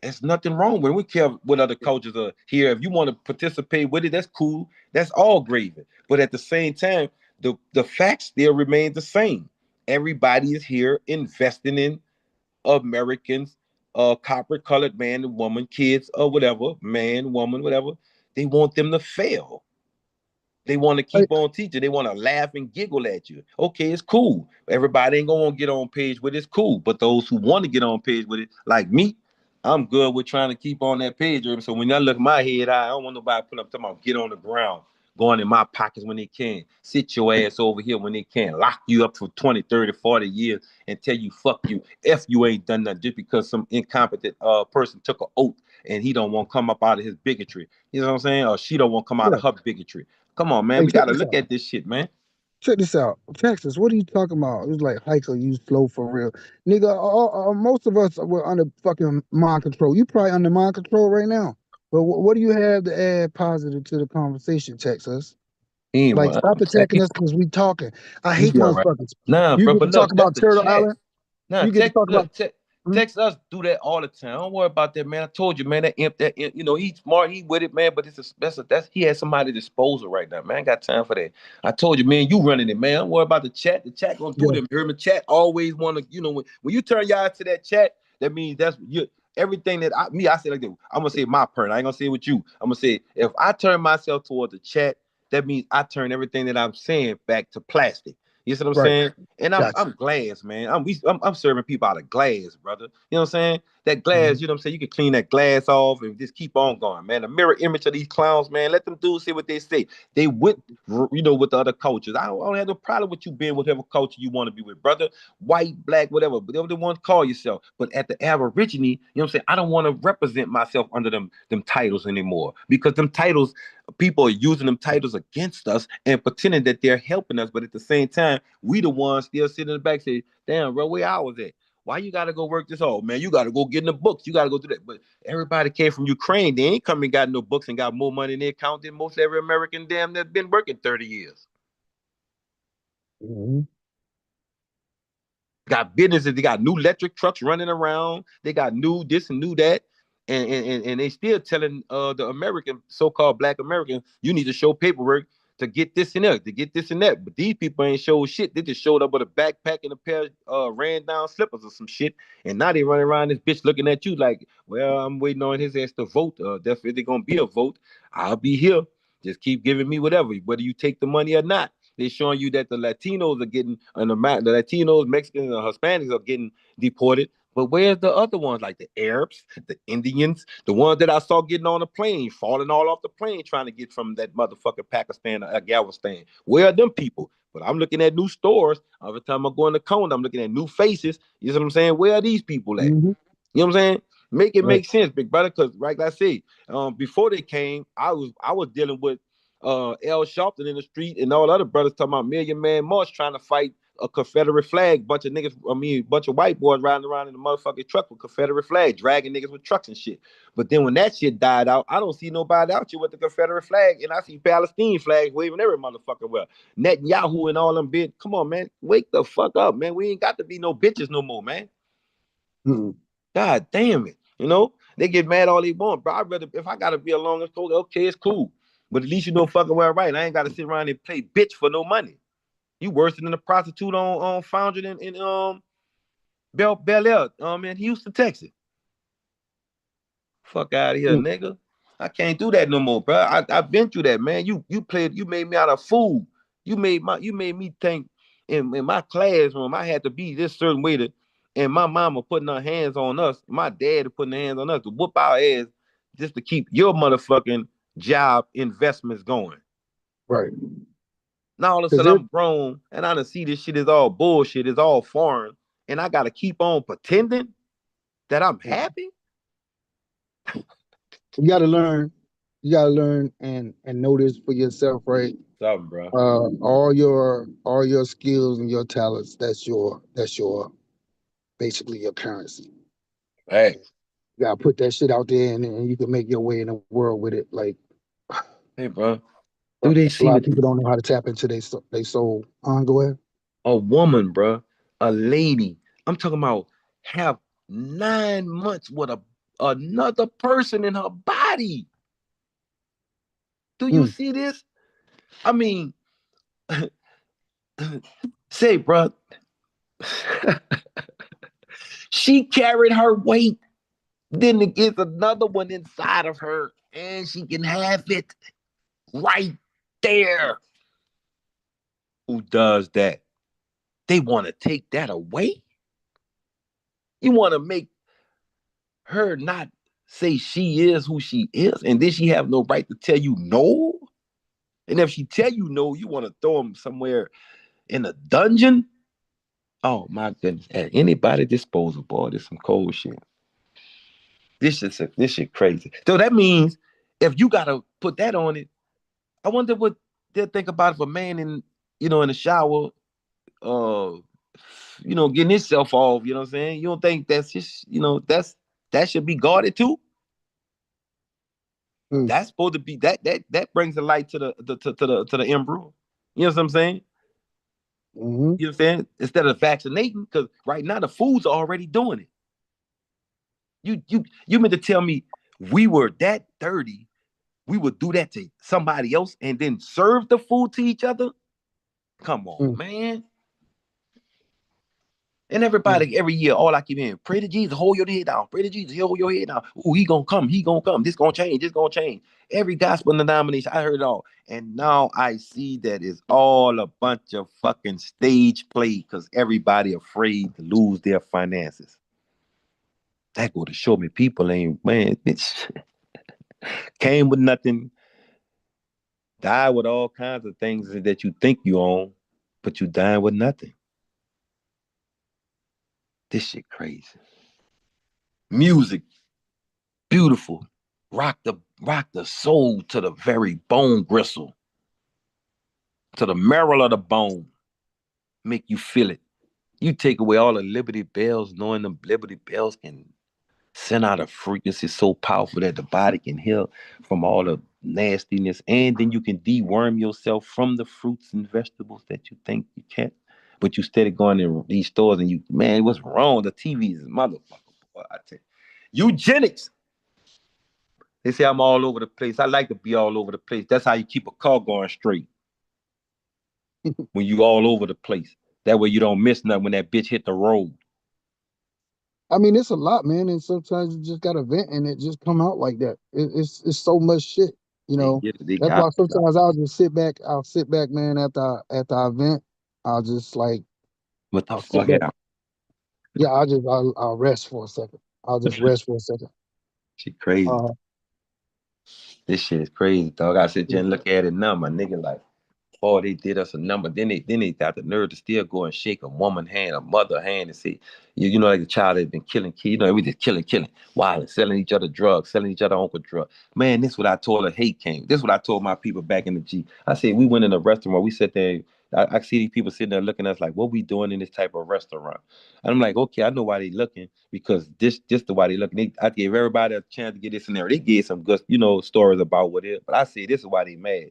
There's nothing wrong with it. We care what other cultures are here. If you want to participate with it, that's cool. That's all gravy. But at the same time, the facts still remain the same. Everybody is here investing in Americans, copper-colored man and woman, kids or whatever, man, woman, whatever. They want them to fail. They want to keep on teaching. They want to laugh and giggle at you. Okay, it's cool. Everybody ain't gonna get on page with it. It's cool. But those who want to get on page with it, like me, I'm good with trying to keep on that page. So when I look my head, I don't want nobody put up talking about get on the ground, going in my pockets when they can, sit your ass over here when they can, lock you up for 20, 30, 40 years and tell you fuck you if you ain't done nothing just because some incompetent person took an oath and he don't want to come up out of his bigotry. You know what I'm saying? Or she don't want to come out of her bigotry. Come on, man. Hey, We got to look at this shit, man. Check this out. Texas, what are you talking about? It was like hiker use flow for real. Nigga, most of us were under fucking mind control. You probably under mind control right now. But what do you have to add positive to the conversation, Texas? Like, stop attacking us because we talking. I hate Right. motherfuckers. Nah, You bro, get to but talk look, that's about the Turtle chat. Island. Nah, You get to talk about. text us do that all the time. Don't worry about that, man. I told you, man. That imp, you know, he's smart, he with it, man. But that's he has somebody disposal right now, man. I ain't got time for that. I told you, man. You running it, man. Don't worry about the chat. The chat gonna do them. Hear me? Chat always want to, you know, when you turn your eyes to that chat, that means that's you. Everything that I say like that. I'm gonna say my part. I ain't gonna say it with you. I'm gonna say if I turn myself towards the chat, that means I turn everything that I'm saying back to plastic. You see what I'm saying? And I'm glass, man. I'm serving people out of glass, brother. You know what I'm saying? That glass, you know what I'm saying? You can clean that glass off and just keep on going, man. The mirror image of these clowns, man. Let them do say what they say. They went, you know, with the other cultures. I don't have no problem with you being whatever culture you want to be with, brother. White, black, whatever. But they want to call yourself. But at the Aborigine, you know what I'm saying? I don't want to represent myself under them titles anymore because them titles, people are using them titles against us and pretending that they're helping us, but at the same time, we the ones still sitting in the back say, damn, bro, where I was at? Why you gotta go work this hard, man? You gotta go get in the books. You gotta go do that. But everybody came from Ukraine. They ain't come and got no books and got more money in their account than most every American damn that's been working 30 years. Got businesses, they got new electric trucks running around, they got new this and new that, and they still telling the American, so-called black American, you need to show paperwork to get this and that, to get this and that. But these people ain't showed shit. They just showed up with a backpack and a pair of ran down slippers or some shit. And now they running around this bitch looking at you like, well, I'm waiting on his ass to vote. If there's gonna be a vote, I'll be here. Just keep giving me whatever, whether you take the money or not. They're showing you that the Latinos are getting, and the Latinos, Mexicans, and Hispanics are getting deported. But where's the other ones, like the Arabs, the Indians, the ones that I saw getting on the plane, falling all off the plane, trying to get from that motherfucking Pakistan or Afghanistan? Where are them people? But I'm looking at new stores. Every time I go in the corner, I'm looking at new faces. You know what I'm saying? Where are these people at? You know what I'm saying? Make it make sense, big brother. Because, like I say, before they came, I was dealing with L. Sharpton in the street and all the other brothers talking about Million Man March trying to fight a Confederate flag. Bunch of white boys riding around in the motherfucking truck with Confederate flag, dragging niggas with trucks and shit. But then when that shit died out, I don't see nobody out here with the Confederate flag, and I see Palestine flags waving every motherfucker well. Netanyahu and all them bitch. Come on, man. Wake the fuck up, man. We ain't got to be no bitches no more, man. God damn it. You know? They get mad all they want, bro. I'd rather, if I gotta be alone, it's cool. Okay, it's cool. But at least you know fucking well right. I ain't gotta sit around and play bitch for no money. You worse than a prostitute on Foundry in Bel Air, in Houston, Texas. Fuck out of here, nigga. I can't do that no more, bro. I've been through that, man. You made me out of fool. You made me think in my classroom, I had to be this certain way to, and my mama putting her hands on us, my dad putting their hands on us to whoop our ass just to keep your motherfucking job investments going. Right. Now all of a sudden I'm grown and I done see this shit is all bullshit, it's all foreign, and I gotta keep on pretending that I'm happy. You gotta learn. You gotta learn and know this for yourself, right? Something, bro. All your skills and your talents, that's your basically your currency. Hey. You gotta put that shit out there and you can make your way in the world with it. Like, hey, bro. Do they see a lot what of people don't know how to tap into their soul? Go ahead. A woman, bro, a lady. I'm talking about have 9 months with another person in her body. Do you see this? I mean, say, bro, she carried her weight. Then it gets another one inside of her, and she can have it right there. Who does that? They want to take that away. You want to make her not say she is who she is, and then she have no right to tell you no. And if she tell you no, you want to throw them somewhere in a dungeon. Oh my goodness! At anybody disposal, boy, this some cold shit. This shit crazy. So that means if you gotta put that on it, I wonder what they'll think about if a man in the shower, getting himself off. You know what I'm saying? You don't think that's just that should be guarded too? That's supposed to be that brings the light to the embryo. You know what I'm saying? You know what I'm saying? Instead of vaccinating, because right now the foods are already doing it. You meant to tell me we were that dirty, we would do that to somebody else and then serve the food to each other? Come on, man. And everybody, every year, all I keep hearing, pray to Jesus, hold your head down. Pray to Jesus, hold your head down. Oh, he gonna come. This gonna change. This gonna change. Every gospel denomination, I heard it all. And now I see that it's all a bunch of fucking stage play because everybody afraid to lose their finances. That go to show me people ain't, man, bitch. Came with nothing, died with all kinds of things that you think you own, but you dying with nothing. This shit crazy. Music, beautiful. Rock the soul to the very bone gristle, to the marrow of the bone. Make you feel it. You take away all the Liberty Bells, knowing the Liberty Bells can send out a frequency so powerful that the body can heal from all the nastiness, and then you can deworm yourself from the fruits and vegetables that you think you can't. But you steady going in these stores and man, what's wrong? The TV is motherfucker. Boy, I tell you. Eugenics. They say I'm all over the place. I like to be all over the place. That's how you keep a car going straight. When you all over the place. That way you don't miss nothing when that bitch hit the road. I mean, it's a lot, man, and sometimes you just gotta vent and it just come out like that. It's so much shit, That's why sometimes I'll just sit back. I'll sit back, man, after I vent. I'll just like what the I'll fuck sit back. out. Yeah, I'll rest for a second. I'll just rest for a second. She crazy. This shit is crazy, dog. I sit there and look at it now, my nigga, like, oh, they did us a number. Then they got the nerve to still go and shake a woman hand, a mother hand, and say, like the child had been killing kids. We just killing, wild, selling each other drugs, selling each other uncle drugs. Man, this is what I told her. Hate came. This is what I told my people back in the G. I said we went in a restaurant. We sat there. I see these people sitting there looking at us like, what we doing in this type of restaurant? And I'm like, okay, I know why they looking, because this the why they looking. I gave everybody a chance to get this in there. They gave some good, stories about what it is. But I say this is why they mad.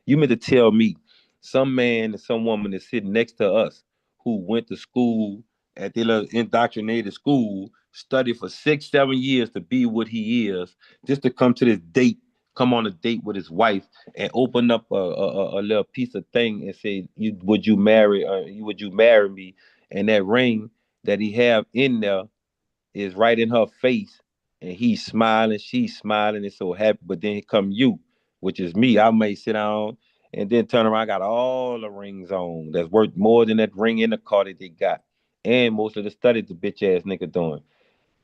You meant to tell me some man and some woman is sitting next to us who went to school at the little indoctrinated school, studied for 6-7 years to be what he is, just to come to this date, come on a date with his wife and open up a little piece of thing and say, would you marry me? And that ring that he have in there is right in her face, and he's smiling, she's smiling, and so happy. But then come you, which is me. I may sit down and then turn around, got all the rings on that's worth more than that ring in the car that they got, and most of the studies the bitch ass nigga doing.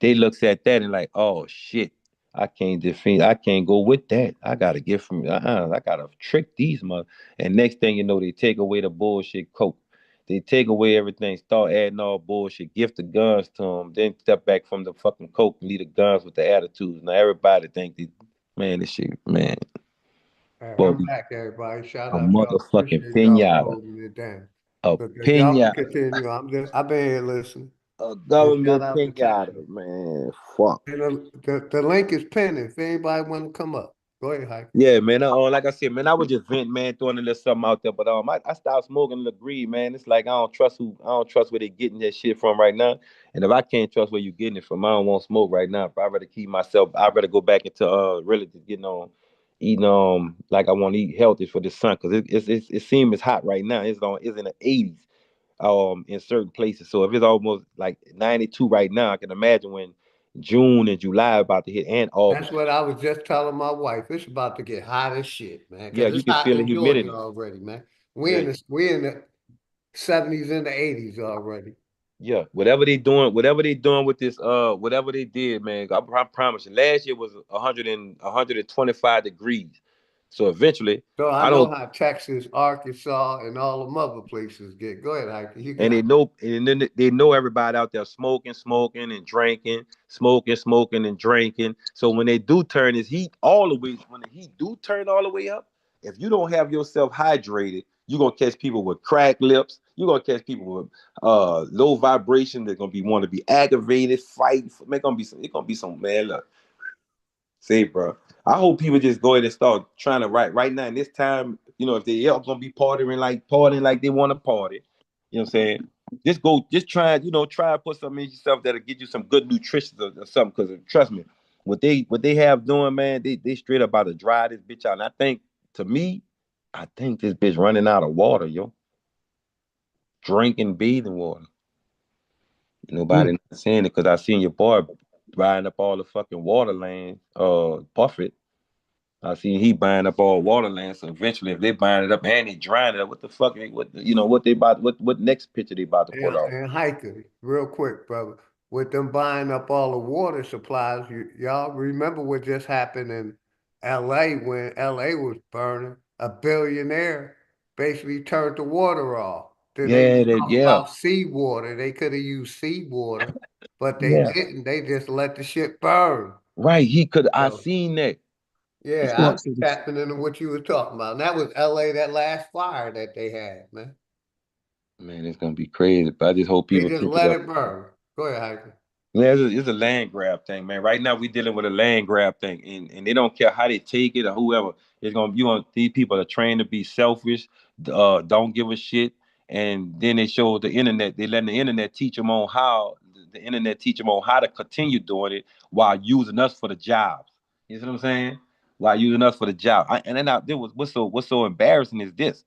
They looks at that and like, oh shit, I can't defend, I can't go with that. I gotta get from, I gotta trick these mother. And next thing you know, they take away the bullshit coat. They take away everything, start adding all bullshit, gift the guns to them, then step back from the fucking coke and leave the guns with the attitudes. Now everybody think they, man, this shit, man, Hey, boy, I'm back, everybody. Shout a out y'all. motherfucking Appreciate y'all for pinata, holding it down. a But y'all can pinata, continue. I've been here listening. a And shout government out to Texas. pinata, man, fuck. And the link is pending. If anybody want to come up, go ahead, Hike. Yeah, man. Like I said, man, I was just venting, man, throwing a little something out there. But I stopped smoking a little greed, man. It's like I don't trust where they getting that shit from right now. And if I can't trust where you getting it from, I don't want to smoke right now. If I rather keep myself, I rather go back into really just getting on eating like I want to eat healthy for the sun, because it seems it's hot right now. It's in the 80s in certain places. So if it's almost like 92 right now, I can imagine when June and July about to hit, and That's August. what I was just telling my wife. It's about to get hot as shit, man. Yeah, Because you it's can hot feel the in Georgia humidity. already, man. Yeah, We in the 70s and the 80s already. yeah. Whatever they doing with this, whatever they did, man. I promise you. Last year was 125 degrees. So eventually, So I I know don't, how Texas, Arkansas, and all them other places get. Go ahead, Ike. You and got they it. know, and then they know everybody out there smoking and drinking, smoking and drinking. So when they do turn this heat all the way, when the heat do turn all the way up, if you don't have yourself hydrated, you're gonna catch people with cracked lips. You're gonna catch people with low vibration. They're gonna be want to be aggravated, fight. It's gonna be some man. Look, say, bro. I hope people just go ahead and start trying to right now in this time. If they all gonna be partying like they want to party, you know what I'm saying? Just try and put something in yourself that'll get you some good nutrition or something. Because trust me, what they have doing, man, they straight up about to dry this bitch out. And to me, I think this bitch running out of water, yo. Drinking, bathing water. Nobody Mm. not saying it because I seen your boy buying up all the fucking water land, Buffett. I see he buying up all water land. So eventually, if they buying it up and they drying it up, what the fuck? What they about? What next picture they about to pull off? And hiker, real quick, brother. With them buying up all the water supplies, y'all remember what just happened in LA when LA was burning? A billionaire basically turned the water off. Then they was talking Yeah, about seawater. They could have used seawater, but they yeah. didn't. They just let the shit burn. Right. He could. I So seen that. yeah, Smart I'm cities. tapping into what you were talking about. And that was LA, that last fire that they had, man. Man, it's gonna be crazy. But I just hope They people just pick it let up. it burn. Go ahead, hiker. Yeah, it's a land grab thing, man. Right now, we dealing with a land grab thing, and they don't care how they take it or whoever. It's gonna you want these people are trained to be selfish, don't give a shit, and then they show the internet. They letting the internet teach them on how the internet teach them on how to continue doing it while using us for the jobs. You see what I'm saying? While using us for the job. And then there was what's so embarrassing is this.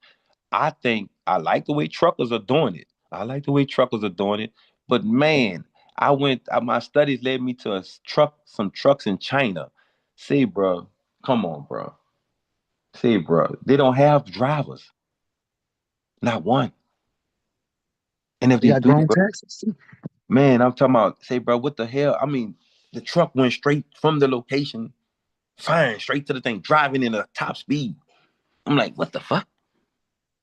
I think I like the way truckers are doing it. I like the way truckers are doing it. But man, my studies led me to some trucks in China. Say, bro, come on, bro. Say, bro, they don't have drivers, not one. And if They they got do, grown bro, taxes. man, I'm talking about, say, bro, what the hell? I mean, the truck went straight from the location, fine, straight to the thing, driving in a top speed. I'm like, what the fuck?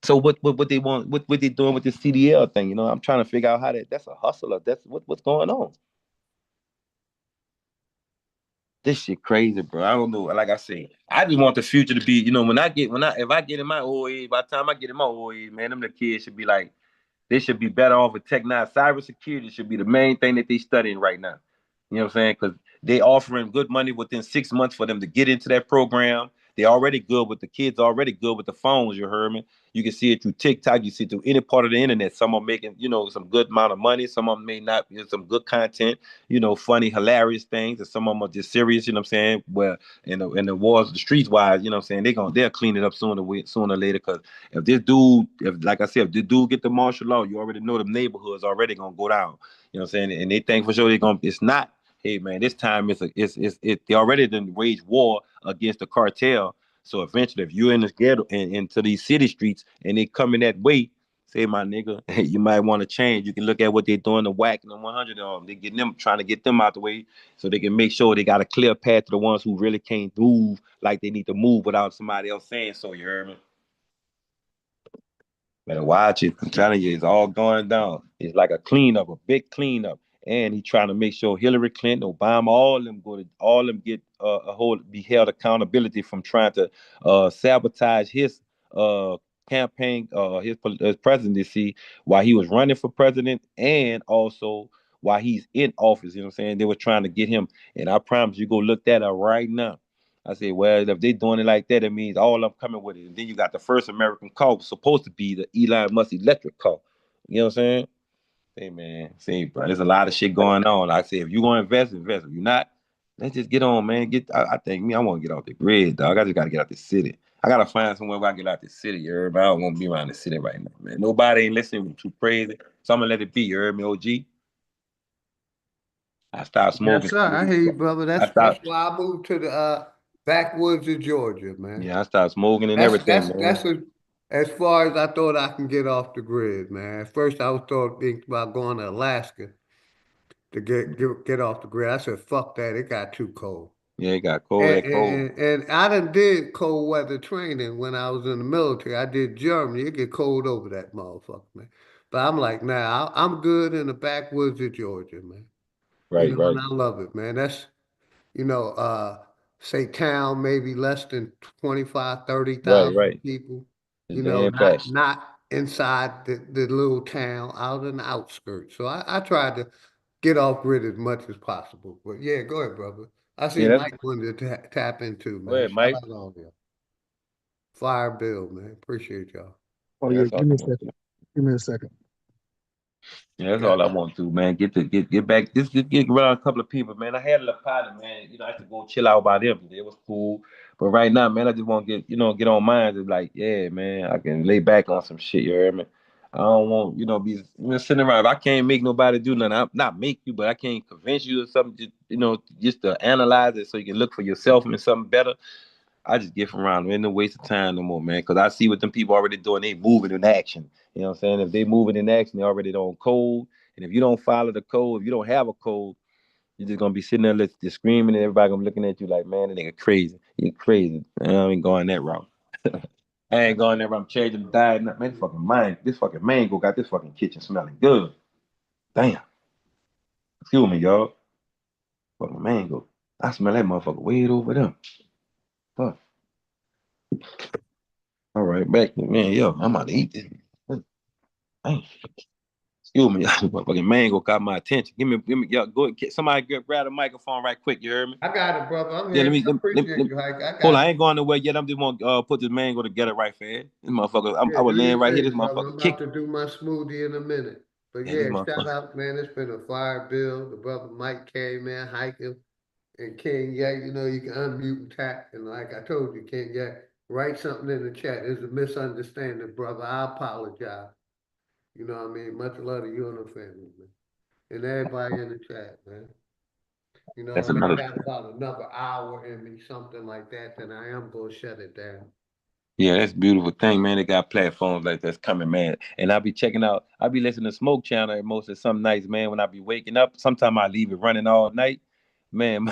So what they want, what they doing with this CDL thing? I'm trying to figure out how that's a hustler. That's what's going on. This shit crazy, bro. I don't know. Like I said, I just want the future to be, if I get in my old age, by the time I get in my old age, man, them the kids should be like, they should be better off with tech now. Cybersecurity should be the main thing that they studying right now. You know what I'm saying? Because they offering good money within 6 months for them to get into that program. They already good with the kids, already good with the phones, you heard me? You can see it through TikTok, you see it through any part of the internet. Some are making, some good amount of money, some of them may not, some good content, funny, hilarious things, and some of them are just serious, you know what I'm saying? Where in the wars, the streets wise, you know what I'm saying, they'll clean it up sooner or later. Because like I said, if this dude get the martial law, you already know the neighborhoods already gonna go down. You know what I'm saying? And they think for sure it's not. Hey man, this time they already done wage war against the cartel. So eventually, if you're in this ghetto and into these city streets and they coming that way, say my nigga, you might want to change. You can look at what they're doing, the whacking the 100 of them. They getting them, trying to get them out the way so they can make sure they got a clear path to the ones who really can't move like they need to move without somebody else saying so. You heard me? Better watch it. I'm telling you, it's all going down. It's like a cleanup, a big cleanup. And he's trying to make sure Hillary Clinton, Obama, all of them get be held accountability from trying to sabotage his campaign, his presidency while he was running for president, and also while he's in office. You know what I'm saying? They were trying to get him, and I promise you, go look that up right now. I say, well, if they doing it like that, it means all of them coming with it. And then you got the first American car was supposed to be the Elon Musk electric car. You know what I'm saying? Hey man, see, bro, there's a lot of shit going on. Like I say, if you gonna invest, invest. If you're not, let's just get on, man. I think I want to get off the grid, dog. I just gotta get out the city. I gotta find somewhere where I get out the city. You heard me? I don't want to be around the city right now, man. Nobody ain't listening too crazy, so I'm gonna let it be. You heard me, OG? I stopped Yes, smoking. sir. I hear you, brother. I That's stopped. why I moved to the backwoods of Georgia, man. Yeah, I stopped smoking and That's everything, that's man. that's as far as I thought I can get off the grid, man. At first, I was thinking about going to Alaska to get off the grid. I said, "Fuck that! It got too cold." Yeah, it got cold. And, That cold. and, and I done did cold weather training when I was in the military. I did Germany. It get cold over that motherfucker, man. But I'm like, nah, I'm good in the backwoods of Georgia, man. Right, And right, I love it, man. That's you know, say town maybe less than 25, thirty right, thousand right. people, The damn not facts. not inside the little town, out in the outskirts. So I tried to get off grid as much as possible. But yeah, go ahead, brother. I see Yeah, that's Mike wanted to tap into, go man. ahead, Shout Mike. out all y'all. Fire Bill, man. Appreciate y'all. Oh Yeah, yeah, that's all give me I a want second. to. Give me a second. Yeah, that's Got all I want to, man. Get back. Just get around a couple of people, man. I had a little party, man. I had to go chill out by them. It was cool. But right now, man, I just want to get on mine. It's like, yeah, man, I can lay back on some shit. You heard me? I don't want, be sitting around. If I can't make nobody do nothing. Not make you, but I can't convince you of something. Just to analyze it so you can look for yourself and something better. I just get from around. Ain't no waste of time no more, man. Because I see what them people already doing. They moving in action. You know what I'm saying? If they moving in action, they already on code. And if you don't follow the code, if you don't have a code, you're just gonna be sitting there just screaming, and everybody gonna be looking at you like, man, that nigga crazy. You crazy. I ain't going that route. I ain't going there. I'm changing the diet. Man, this fucking mango got this fucking kitchen smelling good. Damn. Excuse me, y'all. Fucking mango. I smell that motherfucker way over there. Fuck. All right, back, man. Yo, I'm about to eat this. Damn. Excuse me, motherfucking mango caught my attention. Y'all, somebody grab the microphone right quick. You heard me? I got it, brother. I'm Yeah, here. I appreciate you, Hike. I hold on. got I it. ain't going nowhere yet. I'm just want to put this mango together right fast. This motherfucker, I Yeah, was do laying your right here. This thing, brother. I'm motherfucker about kicked. to do my smoothie in a minute. But Yeah, this yeah, shout motherfucker. out, man. It's been a fire bill. The brother Mike came in, hiking, and King, yeah, you can unmute and tap. And like I told you, King, yeah, write something in the chat. There's a misunderstanding, brother. I apologize. You know what I mean? Much love to you and the family, man. And everybody in the chat, man. You know what That's I mean? I another. got about another hour in me, something like that, then I am gonna shut it down. Yeah, that's a beautiful thing, man. They got platforms like that's coming, man. And I'll be checking out. I'll be listening to Smoke Channel most of some nights, man. When I be waking up, sometimes I leave it running all night. Man,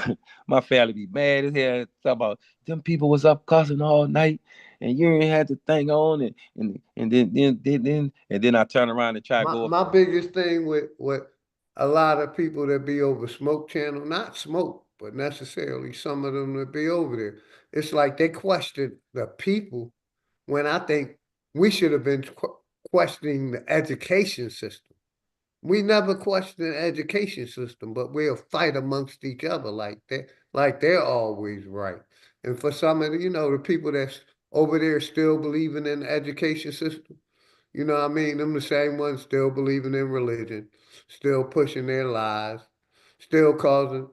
my family be mad as hell. Talk about them people was up cussing all night, and you ain't had the thing on, and then I turn around and try to go up. My biggest thing with a lot of people that be over Smoke Channel, not smoke, but necessarily some of them that be over there, it's like they question the people when I think we should have been questioning the education system. We never question the education system, but we'll fight amongst each other like they're always right. And for some of the people that's over there still believing in the education system, what I mean? Them the same ones still believing in religion, still pushing their lies, still causing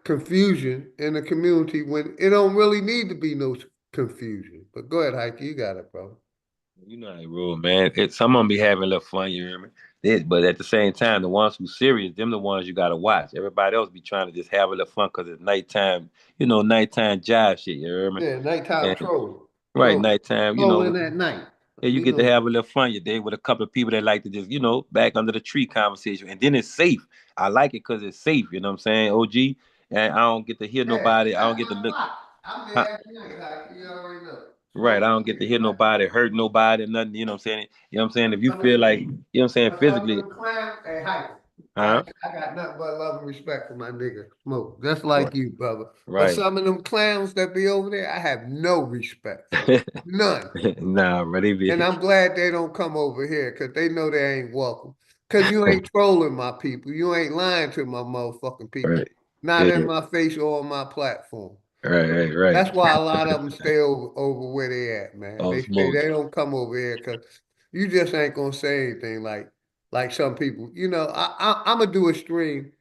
confusion in the community when it don't really need to be no confusion. But go ahead, Heike, you got it, bro. You know how it roll, man. Some of them be having a little fun, you hear me? But at the same time, the ones who serious, them the ones you gotta watch. Everybody else be trying to just have a little fun because it's nighttime, nighttime jive shit, you hear me? Yeah, nighttime And trolling. right, nighttime, Trolling at night. yeah, you We get to know. have a little fun your day with a couple of people that like to just, back under the tree conversation. And then it's safe. I like it because it's safe, you know what I'm saying, OG? And I don't get to hear Yeah, nobody. I don't that's get to my look. spot. I'm Huh? there every night, like you already know. Right. I Smoke don't get to hear nobody hurt nobody, nothing, you know what I'm saying? You know what I'm saying? If you some of feel them, like, you know what I'm saying, some of physically, them clowns, hey, hype. huh? I got nothing but love and respect for my nigga Smoke, just like Right. you, brother. But Right. some of them clowns that be over there, I have no respect for. None. Nah, bro, they And be I'm glad they don't come over here because they know they ain't welcome. Because you ain't trolling my people. You ain't lying to my motherfucking people. right. Not Yeah. in my face or on my platform. Right, So right, right. that's why a lot of them stay over where they at, man. Oh, They say smoke. they don't come over here because you just ain't gonna say anything like some people. I'm gonna do a stream.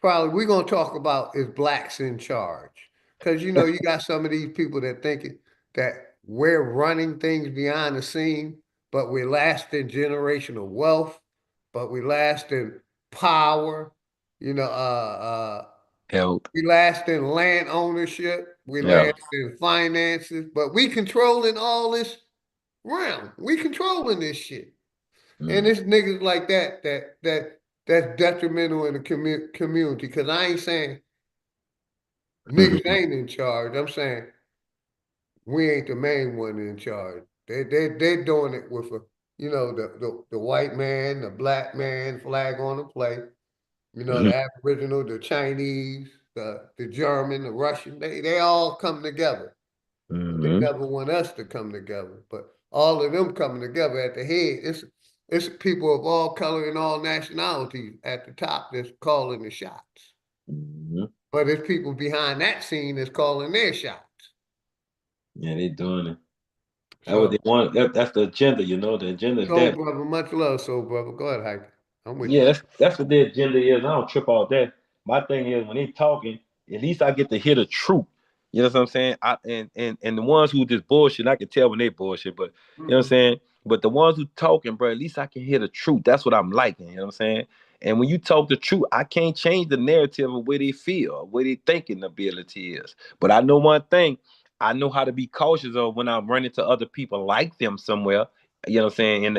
Probably we're gonna talk about is blacks in charge. Cause you got some of these people that thinking that we're running things behind the scene, but we're lasting generational wealth, but we lasting power, you know, Help. we last in land ownership, we Yeah. last in finances, but we controlling all this realm. We controlling this shit. And Mm. it's niggas like that's detrimental in the community. Cause I ain't saying niggas ain't in charge. I'm saying we ain't the main one in charge. They doing it with the white man, the black man flag on the plate. The Aboriginal, the Chinese, the German, the Russian. They all come together. But they Mm-hmm. never want us to come together. But all of them coming together at the head, it's people of all color and all nationalities at the top that's calling the shots. Mm-hmm. But it's people behind that scene that's calling their shots. Yeah, they doing it. That's what So, they want. That's the agenda, the agenda is soul that. brother, much love, soul brother. Go ahead, Hype. I'm with Yeah, you. that's what their agenda is. I don't trip all that. My thing is when they talking, at least I get to hear the truth. You know what I'm saying? And the ones who just bullshit, I can tell when they bullshit, but you know what I'm saying? But the ones who talking, bro, at least I can hear the truth. That's what I'm liking, you know what I'm saying? And when you talk the truth, I can't change the narrative of where they feel, where they thinking the ability is. But I know one thing, I know how to be cautious of when I'm running to other people like them somewhere. You know what I'm saying?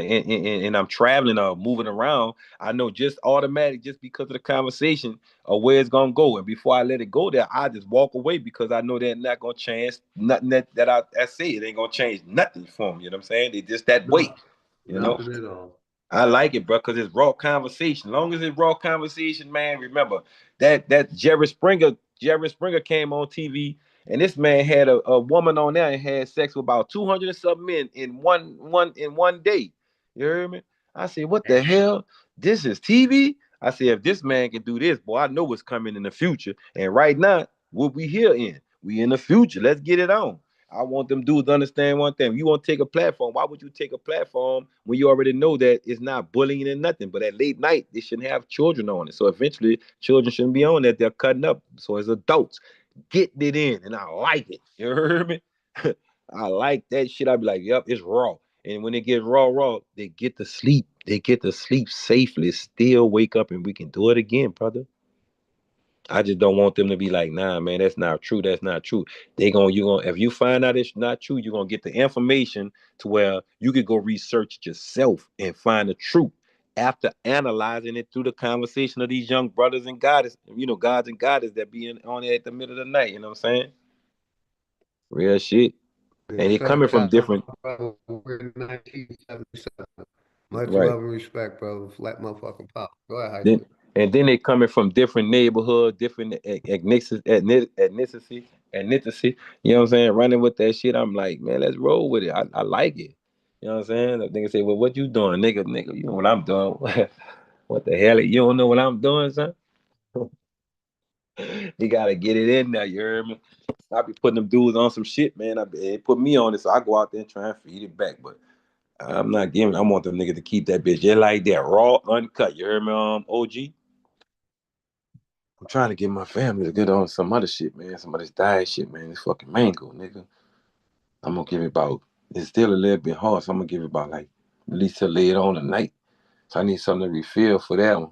And I'm traveling or moving around. I know just automatic, just because of the conversation or where it's gonna go. And before I let it go there, I just walk away because I know they're not gonna change nothing that I say. It ain't gonna change nothing for them. You know what I'm saying? They just that way. No, You know. nothing at all. I like it, bro, because it's raw conversation. Long as it's raw conversation, man. Remember that Jerry Springer came on TV, and this man had a woman on there and had sex with about 200 and something men in one day. You heard me? I said, what the hell? This is TV? I said, if this man can do this, boy, I know what's coming in the future. And right now, what we here in? We in the future. Let's get it on. I want them dudes to understand one thing. You want to take a platform. Why would you take a platform when you already know that it's not bullying and nothing? But at late night, they shouldn't have children on it. So eventually, children shouldn't be on that. They're cutting up. So as adults, getting it in, and I like it. You heard me? I like that shit. I be like, yep, it's raw. And when it gets raw, they get to sleep. They get to sleep safely, still wake up, and we can do it again, brother. I just don't want them to be like, nah, man, that's not true. That's not true. If you find out it's not true, you're gonna get the information to where you could go research it yourself and find the truth after analyzing it through the conversation of these young brothers and goddess, gods and goddess that be on it at the middle of the night. You know what I'm saying? Real shit. Yeah, And it shout coming from out to my different, brother. We're 1977. Much right? love and respect, brother. Flat motherfucking pop. Go ahead, Hype. Then they coming from different neighborhoods, different ethnicity. You know what I'm saying? Running with that shit. I'm like, man, let's roll with it. I like it. You know what I'm saying? The nigga say, well, what you doing, nigga? You know what I'm doing? What the hell? You don't know what I'm doing, son? You gotta get it in there. You heard me? I be putting them dudes on some shit, man. They put me on it, so I go out there and try and feed it back. But I'm not giving. I want them niggas to keep that bitch just like that, raw, uncut. You heard me, OG? I'm trying to get my family to get on some other shit, man. Some of this diet shit, man. This fucking mango, nigga. I'm gonna give it about it's still a little bit hard. So I'm gonna give it about like at least till later on tonight. So I need something to refill for that one.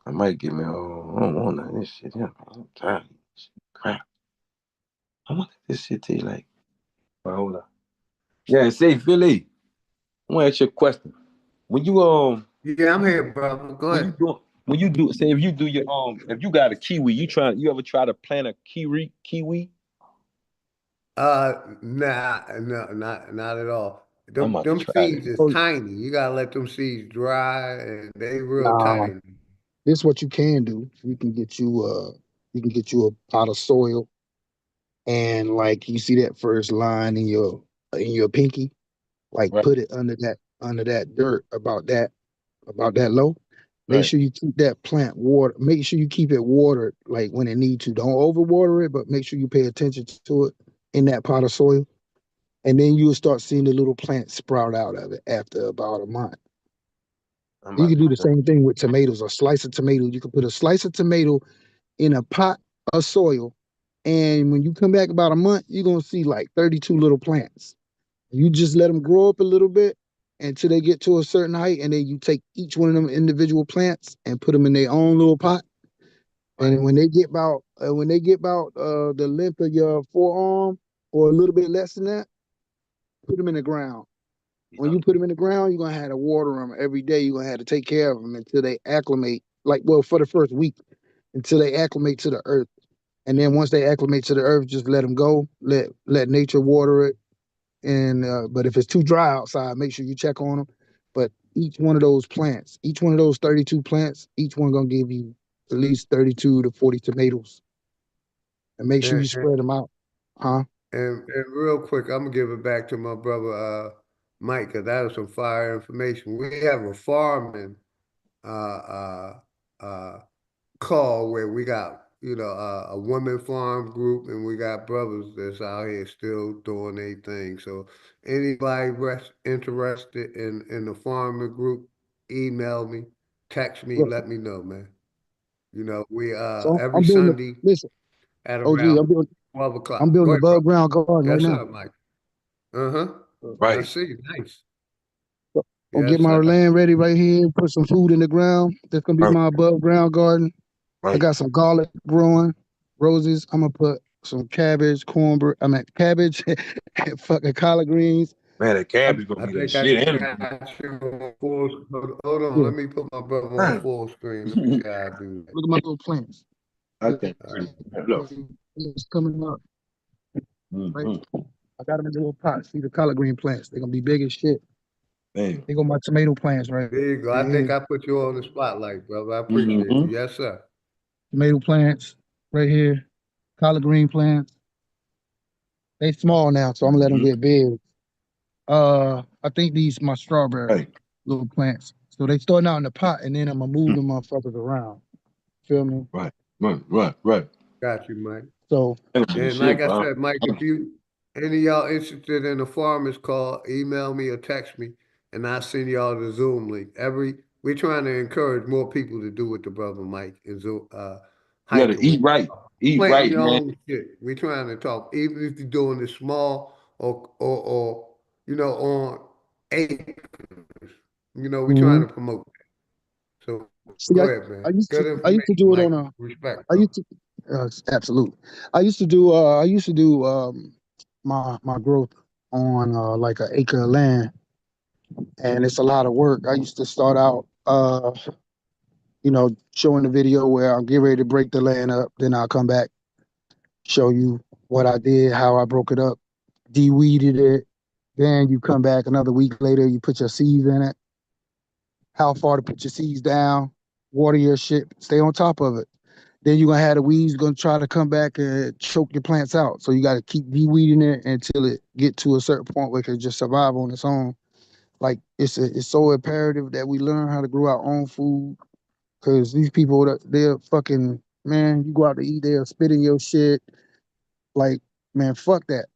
I might give me, oh, I don't want none of this shit. Yeah, I'm tired of this shit. Crap. I want this shit to you like, but hold on. Yeah, say Philly. I want to ask you a question. When you Yeah, I'm here, brother. Go ahead. when you do say if you do your if you got a kiwi, you ever try to plant a kiwi? Nah, no, not at all. I'm Them about to them try that. seeds is Oh, tiny. You gotta let them seeds dry, and they real nah, tiny. this what you can do. You can get you a pot of soil, and like you see that first line in your pinky, like Right, put it under that dirt about that low. Make right. sure you keep that plant water. Make sure you keep it watered like when it need to. Don't overwater it, but make sure you pay attention to it in that pot of soil. And then you'll start seeing the little plant sprout out of it after about a month. I'm You about can to do the try. same thing with tomatoes. A slice of tomato. You can put a slice of tomato in a pot of soil, and when you come back about a month, you're gonna see like 32 little plants. You just let them grow up a little bit until they get to a certain height, and then you take each one of them individual plants and put them in their own little pot. Right. And when they get about the length of your forearm or a little bit less than that, put them in the ground. When Yeah. you put them in the ground, you're gonna have to water them every day. You're gonna have to take care of them until they acclimate. Like, well, for the first week, until they acclimate to the earth. And then once they acclimate to the earth, just let them go. Let nature water it. And but if it's too dry outside, make sure you check on them. But each one of those plants, each one of those 32 plants, each one gonna give you at least 32 to 40 tomatoes. And make sure And you spread them out. Huh? and real quick, I'm gonna give it back to my brother Mike, 'cause that was some fire information. We have a farming uh uh call where we got a women farm group, and we got brothers that's out here still doing their thing. So anybody interested in the farming group, email me, text me, Look, let me know, man. We so every I'm building Sunday listen, at OG, around 12 I'm o'clock. Go building ahead, above brother. ground garden right Yes, now. sir, Mike. Uh-huh. I Right, see. Nice. I'll get Yes, my sir. land ready right here, put some food in the ground. That's gonna be right, my above ground garden. I right. got some garlic growing, roses. I'm gonna put some cabbage, cornbread. I mean cabbage, and fucking collard greens. Man, that I, cabbage gonna I be that think I shit. And got you on full. Hold on. yeah, Let me put my brother on man, full screen. Let me see how I do that. look at my little plants. I think look. It's coming up. Right? Mm-hmm. I got them in the little pots. See the collard green plants. They're gonna be big as shit. Man. They go my tomato plants right There you go. I think here. I put you on the spotlight, brother. I appreciate you. Mm-hmm. Yes, sir. Tomato plants right here. Collard green plants. They small now, so I'm gonna let them Mm-hmm. get big. I think these my strawberry Right, little plants. So they starting out in the pot, and then I'm gonna move mm, them motherfuckers around. Feel me? right, right. Got you, Mike. So That gonna be the And like shit, I bro. said, Mike, if any of y'all interested in a farmer's call, email me or text me, and I'll send y'all the Zoom link. We're trying to encourage more people to do what the brother Mike is You gotta hiking with. eat right. Eat Planting right, your man. own shit. We're trying to talk, even if you're doing it small or on acres. We're trying mhm. to promote that. So See, go ahead, man. Good I used to information, do it Mike. on a Respect, I brother. used to absolute. I used to do my growth on like an acre of land, and it's a lot of work. I used to start out showing the video where I'll get ready to break the land up, then I'll come back, show you what I did, how I broke it up, de-weeded it, then you come back another week later, you put your seeds in it, how far to put your seeds down, water your shit, stay on top of it. Then you're gonna have the weeds gonna try to come back and choke your plants out. So you gotta keep de-weeding it until it get to a certain point where it can just survive on its own. Like it's so imperative that we learn how to grow our own food. Cause these people they're fucking man, you go out to eat, they'll spit in your shit. Like, man, fuck that.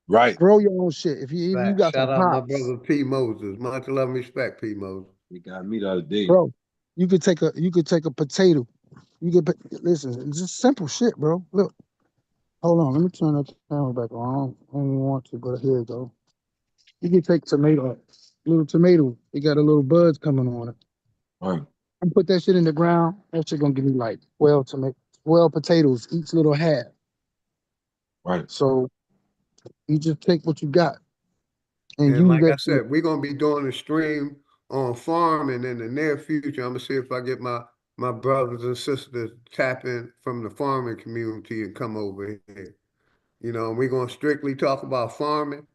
Right. Grow your own shit. If you Right. got some Shout out my pots, brother P. Moses. Much love and respect, P. Moses. You got me the other day. bro, you could take a potato. Listen, it's just simple shit, bro. Look. Hold on, let me turn that camera back on. I don't even want to, but here you go. You can take little tomato. It got a little buds coming on it. Right. And put that shit in the ground. That shit gonna give me like 12 potatoes, each little half. Right. So you just take what you got and And use like I that shit. said, we're gonna be doing a stream on farming in the near future. I'm gonna see if I get my brothers and sisters tap in from the farming community and come over here. You know, and we're gonna strictly talk about farming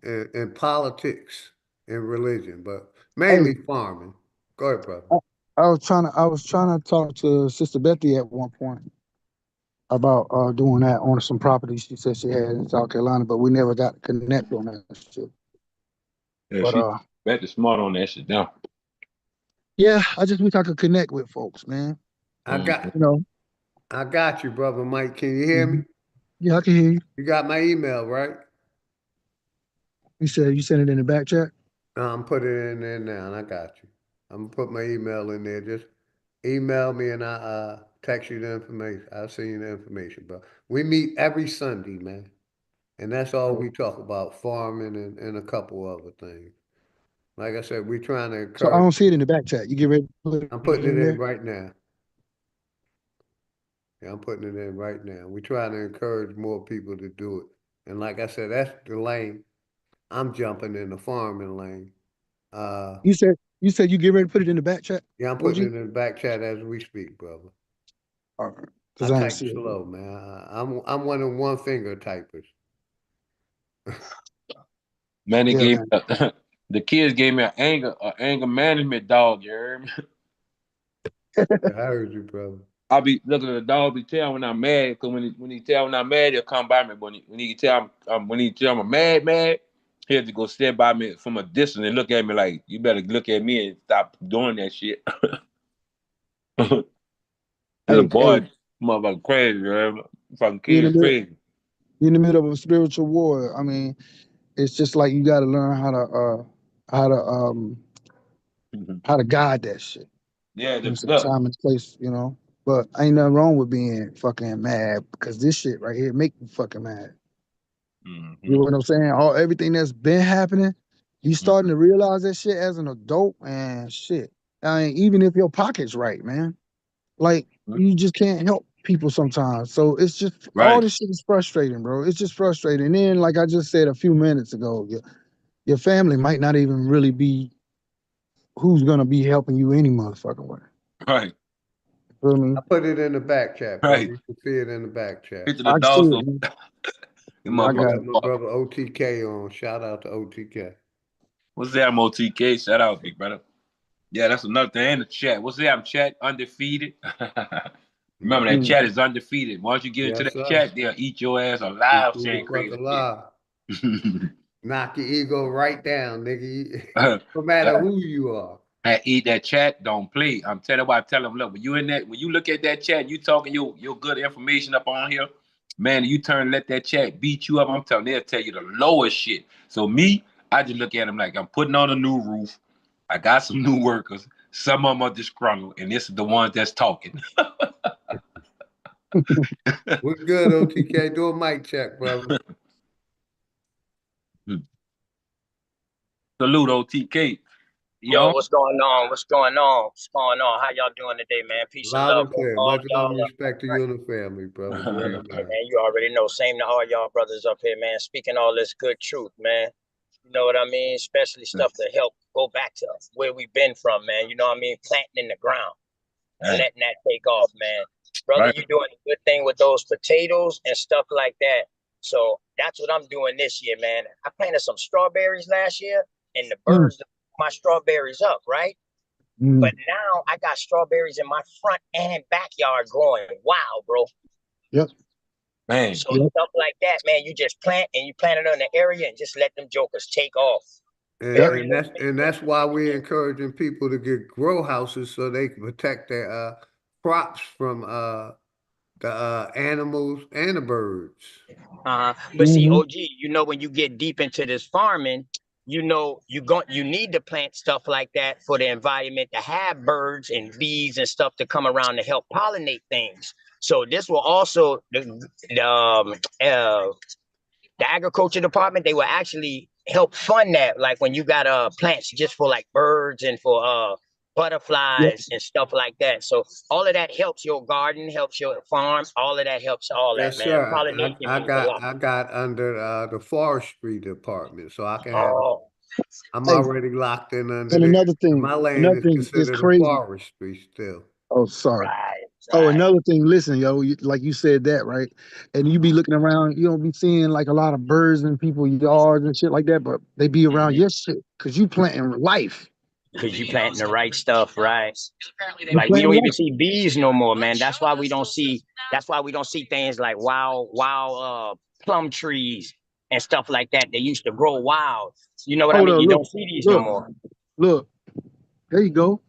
and politics and religion, but mainly Hey, farming. Go ahead, brother. I was trying to talk to Sister Betty at one point about doing that on some property she said she had in South Carolina, but we never got to connect on that shit. Yeah, But she bet the smart on that shit down. yeah, I just wish I could connect with folks, man. I got You know. I got you, brother Mike. Can you hear me? Yeah, I can hear you. You got my email, right? You said you sent it in the back chat? No, I'm putting it in there now, and I got you. I'm gonna put my email in there. Just email me, and I text you the information. I'll send you the information, bro. We meet every Sunday, man, and that's all we talk about: farming and a couple other things. Like I said, we're trying to So I encourage. don't see it in the back chat. You get ready to put I'm it putting it in in there? right now. Yeah, I'm putting it in right now. We're trying to encourage more people to do it. And like I said, that's the lane. I'm jumping in the farming lane. Uh, You said you get ready to put it in the back chat, yeah, I'm OG? putting it in the back chat as we speak, brother. All right. I Because I ain't type see it. slow, man. I'm one of one finger typers. Man, they Yeah, gave man. the kids gave me an anger management dog. You heard me? I heard you, brother. I be looking at the dog. Be tell when I'm mad because when he tell when I'm mad, he'll come by me. But when he tell when he tell I'm mad, he has to go stand by me from a distance and look at me like you better look at me and stop doing that shit. Little Hey, boy, motherfucker crazy, man. Fucking you in the kids middle, crazy. you in the middle of a spiritual war. I mean, it's just like you got to learn how to how to guide that shit. Yeah, There's some look. time and place, you know. But ain't nothing wrong with being fucking mad because this shit right here make me fucking mad. You know what I'm saying? Everything that's been happening, you starting to realize that shit as an adult, and shit. I mean, even if your pocket's right, man, like you just can't help people sometimes. So it's just all Right. this shit is frustrating, bro. It's just frustrating. And then, like I just said a few minutes ago, your family might not even really be who's gonna be helping you any motherfucking way. Right. Feel me? I put it in the back chat, brother. Right. You can see it in the back chat. Picture the I see dog. it, man. And I I got got it. my brother OTK on. Shout out to OTK. What's that, MOTK? Shout out, big brother. Yeah, that's another thing in the chat. What's that? I'm chat undefeated. Remember that chat is undefeated. Once you get into Yes, that sir. chat, they'll eat your ass You alive fool saying the fuck crazy alive. shit. Knock your ego right down, nigga. No matter who you are. I eat that chat, don't play. I'm telling you, I tell them, look, when you in that, when you look at that chat, you talking your good information up on here, man, you turn and let that chat beat you up. I'm telling they'll tell you the lowest shit. So me, I just look at them like I'm putting on a new roof. I got some new workers. Some of them are disgruntled, and this is the ones that's talking. We're good, OTK. Do a mic check, brother. Salute, OTK. Yo, what's going on? What's going on? What's going on? How y'all doing today, man? Peace and Loud love and to clear. all Much love y'all. and respect to you and the family, brother. Word Hey, up. man, you already know. Same to all y'all brothers up here, man. Speaking all this good truth, man. You know what I mean? Especially stuff to help go back to where we've been from, man. You know what I mean? Planting in the ground and letting that take off, man. Brother, Right. you doing a good thing with those potatoes and stuff like that. So that's what I'm doing this year, man. I planted some strawberries last year, and the birds took my strawberries up, right? But now I got strawberries in my front and backyard growing. Wow, bro. Yep. Man. So stuff like that, man, you just plant and you plant it in the area and just let them jokers take off. And that's why we're encouraging people to get grow houses so they can protect their crops from the animals and the birds. But see, OG, you know, when you get deep into this farming, you know, you need to plant stuff like that for the environment to have birds and bees and stuff to come around to help pollinate things. So this will also the agriculture department, they will actually help fund that. Like when you got plants just for like birds and for butterflies and stuff like that. So all of that helps your garden, helps your farm. All of that helps all that, Yes, man. sir. Pollination I means a got lot. I got under the forestry department, so I can have. Oh, I'm Hey, already locked in under and there. My land another is thing is considered a crazy. forestry still. Oh, sorry. right. Oh, Right. another thing, listen, yo, like you said that, right? And you be looking around, you don't be seeing like a lot of birds in people's yards and shit like that, but they be around your shit because you planting life. Because you planting the right stuff, right? You Like we planting don't even life. see bees no more, man. That's why we don't see. That's why we don't see things like wild plum trees and stuff like that. They used to grow wild. You know what I Hold mean? on, You look, don't see these no look, more. look. There you go.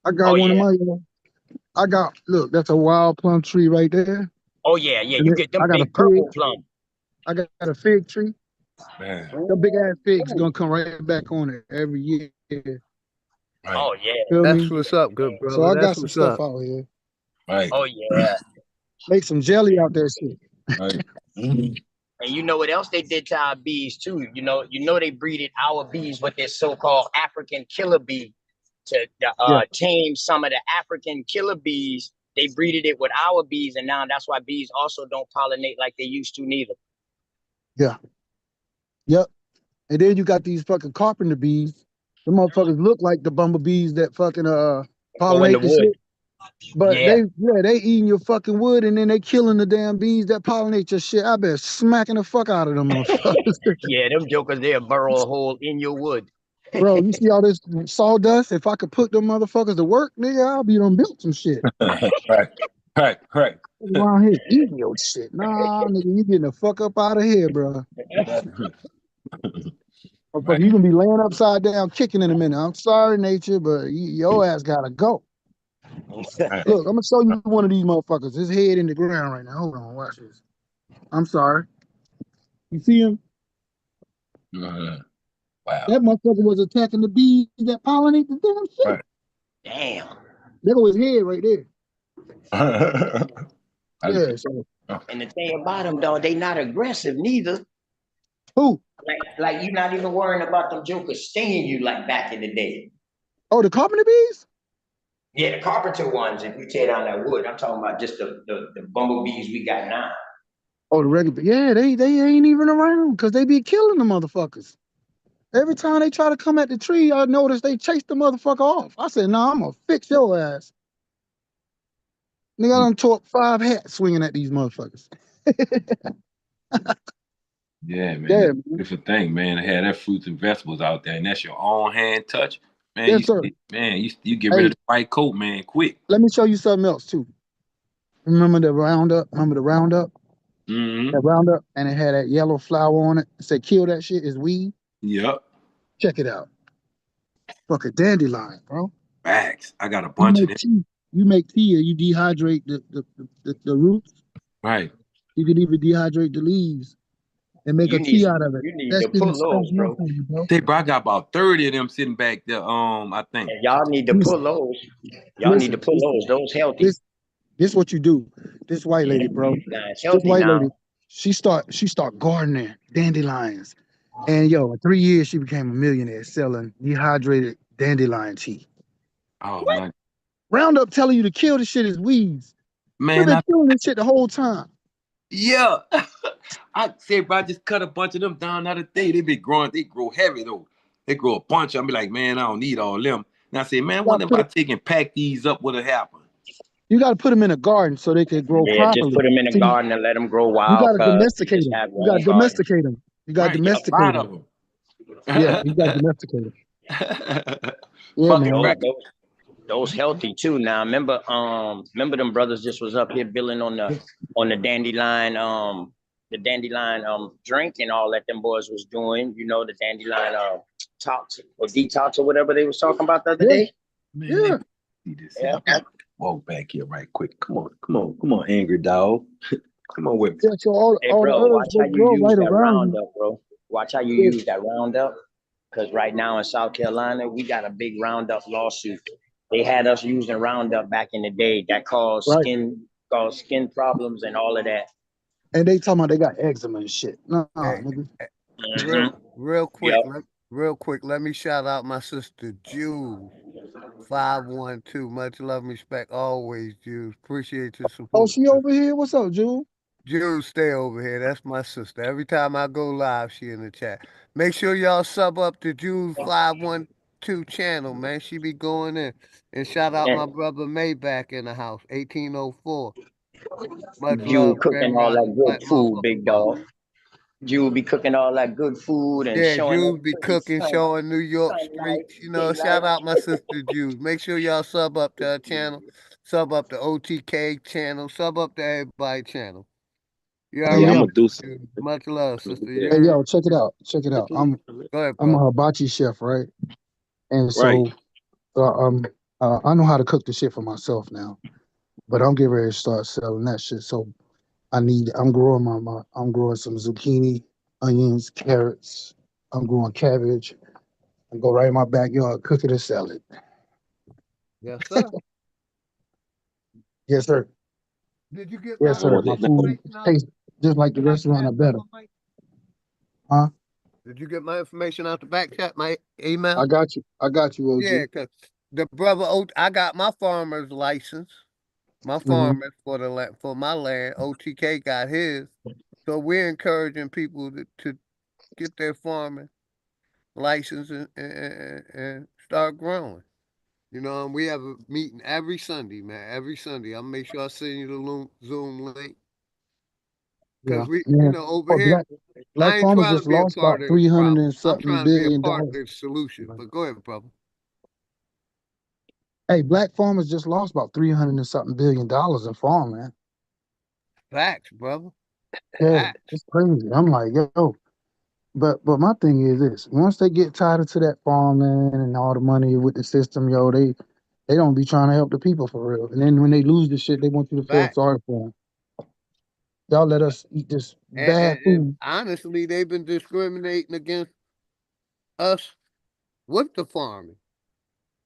I got Oh one of yeah. my, look, that's a wild plum tree right there. Oh yeah, yeah. And You get them I got a big purple fig. plum. I got a fig tree. Man. The big ass figs gonna come right back on it every year. Right. Oh yeah. Feel That's me? what's up, good So brother. I That's got some what's stuff up. out here. Right. Oh yeah. Make some jelly out there, shit. Right. And you know what else they did to our bees too? You know they breeded our bees with this so-called African killer bee to Yeah, tame some of the African killer bees. They breeded it with our bees, and now that's why bees also don't pollinate like they used to neither. yeah, yep. And then you got these fucking carpenter bees. The motherfuckers look like the bumblebees that fucking Go in the pollinate the wood. shit. But Yeah. they eating your fucking wood and then they killing the damn bees that pollinate your shit. I bet smacking the fuck out of them motherfuckers. Yeah, them jokers, they'll burrow a hole in your wood. Bro, you see all this sawdust? If I could put them motherfuckers to work, nigga, I'll be done built some shit. Right. Around here eating your shit. Nah, nigga, you getting the fuck up out of here, bro. Motherfucker, you gonna be laying upside down kicking in a minute. I'm sorry, nature, but your ass gotta go. Look, I'm gonna show you one of these motherfuckers. His head in the ground right now. Hold on, watch this. I'm sorry. You see him? Wow. That motherfucker was attacking the bees that pollinate the damn shit. Right. Damn. There go his head right there. Yeah, so And the thing about them, though, they not aggressive neither. who? Like you're not even worrying about them jokers stinging you like back in the day. Oh, the carpenter bees? Yeah, the carpenter ones, if you tear down that wood, I'm talking about just the bumblebees we got now. Oh, the regular. Yeah, they ain't even around because they be killing the motherfuckers. Every time they try to come at the tree, I notice they chase the motherfucker off. I said, nah, I'm gonna fix your ass. Nigga, I done tore up 5 hats swinging at these motherfuckers. Yeah, man. Yeah, That's man. a beautiful thing, man. To have that fruits and vegetables out there, and that's your own hand touch. Man, Yes, sir. you get rid Hey, of the white coat, man, quick. let me show you something else too. Remember the Roundup? Remember the Roundup? Mm-hmm. That Roundup, and it had that yellow flower on it. It said, kill that shit, it's weed. Yep. Check it out. Fucking dandelion, bro. Facts. I got a You bunch of make them. tea. You make tea or you dehydrate the roots. Right. You can even dehydrate the leaves and make a tea out of it. You need That to shit pull is so those, good bro. for you, bro. Say, bro, I got about 30 of them sitting back there. I think. And y'all need to pull those. Y'all need to pull those. Those healthy. This what you do. This white lady, bro. It's This healthy white now. lady, she start gardening dandelions. And yo, in 3 years, she became a millionaire selling dehydrated dandelion tea. Oh, my. Roundup telling you to kill this shit is weeds. We've Man, been killing this shit the whole time. yeah. I say, bro, I just cut a bunch of them down the other day. They grow heavy though. They grow a bunch. I be like, man, I don't need all them. And I say, man, what if I take and pack these up? What'll happen? You got to put them in a garden so they can grow Yeah, properly. just put them in a See, garden and let them grow you wild. got to domesticate them. Have You your got to own garden. domesticate them. You got to Right, a domesticate lot them. of them. Yeah, you got to domesticate them. Yeah, Fucking man. record. Those healthy too. Now remember them brothers just was up here billing on the dandelion drink and all that them boys was doing. You know, the dandelion tox or detox or whatever they was talking about the other day. Man, Yeah. see this here. Walk back here right quick. Come on, angry dog. Come on with me. Yeah, so all Hey, the bro, herbs watch they how you grow use right that around you. Roundup, bro. Watch how you Yeah. use that Roundup. Because right now in South Carolina, we got a big Roundup lawsuit. They had us using Roundup back in the day that caused skin problems and all of that. And they talking about they got eczema and shit. Nah, nigga. Real quick, let me shout out my sister Jules 512. Much love and respect always, Jules. Appreciate your Oh, support. she over here? What's up, Jewel? Jules, stay over here. That's my sister. Every time I go live, she in the chat. Make sure y'all sub up to Jules 512 channel, man. She be going in. And shout out my brother Maybach in the house, 1804. Much You love, cooking Grand all that Rising, good Black food, motherfucker big power. dog. You will be cooking all that good food and Yeah, showing Jules up be pretty cooking, showing New York streets. You know, shout out my sister Jules. Make sure y'all sub up to her channel, sub up to OTK channel, sub up to everybody channel. You Hey, Yeah, I'm already yo. gonna do know, something. Jules. Much love, sister. You Hey, heard? yo, check it out. Check it out. Go ahead, I'm a brother. hibachi chef, right? And Right. so I know how to cook the shit for myself now. But I'm getting ready to start selling that shit. So I'm growing I'm growing some zucchini, onions, carrots. I'm growing cabbage. I go right in my backyard, cook it and sell it. Yes, sir. Yes, sir. Did you get Yes, my I sir. want My that. food information out tastes just like the the back restaurant chat, or better. brother Mike? Huh? Did you get my information out the back chat, my email? I got you. I got you, Yeah, OG. because the brother, I got my farmer's license. My Hmm. farmers for my land. OTK got his. So we're encouraging people to get their farming license and start growing. You know, and we have a meeting every Sunday, man. Every Sunday. I'll make sure I send you the Zoom link. Yeah. Because Yeah. over Oh, here, black I ain't farmers trying to just be a lost part about of the 300 problem. and I'm something trying to be a billion part of dollars. the solution. But go ahead, brother. Hey, black farmers just lost about 300 and something $billion in farmland. Facts, brother. Yeah, Facts. it's crazy. I'm like, yo. But my thing is this: once they get tied into that farmland and all the money with the system, yo, they don't be trying to help the people for real. And then when they lose the shit, they want you to feel Facts. sorry for them. Y'all let us eat this bad And food. honestly, they've been discriminating against us with the farming.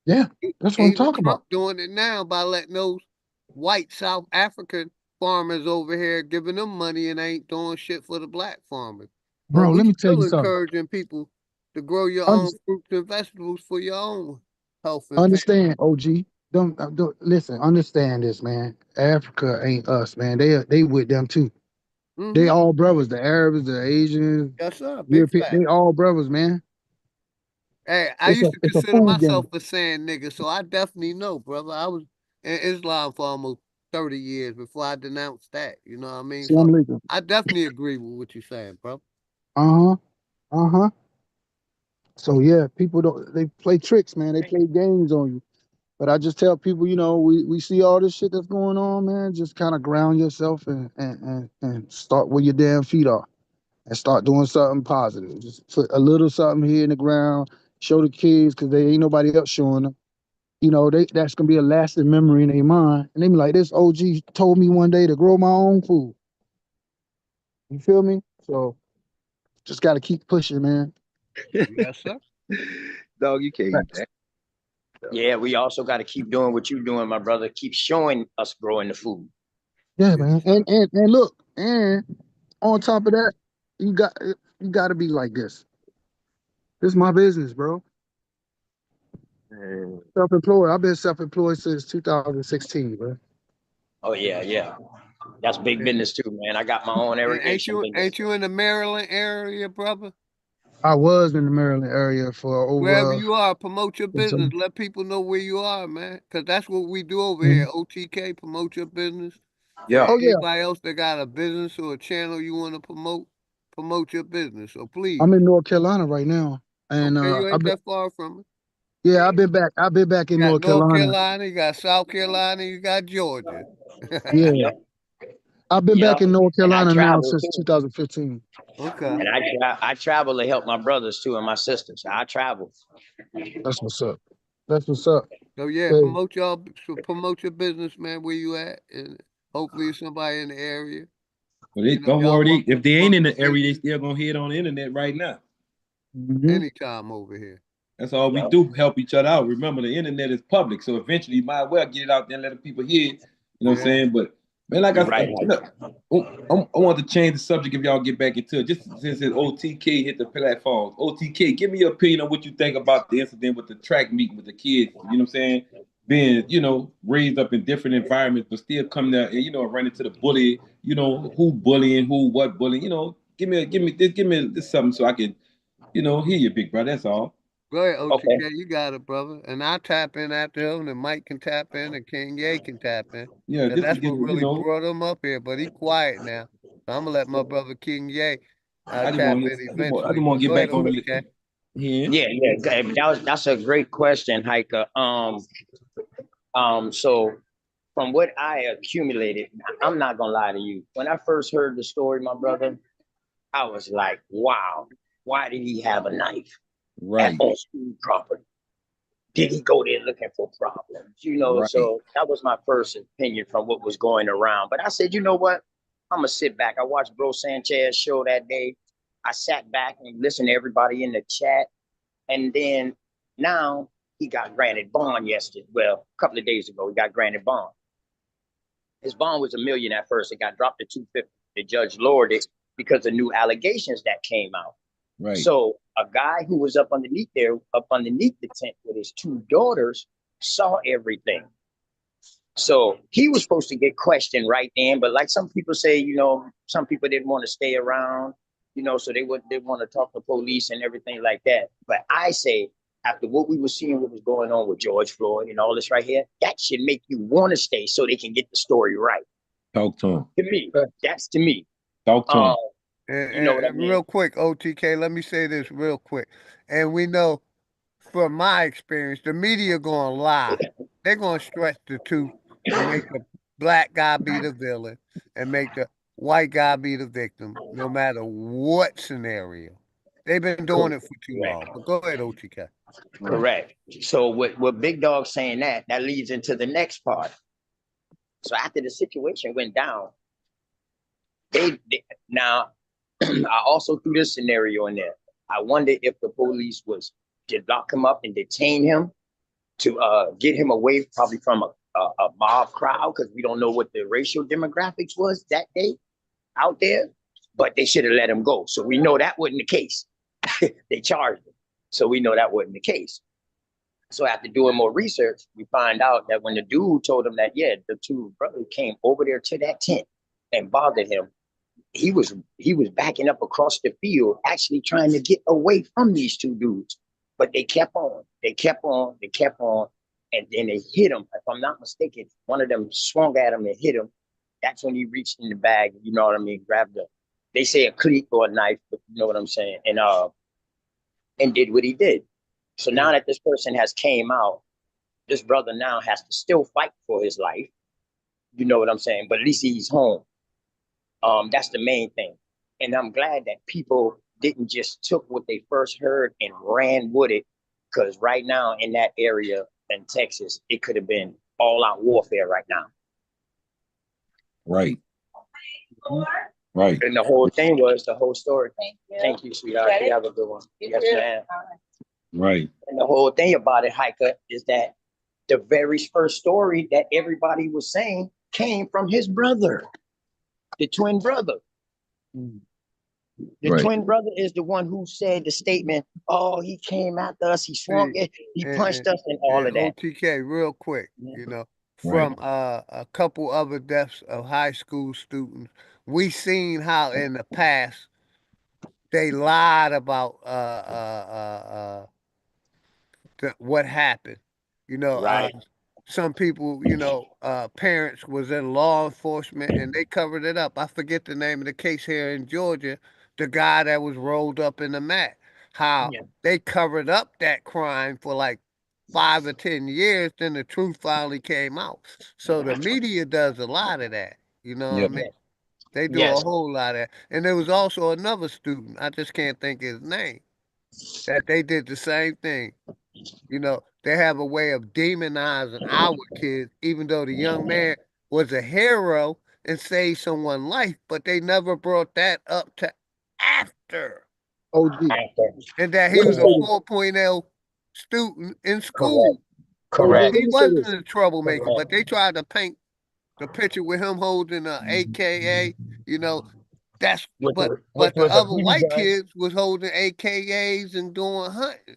Yeah, that's what I'm Even talking about. Trump doing it now by letting those white South African farmers over here giving them money and ain't doing shit for the black farmers. But Bro, we let me tell still you something. encouraging people to grow your Under- own fruits and vegetables for your own health and family. Understand, OG. Don't listen. Understand this, man. Africa ain't us, man. They with them too. They Mm-hmm. all brothers. The Arabs, the Asians, Yes, sir. Big European. fact. They all brothers, man. Hey, I used to It's a consider food myself game. a sand nigga, so I definitely know, brother. I was in Islam for almost 30 years before I denounced that. You know what I mean? See, I'm So legal. I definitely agree with what you're saying, bro. Uh huh. Uh huh. So yeah, people don't they play tricks, man. They play games on you. But I just tell people, we see all this shit that's going on, man. Just kind of ground yourself and start where your damn feet are and start doing something positive. Just put a little something here in the ground, show the kids because they ain't nobody else showing them. That's gonna be a lasting memory in their mind. And they be like, this OG told me one day to grow my own food. You feel me? So just gotta keep pushing, man. Yes, sir. Dog, you can't eat Facts. that. Yeah, we also got to keep doing what you're doing, my brother. Keep showing us growing the food. Yeah, Yes, man. sir. And look, and on top of that, you got to be like this. This is my business, bro. Self-employed. I've been self-employed since 2016, bro. Oh yeah, yeah. That's big And, business too, man. I got my own and ain't irrigation you business. ain't you in the Maryland area, brother? I was in the Maryland area for Wherever over. you are, promote your business. Mhm. Let people know where you are, man. Cause that's what we do over here. OTK, promote your business. Yeah. Oh yeah, Anybody else that got a business or a channel you want to promote your business. So I'm please. in North Carolina right now, and Okay, you ain't that far from it. yeah, I've been back. I've been back in You got North North Carolina. Carolina, you got South Carolina, you got Georgia. Yeah, Yep, I've been yep. back in North And I Carolina now travel since too. 2015. Okay. And I travel to help my brothers too and my sisters. I travel. That's what's up. That's what's up. So yeah, Hey, promote your business, man, where you at, and hopefully somebody in the area. Well, they, You know, don't y'all worry. want to If they ain't promote in your the area, they business still gonna hit on the internet right now. mhm. anytime over here. That's all we do. Help each other out. Remember, the internet is public, so eventually you might well get it out there and let the people hear it. You know what I'm Yeah. saying? But Man, like I Right. I want to change the subject if y'all get back into it. Just since OTK hit the platforms. OTK, give me your opinion on what you think about the incident with the track meeting with the kids. You know what I'm saying? Being, raised up in different environments, but still coming there and, run into the bully, who bullying, who what bullying, give me this something so I can, hear you, big brother. That's all. Go ahead, OTK, you got it, brother. And I'll tap in after him, and Mike can tap in, and King Ye can tap in. Yeah, Because that's what really brought him up here, but he quiet now. So I'm going to let my brother King Ye tap in eventually. I just want to get Go ahead, back on OTK. Yeah. That's a great question, Hiker. So from what I accumulated, I'm not gonna lie to you. When I first heard the story, my brother, I was like, wow, why did he have a knife right on school property? Did he go there looking for problems? Right. So that was my first opinion from what was going around. But I said, you know what? I'm gonna sit back. I watched Bro Sanchez show that day. I sat back and listened to everybody in the chat. And then now he got granted bond yesterday. Well, a couple of days ago, he got granted bond. His bond was $1 million at first. It got dropped to $250. The judge lowered it because of new allegations that came out. Right. So a guy who was up underneath the tent with his 2 daughters, saw everything. So he was supposed to get questioned right then, but like some people say, some people didn't want to stay around, so they want to talk to police and everything like that. But I say, after what we were seeing, what was going on with George Floyd and all this right here, that should make you want to stay so they can get the story right. Talk to him. To me, that's to me. Talk to him. And what I mean? Real quick, OTK, let me say this real quick. And we know from my experience, the media gonna lie. They're gonna stretch the truth and make the black guy be the villain and make the white guy be the victim, no matter what scenario. They've been doing it for too long. But go ahead, OTK. Correct. So what Big Dog saying that leads into the next part. So after the situation went down, now I also threw this scenario in there. I wonder if the police did lock him up and detain him to get him away probably from a mob crowd, because we don't know what the racial demographics was that day out there, but they should have let him go. So we know that wasn't the case. They charged him. So we know that wasn't the case. So after doing more research, we find out that when the dude told him that, the 2 brothers came over there to that tent and bothered him, he was backing up across the field, actually trying to get away from these 2 dudes. But they kept on, and then they hit him. If I'm not mistaken, one of them swung at him and hit him. That's when he reached in the bag, you know what I mean, grabbed they say a cleat or a knife, but you know what I'm saying, and did what he did. So now that this person has came out, this brother now has to still fight for his life. You know what I'm saying? But at least he's home. That's the main thing. And I'm glad that people didn't just took what they first heard and ran with it, because right now in that area in Texas, it could have been all out warfare right now. Right. Right. And the whole thing was the whole story. Thank you, sweetheart. You have a good one. Yes, ma'am. Right. And the whole thing about it, Hiker, is that the very first story that everybody was saying came from his brother, the twin brother. The twin brother is the one who said the statement, oh, he came after us, he swung it, he punched us, and all of that. OTK, real quick, from a couple other deaths of high school students, we seen how in the past they lied about what happened. Some people, parents was in law enforcement and they covered it up. I forget the name of the case here in Georgia, the guy that was rolled up in the mat, how they covered up that crime for like 5 or 10 years, then the truth finally came out. So the media does a lot of that. You know what I mean? They do a whole lot of that. And there was also another student, I just can't think his name, that they did the same thing. They have a way of demonizing our kids, even though the young man was a hero and saved someone's life, but they never brought that up to after. OG. And that he was a 4.0 student in school. Correct. He wasn't a troublemaker, but they tried to paint The picture with him holding a AKA, you know, that's which but was the a other BB white gun. kids was holding AKAs and doing hunting,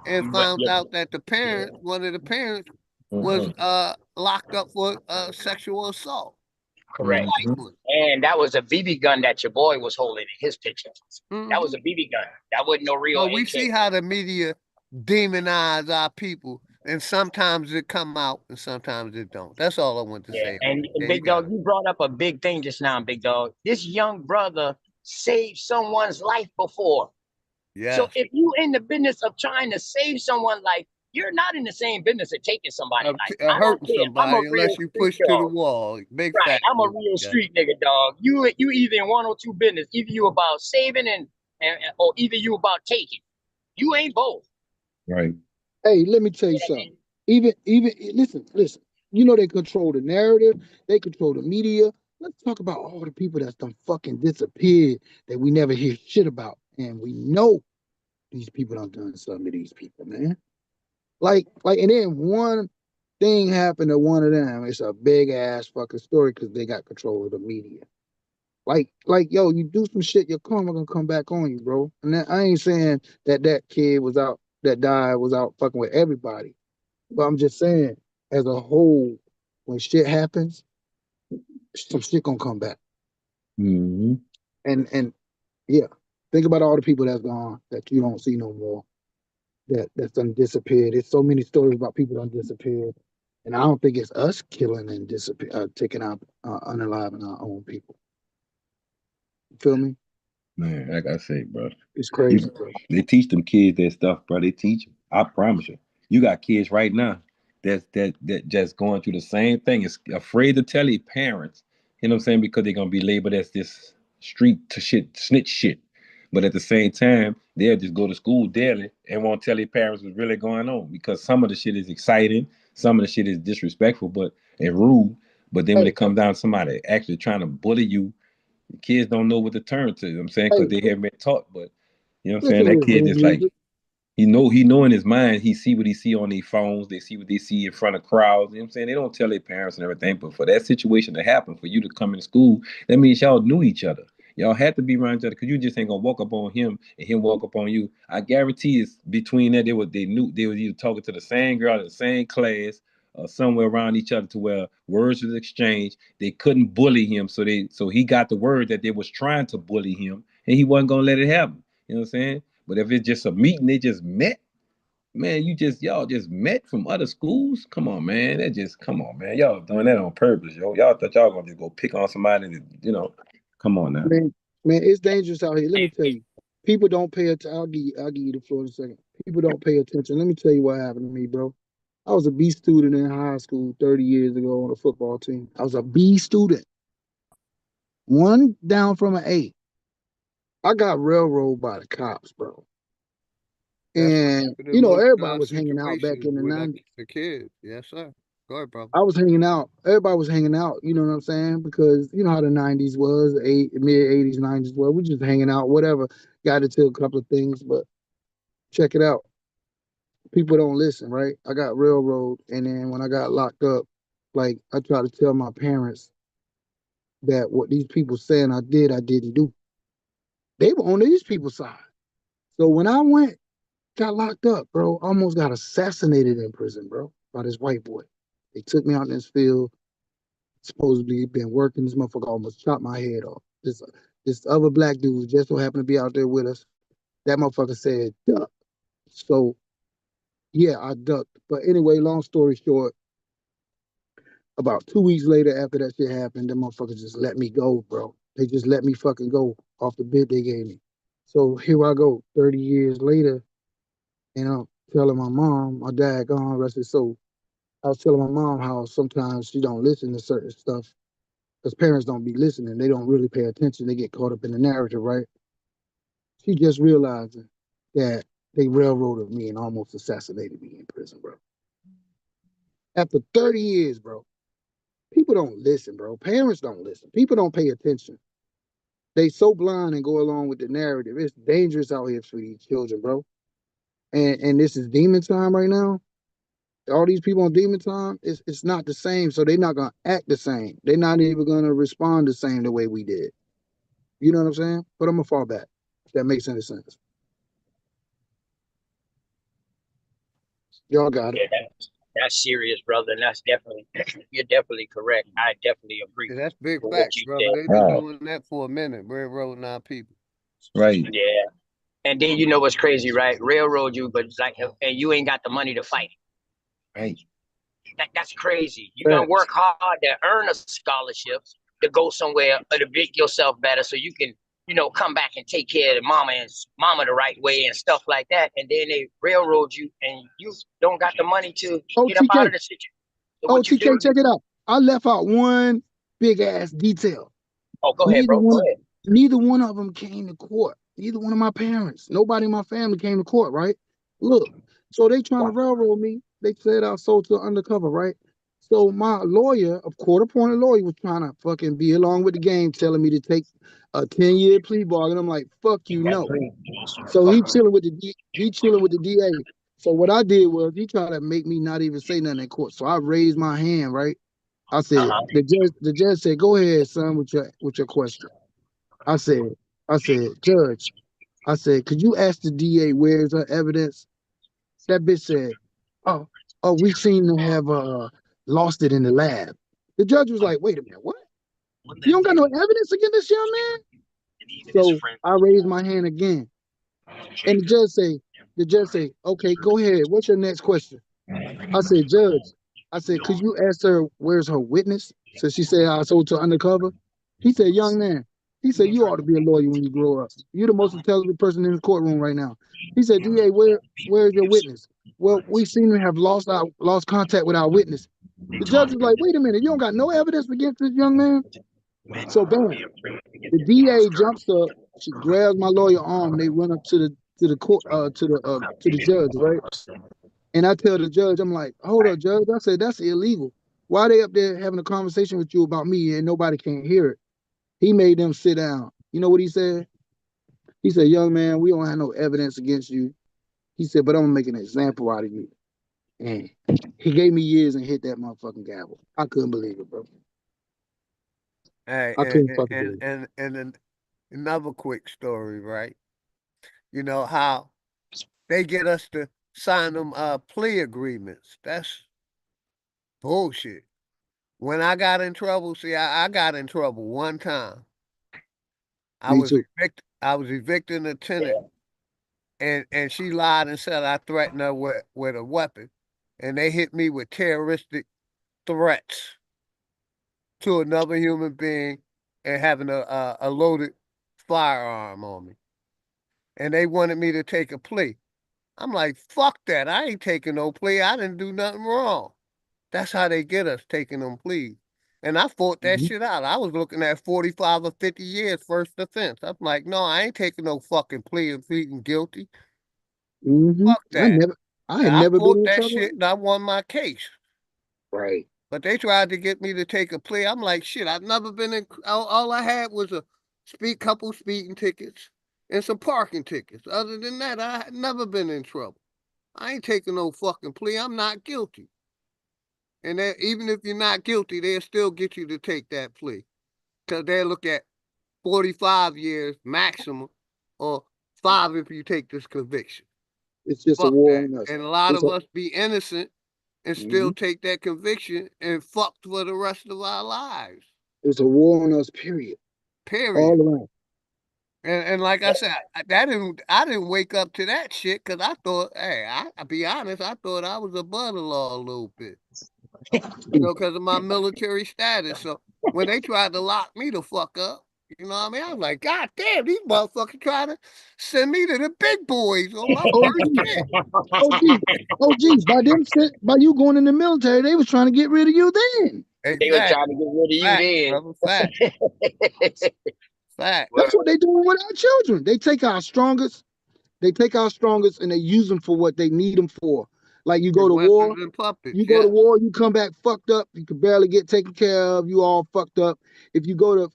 and But found out that the parents, one of the parents, was locked up for sexual assault. correct. And that was a BB gun that your boy was holding in his picture. That was a BB gun. That wasn't no real So we AK. see how the media demonize our people, and sometimes it come out and sometimes it don't. That's all I want to say. And Big Dog, you brought up a big thing just now, Big Dog. This young brother saved someone's life before. Yeah. So if you in the business of trying to save someone's life, you're not in the same business of taking somebody's life. I don't Hurting care. I'm a somebody real unless you street push to the dog. wall. Big Right. fact. I'm a real street nigga, dog. You either in one or two business. Either you about saving and or either you about taking. You ain't both. Right. Hey, let me tell you something. Even listen. You know they control the narrative. They control the media. Let's talk about all the people that's done fucking disappeared that we never hear shit about, and we know these people done something to these people, man. Like, and then one thing happened to one of them. It's a big ass fucking story because they got control of the media. Like, yo, you do some shit, your karma gonna come back on you, bro. And I ain't saying that kid that died was out fucking with everybody. But I'm just saying, as a whole, when shit happens, some shit gonna come back. Mm-hmm. And yeah, think about all the people that's gone that you don't see no more. That's done disappeared. There's so many stories about people done disappeared, and I don't think it's us killing and taking out, unaliving our own people. You feel me? Man, like I say, bro, it's crazy, bro. They teach them kids that stuff, bro. They teach them. I promise you. You got kids right now that just going through the same thing. Is afraid to tell their parents. You know what I'm saying? Because they're gonna be labeled as this street to shit, snitch shit. But at the same time, they'll just go to school daily and won't tell their parents what's really going on because some of the shit is exciting, some of the shit is disrespectful, and rude. But then when it comes down to somebody actually trying to bully you, kids don't know what to turn to. You know what I'm saying, because they haven't been taught. But you know what I'm saying, that kid is like, he know in his mind, he see what he see on their phones, they see what they see in front of crowds. You know what I'm saying? They don't tell their parents and everything. But for that situation to happen, for you to come in school, that means y'all knew each other. Y'all had to be around each other because you just ain't gonna walk up on him and him walk up on you. I guarantee it's between that they knew they was either talking to the same girl in the same class or somewhere around each other to where words was exchanged. They couldn't bully him, so he got the word that they was trying to bully him, and he wasn't gonna let it happen. You know what I'm saying? But if it's just a meeting, they just met, man, y'all just met from other schools. Come on, man. Come on, man. Y'all doing that on purpose, yo. Y'all thought y'all gonna just go pick on somebody that. Come on now. Man, it's dangerous out here. Let me tell you. People don't pay attention. I'll give you the floor in a second. People don't pay attention. Let me tell you what happened to me, bro. I was a B student in high school 30 years ago on a football team. I was a B student. One down from an A. I got railroaded by the cops, bro. And everybody was hanging out back in the 90s. The kids, yes, sir. Go ahead, bro. I was hanging out. Everybody was hanging out. You know what I'm saying? Because you know how the 90s was, mid 80s, 90s was. We just hanging out, whatever. Got into a couple of things, but check it out. People don't listen, right? I got railroad, and then when I got locked up, like I tried to tell my parents that what these people saying I didn't do. They were on these people's side. So when I got locked up, bro, almost got assassinated in prison, bro, by this white boy. They took me out in this field. Supposedly been working. This motherfucker almost chopped my head off. This other black dude just so happened to be out there with us. That motherfucker said, duck. So yeah, I ducked. But anyway, long story short, about 2 weeks later after that shit happened, the motherfuckers just let me go, bro. They just let me fucking go off the bid they gave me. So here I go, 30 years later, and I'm telling my mom, my dad gone, rest his soul. I was telling my mom how sometimes she don't listen to certain stuff because parents don't be listening. They don't really pay attention. They get caught up in the narrative, right? She just realizing that they railroaded me and almost assassinated me in prison, bro. After 30 years, bro. People don't listen, bro. Parents don't listen. People don't pay attention. They so blind and go along with the narrative. It's dangerous out here for these children, bro. And this is demon time right now. All these people on demon time, it's not the same, so they're not gonna act the same. They're not even gonna respond the same the way we did. You know what I'm saying? But I'm gonna fall back. If that makes any sense. Y'all got it. Yeah, that's serious, brother, and that's definitely you're definitely correct. I definitely agree Yeah, that's big with what facts, you brother. said. They've been doing that for a minute, railroading our people. Right. Yeah. And then you know what's crazy, right? Railroad you, but it's like, and you ain't got the money to fight it. Right. That's crazy. You gotta work hard to earn a scholarship to go somewhere or to make yourself better, so you can, come back and take care of the mama the right way and stuff like that. And then they railroad you, and you don't got the money to get up out of the situation. So Oh, what you TK, do? check it out. I left out one big ass detail. Oh, go ahead, bro. Go ahead. Neither one of them came to court. Neither one of my parents. Nobody in my family came to court, right? Look, so they trying to railroad me. They said I sold to undercover, right? So my lawyer, a court-appointed lawyer, was trying to fucking be along with the game, telling me to take a 10-year plea bargain. I'm like, fuck you, no. So he chilling with the DA. So what I did was he tried to make me not even say nothing in court. So I raised my hand, right? I said, the judge said, go ahead, son, with your question. I said, Judge, I said, could you ask the DA where's her evidence? That bitch said, oh, we seem to have lost it in the lab. The judge was like, wait a minute, what? You don't got no evidence against this young man? So I raised my hand again. And the judge say, okay, go ahead. What's your next question? I said, Judge, could you ask her where's her witness? So she said, I sold to undercover. He said, young man, he said, you ought to be a lawyer when you grow up. You're the most intelligent person in the courtroom right now. He said, DA, where's your witness? Well, we seem to have lost contact with our witness. The judge was like, wait a minute, you don't got no evidence against this young man? So bam, the DA jumps up, she grabs my lawyer arm, they run up to the court, to the judge, right? And I tell the judge, I'm like, hold up, judge. I said, that's illegal. Why are they up there having a conversation with you about me and nobody can hear it? He made them sit down. You know what he said? He said, young man, we don't have no evidence against you. He said, but I'm gonna make an example out of you. And he gave me years and hit that motherfucking gavel. I couldn't believe it, bro. Hey, I couldn't fucking believe it. and another quick story, right? You know how they get us to sign them plea agreements. That's bullshit. When I got in trouble, see, I got in trouble one time. I was evicting a tenant, and she lied and said I threatened her with a weapon, and they hit me with terroristic threats to another human being and having a loaded firearm on me. And they wanted me to take a plea. I'm like, fuck that. I ain't taking no plea. I didn't do nothing wrong. That's how they get us, taking them pleas. And I fought that shit out. I was looking at 45 or 50 years first offense. I'm like, no, I ain't taking no fucking plea and pleading guilty. Fuck that. I had never fought been in that trouble. shit and I won my case. Right. But they tried to get me to take a plea. I'm like, shit, I've never been in. All I had was a couple speeding tickets and some parking tickets. Other than that, I had never been in trouble. I ain't taking no fucking plea. I'm not guilty. And even if you're not guilty, they'll still get you to take that plea. Because they'll look at 45 years maximum or 5 if you take this conviction. It's just fuck a war that. on us. And a lot of us be innocent and still take that conviction and fucked for the rest of our lives. It's a war on us, period. Period. All around. And like I said, I didn't wake up to that shit because I thought, hey, I'll be honest, I thought I was above the law a little bit. Because of my military status. So when they tried to lock me the fuck up, you know what I mean? I was like, God damn, these motherfuckers trying to send me to the big boys on my first hit. Oh, geez. By you going in the military, they was trying to get rid of you then. They were trying to get rid of you then. Fact. That's what they doing with our children. They take our strongest and they use them for what they need them for. Like you go to war, you come back fucked up. You can barely get taken care of. You all fucked up. If you go to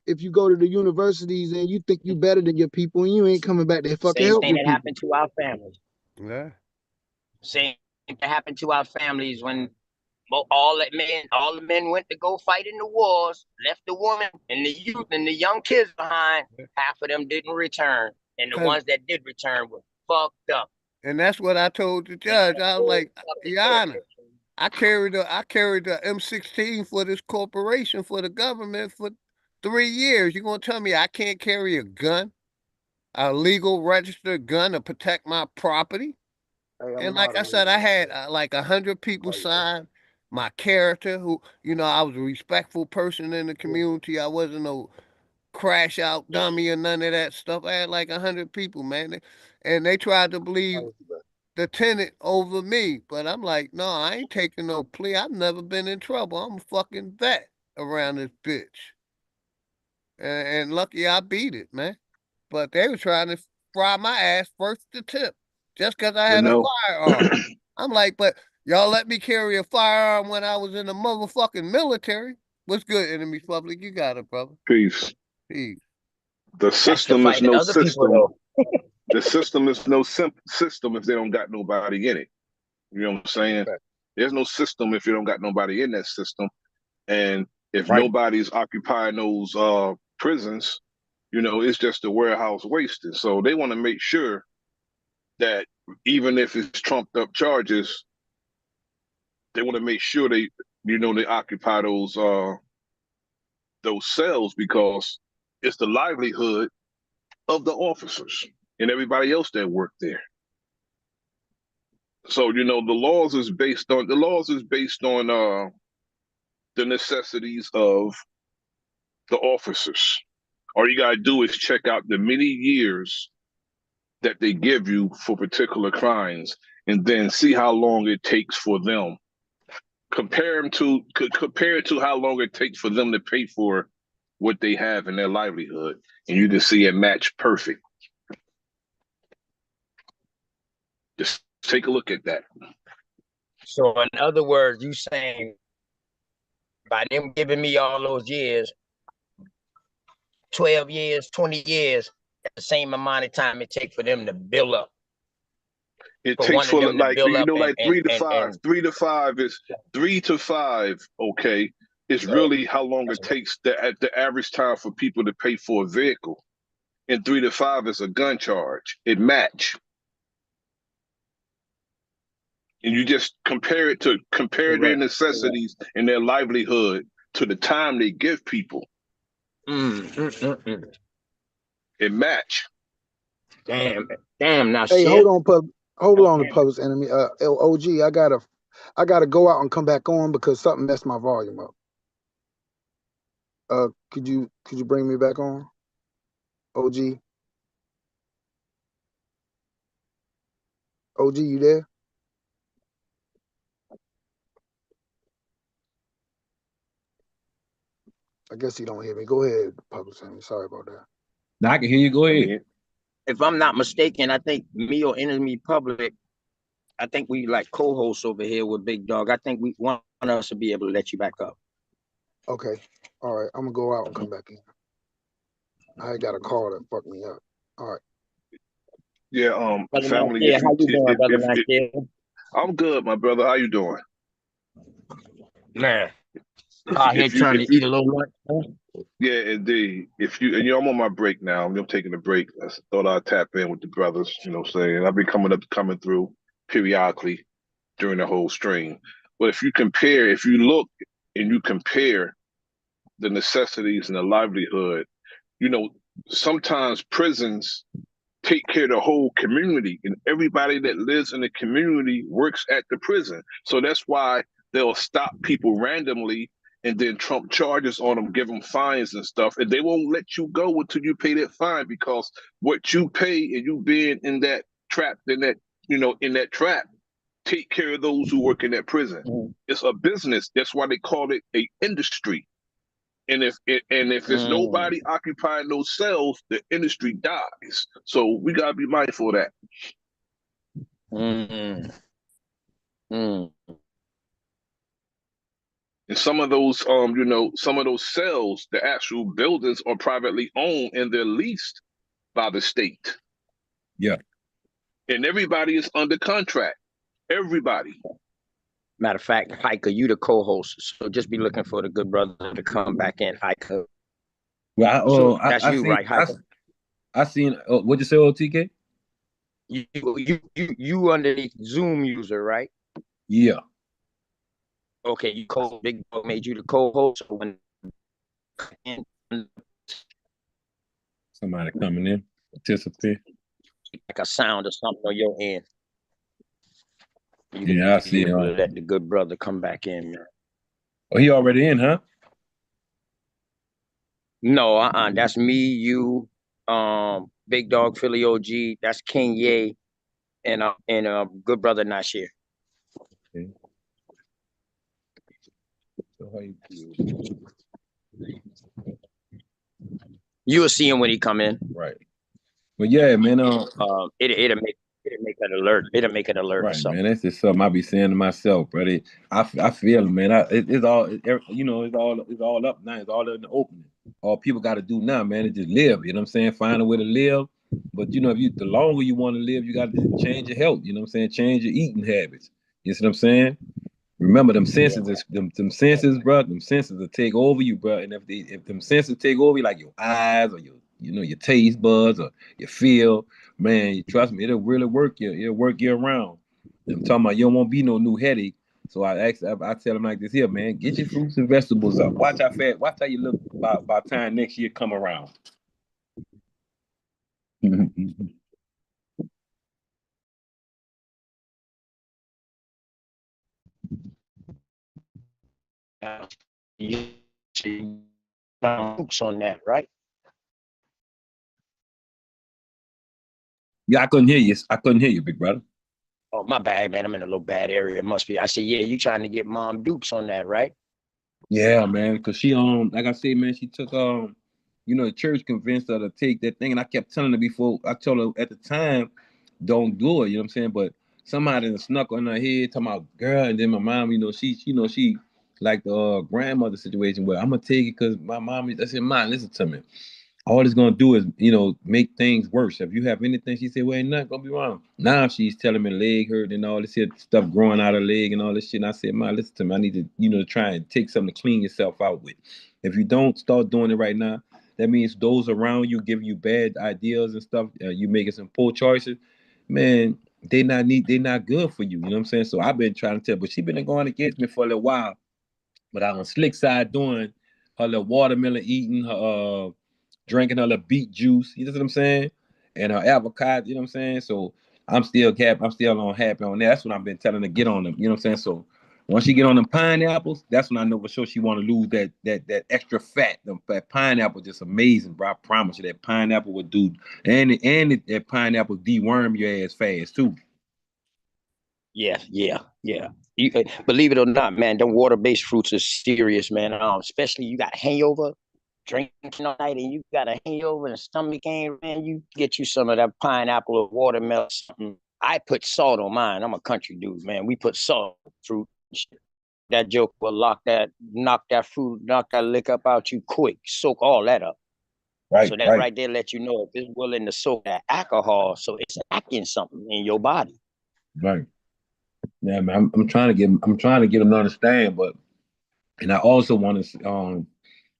the universities and you think you better than your people and you ain't coming back, they fucking Same help thing your that happened to our families. Yeah. Same thing that happened to our families when all the men went to go fight in the wars, left the woman and the youth and the young kids behind. Half of them didn't return, and the ones that did return were fucked up. And that's what I told the judge. I was like, Your Honor, I carried the M16 for this corporation, for the government, for 3 years. You gonna tell me I can't carry a gun, a legal registered gun, to protect my property? And like I said, I had like 100 people sign my character. Who, I was a respectful person in the community. I wasn't no crash out dummy or none of that stuff. I had like 100 people, man, and they tried to believe the tenant over me. But I'm like, no, I ain't taking no plea. I've never been in trouble. I'm a fucking vet around this bitch. And lucky I beat it, man. But they were trying to fry my ass first to tip just because I had a firearm. I'm like, but y'all let me carry a firearm when I was in the motherfucking military. What's good, Enemies Public? You got it, brother. Peace. Peace. The system is no system. The system is no system if they don't got nobody in it. You know what I'm saying? Right. There's no system if you don't got nobody in that system. And if nobody's occupying those prisons, it's just a warehouse wasted. So they want to make sure that even if it's trumped up charges, they want to make sure they occupy those cells, because it's the livelihood of the officers and everybody else that work there. So the laws is based on the necessities of the officers. All you gotta do is check out the many years that they give you for particular crimes, and then see how long it takes for them. Compare it to how long it takes for them to pay for what they have in their livelihood, and you can see it match perfect. Just take a look at that. So in other words, you saying by them giving me all those years, 12 years, 20 years, that's the same amount of time it takes for them to build up. It takes for like 3 to 5. 3 to 5 is 3 to 5. Okay, is really how long it takes at the average time for people to pay for a vehicle, and 3 to 5 is a gun charge. It match, and you just compare their necessities and their livelihood to the time they give people. It match. Damn. Now, hey, hold on, Public Enemy. OG, I gotta go out and come back on because something messed my volume up. Could you bring me back on, OG? OG, you there? I guess he don't hear me. Go ahead, Public Enemy. Sorry about that. Now I can hear you. Go ahead. If I'm not mistaken, I think me or Enemy Public, I think we like co-hosts over here with Big Dog. I think we want us to be able to let you back up. Okay. All right. I'm gonna go out and come back in. I got a call that fucked me up. All right. Yeah. Family. How you doing, brother? I'm good, my brother. How you doing? Man, out here trying to eat a little lunch. Yeah, indeed. I'm on my break now. I'm taking a break. I thought I'd tap in with the brothers. You know what I'm saying? I've been coming through periodically during the whole stream. But if you look and you compare the necessities and the livelihood, sometimes prisons take care of the whole community, and everybody that lives in the community works at the prison. So that's why they'll stop people randomly and then trump charges on them, give them fines and stuff, and they won't let you go until you pay that fine, because what you pay and you being in that trap, in that trap, take care of those who work in that prison. It's a business. That's why they call it a industry. And if there's nobody occupying those cells, the industry dies. So we gotta be mindful of that. And some of those, cells, the actual buildings are privately owned and they're leased by the state. Yeah. And everybody is under contract. Everybody. Matter of fact, Hiker, you the co-host, so just be looking for the good brother to come back in, Hiker. Well, So that's I you, seen, right, Hiker? I seen. What'd you say, OTK? You underneath Zoom user, right? Yeah. Okay, Big Dog made you the co-host. So when Somebody coming in, participate. like a sound or something on your end. Yeah, I see. Let the good brother come back in, man. Oh, he already in, huh? No, that's me, you, Big Dog, Philly OG. That's King Ye, and good brother Nashir. Okay. So how you will see him when he come in. Right. But yeah, man. It'll make an alert. It'll make an alert. Right, man. That's just something I be saying to myself, brother. I feel it, man. It's all it's all up now. It's all in the opening. All people got to do now, man, is just live. You know what I'm saying? Find a way to live. But if the longer you want to live, you got to change your health. You know what I'm saying? Change your eating habits. You see what I'm saying? Remember them senses, them senses, bro. Them senses will take over you, bro. And if them senses take over you, like your eyes or your taste buds or your feel, man, you trust me, it'll really work you. It'll work you around. I'm talking about you don't want to be no new headache. So I tell them like this here, man. Get your fruits and vegetables up. Watch how fast. Watch how you look by time next year come around. You see on that, right? Yeah, I couldn't hear you. I couldn't hear you, big brother. Oh, my bad, man. I'm in a little bad area. It must be. I said, yeah, you trying to get Mom Dukes on that, right? Yeah, man. Cause she like I said, man, she took the church convinced her to take that thing, and I kept telling her before. I told her at the time, don't do it. You know what I'm saying? But somebody snuck on her head talking about girl, and then my mom, she like the grandmother situation where I'm gonna take it because my mom. I said, Mom, listen to me. All it's gonna do is, make things worse. If you have anything, she said, well, ain't nothing gonna be wrong. Now she's telling me leg hurt and all this shit, stuff growing out of leg and all this shit. And I said, Ma, listen to me. I need to, try and take something to clean yourself out with. If you don't start doing it right now, that means those around you giving you bad ideas and stuff. You making some poor choices, man. They not good for you. You know what I'm saying? So I've been trying to tell, but she been going against me for a little while. But I on slick side doing her little watermelon eating, her drinking her little beet juice, you know what I'm saying? And her avocado, you know what I'm saying? So I'm still happy on that. That's what I've been telling her to get on them, you know what I'm saying? So once she get on them pineapples, that's when I know for sure she want to lose that extra fat. That pineapple just amazing, bro. I promise you that pineapple would do, and that pineapple deworm your ass fast too. Yeah. You, believe it or not, man, them water-based fruits are serious, man. Especially you got hangover, drinking all night, and you got a hangover and stomach ache, man. You get you some of that pineapple or watermelon. I put salt on mine. I'm a country dude, man. We put salt fruit. That joke will knock that lick up out you quick, soak all that up. Right. So that right there let you know if it's willing to soak that alcohol, so it's acting something in your body. Right. Yeah, man. I'm trying to get them to understand, and I also want to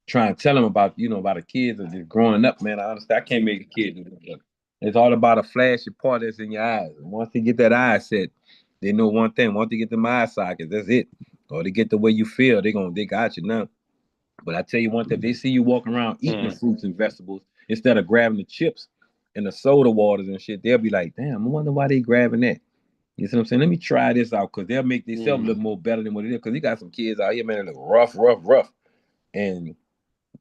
try and tell them about the kids that just growing up, man. I understand I can't make a kid do that, but it's all about a flashy part that's in your eyes. And once they get that eye set, they know one thing. Once they get them eye sockets, that's it. Or they get the way you feel, they got you now. But I tell you one thing, if they see you walking around eating the fruits and vegetables instead of grabbing the chips and the soda waters and shit, they'll be like, damn, I wonder why they grabbing that. You see what I'm saying? Let me try this out because they'll make themselves look more better than what it is. Because you got some kids out here, man, that look rough. And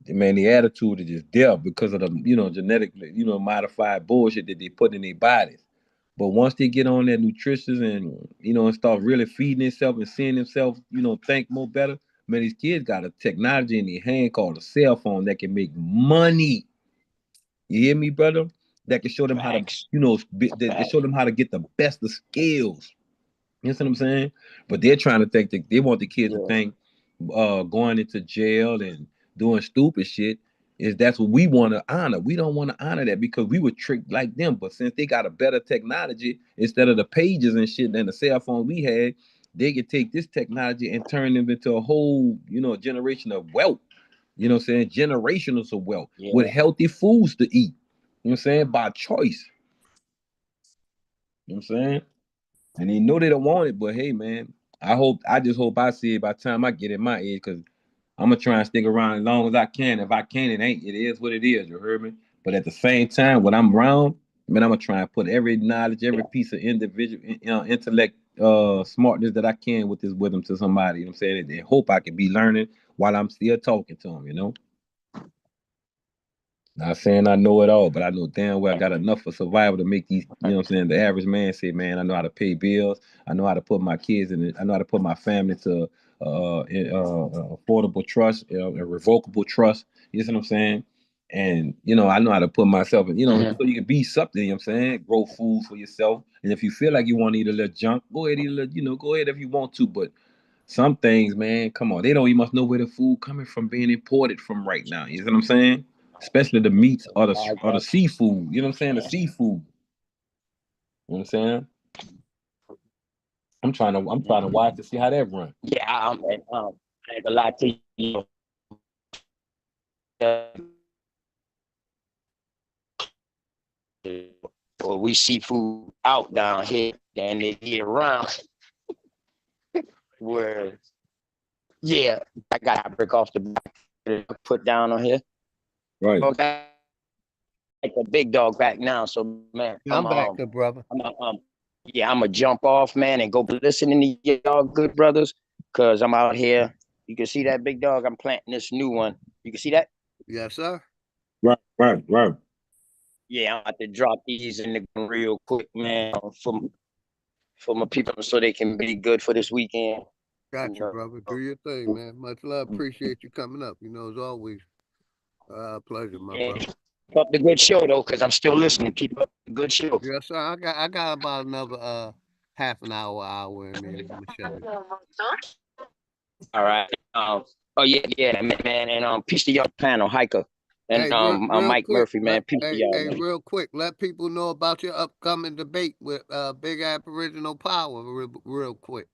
man, the attitude is just there because of the, genetically, modified bullshit that they put in their bodies. But once they get on that nutritious and, and start really feeding themselves and seeing themselves, think more better, man, these kids got a technology in their hand called a cell phone that can make money. You hear me, brother? That can show them how to, that show them how to get the best of skills. You know what I'm saying? But they're trying to think they want the kids to think going into jail and doing stupid shit That's what we want to honor. We don't want to honor that because we were tricked like them. But since they got a better technology, instead of the pages and shit than the cell phone we had, they could take this technology and turn them into a whole, generation of wealth. You know what I'm saying? Generational of wealth with healthy foods to eat. You know what I'm saying? By choice. You know what I'm saying? And they know they don't want it, but hey, man, I just hope I see it by the time I get in my age, because I'm gonna try and stick around as long as I can. If I can, it is what it is. You heard me? But at the same time, when I'm around, man, I'm gonna try and put every knowledge, every piece of individual, intellect, smartness that I can with this wisdom to somebody. You know what I'm saying? And hope I can be learning while I'm still talking to them. Not saying I know it all, but I know damn well I got enough for survival to make these, you know what I'm saying? The average man say, man, I know how to pay bills. I know how to put my kids in it. I know how to put my family to affordable trust, a revocable trust. You know what I'm saying? And, I know how to put myself in, so you can be something, you know what I'm saying? Grow food for yourself. And if you feel like you want to eat a little junk, go ahead, eat a little, go ahead if you want to. But some things, man, come on. They don't even must know where the food coming from being imported from right now. You know what I'm saying? Especially the meats or the seafood. You know what I'm saying? The seafood. You know what I'm saying? I'm trying to watch to see how that run. Yeah, I ain't gonna lie to you. Or we see food out down here and they get around where, yeah, I gotta break off the back, put down on here. Right. Okay. Like a big dog back now. So man, I'm back, good brother. I'm gonna jump off, man, and go listening to y'all good brothers, cause I'm out here. You can see that big dog. I'm planting this new one. You can see that? Yes, sir. Right. Yeah, I'm about to drop these in the ground real quick, man, for my people so they can be good for this weekend. Got you, brother. Do your thing, man. Much love. Appreciate you coming up. As always, pleasure, my brother. Keep up the good show though, because I'm still listening. Keep up the good show. Yes, sir. I got about another half an hour in me. I'm gonna shut it. All right. Oh yeah, man, and peace to y'all panel hiker. And Hey, real Mike quick, Murphy, man. Peace to y'all. Man. Real quick, let people know about your upcoming debate with Big Aboriginal Power. Real quick.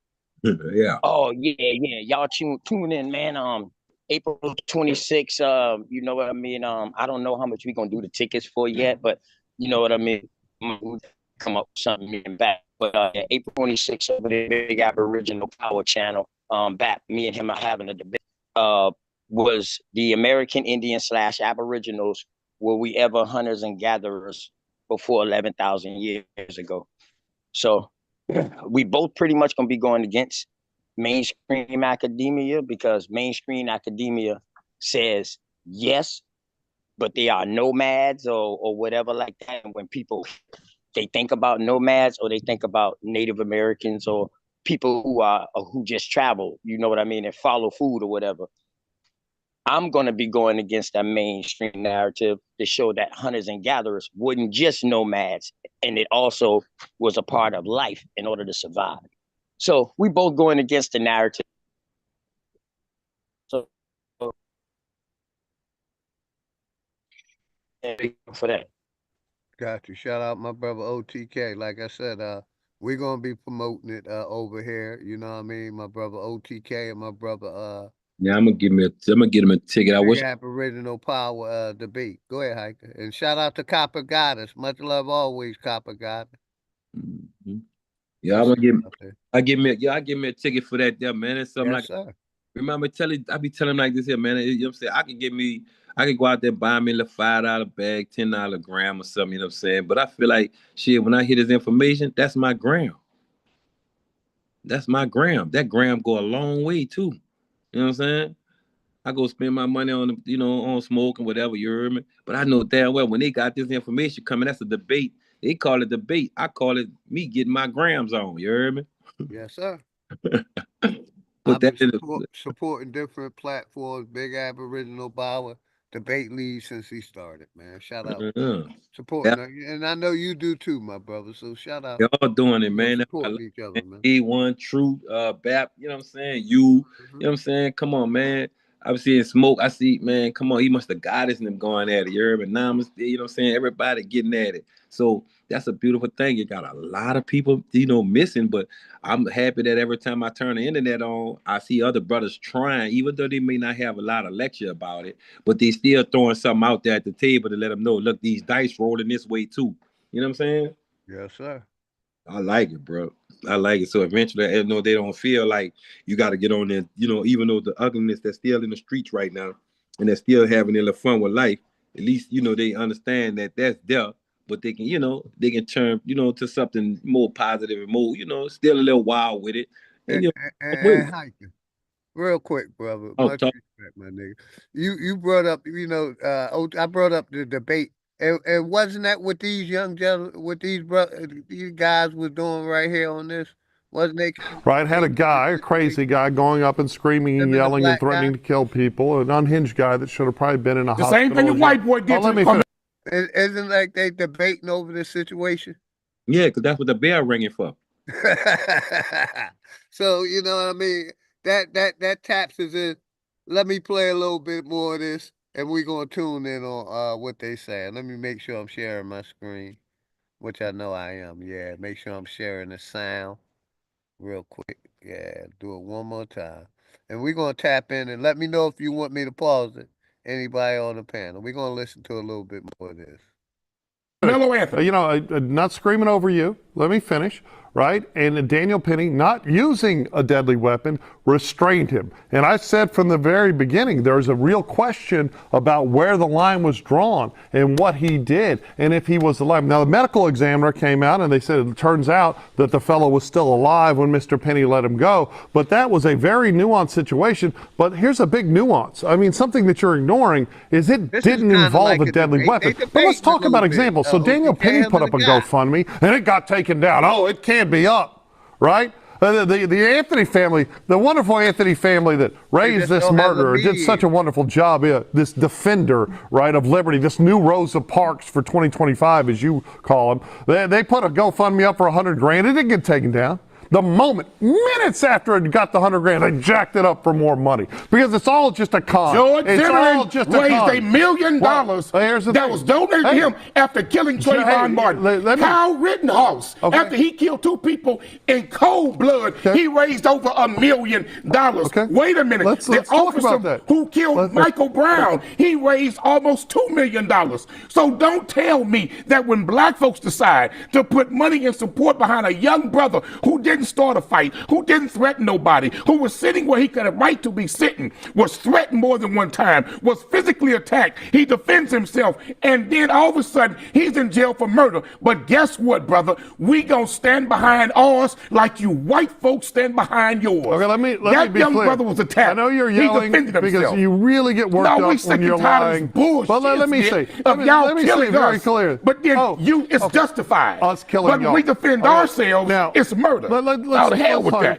Yeah. Oh yeah. Y'all tune in, man. April 26th. You know what I mean. I don't know how much we gonna do the tickets for yet, but you know what I mean. Come up with something and back. But April 26th over the Big Aboriginal Power channel. Back me and him are having a debate. Was the American Indian / Aboriginals, were we ever hunters and gatherers before 11,000 years ago? So we both pretty much gonna be going against mainstream academia, because mainstream academia says yes, but they are nomads or whatever like that. And when people, they think about nomads or they think about Native Americans or people who just travel, you know what I mean, and follow food or whatever. I'm going to be going against that mainstream narrative to show that hunters and gatherers weren't just nomads, and it also was a part of life in order to survive. So we both going against the narrative. So for that. Got you. Shout out my brother OTK. Like I said, we're gonna be promoting it over here. You know what I mean? My brother OTK and my brother Yeah, I'm gonna get him a ticket. I Big wish Aboriginal Power debate. Go ahead, Hiker. And shout out to Copper Goddess. Much love always, Copper Goddess. Mm-hmm. Yeah, I give me a ticket for that there, man. It's something yes, like sir. Remember I be telling him like this here, man. You know what I'm saying? I can go out there and buy me a little $5 bag, $10 gram or something, you know what I'm saying? But I feel like shit, when I hear this information, that's my gram. That's my gram. That gram go a long way too. You know what I'm saying? I go spend my money on, on smoke and whatever, you heard me? But I know damn well when they got this information coming, that's a debate. They call it debate. I call it me getting my grams on, you heard me? Yes, sir. Put I've that been in supporting different platforms, Big Aboriginal Power debate league since he started, man. Shout out. Supporting and I know you do too, my brother. So shout out. Y'all doing it, man. Supporting each other, man. A1 Truth, BAP, you know what I'm saying? You know what I'm saying? Come on, man. I'm seeing smoke. I see, man, come on, he must have got us and them going at it. You heard me? Now I'm, you know what I'm saying? Everybody getting at it. So that's a beautiful thing. You got a lot of people, missing, but I'm happy that every time I turn the internet on, I see other brothers trying, even though they may not have a lot of lecture about it, but they still throwing something out there at the table to let them know, look, these dice rolling this way too. You know what I'm saying? Yes, sir. I like it, bro. I like it. So eventually, they don't feel like you got to get on there, even though the ugliness that's still in the streets right now, and they're still having their little fun with life, at least, they understand that that's there, but they can, they can turn, to something more positive and more, still a little wild with it. And, And hiking. Real quick, brother. Much respect, my nigga. You brought up, I brought up the debate. And wasn't that what these young gentlemen, what these guys was doing right here on this? Wasn't they? Right, had a crazy guy going up and screaming and yelling and threatening to kill people, an unhinged guy that should have probably been in a hospital. The same thing the white boy did. Isn't like they debating over this situation? Yeah, because that's what the bell ringing for. So, you know what I mean? That taps us in. Let me play a little bit more of this, and we're going to tune in on what they say. Let me make sure I'm sharing my screen, which I know I am. Yeah, make sure I'm sharing the sound real quick. Yeah, do it one more time. And we're going to tap in and let me know if you want me to pause it. Anybody on the panel. We're going to listen to a little bit more of this. Carmelo Anthony. Not screaming over you. Let me finish. Right? And Daniel Penny, not using a deadly weapon, restrained him. And I said from the very beginning, there's a real question about where the line was drawn and what he did and if he was alive. Now, the medical examiner came out and they said it turns out that the fellow was still alive when Mr. Penny let him go. But that was a very nuanced situation. But here's a big nuance. I mean, something that you're ignoring is it didn't involve a deadly weapon. But let's talk about examples. So Daniel Penny put up a GoFundMe and it got taken down. Oh, it can't be up, right? The Anthony family, the wonderful Anthony family that raised this murderer, did such a wonderful job. This defender, right, of liberty, this new Rosa Parks for 2025, as you call him. They put a GoFundMe up for $100,000. It didn't get taken down. The moment, minutes after it got the $100,000, they jacked it up for more money because it's all just a con. George Zimmerman raised $1 million that was donated to him after killing Trayvon Martin. Kyle Rittenhouse, after he killed 2 people in cold blood, he raised over $1 million. Wait a minute. The officer who killed Michael Brown, he raised almost $2 million. So don't tell me that when black folks decide to put money and support behind a young brother who didn't start a fight, who didn't threaten nobody, who was sitting where he could have right to be sitting, was threatened more than one time, was physically attacked, he defends himself, and then all of a sudden he's in jail for murder. But guess what, brother? We gonna stand behind ours like you white folks stand behind yours. Okay, let me that be young clear. brother was attacked. I know you're yelling because you really get worked up when you're lying. But let me say, let me say very clear. But then it's justified. Us killing but y'all. when we defend ourselves, now, it's murder.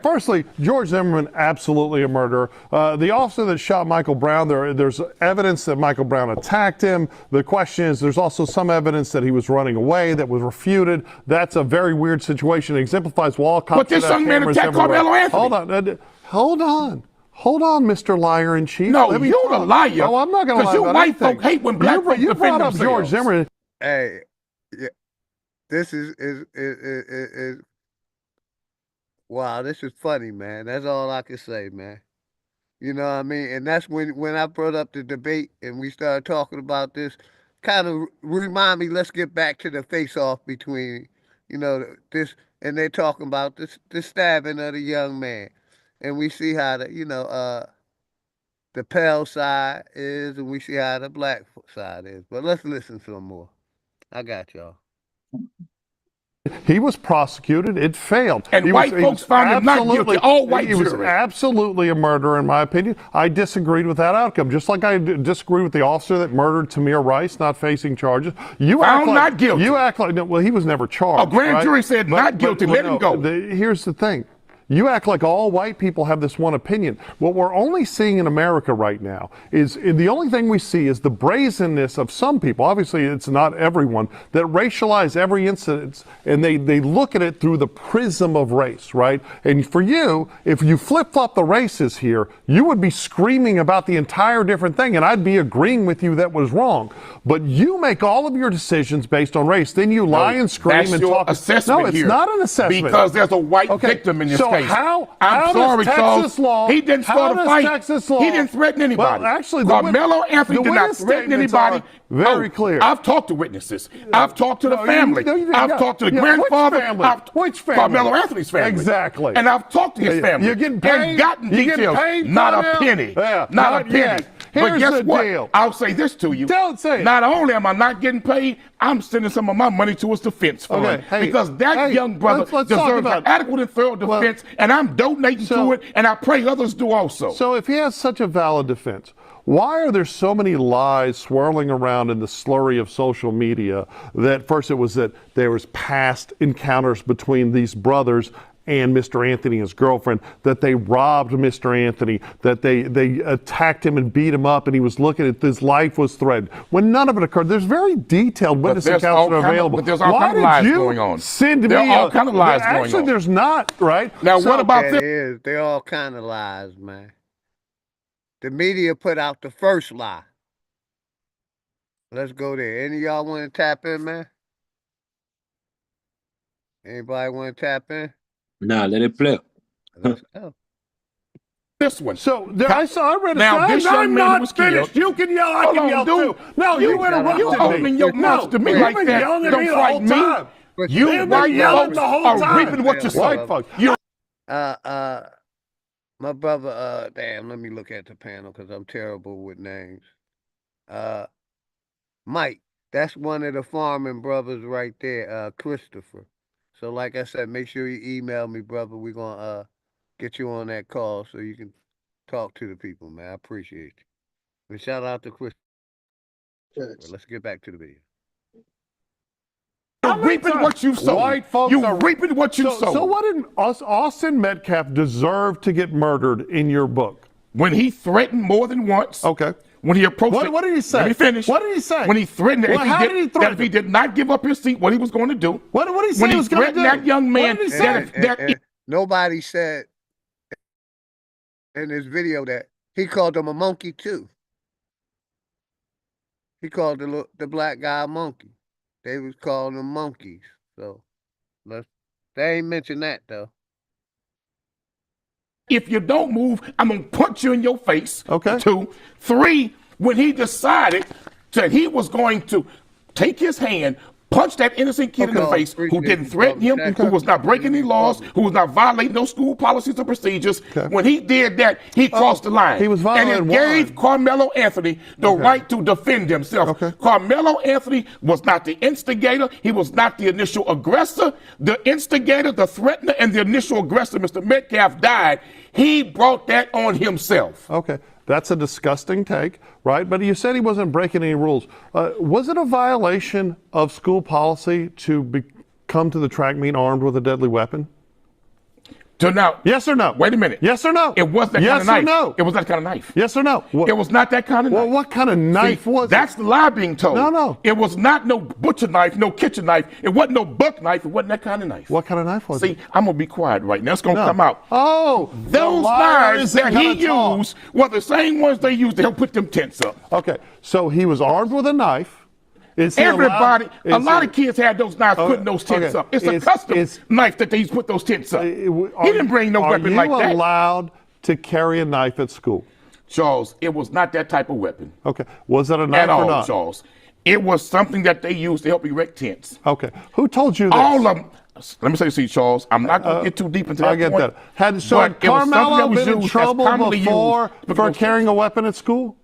Firstly, George Zimmerman, absolutely a murderer. The officer that shot Michael Brown, there's evidence that Michael Brown attacked him. The question is, there's also some evidence that he was running away that was refuted. That's a very weird situation. It exemplifies wall cops. But this young man attacked Carmelo Anthony. Hold on, Mr. Liar in Chief. No, you're the liar. No, I'm not going to lie. Because you white folk hate when black folks defend brought themselves. up George Zimmerman. Hey, this is wow, this is funny, man. That's all I can say, man. You know what I mean? And that's when I brought up the debate and we started talking about this, kind of remind me, let's get back to the face-off between, this, and they're talking about this stabbing of the young man. And we see how the pale side is, and we see how the black side is. But let's listen some more. I got y'all. He was prosecuted. It failed. And white folks found him not guilty. All white He was absolutely a murderer, in my opinion. I disagreed with that outcome, just like I disagree with the officer that murdered Tamir Rice, not facing charges. Found not guilty. You act like, well, he was never charged. A grand jury said not guilty. Let him go. Here's the thing. You act like all white people have this one opinion. What we're only seeing in America right now is the only thing we see is the brazenness of some people. Obviously, it's not everyone that racialize every incident, and they look at it through the prism of race, right? And for you, if you flip-flop the races here, you would be screaming about the entire different thing, and I'd be agreeing with you that was wrong. But you make all of your decisions based on race. Then you lie and scream and talk. Assessment no, it's here, not an assessment. because there's a white victim in this so case. I'm sorry, Texas Charles. law, He didn't start a fight. Texas law, he didn't threaten anybody. Well, actually, Carmelo Anthony did not threaten anybody. Very clear. I've talked to witnesses. I've talked to the family. I've talked to the grandfather. Which family? Carmelo Anthony's family. Exactly. And I've talked to his family. You're getting paid. And gotten details. Paid not a penny. Yeah, not a penny. Yet. But guess the what? deal. I'll say this to you. Say it. Not only am I not getting paid, I'm sending some of my money to his defense fund. Because that young brother deserves an adequate and thorough defense, and I'm donating to it, and I pray others do also. So if he has such a valid defense, why are there so many lies swirling around in the slurry of social media that first it was that there was past encounters between these brothers and Mr. Anthony and his girlfriend, that they robbed Mr. Anthony, that they attacked him and beat him up, and he was looking at his life was threatened. When none of it occurred, there's very detailed witness accounts that are available. But there's all kinds of lies going on. Send there me are all kinds of lies going on. Actually, there's not, right? Now, what about this? They're all kind of lies, man. The media put out the first lie. Let's go there. Any of y'all want to tap in, man? Anybody want to tap in? Nah, let it play. Let's go. This one. So I read it. Now this young man was finished. killed. You can yell. I can yell too. No, you interrupted you opening your mouth to me like that. Don't frighten me. You white folks are reaping what you sow. My brother. Damn. Let me look at the panel because I'm terrible with names. Mike. That's one of the farming brothers right there. Christopher. So like I said, make sure you email me, brother. We're going to get you on that call so you can talk to the people, man. I appreciate you. But shout out to Chris. Let's get back to the video. You're reaping what you sow. White folks You're reaping what you sow. So what did Austin Metcalf deserve to get murdered in your book? When he threatened more than once. Okay. When he approached what did he say? Let me finish. What did he say? When he threatened that if he did not give up his seat, what he was going to do. What did he say when he he was going to do? threatened that young man, nobody said in this video that he called him a monkey too. He called the black guy a monkey. They was calling them monkeys. So they ain't mentioned that though. If you don't move, I'm going to punch you in your face. Okay. 2. 3, when he decided that he was going to take his hand, punch that innocent kid in the face who didn't threaten him, who was not breaking any laws, who was not violating no school policies or procedures. When he did that, he crossed the line. He was violating and it gave Carmelo Anthony the right to defend himself. Carmelo Anthony was not the instigator. He was not the initial aggressor. The instigator, the threatener, and the initial aggressor, Mr. Metcalf, died. He brought that on himself. Okay. That's a disgusting take, right? But you said he wasn't breaking any rules. Was it a violation of school policy to come to the track meet armed with a deadly weapon? Yes or no? Wait a minute. Yes or no? It was that kind of knife. Yes or no? It was that kind of knife. Yes or no? It was not that kind of knife. Well, what kind of knife was it? That's the lie being told. No. It was not no butcher knife, no kitchen knife. It wasn't no buck knife. It wasn't that kind of knife. What kind of knife was it? See, I'm going to be quiet right now. It's going to come out. Oh, those knives that he used were the same ones they used to help put them tents up. Okay, so he was armed with a knife. Everybody, a lot of kids had those knives putting those tents up. It's a custom knife that they used to put those tents up. He didn't bring no weapon like that. Are you allowed to carry a knife at school? Charles, it was not that type of weapon. Okay. Was it a knife or not? Charles. It was something that they used to help erect tents. Okay. Who told you this? All of them. Let me say this to you, Charles. I'm not going to get too deep into that I get point, that. Had Carmelo been in trouble before for carrying a weapon at school?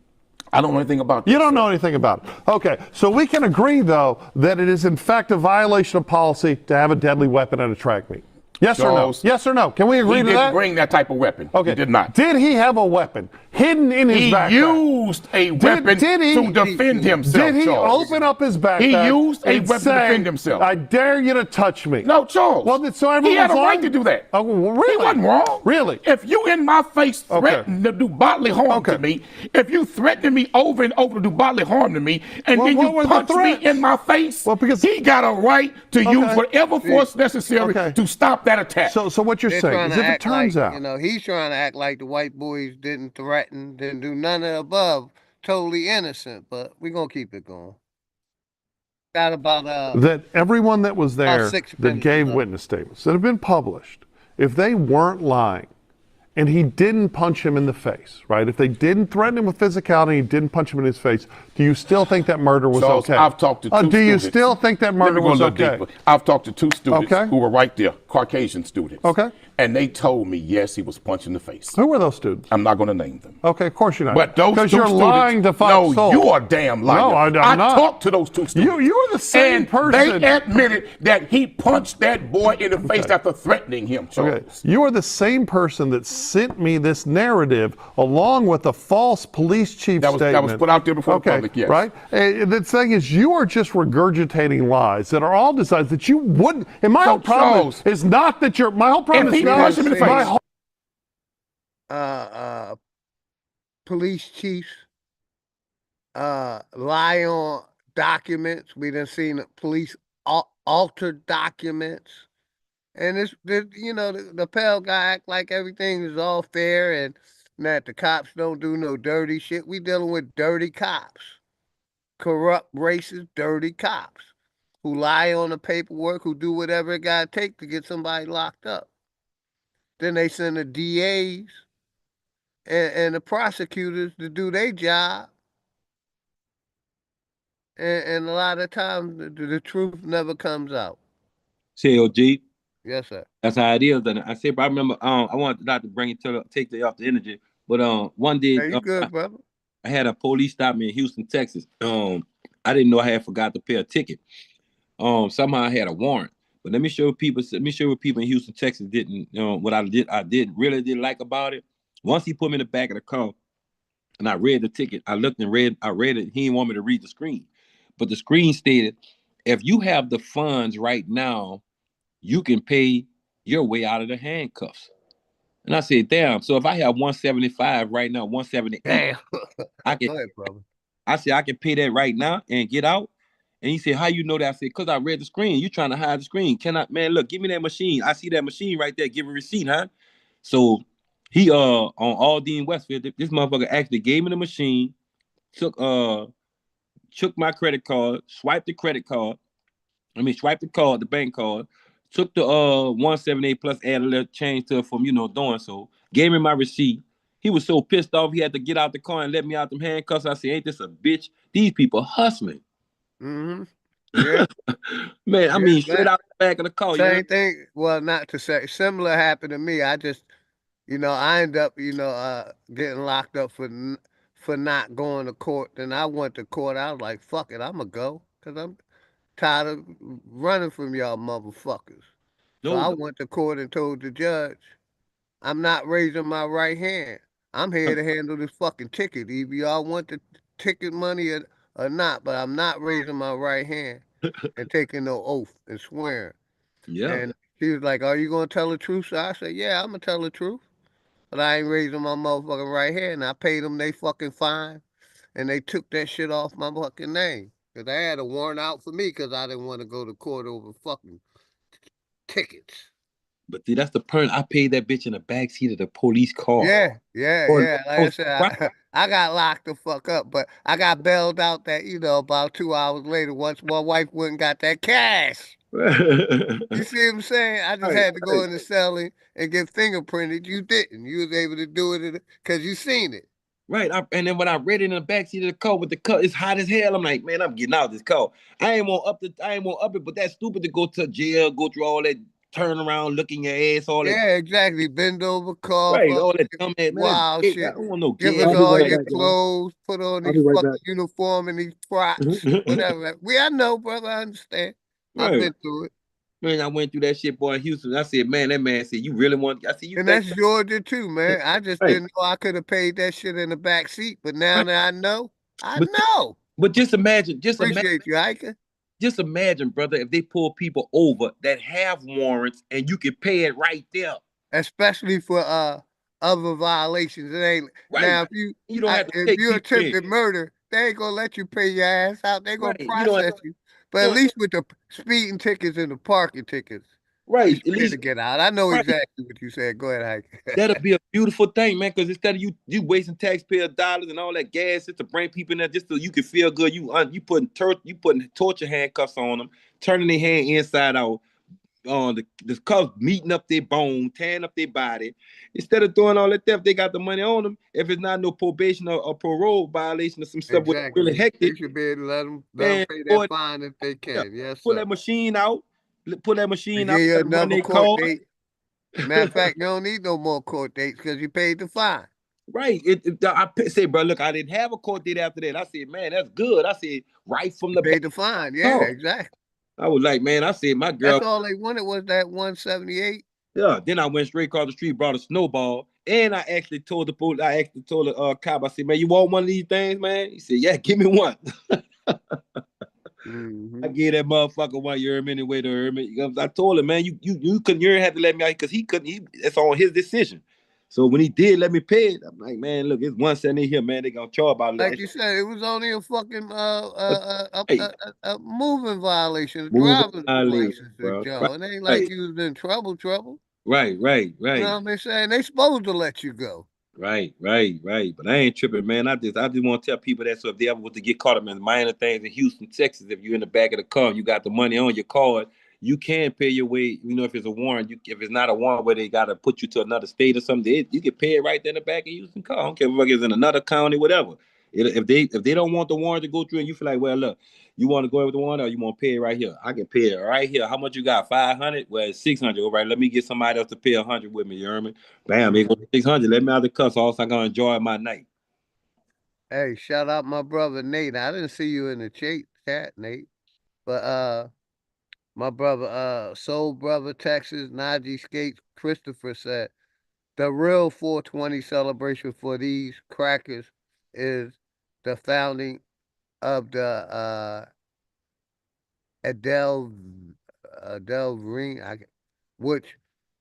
I don't know anything about this. You don't know anything about it. Okay, so we can agree, though, that it is in fact a violation of policy to have a deadly weapon at a track meet. Yes or no? Charles, Yes or no? Can we agree he to didn't that? bring that type of weapon. Okay. He did not. Did he have a weapon hidden in his backpack? He used a weapon to defend himself, Did he Charles. open up his backpack? He used a and weapon to say, defend himself. I dare you to touch me. No, Charles. Well, so he had a everyone's right to do that. Oh, well, really? He wasn't wrong. Really? If you in my face threaten to do bodily harm to me, if you threaten me over and over to do bodily harm to me, and then you punch me in my face, because he got a right to use whatever force necessary to stop that attack. So what you're saying is, if it turns out, you know, he's trying to act like the white boys didn't threaten, didn't do none of the above, totally innocent, but we're gonna keep it going. Got about that everyone that was there 6 that minutes gave left. witness statements that have been published, if they weren't lying and he didn't punch him in the face, right? If they didn't threaten him with physicality, he didn't punch him in his face, do you still think that murder was Charles, okay? I've talked to two Do you students. still think that murder was okay? Deeper. I've talked to two students who were right there, Caucasian students. Okay. And they told me, yes, he was punched in the face. Who were those students? I'm not going to name them. Okay, of course you're not. But those because two you're students, lying to Fox no, Soul. you are a damn liar. No, I'm I not. talked to those two students. You are the same and person. They admitted that he punched that boy in the face after threatening him, Charles. Okay. You are the same person that sent me this narrative along with a false police chief statement. That was put out there before the public, yes. Right? The thing is, you are just regurgitating lies that are all designed that you wouldn't. And my whole problem is not that you're. My whole problem is not. Police chiefs lie on documents. We done seen police alter documents. And you know, the Pell guy act like everything is all fair and that the cops don't do no dirty shit. We dealing with dirty cops. Corrupt, racist, dirty cops who lie on the paperwork, who do whatever it gotta take to get somebody locked up. Then they send the DAs and the prosecutors to do their job. And a lot of times the truth never comes out. CLG. Yes, sir. That's how it is. And I said, but I remember I wanted not to bring it to take off the energy, but one day you good, brother. I had a police stop me in Houston, Texas. I didn't know I had forgot to pay a ticket. Somehow I had a warrant. But let me show people what people in Houston, Texas didn't, what I really did like about it. Once he put me in the back of the car and I read the ticket, I read it. He didn't want me to read the screen. But the screen stated, if you have the funds right now, you can pay your way out of the handcuffs. And I said, damn, so if I have 175 right now, 178, damn. I can, go ahead, brother. I said, I can pay that right now and get out. And he said, how you know that? I said, because I read the screen. You trying to hide the screen. Man, look, give me that machine. I see that machine right there. Give a receipt, huh? So he on Aldine Westfield, this motherfucker actually gave me the machine, took my credit card, swiped the card, the bank card, took the 178 plus added a little change to it from, doing so, gave me my receipt. He was so pissed off he had to get out the car and let me out them handcuffs. I said, ain't this a bitch? These people hustling. Mm-hmm. Yeah. Man, I mean, straight out the back of the car. Same thing. Well, not to say similar happened to me. I just, I end up, getting locked up for not going to court. Then I went to court. I was like, fuck it, I'ma go. Because I'm tired of running from y'all motherfuckers. So I went to court and told the judge, I'm not raising my right hand. I'm here to handle this fucking ticket. Either y'all want the ticket money or not, but I'm not raising my right hand and taking no oath and swearing. Yeah. And she was like, are you going to tell the truth? So I said, yeah, I'm going to tell the truth. But I ain't raising my motherfucking right hand. And I paid them they fucking fine. And they took that shit off my fucking name. Because I had a warrant out for me because I didn't want to go to court over fucking tickets. But see, that's the point. I paid that bitch in the backseat of the police car. Yeah. Like I said, I got locked the fuck up, but I got bailed out that, about 2 hours later once my wife went and got that cash. You see what I'm saying? I just had to go in the cell and get fingerprinted. You didn't. You was able to do it because you seen it. Right. And then when I read it in the backseat of the car with the car, it's hot as hell. I'm like, man, I'm getting out of this car. I ain't want up it, but that's stupid to go to jail, go through all that, turn around, look in your ass, all that. Yeah, exactly. Bend over, cough. Right, all that dumb ass, wild shit. I don't want no Give us all your clothes, put on these fucking uniform and these frocks, whatever. I know, brother, I understand. I've been through it. Man, I went through that shit, boy, in Houston. I said, man, that man said, you really want, I said, you And think that's Georgia too, man. I just didn't know I could have paid that shit in the back seat, but now that I know, I know. But just imagine, Appreciate you, Hiker. Just imagine, brother, if they pull people over that have warrants and you can pay it right there. Especially for other violations. It ain't right. Now you don't have to take you attempted murder, they ain't gonna let you pay your ass out. They're gonna process you. But at least with the speeding tickets and the parking tickets, right, at least to get out. I know exactly what you said. Go ahead, Hike. That'll be a beautiful thing, man. Because instead of you wasting taxpayer dollars and all that gas just to bring people in there just so you can feel good, you putting torture handcuffs on them, turning their hand inside out, the cuffs meeting up their bone, tearing up their body. Instead of doing all that stuff, they got the money on them. If it's not no probation or parole violation or some stuff really hectic, they should be able to let them pay that fine if they can. Yes, pull sir. that machine out. Pull that machine out. Give you another court date. Matter of fact, you don't need no more court dates because you paid the fine. Right. I say, bro, look, I didn't have a court date after that. I said, man, that's good. I said, right from the paid the fine. Yeah, exactly. I was like, man, I said, my girl. That's all they wanted was that 178. Yeah. Then I went straight across the street, brought a snowball, and I actually told the police. I actually told the cop. I said, man, you want one of these things, man? He said, yeah, give me one. I gave that motherfucker one. You heard me anyway. To hear me. I told him, man, you couldn't. You had to let me out because he couldn't. It's on his decision. So when he did let me pay it, I'm like, man, look, it's 170 here, man. They gonna charge about like you said, it was only a fucking a moving violation, a driver's license, Joe. It ain't like you was in trouble. Right. You know what I'm saying? They supposed to let you go. Right. But I ain't tripping, man. I just want to tell people that so if they ever was to get caught up in minor things in Houston, Texas, if you're in the back of the car and you got the money on your card, you can pay your way. You know, if it's a warrant, if it's not a warrant where they gotta put you to another state or something, you can pay it right there in the back of Houston car. I don't care if it's in another county, whatever. If they don't want the warrant to go through and you feel like, well, look, you want to go with the warrant or you want to pay it right here? I can pay it right here. How much you got? 500? Well, it's 600. All right, let me get somebody else to pay 100 with me. You hear me? Bam, it goes 600. Let me out of the cuss. Also, I'm gonna enjoy my night. Hey, shout out my brother Nate. I didn't see you in the chat, Nate, but my brother, Soul Brother Texas, Najee Skates, Christopher said, the real 420 celebration for these crackers is the founding of the Adele Ring, which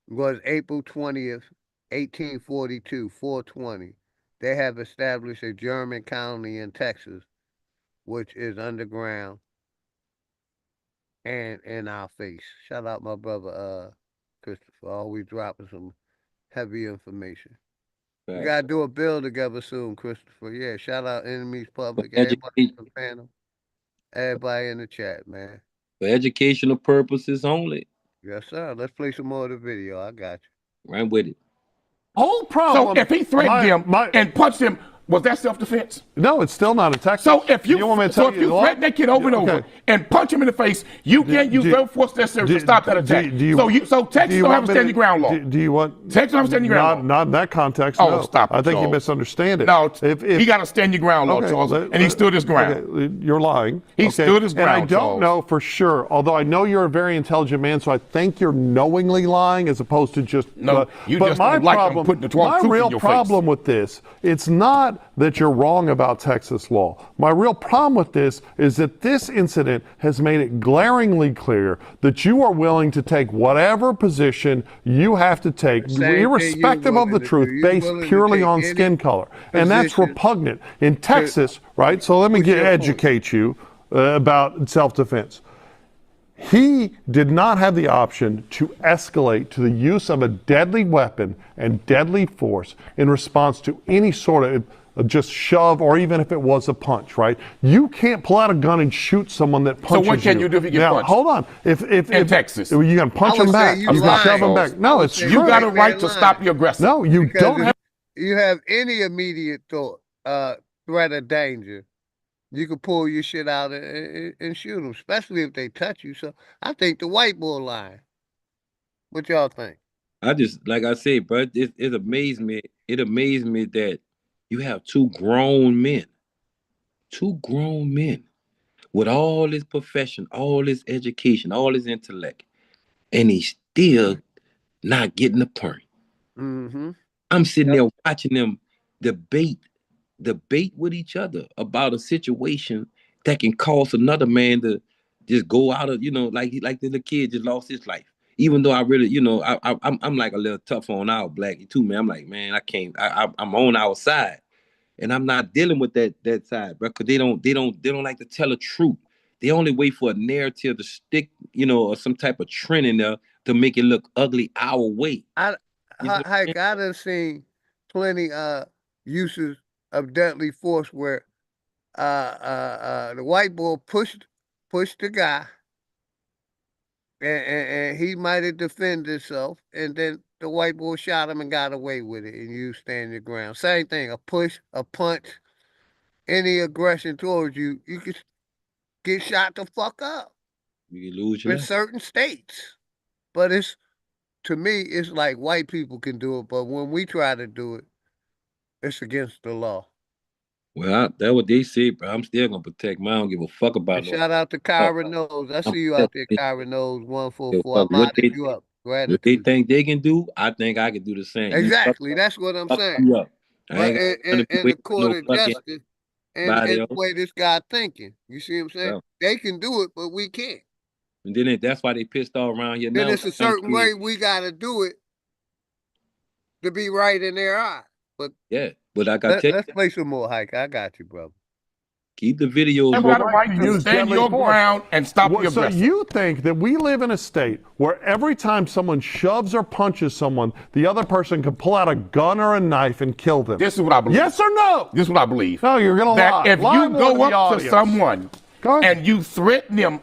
was April 20th, 1842, 420. They have established a German colony in Texas, which is underground and in our face. Shout out my brother Christopher, always dropping some heavy information. We gotta do a bill together soon, Christopher. Yeah, shout out Enemies Public, everybody in the panel, everybody in the chat, man. For educational purposes only. Yes, sir. Let's play some more of the video. I got you. Right with it. Whole problem. So if he threatened him and punched him, was that self-defense? No, it's still not a Texas. So if you threaten that kid over and over and punch him in the face, you can't use no force necessary to stop that attack. So Texas don't have a standing ground law. Do you want Texas don't have a standing ground law? Not in that context. Oh, no. stop it, I think Charles. you misunderstand it. No, he got a standing ground law, Charles, and he stood his ground. Okay, you're lying. He stood his ground, And I don't know for sure, although I know you're a very intelligent man, so I think you're knowingly lying as opposed to just. No, you just don't like them putting the truth in your face. My real problem with this, it's not that you're wrong about Texas law. My real problem with this is that this incident has made it glaringly clear that you are willing to take whatever position you have to take, irrespective of the truth, based purely on skin color. And that's repugnant. In Texas, right? So let me educate you about self-defense. He did not have the option to escalate to the use of a deadly weapon and deadly force in response to any sort of just shove, or even if it was a punch, right? You can't pull out a gun and shoot someone that punches you. So what can you do if you get punched? Hold on. In Texas, you can punch him back. You can shove him back. No, it's true. You got a right to stop the aggressor. No, you don't have. You have any immediate threat of danger, you can pull your shit out and shoot them, especially if they touch you. So I think the white boy lying. What y'all think? I just, like I said, bro, it amazed me. It amazed me that you have two grown men with all this profession, all this education, all this intellect, and he still not getting the point. Mm-hmm. I'm sitting there watching them debate with each other about a situation that can cause another man to just go out of, like the kid just lost his life. Even though I really, I'm like a little tough on our black too, man. I'm like, man, I can't. I'm on our side, and I'm not dealing with that side, bro. Because they don't like to tell the truth. They only wait for a narrative to stick, or some type of trend in there to make it look ugly our way. I done seen plenty uses of deadly force where the white boy pushed the guy, and he might have defended himself, and then the white boy shot him and got away with it, and you stand your ground. Same thing, a push, a punch, any aggression towards you, you could get shot the fuck up. You can lose your in life. certain states. But to me, it's like white people can do it, but when we try to do it, it's against the law. Well, that's what they say, but I'm still gonna protect mine. I don't give a fuck about no. Shout out to Kyra Knows. I see you out there, Kyra Knows 144. I What modded you up. what Gratitude. they think they can do, I think I can do the same. Exactly. That's what I'm saying. Me up. But in the court of justice, and the way this guy thinking, you see what I'm saying? They can do it, but we can't. And then that's why they pissed off around here now. Then it's a certain way we got to do it to be right in their eye. But yeah, but I got let's play some more, Hike. I got you, brother. Keep the videos. You got a right to stand your ground and stop the aggressor. So you think that we live in a state where every time someone shoves or punches someone, the other person can pull out a gun or a knife and kill them? This is what I believe. Yes or no? This is what I believe. No, you're going to lie. That if you go up to someone and you threaten them,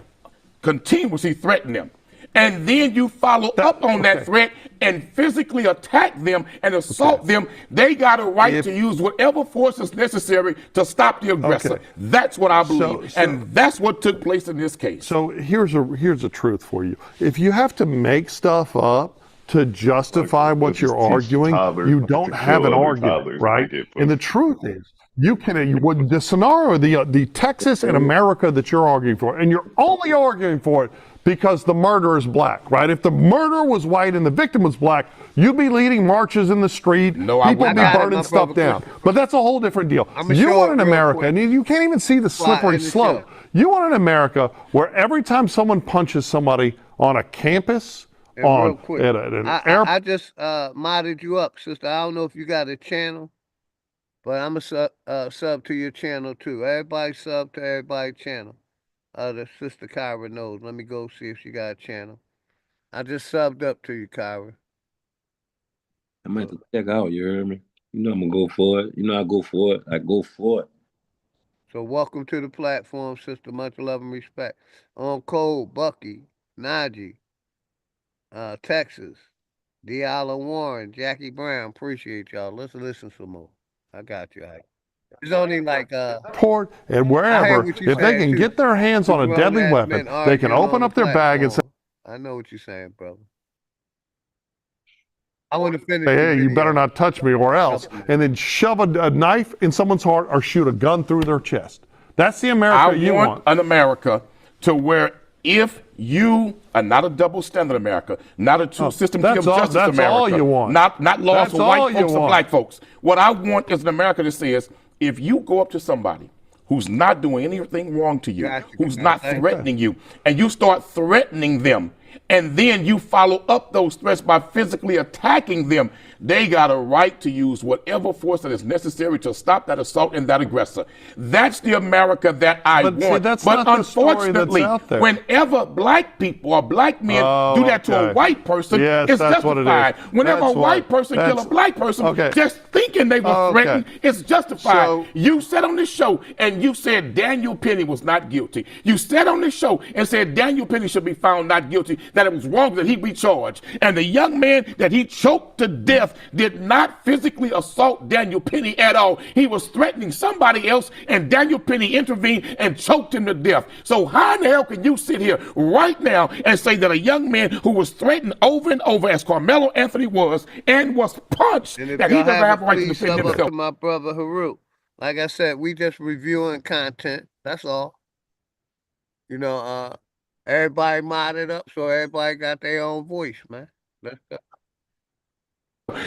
continuously threaten them, and then you follow up on that threat and physically attack them and assault them, they got a right to use whatever force is necessary to stop the aggressor. That's what I believe, and that's what took place in this case. So here's a truth for you. If you have to make stuff up to justify what you're arguing, you don't have an argument, right? And the truth is, the scenario, the Texas and America that you're arguing for, and you're only arguing for it because the murderer is black, right? If the murderer was white and the victim was black, you'd be leading marches in the street. People would be burning stuff down. But that's a whole different deal. You want an America, and you can't even see the slippery slope. You want an America where every time someone punches somebody on a campus, at an airport. I just modded you up, sister. I don't know if you got a channel, but I'm a sub to your channel too. Everybody sub to everybody's channel. The sister Kyra Knows. Let me go see if she got a channel. I just subbed up to you, Kyra. I might have to check out, you heard me? You know I'm gonna go for it. You know I go for it. I go for it. So welcome to the platform, sister. Much love and respect. On Cole, Bucky, Najee, Texas, Diala Warren, Jackie Brown. Appreciate y'all. Let's listen some more. I got you, Ike. It's only like port and wherever, if they can get their hands on a deadly weapon, they can open up their bag and say, I know what you're saying, brother. I want to finish. Hey, you better not touch me or else. And then shove a knife in someone's heart or shoot a gun through their chest. That's the America you want. I want an America to where if you are not a double standard America, not a two-system justice America. That's all you want. Not laws for white folks and black folks. What I want is an America that says, if you go up to somebody who's not doing anything wrong to you, who's not threatening you, and you start threatening them, and then you follow up those threats by physically attacking them, they got a right to use whatever force that is necessary to stop that assault and that aggressor. That's the America that I want. But unfortunately, whenever black people or black men do that to a white person, it's justified. Whenever a white person kills a black person, just thinking they were threatened, it's justified. So, you said on this show and you said Daniel Penny was not guilty. You said on this show and said Daniel Penny should be found not guilty, that it was wrong that he be charged. And the young man that he choked to death did not physically assault Daniel Penny at all. He was threatening somebody else, and Daniel Penny intervened and choked him to death. So how in the hell can you sit here right now and say that a young man who was threatened over and over, as Carmelo Anthony was, and was punched, that he doesn't have a right to defend himself? To my brother Haru. Like I said, we just reviewing content. That's all. You know, Everybody modded up, so everybody got their own voice, man. Let's go.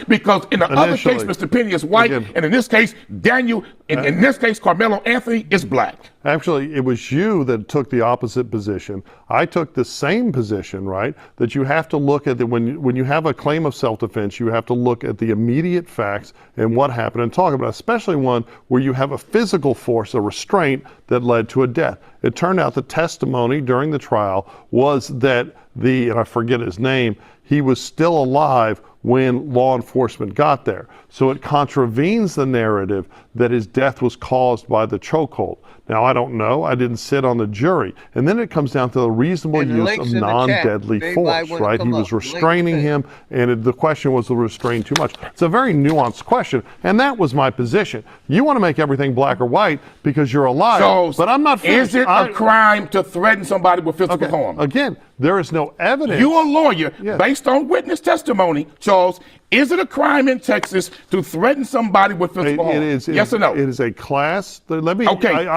Because in the other case, Mr. Penny is white, and in this case, Daniel, in this case, Carmelo Anthony is black. Actually, it was you that took the opposite position. I took the same position, right? That you have to look at when you have a claim of self-defense, you have to look at the immediate facts and what happened and talk about it, especially one where you have a physical force, a restraint that led to a death. It turned out the testimony during the trial was that and I forget his name, he was still alive when law enforcement got there. So it contravenes the narrative that his death was caused by the chokehold. Now, I don't know. I didn't sit on the jury. And then it comes down to the reasonable use of non-deadly force, right? He was restraining him, and the question was to restrain too much. It's a very nuanced question, and that was my position. You want to make everything black or white because you're a liar, but I'm not finished. Is it a crime to threaten somebody with physical harm? Again, there is no evidence. You're a lawyer. Based on witness testimony, Charles, is it a crime in Texas to threaten somebody with physical harm? Yes or no? It is a class. I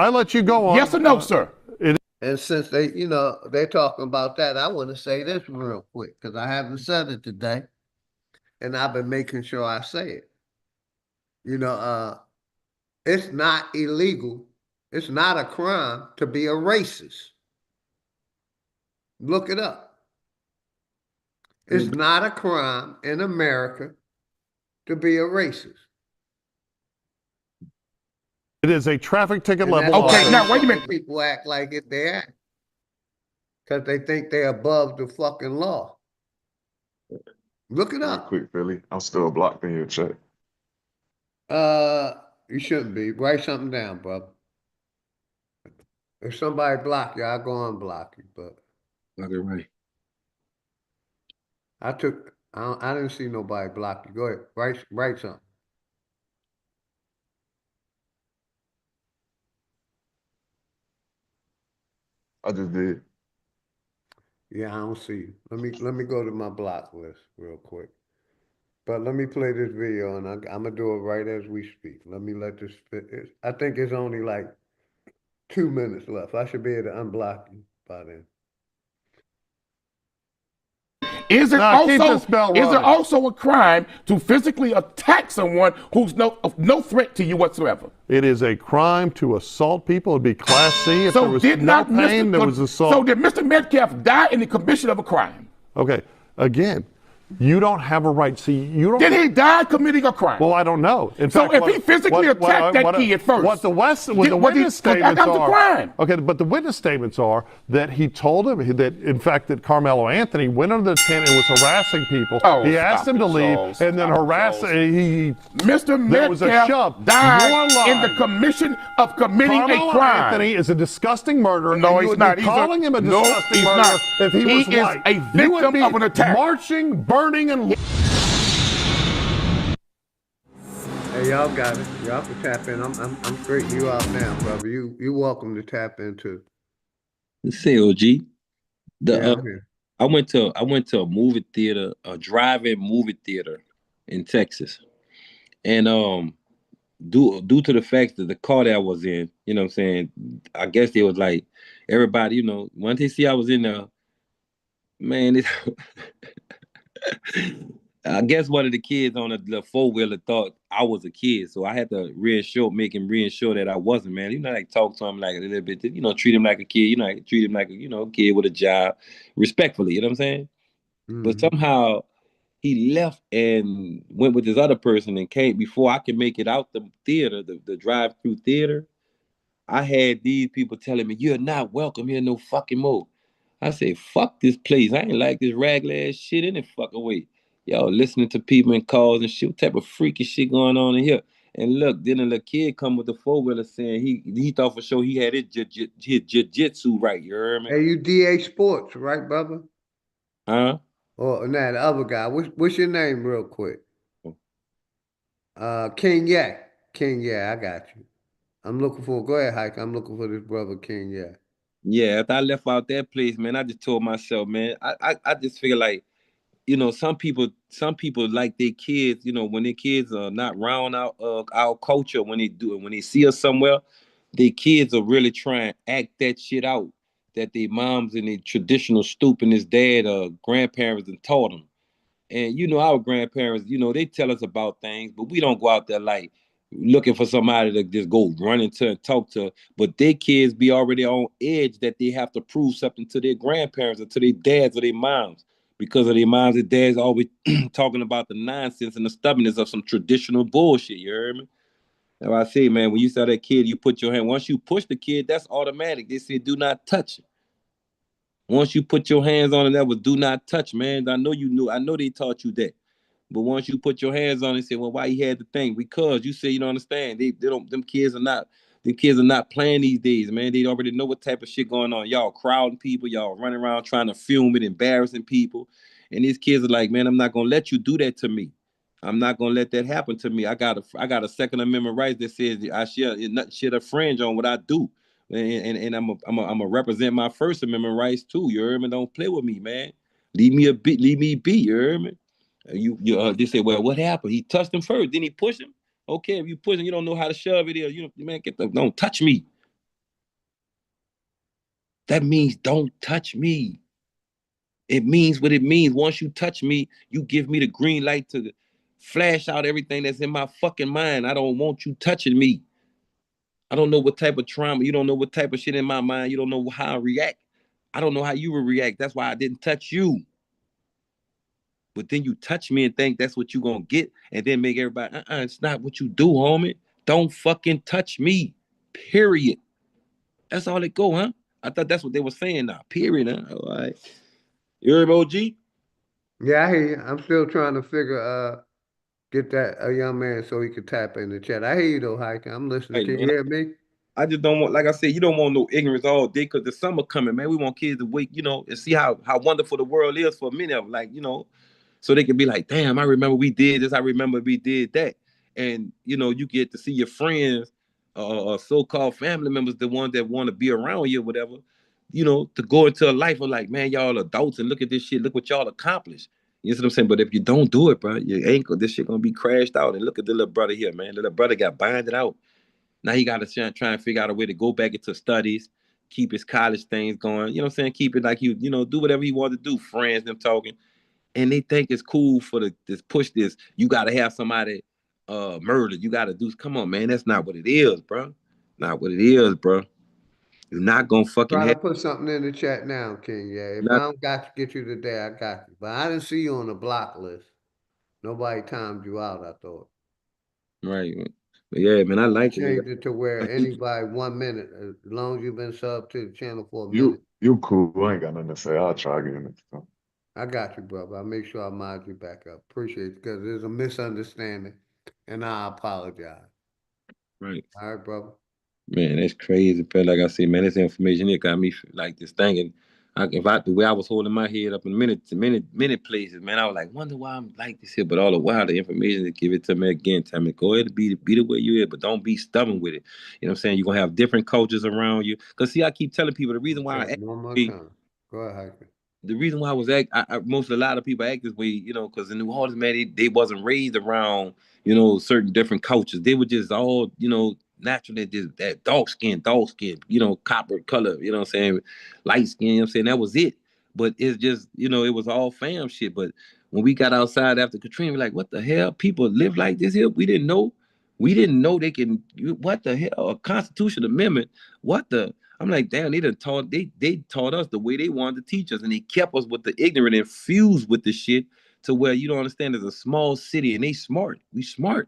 let you go on. Yes or no, sir? And since they're talking about that, I want to say this real quick because I haven't said it today, and I've been making sure I say it. It's not illegal. It's not a crime to be a racist. Look it up. It's not a crime in America to be a racist. It is a traffic ticket level. Okay, now wait a minute. People act like it they act because they think they're above the fucking law. Look it up. Quick, Philly. I'm still blocked in your chat. You shouldn't be. Write something down, brother. If somebody block you, I'll go unblock you. But okay, right. I didn't see nobody block you. Go ahead. Write something. I just did. Yeah, I don't see you. Let me go to my block list real quick. But let me play this video, and I'm gonna do it right as we speak. Let me let this fit. I think it's only like 2 minutes left. I should be able to unblock you by then. Is it also a crime to physically attack someone who's no threat to you whatsoever? It is a crime to assault people. It'd be Class C. If there was no pain, there was assault. So did Mr. Metcalf die in the commission of a crime? Okay, again, you don't have a right. See, you don't. Did he die committing a crime? Well, I don't know. In so fact, if he physically attacked that kid first, what the witness statements that was a crime. Okay, but the witness statements are that he told him that, in fact, that Carmelo Anthony went under the tent and was harassing people. He asked him to leave, and then Mr. Metcalf died in the commission of committing a crime. Anthony is a disgusting murderer. No, he's not. Calling him a disgusting murderer if he was white. He is a victim of an attack. Marching, burning, and Hey, y'all got it. Y'all can tap in. I'm straightening you out now, brother. You welcome to tap into. Say OG. I went to a movie theater, a drive-in movie theater in Texas, and due to the fact that the car that I was in, you know what I'm saying, I guess they was like everybody, once they see I was in there, man, I guess one of the kids on the four-wheeler thought I was a kid, so I had to make him reassure that I wasn't, man. Like talk to him like a little bit, treat him like a kid, like treat him like a, kid with a job, respectfully, you know what I'm saying? Mm-hmm. But somehow he left and went with this other person and came before I could make it out the theater, the drive-through theater. I had these people telling me, "You're not welcome here no fucking more." I say, "Fuck this place. I ain't like this ragged ass shit any fucking way." Y'all listening to people in cars and shit, what type of freaky shit going on in here? And look, then a little kid come with the four-wheeler saying he thought for sure he had his jiu-jitsu right, you heard me? Hey, you DA Sports, right, brother? Huh? Or nah, the other guy. What's your name real quick? King Yeah. King Yeah, I got you. Go ahead, Hike. I'm looking for this brother, King Yeah. Yeah, after I left out that place, man, I just told myself, man, I just figure like, some people like their kids, when their kids are not round out our culture, when they see us somewhere, their kids are really trying to act that shit out. that their moms and their traditional stoop and his dad grandparents and taught them. And you know, our grandparents, you know, they tell us about things, but we don't go out there like looking for somebody to just go run into and talk to. But their kids be already on edge that they have to prove something to their grandparents or to their dads or their moms. Because of their moms and dads always talking about the nonsense and the stubbornness of some traditional bullshit. You heard me? That's why I say, man, when you saw that kid, you put your hand. Once you push the kid, that's automatic. They say do not touch it. Once you put your hands on it, that was do not touch, man. I know you knew. I know they taught you that. But once you put your hands on it and say, well, why you had the thing? Because you say you don't understand. They don't, them kids are not playing these days, man. They already know what type of shit going on. Y'all crowding people, y'all running around trying to film it, embarrassing people. And these kids are like, man, I'm not gonna let you do that to me. I'm not gonna let that happen to me. I got a Second Amendment right that says I share a fringe on what I do. And I'm a represent my First Amendment rights too. You heard me? Don't play with me, man. Leave me be. You heard me? They say, well, what happened? He touched him first. Then he pushed him. Okay, if you push him, you don't know how to shove it. You man, don't touch me. That means don't touch me. It means what it means. Once you touch me, you give me the green light to flash out everything that's in my fucking mind. I don't want you touching me. I don't know what type of trauma. You don't know what type of shit in my mind. You don't know how I react. I don't know how you will react. That's why I didn't touch you. But then you touch me and think that's what you gonna get, and then make everybody, it's not what you do, homie. Don't fucking touch me. Period. That's all it go, huh? I thought that's what they were saying now. Period, huh? All right. You heard me, OG? Yeah, I hear you. I'm still trying to get that a young man so he could tap in the chat. I hear you though, Hike. I'm listening. Hey, Can you man, hear me? I just don't want, like I said, you don't want no ignorance all day because the summer coming, man. We want kids to wake, and see how wonderful the world is for many of them. Like, so they can be like, damn, I remember we did this. I remember we did that. And, you get to see your friends or so-called family members, the ones that want to be around you or whatever, to go into a life of like, man, y'all adults and look at this shit. Look what y'all accomplished. You know what I'm saying? But if you don't do it, bro, your ankle, this shit gonna be crashed out. And look at the little brother here, man. The little brother got binded out. Now he got to try and figure out a way to go back into studies, keep his college things going. You know what I'm saying? Keep it like do whatever he wanted to do. Friends, them talking. And they think it's cool for this push this. You got to have somebody murdered. You got to do. Come on, man. That's not what it is, bro. Not what it is, bro. You're not gonna fucking Try to have. put something in the chat now, King. Yeah, if I Not don't got to get you today, I got you. But I didn't see you on the block list. Nobody timed you out, I thought. right, man. But yeah, man. I I like it. changed it to where anybody 1 minute, as long as you've been subbed to the channel for a You minute. you cool. I ain't got nothing to say. I'll try again next time. I got you, brother. I'll make sure I mod you back up. Appreciate it because there's a misunderstanding and I apologize. Right. All right, brother. Man, that's crazy, but like I said, man, this information here got me like this thing, and the way I was holding my head up in many places, man, I was like, wonder why I'm like this here. But all the while, the information to give it to me again, tell me go ahead and be the way you is, but don't be stubborn with it. You know what I'm saying? You're gonna have different cultures around you. Cause see, I keep telling people the reason why One more time. Go ahead, Hiker. the reason why I was a lot of people act this way, because in New Orleans, man, they wasn't raised around, certain different cultures. They were just all, naturally just that dark skin, copper color, you know what I'm saying, light skin, you know what I'm saying, that was it. But it's just, it was all fam shit. But when we got outside after Katrina, we're like, what the hell? People live like this here? We didn't know. We didn't know they can, what the hell? A Constitution Amendment? What the? I'm like, damn, they taught us the way they wanted to teach us, and they kept us with the ignorant infused with the shit to where you don't understand there's a small city and they smart. We smart.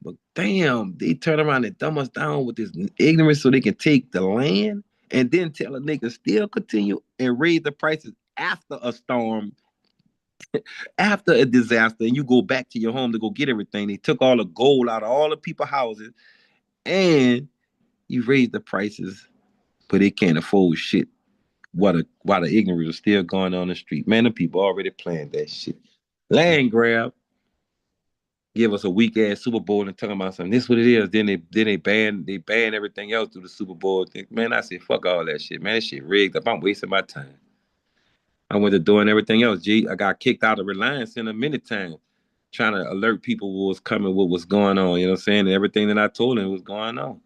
But damn, they turn around and dumb us down with this ignorance so they can take the land and then tell a nigga still continue and raise the prices after a storm, after a disaster, and you go back to your home to go get everything. They took all the gold out of all the people's houses and you raise the prices, but they can't afford shit. While the ignorance is still going on the street. Man, the people already planned that shit. Land grab, give us a weak ass Super Bowl and talking about something. This what it is. Then they ban everything else through the Super Bowl. Man, I said fuck all that shit. Man, that shit rigged up. I'm wasting my time. I went to doing everything else. G, I got kicked out of Reliance Center many times, trying to alert people what was coming, what was going on. You know what I'm saying? And everything that I told them was going on.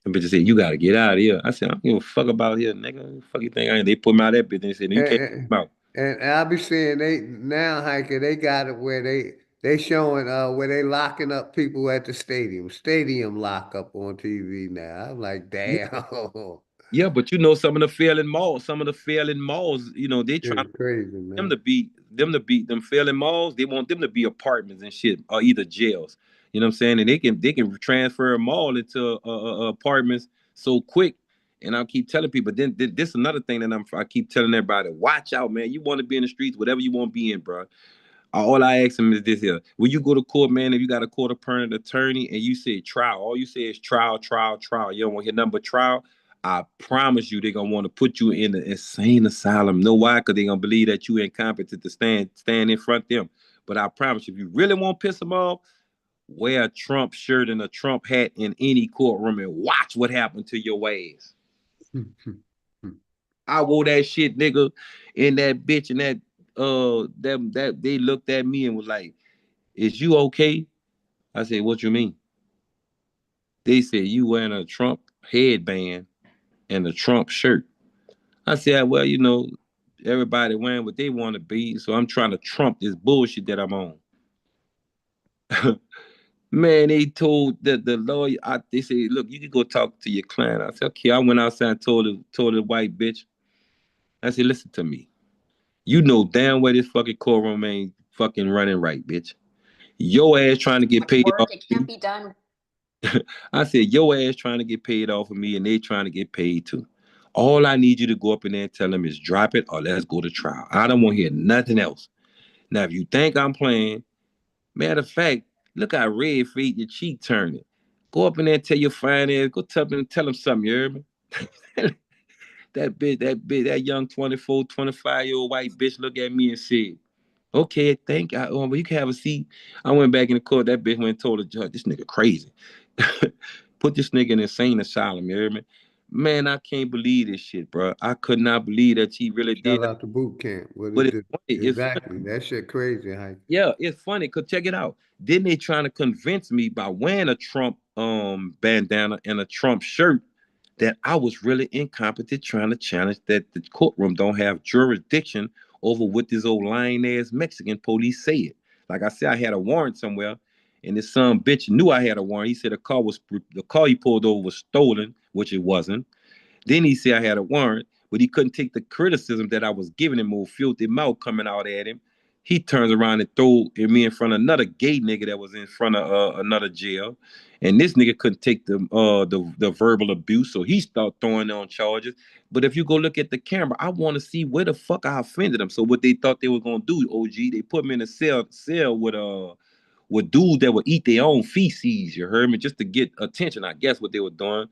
The bitch said, "You gotta get out of here." I said, "I don't give a fuck about here, nigga. Fuck you think I ain't?" They put me out of that bitch. And they said, "You can't come out." And I be seeing they now, Hiker, they got it where they showing where they locking up people at the stadium lockup on TV now. I'm like, Yeah, damn, yeah, but some of the failing malls, they trying it's crazy, them man. to be them failing malls. They want them to be apartments and shit, or either jails. You know what I'm saying? And they can transfer a mall into apartments so quick. And I'll keep telling people. Then this is another thing that I keep telling everybody: watch out, man. You want to be in the streets, whatever you want to be in, bro. All I ask him is this here. When you go to court, man, if you got a court appointed attorney and you say trial, all you say is trial, trial, trial. You don't want to hear nothing but trial. I promise you they're gonna want to put you in the insane asylum. Know why? Because they're gonna believe that you incompetent to stand in front of them. But I promise you, if you really want to piss them off, wear a Trump shirt and a Trump hat in any courtroom and watch what happened to your ass. I wore that shit, nigga, in that bitch, and that they looked at me and was like, "Is you okay?" I said, "What you mean?" They said, "You wearing a Trump headband and a Trump shirt." I said, "Well, everybody wearing what they want to be, so I'm trying to trump this bullshit that I'm on." Man, they told the lawyer, they said, "Look, you can go talk to your client." I said, "Okay." I went outside and told the white bitch. I said, "Listen to me. You know damn well this fucking courtroom ain't fucking running right, bitch. Your ass trying to get paid off. It can't be done." I said, "Your ass trying to get paid off of me, and they trying to get paid too. All I need you to go up in there and tell them is drop it or let's go to trial. I don't want to hear nothing else. Now, if you think I'm playing, matter of fact, look how red feet your cheek turning. Go up in there and tell your fine ass, go tell them something, you heard me?" That young 24, 25-year-old white bitch looked at me and said, "Okay, thank you. Well, you can have a seat." I went back in the court. That bitch went and told the judge, "This nigga crazy. Put this nigga in insane asylum." You hear me? Man, I can't believe this shit, bro. I could not believe that she really did Shout that. out to boot camp. What But it it's do? funny. It's funny. Exactly. That shit crazy, Hiker. Yeah, it's funny because check it out. Then they trying to convince me by wearing a Trump bandana and a Trump shirt that I was really incompetent trying to challenge that the courtroom don't have jurisdiction over what this old lying ass Mexican police said. Like I said, I had a warrant somewhere, and this son bitch knew I had a warrant. He said the car he pulled over was stolen, which it wasn't. Then he said I had a warrant, but he couldn't take the criticism that I was giving him, old filthy mouth coming out at him. He turns around and throw me in front of another gay nigga that was in front of another jail. And this nigga couldn't take the verbal abuse, so he started throwing on charges. But if you go look at the camera, I want to see where the fuck I offended them. So what they thought they were gonna do, OG, they put me in a cell with dudes that would eat their own feces. You heard me, just to get attention. I guess what they were doing.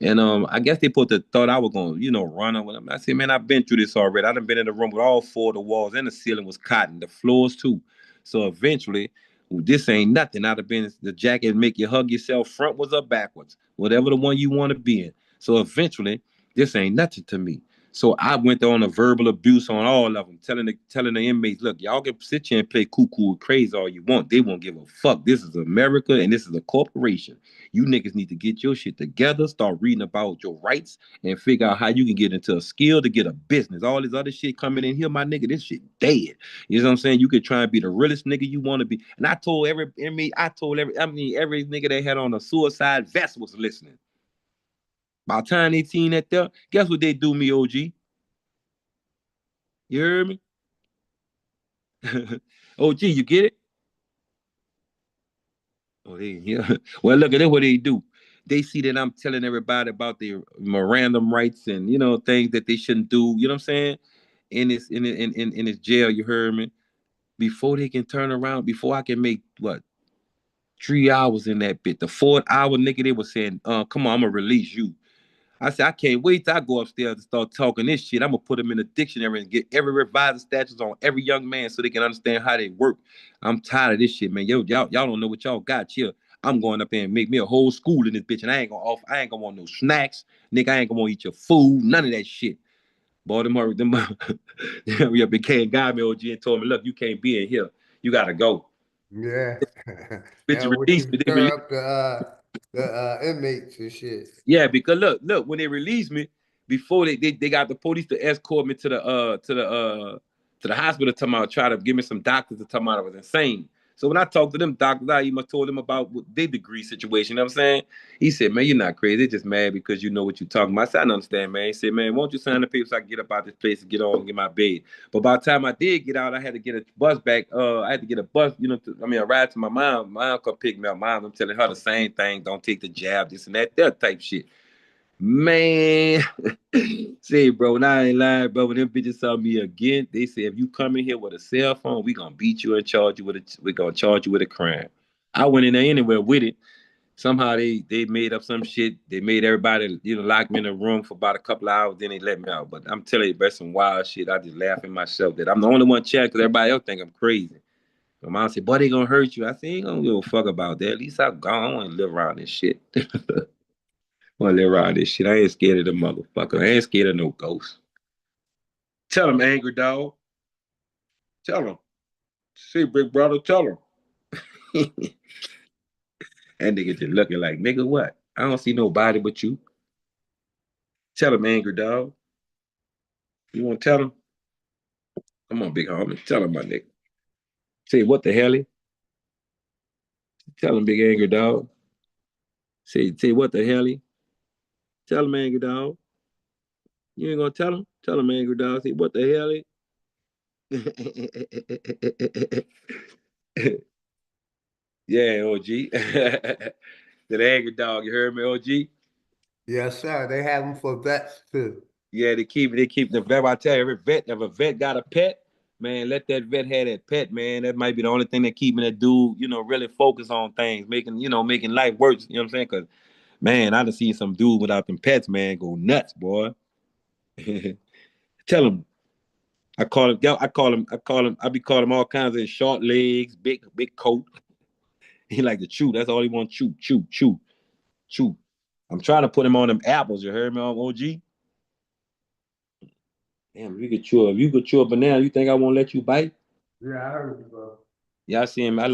And I guess they thought I was gonna, run on with them. I said, man, I've been through this already. I done been in the room with all four of the walls and the ceiling was cotton, the floors too. So eventually, this ain't nothing. I'd have been the jacket make you hug yourself, front was up backwards, whatever the one you want to be in. So eventually, this ain't nothing to me. So I went on a verbal abuse on all of them, telling the inmates, look, y'all can sit here and play cuckoo and crazy all you want. They won't give a fuck. This is America and this is a corporation. You niggas need to get your shit together, start reading about your rights, and figure out how you can get into a skill to get a business. All this other shit coming in here, my nigga, this shit dead. You know what I'm saying? You could try and be the realest nigga you want to be. And I told every nigga that had on a suicide vest was listening. By the time they seen that there, guess what they do me, OG? You heard me? OG, you get it? Oh, yeah. Well, look at it. What they do. They see that I'm telling everybody about their memorandum rights and things that they shouldn't do. You know what I'm saying? In this jail, you heard me. Before they can turn around, before I can make 3 hours in that bit, the 4th hour nigga, they was saying, "Come on, I'm gonna release you." I said, "I can't wait till I go upstairs and start talking this shit. I'm gonna put them in a dictionary and get every revised statutes on every young man so they can understand how they work. I'm tired of this shit, man. Y'all don't know what y'all got here. I'm going up there and make me a whole school in this bitch, and I ain't gonna want no snacks, nigga. I ain't gonna want to eat your food, none of that shit." Boy, them yeah, became guy me OG and told me, "Look, you can't be in here. You gotta go." Yeah. Bitch, Yeah, what release you me. They stir released. up the inmates and shit. Yeah, because look, when they released me, before they got the police to escort me to the hospital to try to give me some doctors to tell me I was insane. So when I talked to them doctors, I even told them about their degree situation. You know what I'm saying? He said, man, you're not crazy. They're just mad because you know what you're talking about. I said, I don't understand, man. He said, man, won't you sign the paper so I can get up out this place and get on and get my bed? But by the time I did get out, I had to get a bus back. I had to get a bus, a ride to my mom. My mom come pick me up. I'm telling her the same thing. Don't take the jab, this and that type shit. Man, say, bro, and I ain't lying, bro. When them bitches saw me again, they said, if you come in here with a cell phone, we gonna beat you and charge you with a crime. I went in there anywhere with it. Somehow they made up some shit. They made everybody, lock me in a room for about a couple of hours, then they let me out. But I'm telling you, bro, some wild shit. I just laugh at myself that I'm the only one checked because everybody else think I'm crazy. My mom said, boy, they gonna hurt you. I said, ain't gonna give a fuck about that. At least I'm gone. I wanna live around this shit. Want to live around this shit. I ain't scared of the motherfucker. I ain't scared of no ghost. Tell him, angry dog. Tell him. See, big brother, tell him. That nigga just looking like, nigga, what? I don't see nobody but you. Tell him, angry dog. You want to tell him? Come on, big homie. Tell him, my nigga. Say, what the hell? Tell him, big angry dog. Say, what the hell? Tell him, angry dog. You ain't gonna tell him? Tell him, angry dog. Say, what the hell? Yeah, OG. That angry dog, you heard me, OG? Yes, sir. They have them for vets too. Yeah, they keep the vet. I tell you, every vet, if a vet got a pet, man, let that vet have that pet, man. That might be the only thing that keeping that dude, really focus on things, making life worse. You know what I'm saying? Because, man, I done seen some dude without them pets, man, go nuts, boy. Tell him. I be calling him all kinds of short legs, big coat. He like to chew. That's all he want. Chew. I'm trying to put him on them apples. You heard me on OG? Damn, if you could chew a banana, you think I won't let you bite? Yeah, I heard you, bro. Yeah, I see him. I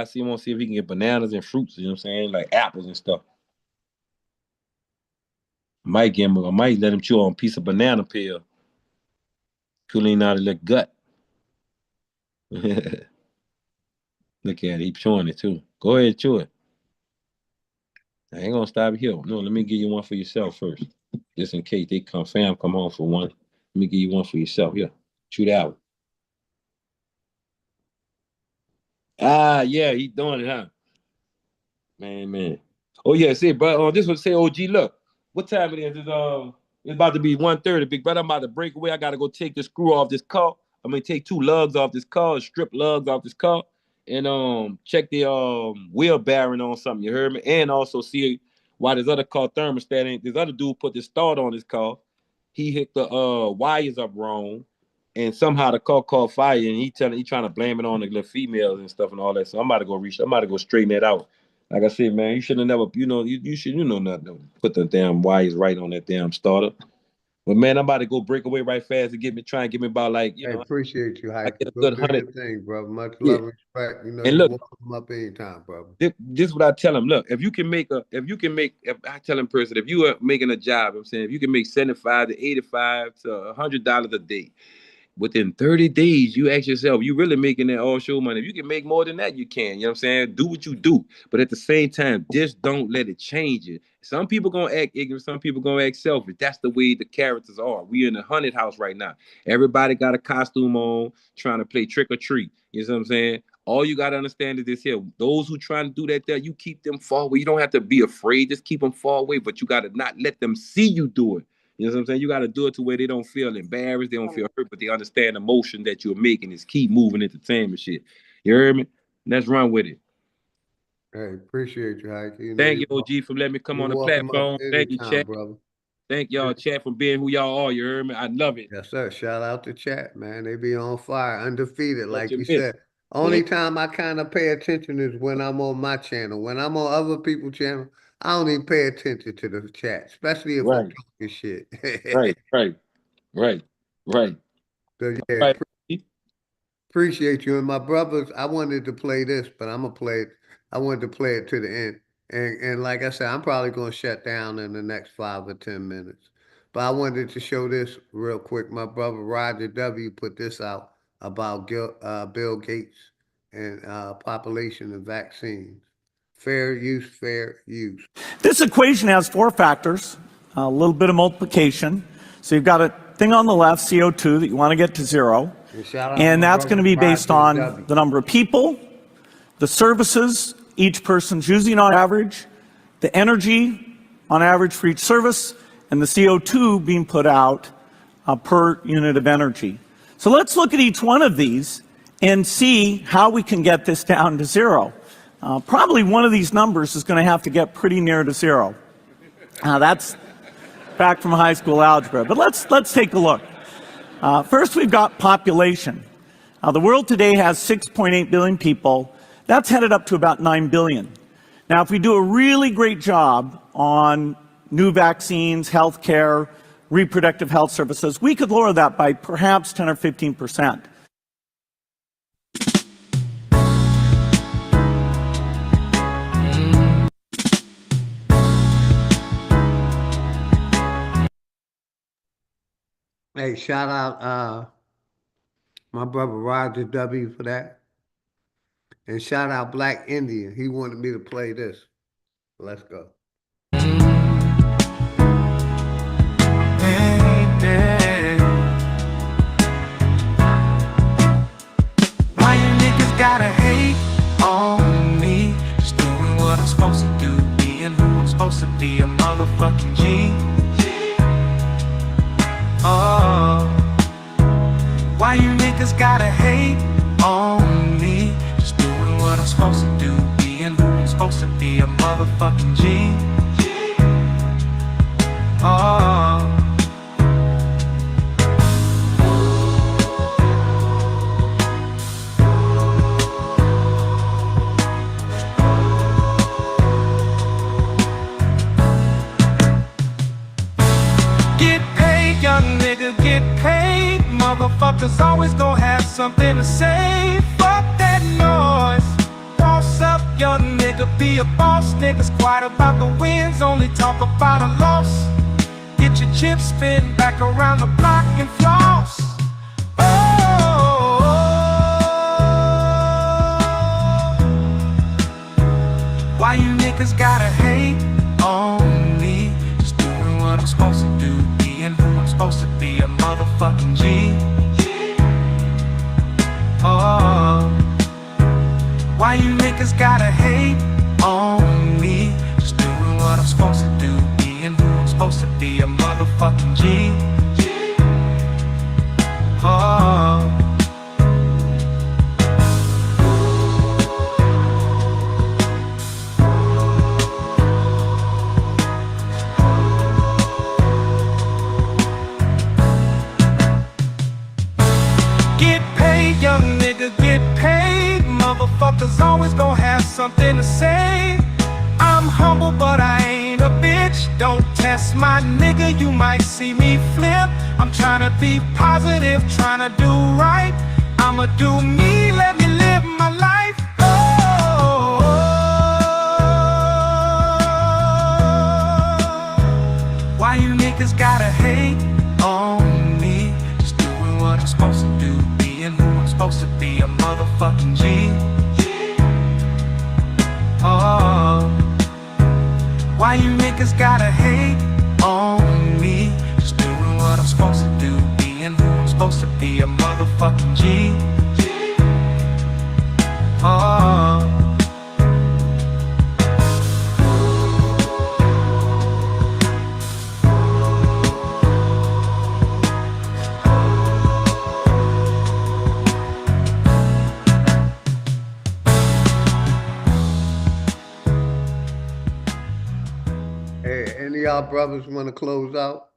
see him want to see if he can get bananas and fruits, you know what I'm saying? Like apples and stuff. I might let him chew on a piece of banana peel. Cooling out of the gut. Look at it, he's chewing it too. Go ahead, chew it. I ain't gonna stop here. No, let me give you one for yourself first. Just in case fam come home for one. Let me give you one for yourself. Here. Chew that one. Ah, yeah, he doing it, huh? Man. Oh yeah, see, bro. This would say, OG. Look, what time it is? It's about to be 1:30. Big brother, I'm about to break away. I gotta go take the screw off this car. I'm gonna take 2 lugs off this car, strip lugs off this car, and check the wheel bearing on something. You heard me? And also see why this other car thermostat ain't. This other dude put this start on his car. He hit the wires up wrong, and somehow the car caught fire. And he trying to blame it on the little females and stuff and all that. So I'm about to go straighten that out. Like I said, man, you should have never, you should, not put the damn wires right on that damn starter. But man, I'm about to go break away right fast and try and get me about like, I appreciate you, I Hike. get a Go good do 100. your thing, brother. Much Yeah. love, respect. You know, And you're look, welcome up anytime, brother. this is what I tell them. Look, if I tell them person, if you are making a job, I'm saying if you can make $75 to $85 to $100 a day, within 30 days, you ask yourself, you really making that all show money. If you can make more than that, you can. You know what I'm saying? Do what you do. But at the same time, just don't let it change it. Some people gonna act ignorant, some people gonna act selfish. That's the way the characters are. We in a haunted house right now. Everybody got a costume on, trying to play trick or treat. You know what I'm saying? All you gotta understand is this here. Those who trying to do that there, you keep them far away. You don't have to be afraid, just keep them far away, but you gotta not let them see you do it. You know what I'm saying? You got to do it to where they don't feel embarrassed, they don't feel hurt, but they understand the motion that you're making is keep moving entertainment shit. You heard me? Let's run with it. Hey, appreciate you, Hike. You know, Thank you, OG, for letting me come on the welcome platform. up Thank you, anytime, chat. brother. Thank y'all, chat, for being who y'all are. You heard me? I love it. Yes, sir. Shout out to chat, man. They be on fire, undefeated, What like you you miss? said. Only time I kind of pay attention is when I'm on my channel. When I'm on other people's channel, I don't even pay attention to the chat, especially if I'm Right. talking shit. Right. So yeah, Right. appreciate you. And my brothers, I wanted to play this, but I'm gonna play it. I wanted to play it to the end. And like I said, I'm probably going to shut down in the next 5 or 10 minutes. But I wanted to show this real quick. My brother Roger W. put this out about Bill Gates and population and vaccines. Fair use, fair use. This equation has 4 factors, a little bit of multiplication. So you've got a thing on the left, CO2, that you want to get to 0. And that's going to be based on the number of people, the services each person's using on average, the energy on average for each service, and the CO2 being put out per unit of energy. So let's look at each one of these and see how we can get this down to 0. Probably one of these numbers is going to have to get pretty near to 0. That's back from high school algebra, but let's take a look. First, we've got population. The world today has 6.8 billion people. That's headed up to about 9 billion. Now, if we do a really great job on new vaccines, healthcare, reproductive health services, we could lower that by perhaps 10 or 15%. Hey, shout out my brother Roger W. for that. And shout out Black Indian. He wanted me to play this. Let's go. Why you niggas gotta hate on me? Just doing what I'm supposed to do, being who I'm supposed to be, a motherfucking G. Oh, why you niggas gotta hate on me? Just doing what I'm supposed to do, being who I'm supposed to be, a motherfucking G. Oh. Young nigga get paid. Motherfuckers always gon' have something to say. Fuck that noise. Boss up, young nigga, be a boss. Niggas quiet about the wins, only talk about a loss. Get your chips, spin back around the block and floss. Oh, why you niggas gotta hate on me? Just doing what I'm supposed to do, being who I'm supposed to be, a motherfucking G. Oh, why you niggas gotta hate on me? Just doing what I'm supposed to do, being who I'm supposed to be, a motherfucking G. Oh. Young nigga get paid. Motherfuckers always gon' have something to say. I'm humble but I ain't a bitch. Don't test my nigga, you might see me flip. I'm tryna be positive, tryna do right. I'ma do me, let me live my life. Oh, why you niggas gotta hate on me? Just doing what I'm supposed to do, being who I'm supposed to be, a motherfucking G. Oh, why you niggas gotta hate on me? Just doing what I'm supposed to do, being who I'm supposed to be, a motherfucking G. Oh. Any of y'all brothers want to close out?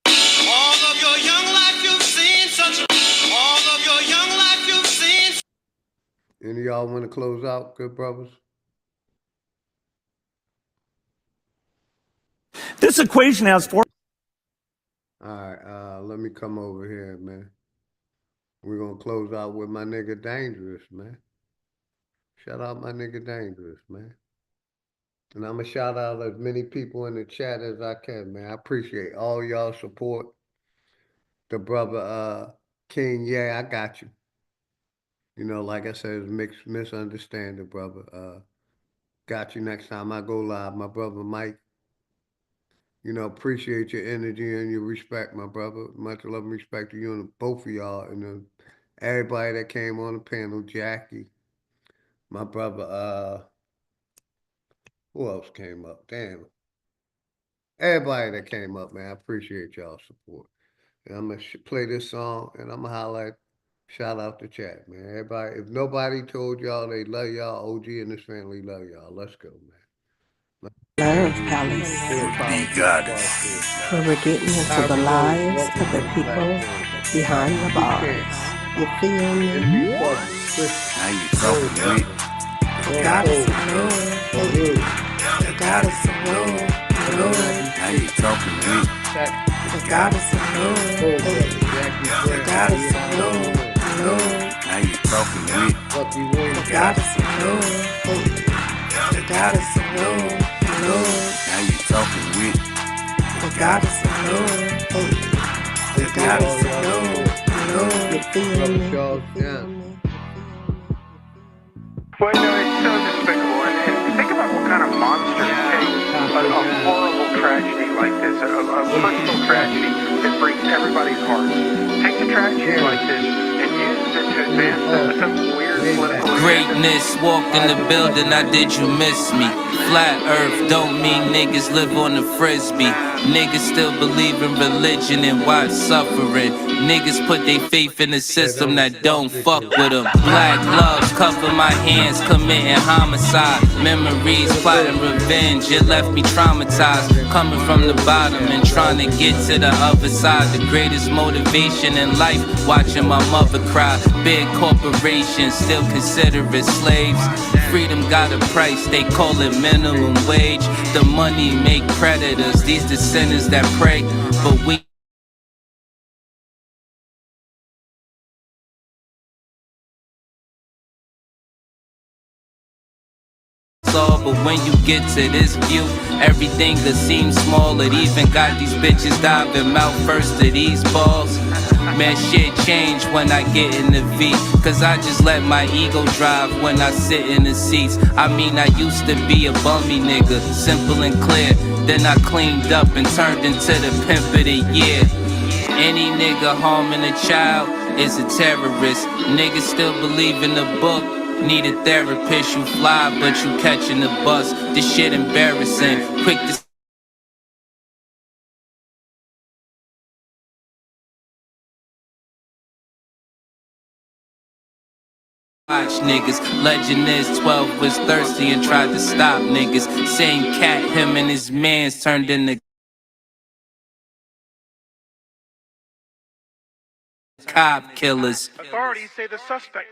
All of your young life you've seen such a. All of your young life you've seen. Any of y'all want to close out, good brothers? This equation has 4. All right, let me come over here, man. We're going to close out with my nigga Dangerous, man. Shout out my nigga Dangerous, man. And I'm going to shout out as many people in the chat as I can, man. I appreciate all y'all support. The brother King, yeah, I got you. You know, like I said, it's misunderstanding, brother. Got you next time I go live. My brother Mike, you know, appreciate your energy and your respect, my brother. Much love and respect to you and both of y'all. And everybody that came on the panel, Jackie, my brother, who else came up? Damn. Everybody that came up, man, I appreciate y'all's support. And I'm going to play this song and I'm going to highlight, shout out the chat, man. Everybody, if nobody told y'all they love y'all, OG and his family love y'all. Let's go, man. Nerve Palace, where we're getting into the lives of the people behind the bars. You feel me? Now you talking with The goddess of love, the goddess of love, now you talking with the goddess of love, the goddess of love, now you talking with the goddess of love, the goddess of love, now you talking with the goddess of love, the goddess of love, you feel me? Well, no, it's so despicable. And think about what kind of monsters take a horrible tragedy like this, a personal tragedy that breaks everybody's hearts. Takes a tragedy like this and uses it to advance some weird political greatness walked in the building. Now did you miss me? Flat earth don't mean niggas live on the frisbee. Niggas still believe in religion and watch suffering. Niggas put their faith in the system that don't fuck with them. Black gloves cover my hands, committing homicide. Memories plotting revenge, it left me traumatized. Coming from the bottom and trying to get to the other side. The greatest motivation in life, watching my mother cry. Big corporations still consider it slaves. Freedom got a price, they call it minimum wage. The money make predators, these the sinners that pray. But we but when you get to this view, everything that seems small. It even got these bitches diving mouth first to these balls. Man, shit changed when I get in the V, cause I just let my ego drive when I sit in the seats. I mean, I used to be a bummy nigga, simple and clear. Then I cleaned up and turned into the pimp of the year. Any nigga harming a child is a terrorist. Niggas still believe in the book. Need a therapist, you fly, but you catching the bus. This shit embarrassing. Quick to watch niggas. Legend is 12 was thirsty and tried to stop niggas. Same cat, him and his mans turned into cop killers. Authorities say the suspect,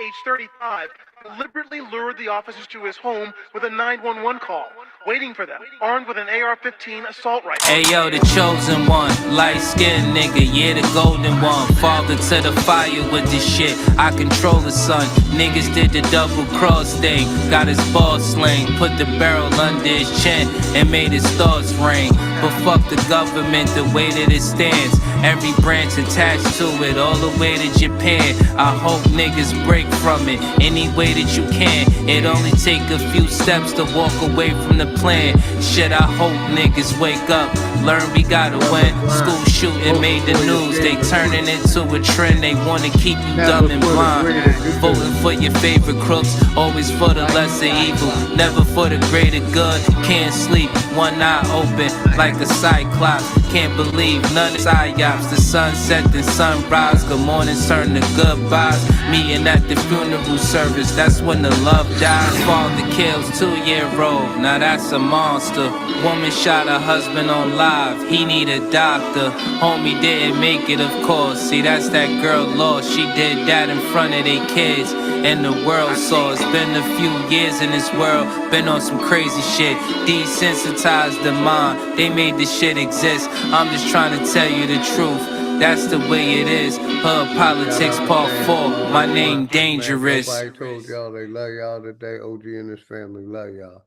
age 35, deliberately lured the officers to his home with a 911 call, waiting for them, armed with an AR-15 assault rifle. Hey yo, the chosen one, light-skinned nigga, yeah, the golden one. Father to the fire with this shit, I control the sun. Niggas did the double cross thing, got his ball sling, put the barrel under his chin and made his thoughts ring. But fuck the government, the way that it stands, every branch attached to it, all the way to Japan. I hope niggas break from it any way that you can. It only take a few steps to walk away from the plan. Shit, I hope niggas wake up, learn we gotta win. School shooting made the news, they turning into a trend. They wanna keep you dumb and blind. Voting for your favorite crooks, always for the lesser evil, never for the greater good. Can't sleep, one eye open like a cyclops. Can't believe none of psyops. The sunset and sunrise, good mornings turn to goodbyes. Meeting at the funeral service, that's when the love dies. Father kills 2-year-old, now that's a monster. Woman shot her husband on live, he need a doctor. Homie didn't make it, of course. See, that's that girl lost. She did that in front of their kids, and the world saw. It's been a few years in this world, been on some crazy shit. Desensitized the mind, they made this shit exist. I'm just trying to tell you the truth, that's the way it is. Hood Politics Part 4, my name Dangerous. Nobody told y'all they love y'all today. OG and his family love y'all.